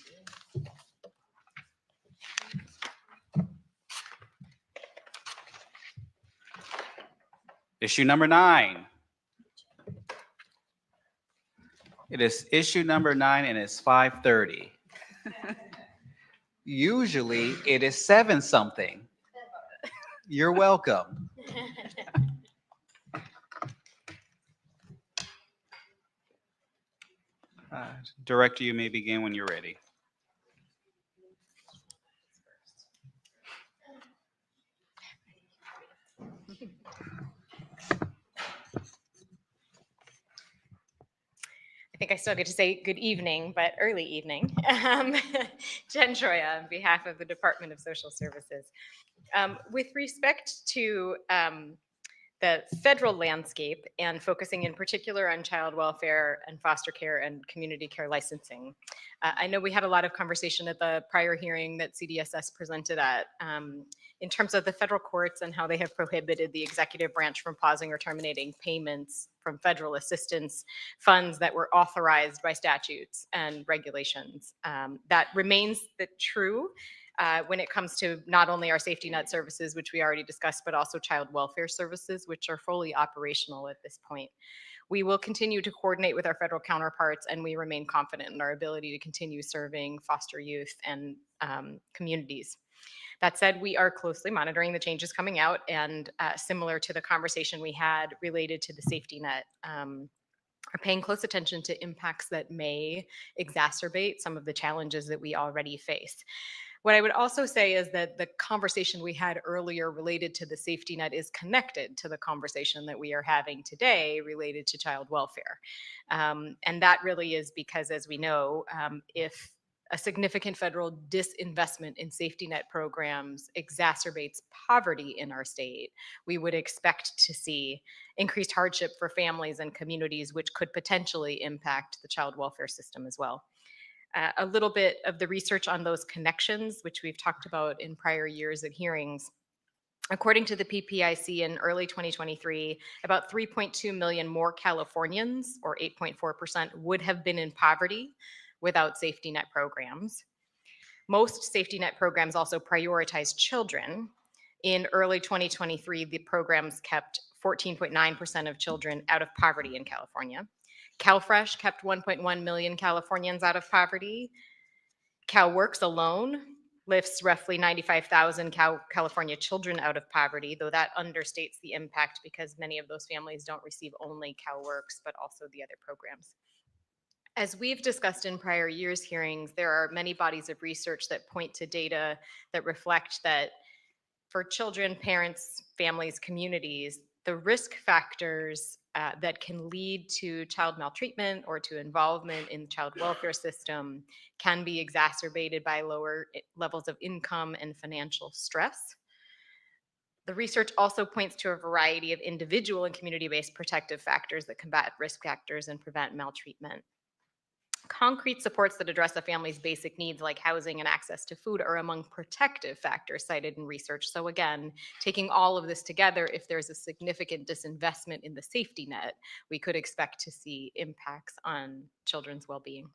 Issue number 9. It is issue number 9 and it's 5:30. Usually it is 7 something. You're welcome. Director, you may begin when you're ready. I think I still get to say good evening, but early evening. Jen Troya on behalf of the Department of Social Services. With respect to the federal landscape and focusing in particular on child welfare and foster care and community care licensing, I know we had a lot of conversation at the prior hearing that CDSS presented at in terms of the federal courts and how they have prohibited the executive branch from pausing or terminating payments from federal assistance funds that were authorized by statutes and regulations. That remains true when it comes to not only our safety net services, which we already discussed, but also child welfare services, which are fully operational at this point. We will continue to coordinate with our federal counterparts, and we remain confident in our ability to continue serving foster youth and communities. That said, we are closely monitoring the changes coming out, and similar to the conversation we had related to the safety net, are paying close attention to impacts that may exacerbate some of the challenges that we already face. What I would also say is that the conversation we had earlier related to the safety net is connected to the conversation that we are having today related to child welfare. And that really is because, as we know, if a significant federal disinvestment in safety net programs exacerbates poverty in our state, we would expect to see increased hardship for families and communities, which could potentially impact the child welfare system as well. A little bit of the research on those connections, which we've talked about in prior years of hearings. According to the PPIC in early 2023, about 3.2 million more Californians, or 8.4%, would have been in poverty without safety net programs. Most safety net programs also prioritize children. In early 2023, the programs kept 14.9% of children out of poverty in California. CalFresh kept 1.1 million Californians out of poverty. CalWorks alone lifts roughly 95,000 California children out of poverty, though that understates the impact because many of those families don't receive only CalWorks, but also the other programs. As we've discussed in prior years' hearings, there are many bodies of research that point to data that reflect that for children, parents, families, communities, the risk factors that can lead to child maltreatment or to involvement in the child welfare system can be exacerbated by lower levels of income and financial stress. The research also points to a variety of individual and community-based protective factors that combat risk factors and prevent maltreatment. Concrete supports that address a family's basic needs like housing and access to food are among protective factors cited in research. So again, taking all of this together, if there's a significant disinvestment in the safety net, we could expect to see impacts on children's well-being.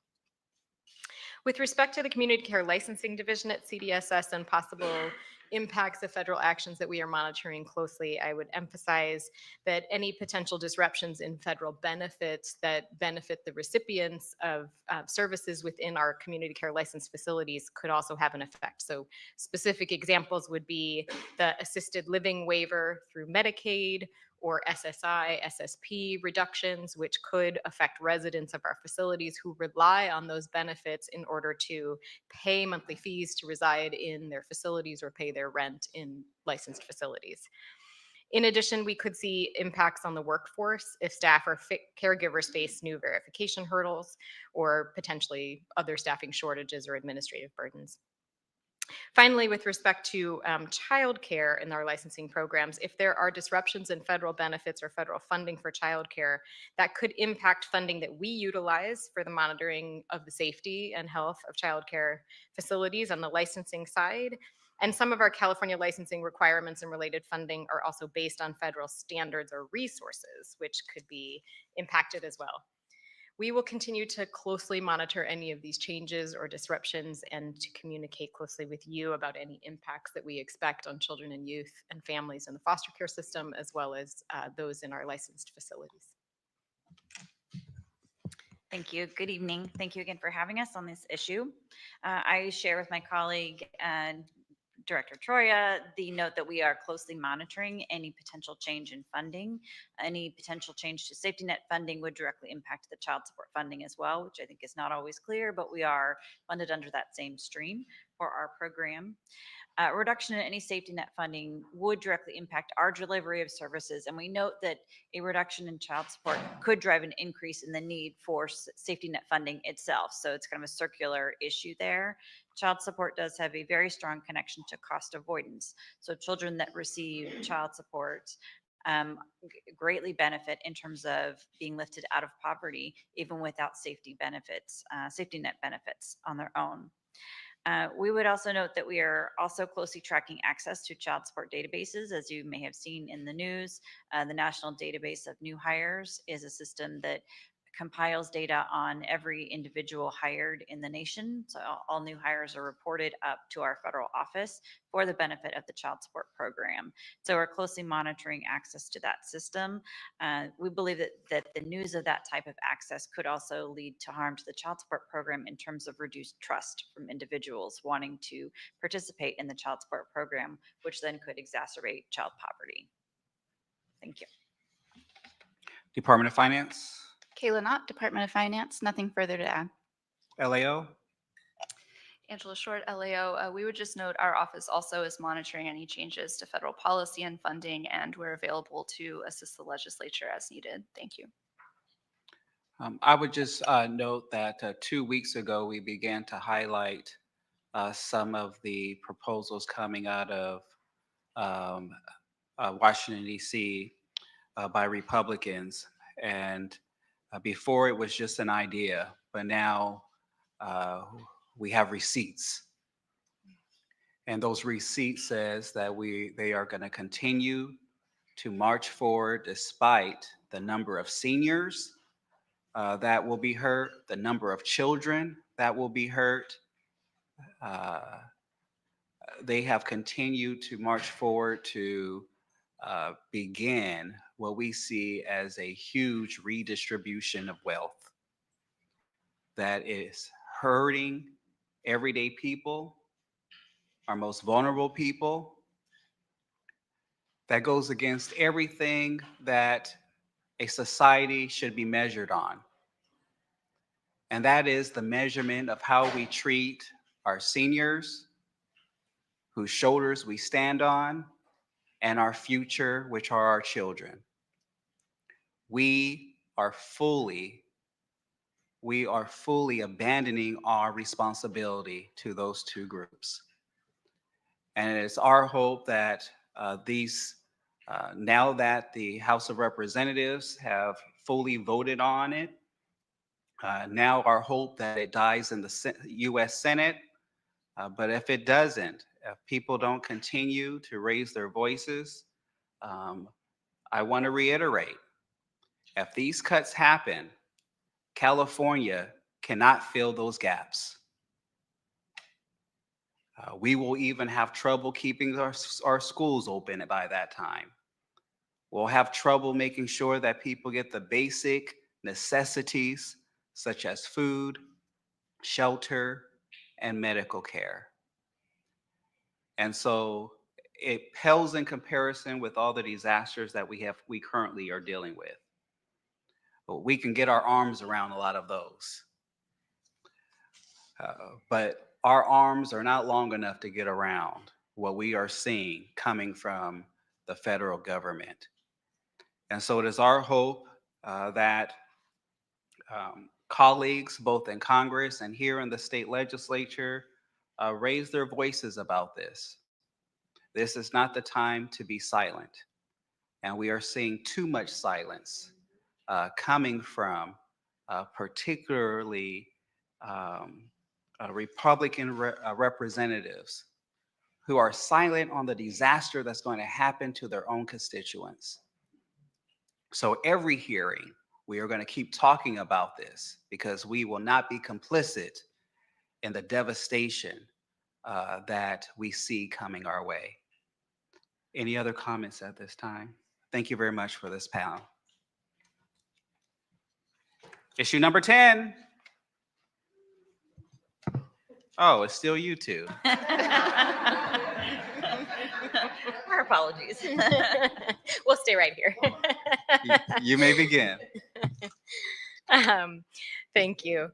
With respect to the Community Care Licensing Division at CDSS and possible impacts of federal actions that we are monitoring closely, I would emphasize that any potential disruptions in federal benefits that benefit the recipients of services within our community care licensed facilities could also have an effect. So specific examples would be the assisted living waiver through Medicaid, or SSI, SSP reductions, which could affect residents of our facilities who rely on those benefits in order to pay monthly fees to reside in their facilities or pay their rent in licensed facilities. In addition, we could see impacts on the workforce if staff or caregivers face new verification hurdles or potentially other staffing shortages or administrative burdens. Finally, with respect to childcare in our licensing programs, if there are disruptions in federal benefits or federal funding for childcare, that could impact funding that we utilize for the monitoring of the safety and health of childcare facilities on the licensing side. And some of our California licensing requirements and related funding are also based on federal standards or resources, which could be impacted as well. We will continue to closely monitor any of these changes or disruptions and to communicate closely with you about any impacts that we expect on children and youth and families in the foster care system, as well as those in our licensed facilities. Thank you. Good evening. Thank you again for having us on this issue. I share with my colleague Director Troya the note that we are closely monitoring any potential change in funding. Any potential change to safety net funding would directly impact the child support funding as well, which I think is not always clear, but we are funded under that same stream for our program. Reduction in any safety net funding would directly impact our delivery of services. And we note that a reduction in child support could drive an increase in the need for safety net funding itself. So it's kind of a circular issue there. Child support does have a very strong connection to cost avoidance. So children that receive child support greatly benefit in terms of being lifted out of poverty, even without safety benefits, safety net benefits on their own. We would also note that we are also closely tracking access to child support databases. As you may have seen in the news, the National Database of New Hires is a system that compiles data on every individual hired in the nation. So all new hires are reported up to our federal office for the benefit of the child support program. So we're closely monitoring access to that system. We believe that the news of that type of access could also lead to harm to the child support program in terms of reduced trust from individuals wanting to participate in the child support program, which then could exacerbate child poverty. Thank you. Department of Finance, Kayla Knott, Department of Finance. Nothing further to add. LAO. Angela Short, LAO. We would just note our office also is monitoring any changes to federal policy and funding, and we're available to assist the legislature as needed. Thank you. I would just note that 2 weeks ago, we began to highlight some of the proposals coming out of Washington, D.C. By Republicans. And before it was just an idea, but now we have receipts. And those receipts says that they are going to continue to march forward despite the number of seniors that will be hurt, the number of children that will be hurt. They have continued to march forward to begin what we see as a huge redistribution of wealth that is hurting everyday people, our most vulnerable people, that goes against everything that a society should be measured on. And that is the measurement of how we treat our seniors, whose shoulders we stand on, and our future, which are our children. we are fully abandoning our responsibility to those two groups. And it's our hope that now that the House of Representatives have fully voted on it, now our hope that it dies in the U.S. Senate. But if it doesn't, if people don't continue to raise their voices, I want to reiterate, if these cuts happen, California cannot fill those gaps. We will even have trouble keeping our schools open by that time. We'll have trouble making sure that people get the basic necessities such as food, shelter, and medical care. And so it pales in comparison with all the disasters that we currently are dealing with. But we can get our arms around a lot of those. But our arms are not long enough to get around what we are seeing coming from the federal government. And so it is our hope that colleagues, both in Congress and here in the state legislature, raise their voices about this. This is not the time to be silent. And we are seeing too much silence coming from particularly Republican representatives who are silent on the disaster that's going to happen to their own constituents. So every hearing, we are going to keep talking about this because we will not be complicit in the devastation that we see coming our way. Any other comments at this time? Thank you very much for this panel. Issue number 10. Oh, it's still you two. Our apologies. We'll stay right here. You may begin. Thank you.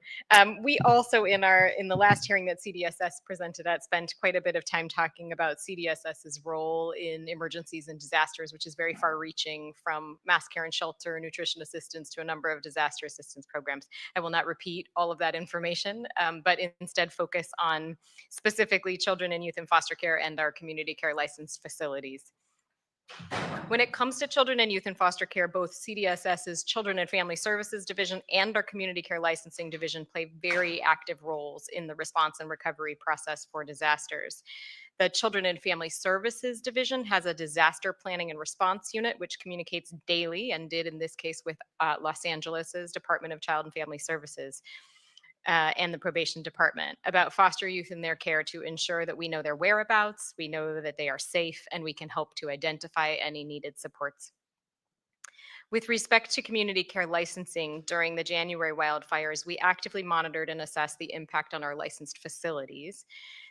We also in the last hearing that CDSS presented at spent quite a bit of time talking about CDSS's role in emergencies and disasters, which is very far-reaching, from mass care and shelter, nutrition assistance, to a number of disaster assistance programs. I will not repeat all of that information, but instead focus on specifically children and youth in foster care and our community care licensed facilities. When it comes to children and youth in foster care, both CDSS's Children and Family Services Division and our Community Care Licensing Division play very active roles in the response and recovery process for disasters. The Children and Family Services Division has a disaster planning and response unit, which communicates daily, and did in this case with Los Angeles's Department of Child and Family Services. And the probation department about foster youth in their care to ensure that we know their whereabouts, we know that they are safe, and we can help to identify any needed supports. With respect to community care licensing, during the January wildfires, we actively monitored and assessed the impact on our licensed facilities.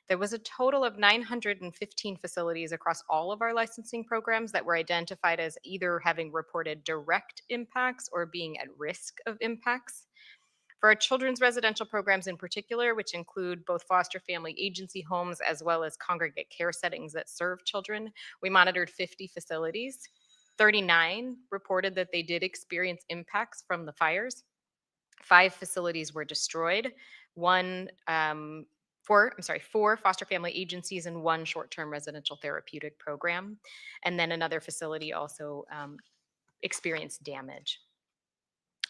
There was a total of 915 facilities across all of our licensing programs that were identified as either having reported direct impacts or being at risk of impacts. For our children's residential programs in particular, which include both foster family agency homes as well as congregate care settings that serve children, we monitored 50 facilities. 39 reported that they did experience impacts from the fires. 5 facilities were destroyed. Four foster family agencies and 1 short-term residential therapeutic program. And then another facility also experienced damage.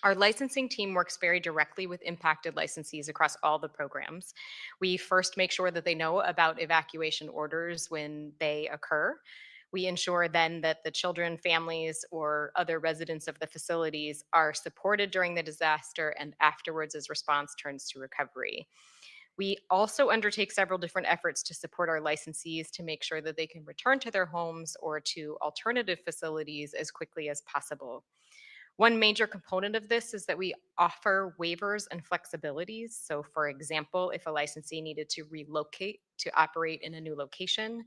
Our licensing team works very directly with impacted licensees across all the programs. We first make sure that they know about evacuation orders when they occur. We ensure then that the children, families, or other residents of the facilities are supported during the disaster and afterwards as response turns to recovery. We also undertake several different efforts to support our licensees to make sure that they can return to their homes or to alternative facilities as quickly as possible. One major component of this is that we offer waivers and flexibilities. So for example, if a licensee needed to relocate to operate in a new location,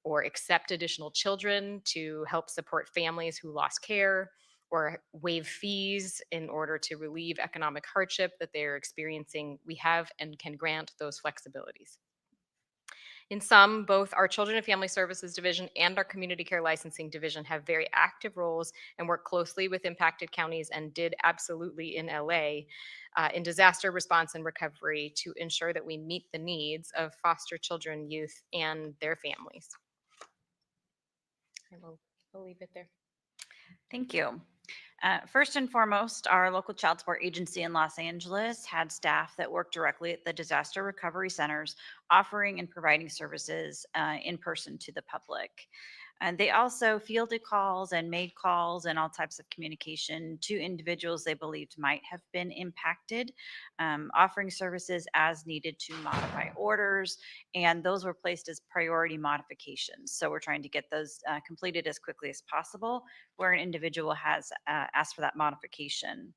or accept additional children to help support families who lost care, or waive fees in order to relieve economic hardship that they're experiencing, we have and can grant those flexibilities. In sum, both our Children and Family Services Division and our Community Care Licensing Division have very active roles and work closely with impacted counties and did absolutely in LA in disaster response and recovery to ensure that we meet the needs of foster children, youth, and their families. We'll leave it there. Thank you. First and foremost, our local child support agency in Los Angeles had staff that worked directly at the disaster recovery centers, offering and providing services in person to the public. And they also fielded calls and made calls and all types of communication to individuals they believed might have been impacted, offering services as needed to modify orders, and those were placed as priority modifications. So we're trying to get those completed as quickly as possible where an individual has asked for that modification.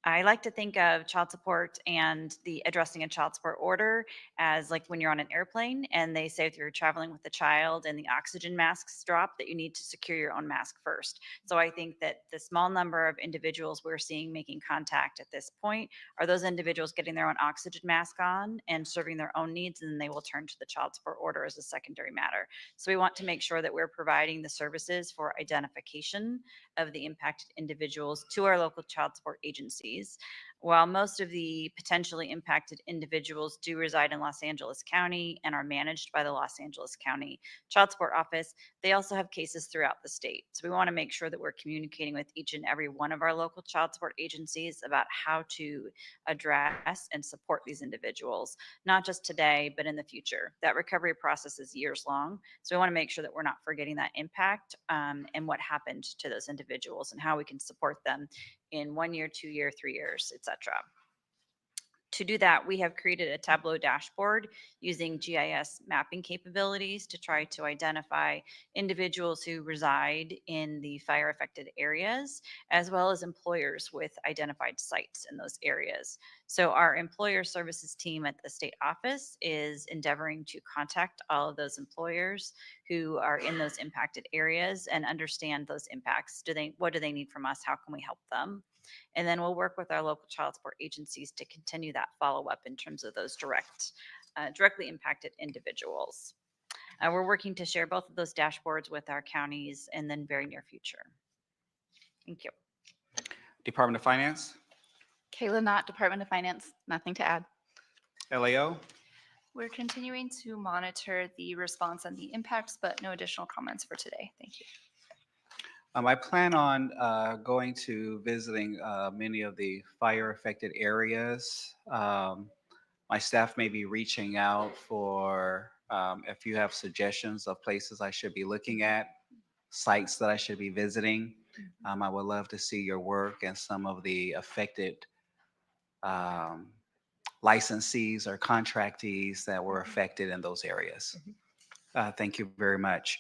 I like to think of child support and the addressing a child support order as like when you're on an airplane and they say if you're traveling with a child and the oxygen masks drop that you need to secure your own mask first. So I think that the small number of individuals we're seeing making contact at this point are those individuals getting their own oxygen mask on and serving their own needs, and then they will turn to the child support order as a secondary matter. So we want to make sure that we're providing the services for identification of the impacted individuals to our local child support agencies. While most of the potentially impacted individuals do reside in Los Angeles County and are managed by the Los Angeles County Child Support Office, they also have cases throughout the state. So we want to make sure that we're communicating with each and every one of our local child support agencies about how to address and support these individuals, not just today, but in the future. That recovery process is years long. So we want to make sure that we're not forgetting that impact and what happened to those individuals and how we can support them in 1 year, 2 year, 3 years, et cetera. To do that, we have created a Tableau dashboard using GIS mapping capabilities to try to identify individuals who reside in the fire affected areas, as well as employers with identified sites in those areas. So our employer services team at the state office is endeavoring to contact all of those employers who are in those impacted areas and understand those impacts. What do they need from us? How can we help them? And then we'll work with our local child support agencies to continue that follow-up in terms of those directly impacted individuals. We're working to share both of those dashboards with our counties in the very near future. Thank you. Department of Finance, Kayla Knott, Department of Finance, nothing to add. LAO. We're continuing to monitor the response and the impacts, but no additional comments for today. Thank you. I plan on going to visiting many of the fire affected areas. My staff may be reaching out for if you have suggestions of places I should be looking at, sites that I should be visiting. I would love to see your work and some of the affected licensees or contractees that were affected in those areas. Thank you very much.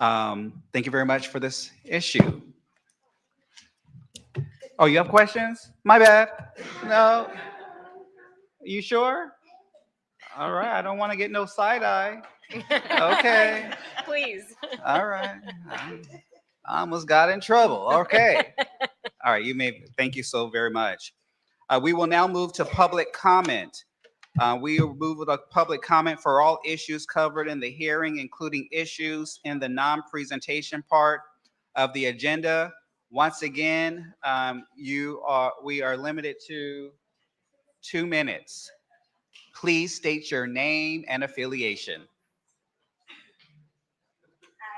Thank you very much for this issue. Oh, you have questions? My bad. No. You sure? All right. I don't want to get no side eye. Okay. Please. All right. I almost got in trouble. Okay. All right. Thank you so very much. We will now move to public comment. We will move to public comment for all issues covered in the hearing, including issues in the non-presentation part of the agenda. Once again, we are limited to 2 minutes. Please state your name and affiliation.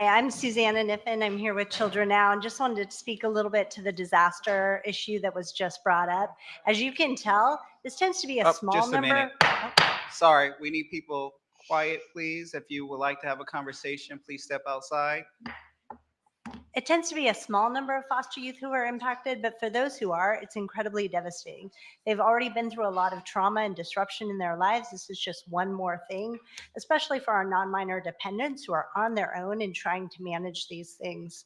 Hi, I'm Susanna Niffen. I'm here with Children Now and just wanted to speak a little bit to the disaster issue that was just brought up. As you can tell, this tends to be a small just a number. minute. Sorry, we need people quiet, please. If you would like to have a conversation, please step outside. It tends to be a small number of foster youth who are impacted, but for those who are, it's incredibly devastating. They've already been through a lot of trauma and disruption in their lives. This is just one more thing, especially for our non-minor dependents who are on their own and trying to manage these things.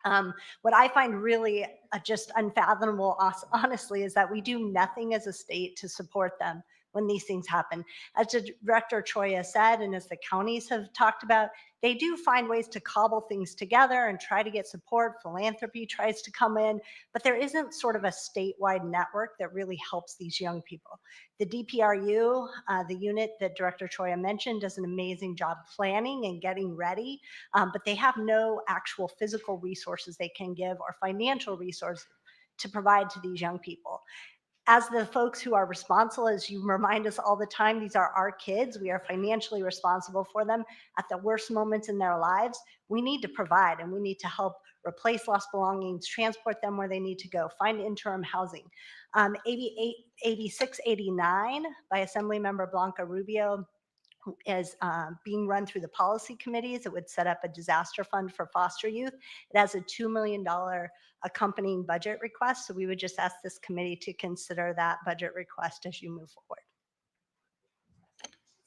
What I find really just unfathomable, honestly, is that we do nothing as a state to support them when these things happen. As Director Choya said, and as the counties have talked about, they do find ways to cobble things together and try to get support. Philanthropy tries to come in, but there isn't sort of a statewide network that really helps these young people. The DPRU, the unit that Director Choya mentioned, does an amazing job planning and getting ready, but they have no actual physical resources they can give or financial resources to provide to these young people. As the folks who are responsible, as you remind us all the time, these are our kids. We are financially responsible for them at the worst moments in their lives. We need to provide, and we need to help replace lost belongings, transport them where they need to go, find interim housing. 8689 by Assemblymember Blanca Rubio is being run through the policy committees. It would set up a disaster fund for foster youth. It has a $2 million accompanying budget request. So we would just ask this committee to consider that budget request as you move forward.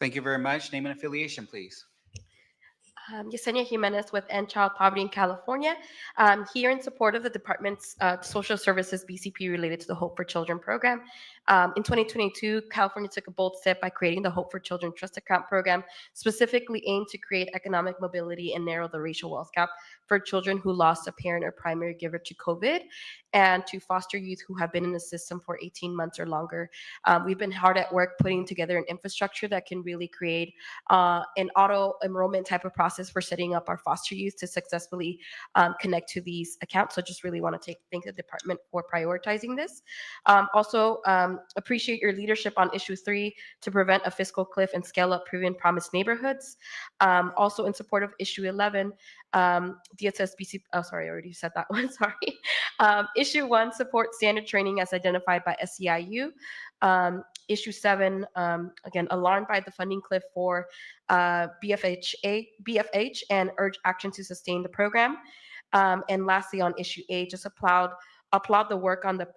Thank you very much. Name and affiliation, please. Yesenia Jimenez with End Child Poverty in California. Here in support of the department's social services BCP related to the Hope for Children program. In 2022, California took a bold step by creating the Hope for Children Trust Account program, specifically aimed to create economic mobility and narrow the racial wealth gap for children who lost a parent or primary giver to COVID, and to foster youth who have been in the system for 18 months or longer. We've been hard at work putting together an infrastructure that can really create an auto enrollment type of process for setting up our foster youth to successfully connect to these accounts. So just really want to thank the department for prioritizing this. Also, appreciate your leadership on issue 3 to prevent a fiscal cliff and scale up proven promised neighborhoods. Also in support of issue 11, DSSBC, oh, sorry, I already said that one, sorry. Issue 1, support standard training as identified by SEIU. Issue 7, again, alarmed by the funding cliff for BFH and urge action to sustain the program. And lastly, on issue 8, just applaud the work on the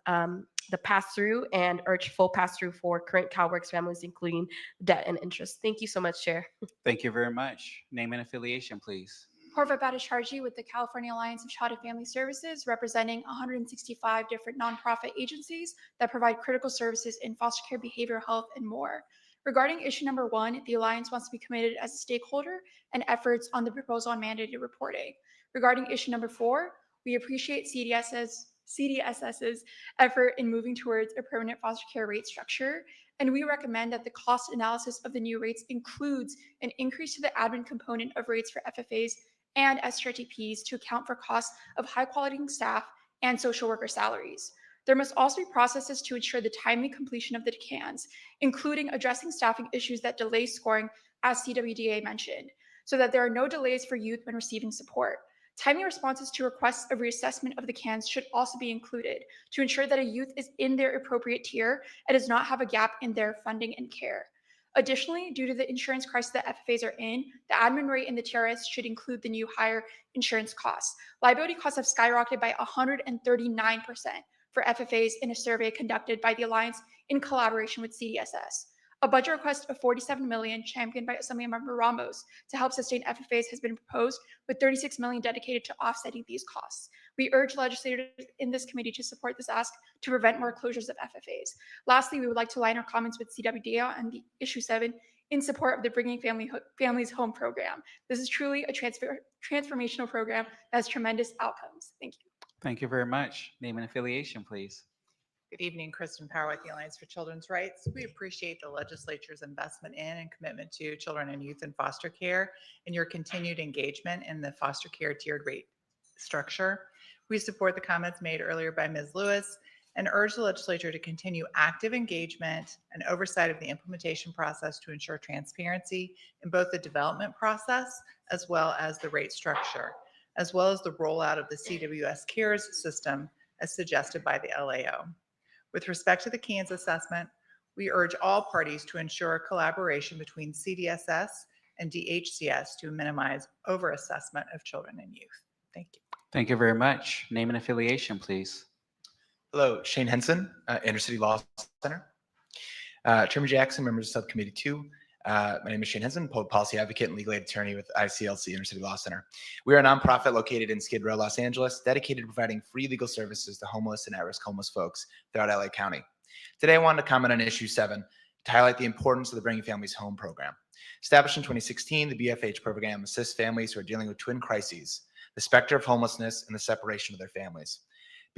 pass-through and urge full pass-through for current CalWorks families, including debt and interest. Thank you so much, Chair. Thank you very much. Name and affiliation, please. Horva Bhattacharjee with the California Alliance of Child and Family Services, representing 165 different nonprofit agencies that provide critical services in foster care, behavioral health, and more. Regarding issue number 1, the Alliance wants to be committed as a stakeholder and efforts on the proposal on mandated reporting. Regarding issue number 4, we appreciate CDSS's effort in moving towards a permanent foster care rate structure, and we recommend that the cost analysis of the new rates includes an increase to the admin component of rates for FFAs and SRTPs to account for costs of high-quality staff and social worker salaries. There must also be processes to ensure the timely completion of the decans, including addressing staffing issues that delay scoring, as CWDA mentioned, so that there are no delays for youth when receiving support. Timely responses to requests of reassessment of the cans should also be included to ensure that a youth is in their appropriate tier and does not have a gap in their funding and care. Additionally, due to the insurance crisis that FFAs are in, the admin rate in the TRS should include the new higher insurance costs. Liability costs have skyrocketed by 139% for FFAs in a survey conducted by the Alliance in collaboration with CDSS. A budget request of $47 million, championed by Assemblymember Ramos, to help sustain FFAs has been proposed, with $36 million dedicated to offsetting these costs. We urge legislators in this committee to support this ask to prevent more closures of FFAs. Lastly, we would like to align our comments with CWDA on the issue 7 in support of the Bringing Families Home program. This is truly a transformational program that has tremendous outcomes. Thank you. Thank you very much. Name and affiliation, please. Good evening, Kristen Power with the Alliance for Children's Rights. We appreciate the legislature's investment in and commitment to children and youth in foster care and your continued engagement in the foster care tiered rate structure. We support the comments made earlier by Ms. Lewis and urge the legislature to continue active engagement and oversight of the implementation process to ensure transparency in both the development process as well as the rate structure, as well as the rollout of the CWS CARES system as suggested by the LAO. With respect to the CANS assessment, we urge all parties to ensure collaboration between CDSS and DHCS to minimize overassessment of children and youth. Thank you. Thank you very much. Name and affiliation, please. Hello, Shane Henson, Intercity Law Center. Chairman Jackson, members of Subcommittee 2. My name is Shane Henson, public policy advocate and legal aid attorney with ICLC Intercity Law Center. We are a nonprofit located in Skid Row, Los Angeles, dedicated to providing free legal services to homeless and at-risk homeless folks throughout LA County. Today, I wanted to comment on issue 7, to highlight the importance of the Bringing Families Home program. Established in 2016, the BFH program assists families who are dealing with twin crises, the specter of homelessness and the separation of their families.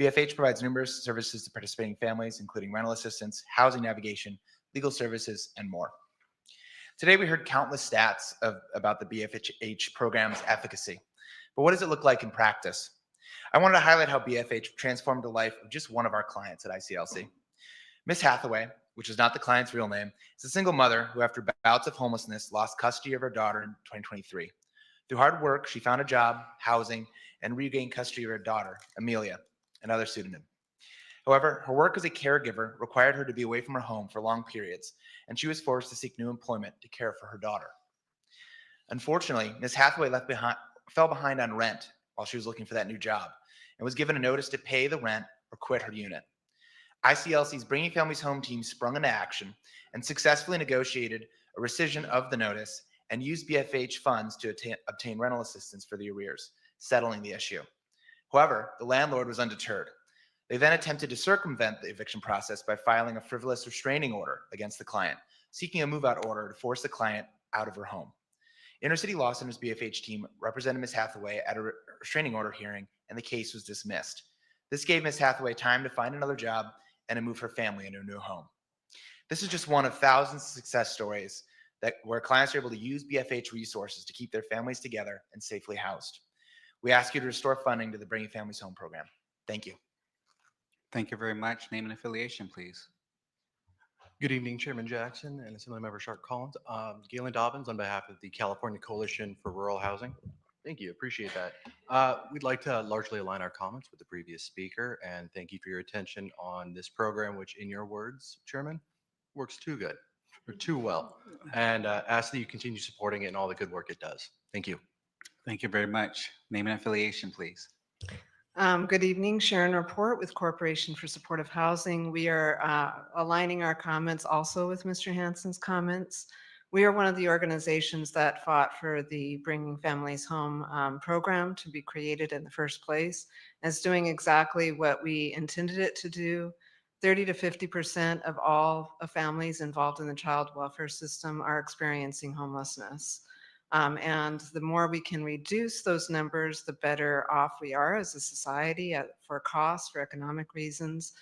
BFH provides numerous services to participating families, including rental assistance, housing navigation, legal services, and more. Today, we heard countless stats about the BFH program's efficacy. But what does it look like in practice? I wanted to highlight how BFH transformed the life of just one of our clients at ICLC. Miss Hathaway, which is not the client's real name, is a single mother who, after bouts of homelessness, lost custody of her daughter in 2023. Through hard work, she found a job, housing, and regained custody of her daughter, Amelia, another pseudonym. However, her work as a caregiver required her to be away from her home for long periods, and she was forced to seek new employment to care for her daughter. Unfortunately, Ms. Hathaway fell behind on rent while she was looking for that new job and was given a notice to pay the rent or quit her unit. ICLC's Bringing Families Home team sprung into action and successfully negotiated a rescission of the notice and used BFH funds to obtain rental assistance for the arrears, settling the issue. However, the landlord was undeterred. They then attempted to circumvent the eviction process by filing a frivolous restraining order against the client, seeking a move-out order to force the client out of her home. Intercity Law Center's BFH team represented Ms. Hathaway at a restraining order hearing, and the case was dismissed. This gave Ms. Hathaway time to find another job and to move her family into a new home. This is just one of thousands of success stories where clients are able to use BFH resources to keep their families together and safely housed. We ask you to restore funding to the Bringing Families Home program. Thank you. Thank you very much. Name and affiliation, please. Good evening, Chairman Jackson and Assemblymember Sharp Collins. Galen Dobbins on behalf of the California Coalition for Rural Housing. Thank you, appreciate that. We'd like to largely align our comments with the previous speaker, and thank you for your attention on this program, which in your words, Chairman, works too good, or too well, and ask that you continue supporting it and all the good work it does. Thank you. Thank you very much. Name and affiliation, please. Good evening, Sharon Report with Corporation for Supportive Housing. We are aligning our comments also with Mr. Hansen's comments. We are one of the organizations that fought for the Bringing Families Home program to be created in the first place. It's doing exactly what we intended it to do. 30 to 50% of all families involved in the child welfare system are experiencing homelessness. And the more we can reduce those numbers, the better off we are as a society for costs, for economic reasons.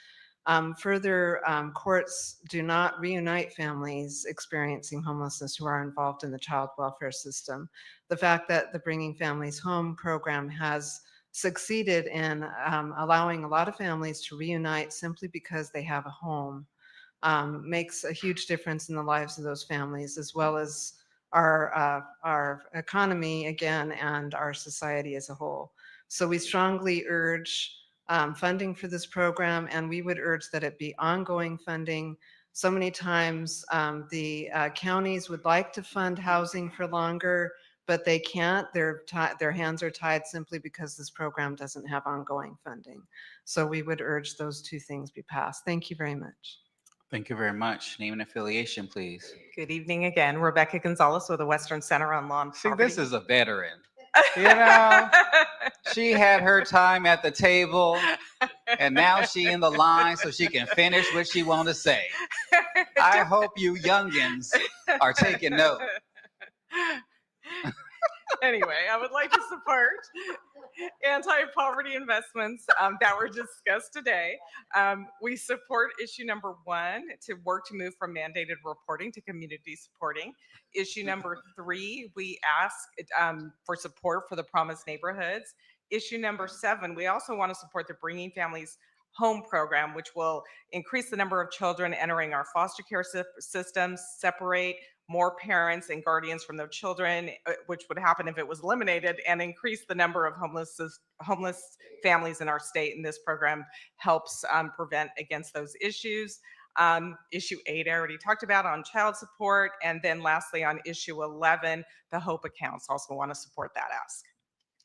Further, courts do not reunite families experiencing homelessness who are involved in the child welfare system. The fact that the Bringing Families Home program has succeeded in allowing a lot of families to reunite simply because they have a home makes a huge difference in the lives of those families, as well as our economy again and our society as a whole. So we strongly urge funding for this program, and we would urge that it be ongoing funding. So many times the counties would like to fund housing for longer, but they can't. Their hands are tied simply because this program doesn't have ongoing funding. So we would urge those two things be passed. Thank you very much. Thank you very much. Name and affiliation, please. Good evening again. Rebecca Gonzalez with the Western Center on Law and See, Poverty. this is a veteran. You know, she had her time at the table, and now she in the line so she can finish what she want to say. I hope you youngins are taking note. Anyway, I would like to support anti-poverty investments that were discussed today. We support issue number 1, to work to move from mandated reporting to community supporting. Issue number 3, we ask for support for the promised neighborhoods. Issue number 7, we also want to support the Bringing Families Home program, which will increase the number of children entering our foster care systems, separate more parents and guardians from their children, which would happen if it was eliminated, and increase the number of homeless families in our state. And this program helps prevent against those issues. Issue 8, I already talked about on child support. And then lastly, on issue 11, the HOPE accounts, also want to support that ask.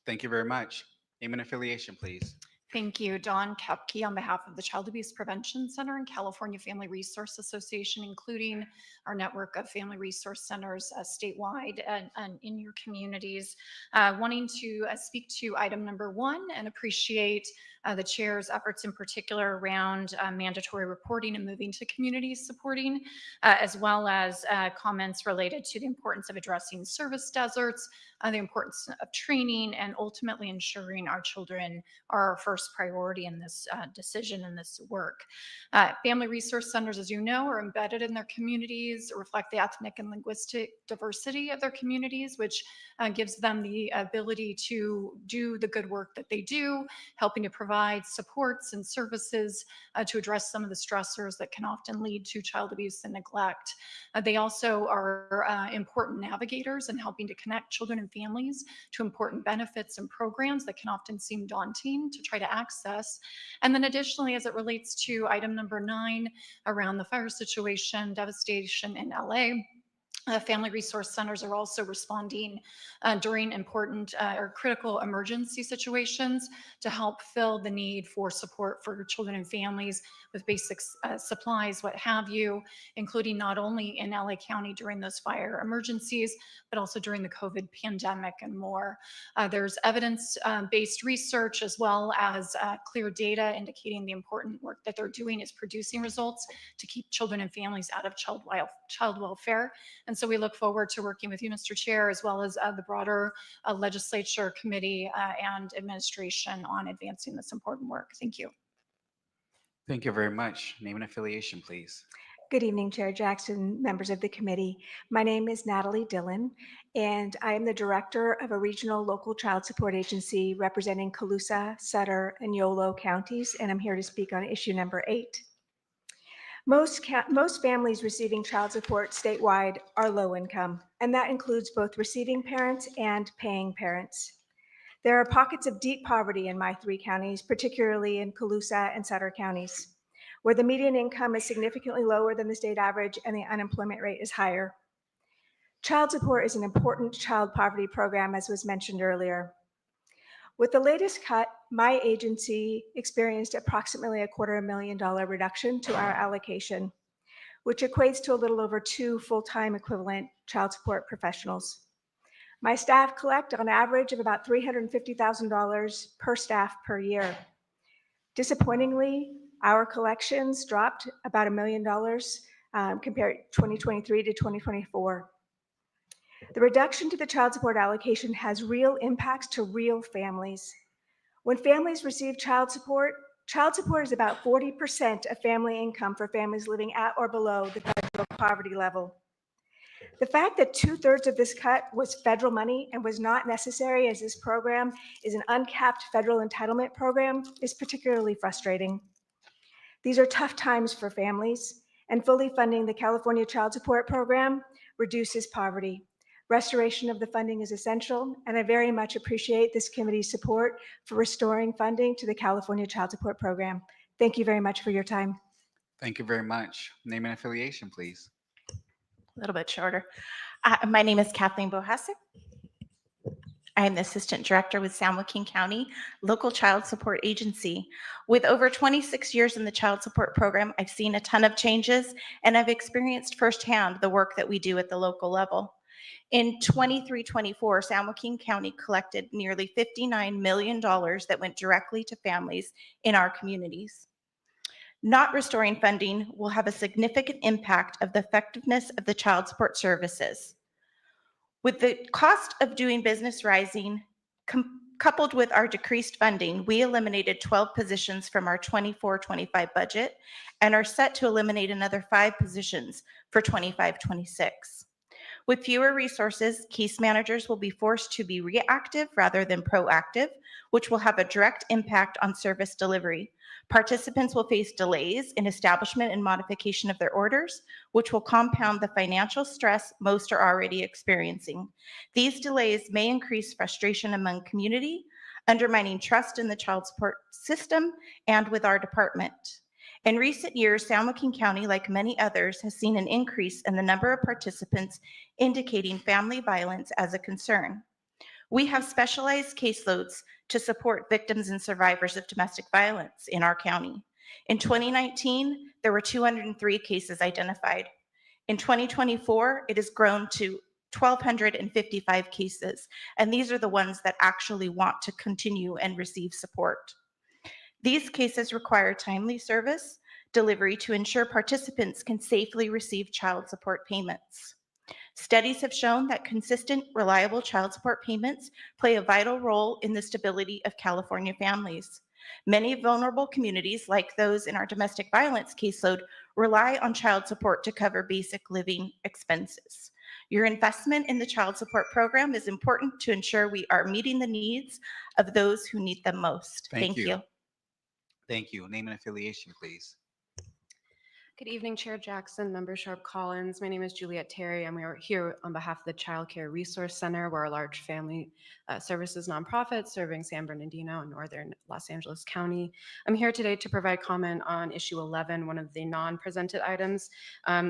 Thank you very much. Name and affiliation, please. Thank you. Dawn Kepke on behalf of the Child Abuse Prevention Center and California Family Resource Association, including our network of family resource centers statewide and in your communities. Wanting to speak to item number 1 and appreciate the chair's efforts in particular around mandatory reporting and moving to community supporting, as well as comments related to the importance of addressing service deserts, the importance of training, and ultimately ensuring our children are our first priority in this decision and this work. Family resource centers, as you know, are embedded in their communities, reflect the ethnic and linguistic diversity of their communities, which gives them the ability to do the good work that they do, helping to provide supports and services to address some of the stressors that can often lead to child abuse and neglect. They also are important navigators in helping to connect children and families to important benefits and programs that can often seem daunting to try to access. And then additionally, as it relates to item number 9 around the fire situation, devastation in LA, family resource centers are also responding during important or critical emergency situations to help fill the need for support for children and families with basic supplies, what have you, including not only in LA County during those fire emergencies, but also during the COVID pandemic and more. There's evidence-based research as well as clear data indicating the important work that they're doing is producing results to keep children and families out of child welfare. And so we look forward to working with you, Mr. Chair, as well as the broader legislature, committee, and administration on advancing this important work. Thank you. Thank you very much. Name and affiliation, please. Good evening, Chair Jackson, members of the committee. My name is Natalie Dillon, and I am the director of a regional local child support agency representing Colusa, Sutter, and Yolo counties, and I'm here to speak on issue number 8. Most families receiving child support statewide are low income, and that includes both receiving parents and paying parents. There are pockets of deep poverty in my 3 counties, particularly in Colusa and Sutter counties, where the median income is significantly lower than the state average and the unemployment rate is higher. Child support is an important child poverty program, as was mentioned earlier. With the latest cut, my agency experienced approximately a $250,000 reduction to our allocation, which equates to a little over 2 full-time equivalent child support professionals. My staff collect on average of about $350,000 per staff per year. Disappointingly, our collections dropped about $1 million compared 2023 to 2024. The reduction to the child support allocation has real impacts to real families. When families receive child support is about 40% of family income for families living at or below the federal poverty level. The fact that 2/3 of this cut was federal money and was not necessary, as this program is an uncapped federal entitlement program, is particularly frustrating. These are tough times for families, and fully funding the California Child Support Program reduces poverty. Restoration of the funding is essential, and I very much appreciate this committee's support for restoring funding to the California Child Support Program. Thank you very much for your time. Thank you very much. Name and affiliation, please. A little bit shorter. My name is Kathleen Bohasek. I am the Assistant Director with San Joaquin County Local Child Support Agency. With over 26 years in the child support program, I've seen a ton of changes, and I've experienced firsthand the work that we do at the local level. In 23-24, San Joaquin County collected nearly $59 million that went directly to families in our communities. Not restoring funding will have a significant impact of the effectiveness of the child support services. With the cost of doing business rising, coupled with our decreased funding, we eliminated 12 positions from our 24-25 budget and are set to eliminate another 5 positions for 25-26. With fewer resources, case managers will be forced to be reactive rather than proactive, which will have a direct impact on service delivery. Participants will face delays in establishment and modification of their orders, which will compound the financial stress most are already experiencing. These delays may increase frustration among community, undermining trust in the child support system and with our department. In recent years, San Joaquin County, like many others, has seen an increase in the number of participants indicating family violence as a concern. We have specialized caseloads to support victims and survivors of domestic violence in our county. In 2019, there were 203 cases identified. In 2024, it has grown to 1,255 cases, and these are the ones that actually want to continue and receive support. These cases require timely service delivery to ensure participants can safely receive child support payments. Studies have shown that consistent, reliable child support payments play a vital role in the stability of California families. Many vulnerable communities, like those in our domestic violence caseload, rely on child support to cover basic living expenses. Your investment in the child support program is important to ensure we are meeting the needs of those who need them most. Thank you. Thank you. Name and affiliation, please. Good evening, Chair Jackson, Member Sharp Collins. My name is Juliet Terry, and we are here on behalf of the Child Care Resource Center. We're a large family services nonprofit serving San Bernardino and northern Los Angeles County. I'm here today to provide comment on issue 11, one of the non-presented items.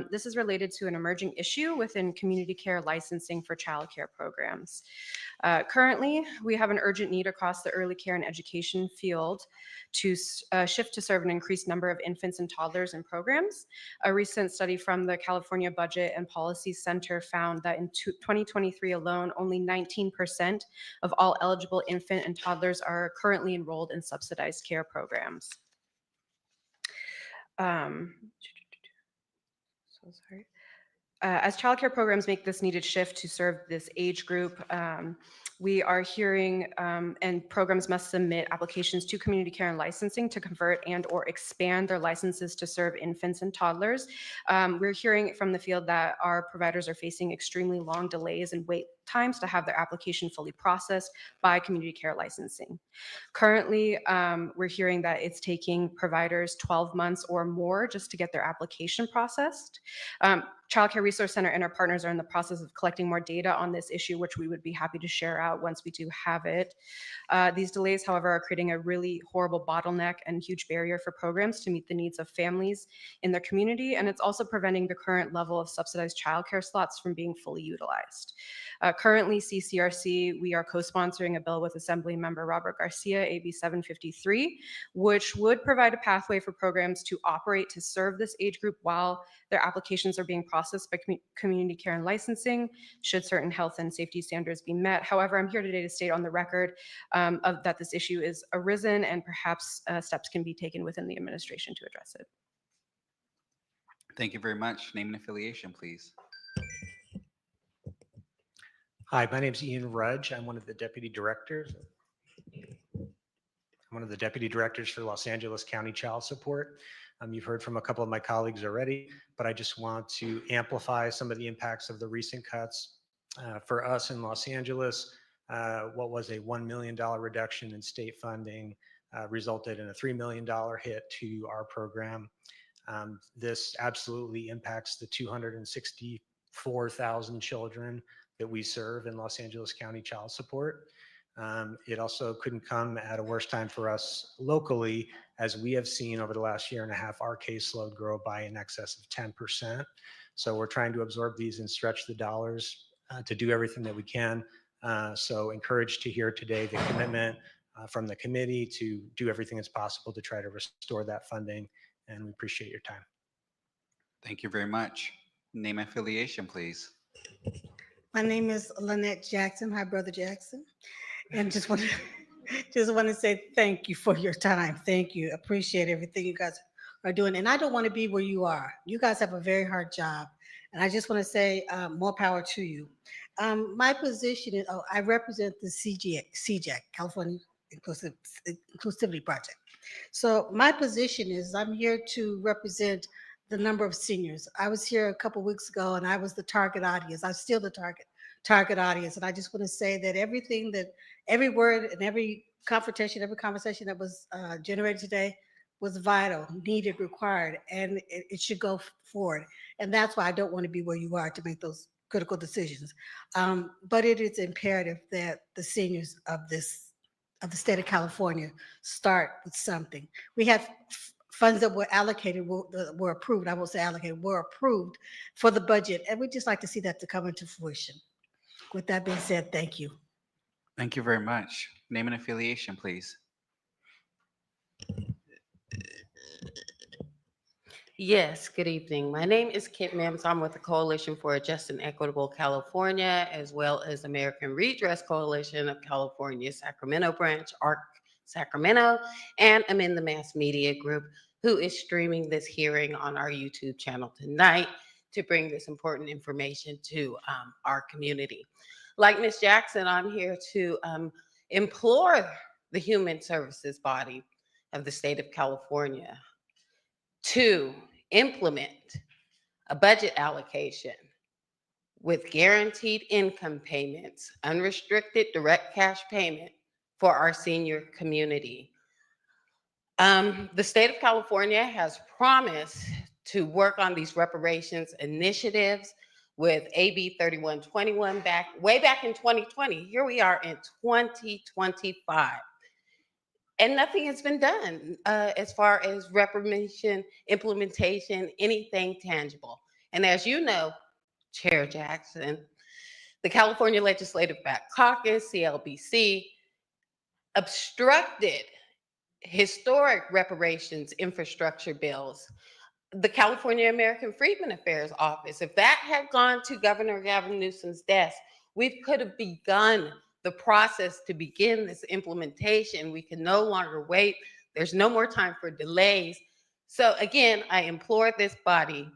This is related to an emerging issue within community care licensing for child care programs. Currently, we have an urgent need across the early care and education field to shift to serve an increased number of infants and toddlers in programs. A recent study from the California Budget and Policy Center found that in 2023 alone, only 19% of all eligible infant and toddlers are currently enrolled in subsidized care programs. So sorry. As childcare programs make this needed shift to serve this age group, we are hearing and programs must submit applications to community care and licensing to convert and or expand their licenses to serve infants and toddlers. We're hearing from the field that our providers are facing extremely long delays and wait times to have their application fully processed by community care licensing. Currently, we're hearing that it's taking providers 12 months or more just to get their application processed. Child Care Resource Center and our partners are in the process of collecting more data on this issue, which we would be happy to share out once we do have it. These delays, however, are creating a really horrible bottleneck and huge barrier for programs to meet the needs of families in their community, and it's also preventing the current level of subsidized childcare slots from being fully utilized. Currently, CCRC, we are co-sponsoring a bill with Assembly Member Robert Garcia, AB 753, which would provide a pathway for programs to operate to serve this age group while their applications are being processed by community care and licensing, should certain health and safety standards be met. However, I'm here today to state on the record that this issue is arisen and perhaps steps can be taken within the administration to address it. Thank you very much. Name and affiliation, please. Hi, my name is Ian Rudge. I'm one of the deputy directors. I'm one of the deputy directors for Los Angeles County Child Support. You've heard from a couple of my colleagues already, but I just want to amplify some of the impacts of the recent cuts. For us in Los Angeles, what was a $1 million reduction in state funding resulted in a $3 million hit to our program. This absolutely impacts the 264,000 children that we serve in Los Angeles County Child Support. It also couldn't come at a worse time for us locally, as we have seen over the last year and a half, our caseload grow by in excess of 10%. So we're trying to absorb these and stretch the dollars to do everything that we can. So encouraged to hear today the commitment from the committee to do everything that's possible to try to restore that funding, and we appreciate your time. Thank you very much. Name and affiliation, please. My name is Lynette Jackson. Hi, Brother Jackson. And just want to say thank you for your time. Thank you. Appreciate everything you guys are doing. And I don't want to be where you are. You guys have a very hard job. And I just want to say more power to you. My position is, I represent the CJAC, California Inclusivity Project. So my position is I'm here to represent the number of seniors. I was here a couple weeks ago and I was the target audience. I'm still the target audience. And I just want to say that every word and every confrontation, every conversation that was generated today was vital, needed, required, and it should go forward. And that's why I don't want to be where you are to make those critical decisions. But it is imperative that the seniors of the state of California start with something. We have funds that were allocated, were approved, I won't say allocated, were approved for the budget. And we'd just like to see that to come into fruition. With that being said, thank you. Thank you very much. Name and affiliation, please. Yes, good evening. My name is Kit Mims. I'm with the Coalition for a Just and Equitable California, as well as American Redress Coalition of California, Sacramento branch, ARC Sacramento, and I'm in the Mass Media Group, who is streaming this hearing on our YouTube channel tonight to bring this important information to our community. Like Ms. Jackson, I'm here to implore the human services body of the state of California to implement a budget allocation with guaranteed income payments, unrestricted direct cash payment for our senior community. The state of California has promised to work on these reparations initiatives with AB 3121 way back in 2020. Here we are in 2025. And nothing has been done as far as reparation, implementation, anything tangible. And as you know, Chair Jackson, the California Legislative Black Caucus, CLBC, obstructed historic reparations infrastructure bills. The California American Freedmen Affairs Office, if that had gone to Governor Gavin Newsom's desk, we could have begun the process to begin this implementation. We can no longer wait. There's no more time for delays. So again, I implore this body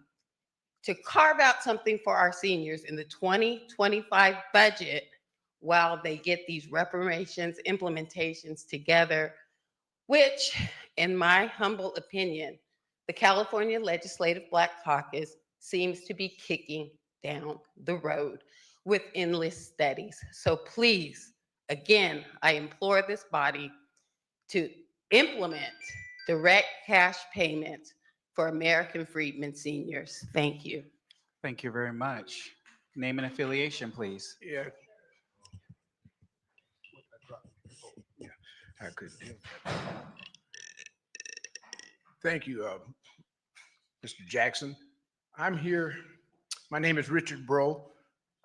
to carve out something for our seniors in the 2025 budget while they get these reparations implementations together, which, in my humble opinion, the California Legislative Black Caucus seems to be kicking down the road with endless studies. So please, again, I implore this body to implement direct cash payments for American Freedmen seniors. Thank you. Thank you very much. Name and affiliation, please. Yeah. I could do that. Thank you, Mr. Jackson. I'm here. My name is Richard Bro.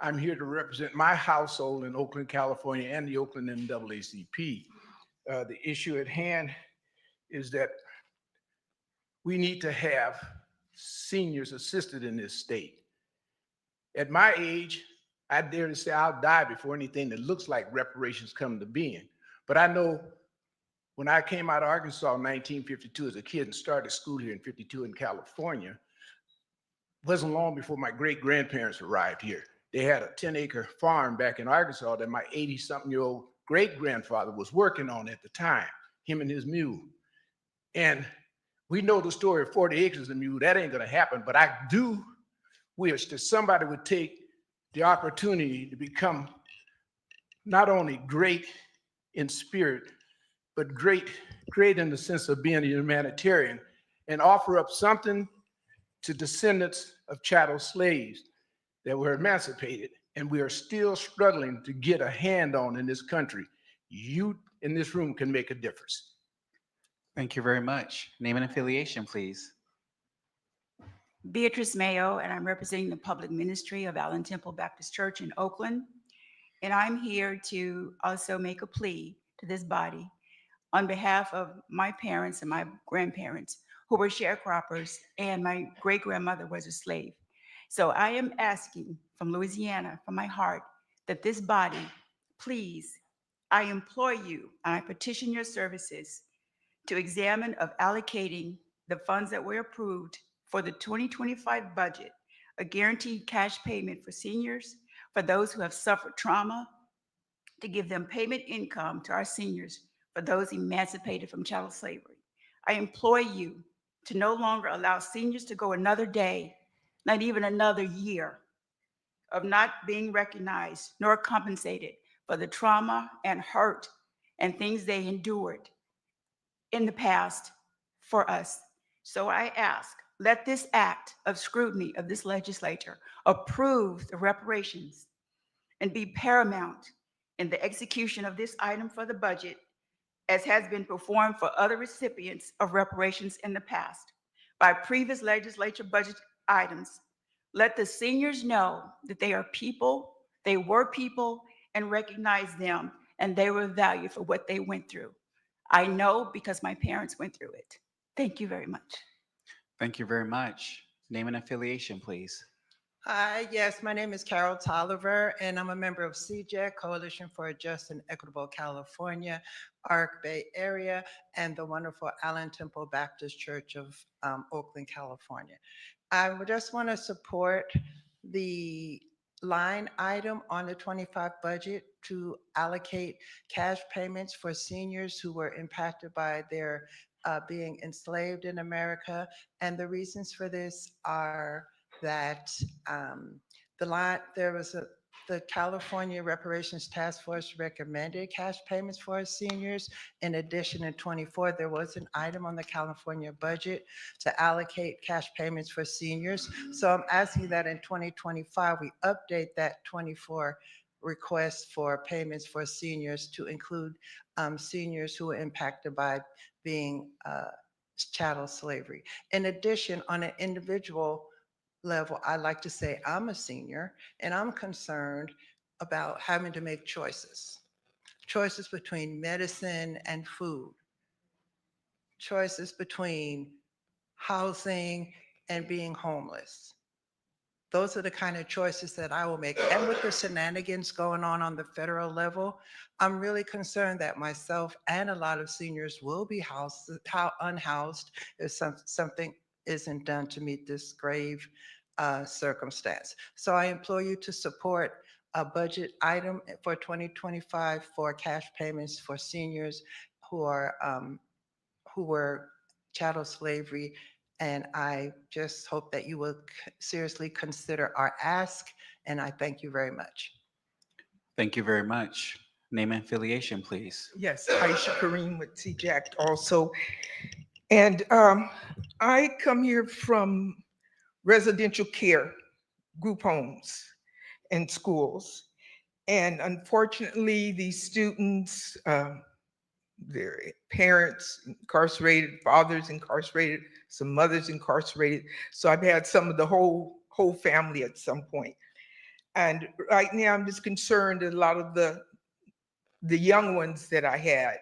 I'm here to represent my household in Oakland, California, and the Oakland NAACP. The issue at hand is that we need to have seniors assisted in this state. At my age, I dare to say I'll die before anything that looks like reparations come to being. But I know when I came out of Arkansas in 1952 as a kid and started school here in 52 in California, it wasn't long before my great-grandparents arrived here. They had a 10-acre farm back in Arkansas that my 80-something-year-old great-grandfather was working on at the time, him and his mule. And we know the story of 40 acres of mule. That ain't gonna happen, but I do wish that somebody would take the opportunity to become not only great in spirit, but great in the sense of being a humanitarian and offer up something to descendants of chattel slaves that were emancipated and we are still struggling to get a hand on in this country. You in this room can make a difference. Thank you very much. Name and affiliation, please. Beatrice Mayo, and I'm representing the Public Ministry of Allen Temple Baptist Church in Oakland. And I'm here to also make a plea to this body on behalf of my parents and my grandparents who were sharecroppers, and my great-grandmother was a slave. So I am asking from Louisiana, from my heart, that this body, please, I implore you, and I petition your services to examine of allocating the funds that were approved for the 2025 budget, a guaranteed cash payment for seniors, for those who have suffered trauma, to give them payment income to our seniors, for those emancipated from chattel slavery. I implore you to no longer allow seniors to go another day, not even another year, of not being recognized nor compensated for the trauma and hurt and things they endured in the past for us. So I ask, let this act of scrutiny of this legislature approve the reparations and be paramount in the execution of this item for the budget, as has been performed for other recipients of reparations in the past by previous legislature budget items. Let the seniors know that they are people, they were people, and recognize them and they were valued for what they went through. I know because my parents went through it. Thank you very much. Thank you very much. Name and affiliation, please. Hi, yes, my name is Carol Tolliver, and I'm a member of CJEC, Coalition for a Just and Equitable California, Arc Bay Area, and the wonderful Allen Temple Baptist Church of Oakland, California. I would just want to support the line item on the 25 budget to allocate cash payments for seniors who were impacted by their being enslaved in America. And the reasons for this are that the California Reparations Task Force recommended cash payments for seniors. In addition, in 24, there was an item on the California budget to allocate cash payments for seniors. So I'm asking that in 2025, we update that 24 request for payments for seniors to include seniors who were impacted by being chattel slavery. In addition, on an individual level, I like to say I'm a senior and I'm concerned about having to make choices between medicine and food, choices between housing and being homeless. Those are the kind of choices that I will make. And with the shenanigans going on the federal level, I'm really concerned that myself and a lot of seniors will be unhoused if something isn't done to meet this grave circumstance. So I implore you to support a budget item for 2025 for cash payments for seniors who were chattel slavery. And I just hope that you will seriously consider our ask. And I thank you very much. Thank you very much. Name and affiliation, please. Yes, Aisha Kareem with CJAC also. And I come here from residential care, group homes and schools. And unfortunately, these students, their parents incarcerated, fathers incarcerated, some mothers incarcerated. So I've had some of the whole family at some point. And right now I'm just concerned that a lot of the young ones that I had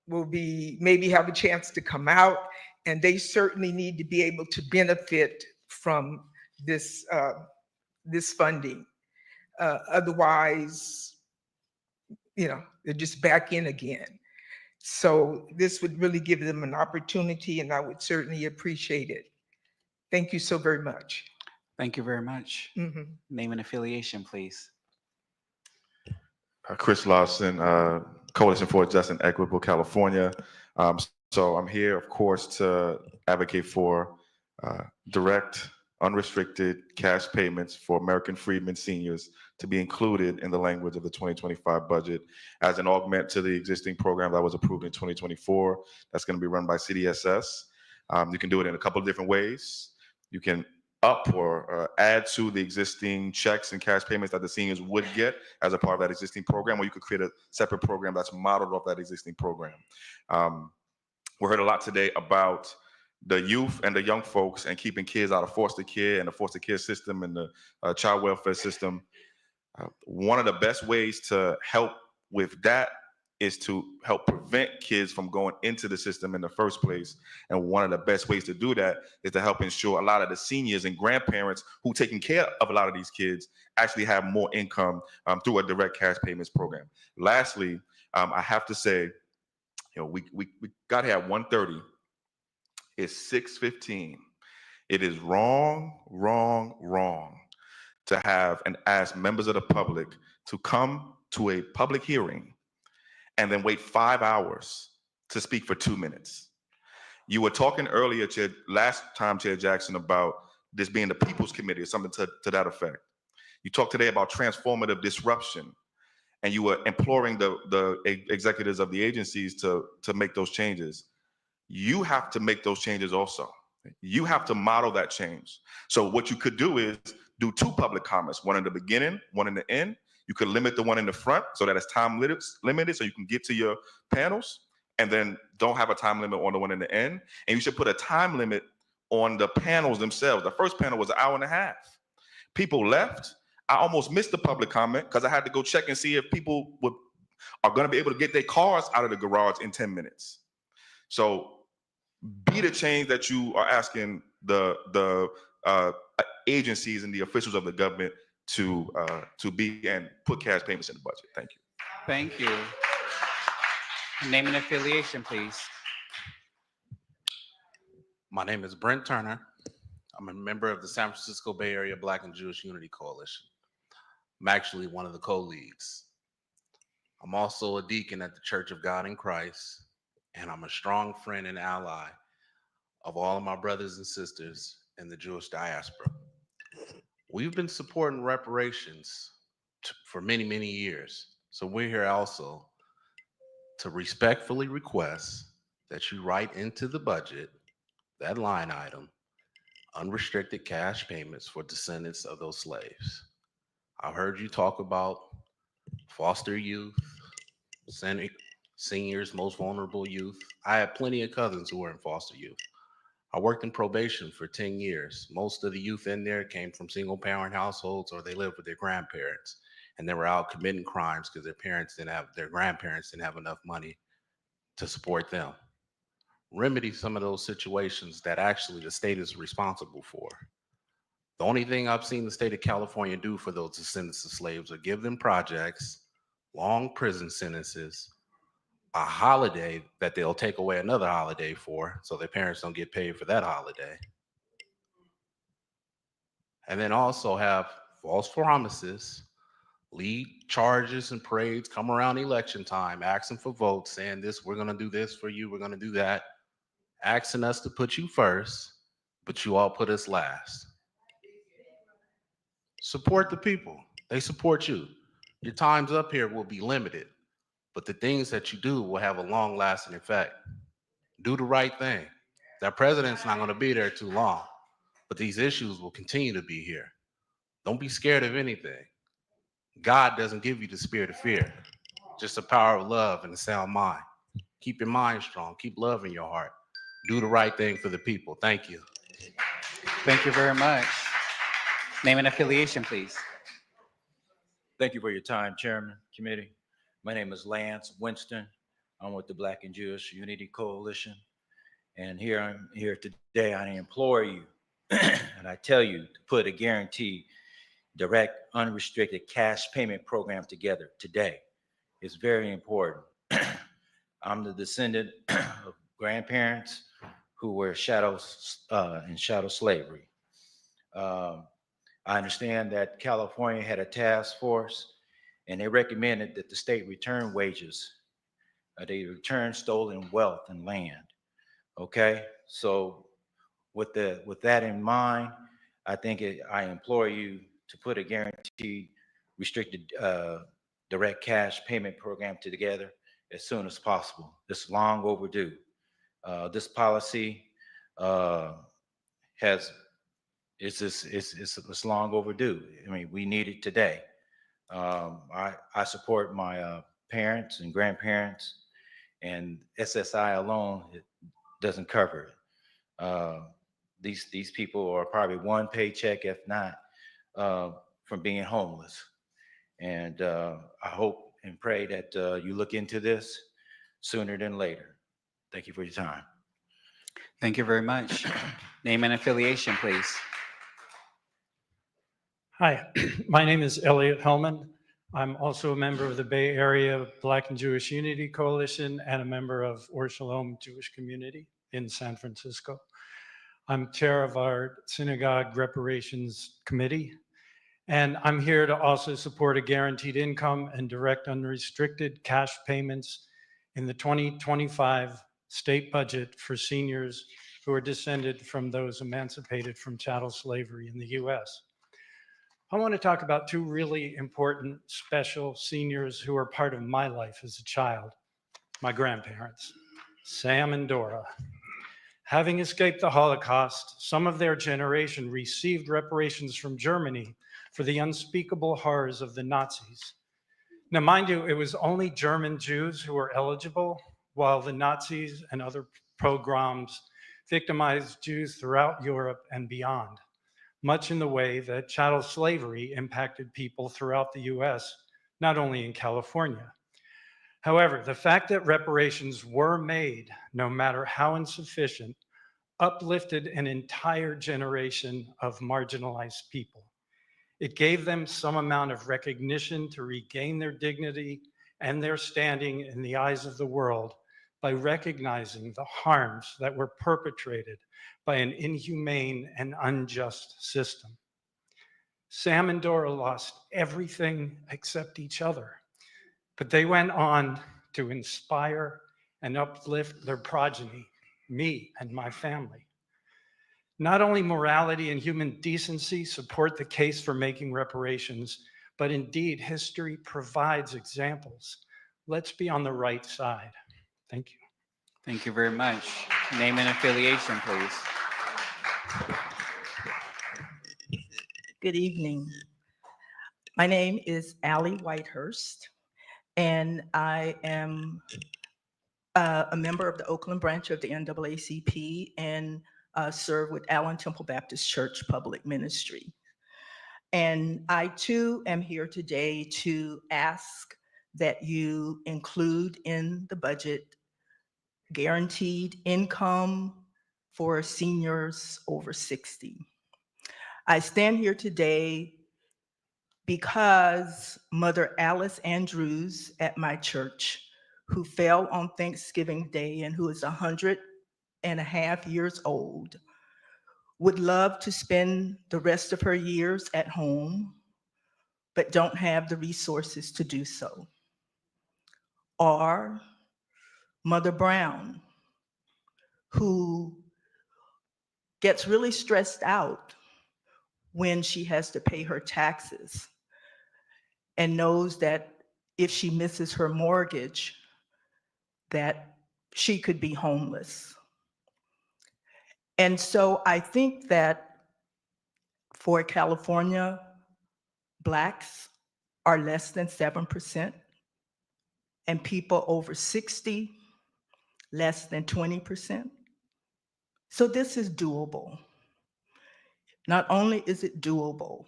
will be maybe have a chance to come out, and they certainly need to be able to benefit from this this funding. Otherwise, they're just back in again. So this would really give them an opportunity, and I would certainly appreciate it. Thank you so very much. Thank you very much. Name and affiliation, please. Chris Lawson, Coalition for Just and Equitable California. So I'm here, of course, to advocate for direct, unrestricted cash payments for American freedmen seniors to be included in the language of the 2025 budget as an augment to the existing program that was approved in 2024. That's going to be run by CDSS. You can do it in a couple of different ways. You can up or add to the existing checks and cash payments that the seniors would get as a part of that existing program, or you could create a separate program that's modeled off that existing program. We heard a lot today about the youth and the young folks and keeping kids out of foster care and the foster care system and the child welfare system. One of the best ways to help with that is to help prevent kids from going into the system in the first place. And one of the best ways to do that is to help ensure a lot of the seniors and grandparents who are taking care of a lot of these kids actually have more income through a direct cash payments program. Lastly, I have to say, we got here at 1:30. It's 6:15. It is wrong to have and ask members of the public to come to a public hearing and then wait 5 hours to speak for 2 minutes. You were talking earlier, last time, Chair Jackson, about this being the People's Committee or something to that effect. You talked today about transformative disruption, and you were imploring the executives of the agencies to make those changes. You have to make those changes also. You have to model that change. So what you could do is do 2 public comments, one in the beginning, one in the end. You could limit the one in the front so that it's time limited so you can get to your panels, and then don't have a time limit on the one in the end. And you should put a time limit on the panels themselves. The first panel was 1.5 hours. People left. I almost missed the public comment because I had to go check and see if people are going to be able to get their cars out of the garage in 10 minutes. So be the change that you are asking the agencies and the officials of the government to be, and put cash payments in the budget. Thank you. Thank you. Name and affiliation, please. My name is Brent Turner. I'm a member of the San Francisco Bay Area Black and Jewish Unity Coalition. I'm actually one of the co-leads. I'm also a deacon at the Church of God in Christ, and I'm a strong friend and ally of all of my brothers and sisters in the Jewish diaspora. We've been supporting reparations for many, many years. So we're here also to respectfully request that you write into the budget that line item, unrestricted cash payments for descendants of those slaves. I've heard you talk about foster youth, seniors, most vulnerable youth. I have plenty of cousins who were in foster youth. I worked in probation for 10 years. Most of the youth in there came from single parent households, or they lived with their grandparents, and they were out committing crimes because their grandparents didn't have enough money to support them. Remedy some of those situations that actually the state is responsible for. The only thing I've seen the state of California do for those descendants of slaves are give them projects, long prison sentences, a holiday that they'll take away another holiday for, so their parents don't get paid for that holiday. And then also have false promises, lead charges and parades, come around election time, asking for votes, saying this, we're gonna do this for you, we're gonna do that, asking us to put you first, but you all put us last. Support the people. They support you. Your times up here will be limited, but the things that you do will have a long-lasting effect. Do the right thing. That president's not going to be there too long, but these issues will continue to be here. Don't be scared of anything. God doesn't give you the spirit of fear, just the power of love and a sound mind. Keep your mind strong. Keep love in your heart. Do the right thing for the people. Thank you. Thank you very much. Name and affiliation, please. Thank you for your time, Chairman, Committee. My name is Lance Winston. I'm with the Black and Jewish Unity Coalition. And I'm here today, I implore you, and I tell you to put a guaranteed, direct, unrestricted cash payment program together today. It's very important. I'm the descendant of grandparents who were in shadow slavery. I understand that California had a task force, and they recommended that the state return wages. They return stolen wealth and land. Okay, so with that in mind, I think I implore you to put a guaranteed, restricted, direct cash payment program together as soon as possible. This is long overdue. This policy it's long overdue. I mean, we need it today. I support my parents and grandparents, and SSI alone doesn't cover it. These people are probably one paycheck, if not, from being homeless. And I hope and pray that you look into this sooner than later. Thank you for your time. Thank you very much. Name and affiliation, please. Hi, my name is Elliot Hellman. I'm also a member of the Bay Area Black and Jewish Unity Coalition and a member of Or Shalom Jewish Community in San Francisco. I'm chair of our Synagogue Reparations Committee, and I'm here to also support a guaranteed income and direct unrestricted cash payments in the 2025 state budget for seniors who are descended from those emancipated from chattel slavery in the US. I want to talk about two really important, special seniors who are part of my life as a child, my grandparents, Sam and Dora. Having escaped the Holocaust, some of their generation received reparations from Germany for the unspeakable horrors of the Nazis. Now, mind you, it was only German Jews who were eligible, while the Nazis and other pogroms victimized Jews throughout Europe and beyond. much in the way that chattel slavery impacted people throughout the US, not only in California. However, the fact that reparations were made, no matter how insufficient, uplifted an entire generation of marginalized people. It gave them some amount of recognition to regain their dignity and their standing in the eyes of the world by recognizing the harms that were perpetrated by an inhumane and unjust system. Sam and Dora lost everything except each other, but they went on to inspire and uplift their progeny, me and my family. Not only morality and human decency support the case for making reparations, but indeed history provides examples. Let's be on the right side. Thank you. Thank you very much. Name and affiliation, please. Good evening. My name is Allie Whitehurst, and I am a member of the Oakland branch of the NAACP and serve with Allen Temple Baptist Church Public Ministry. And I too am here today to ask that you include in the budget guaranteed income for seniors over 60. I stand here today because Mother Alice Andrews at my church, who fell on Thanksgiving Day and who is 100.5 years old, would love to spend the rest of her years at home, but don't have the resources to do so. Or Mother Brown, who gets really stressed out when she has to pay her taxes and knows that if she misses her mortgage, that she could be homeless. And so I think that for California, Blacks are less than 7%, and people over 60, less than 20%. So this is doable. Not only is it doable,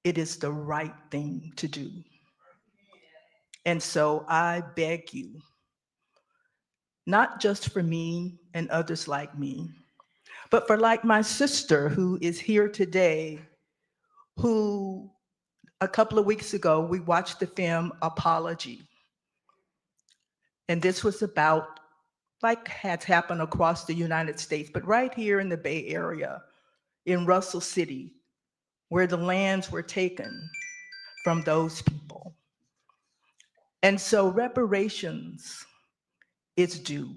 it is the right thing to do. And so I beg you, not just for me and others like me, but for like my sister who is here today, who a couple of weeks ago, we watched the film Apology. And this was about, like has happened across the United States, but right here in the Bay Area, in Russell City, where the lands were taken from those people. And so reparations is due.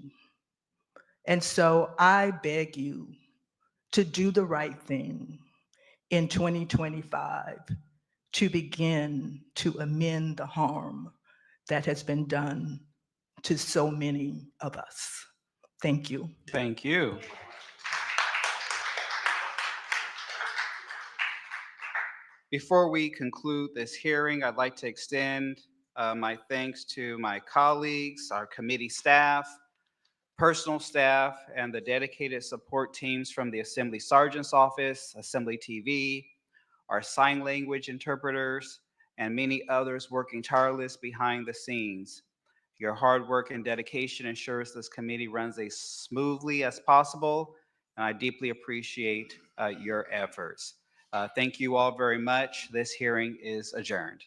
And so I beg you to do the right thing in 2025 to begin to amend the harm that has been done to so many of us. Thank you. Thank you. Before we conclude this hearing, I'd like to extend my thanks to my colleagues, our committee staff, personal staff, and the dedicated support teams from the Assembly Sergeant's Office, Assembly TV, our sign language interpreters, and many others working tireless behind the scenes. Your hard work and dedication ensures this committee runs as smoothly as possible, and I deeply appreciate your efforts. Thank you all very much. This hearing is adjourned.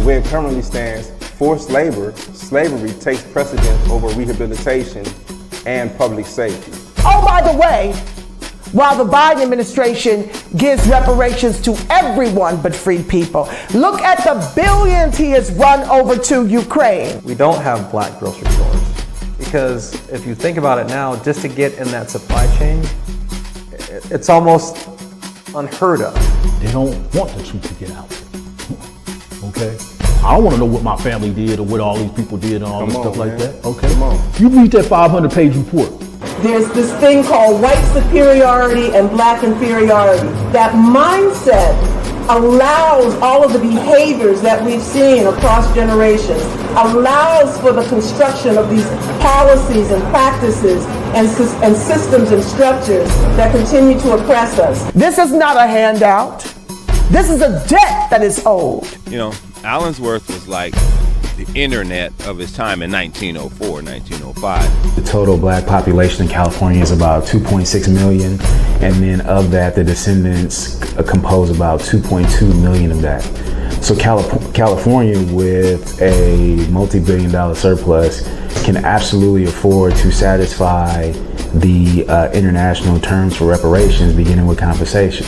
the way it currently stands, forced labor, slavery takes precedence over rehabilitation and public safety. Oh, by the way, while the Biden administration gives reparations to everyone but free people, look at the billions he has run over to Ukraine. We don't have black grocery stores because if you think about it now, just to get in that supply chain, it's almost unheard of. They don't want the truth to get out. Okay? I don't want to know what my family did or what all these people did and all this stuff like that. Okay? Come on. You read that 500-page report. There's this thing called white superiority and black inferiority. That mindset allows all of the behaviors that we've seen across generations, allows for the construction of these policies and practices and systems and structures that continue to oppress us. This is not a handout. This is a debt that is owed. You know, Allensworth was like the internet of his time in 1904, 1905. The total black population in California is about 2.6 million, and then of that, the descendants compose about 2.2 million of that. So California, with a multi-billion-dollar surplus, can absolutely afford to satisfy the international terms for reparations, beginning with compensation.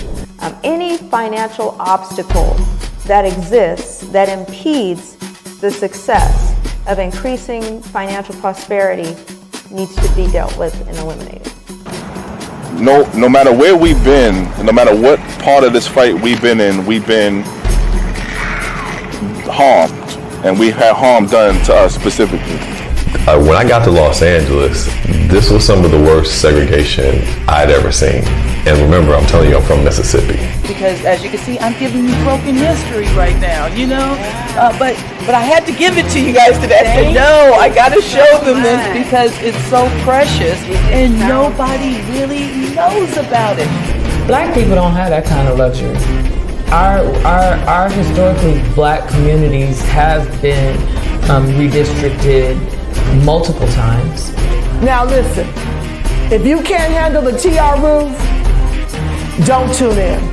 Any financial obstacle that exists that impedes the success of increasing financial prosperity needs to be dealt with and eliminated. No matter where we've been, no matter what part of this fight we've been in, we've been harmed, and we've had harm done to us specifically. When I got to Los Angeles, this was some of the worst segregation I'd ever seen. And remember, I'm telling you, I'm from Mississippi. Because as you can see, I'm giving you broken history right now, you know? But I had to give it to you guys today. I said, no, I got to show them this because it's so precious and nobody really knows about it. Black people don't have that kind of luxury. Our historically black communities have been redistricted multiple times. Now listen, if you can't handle the TR roof, don't tune in.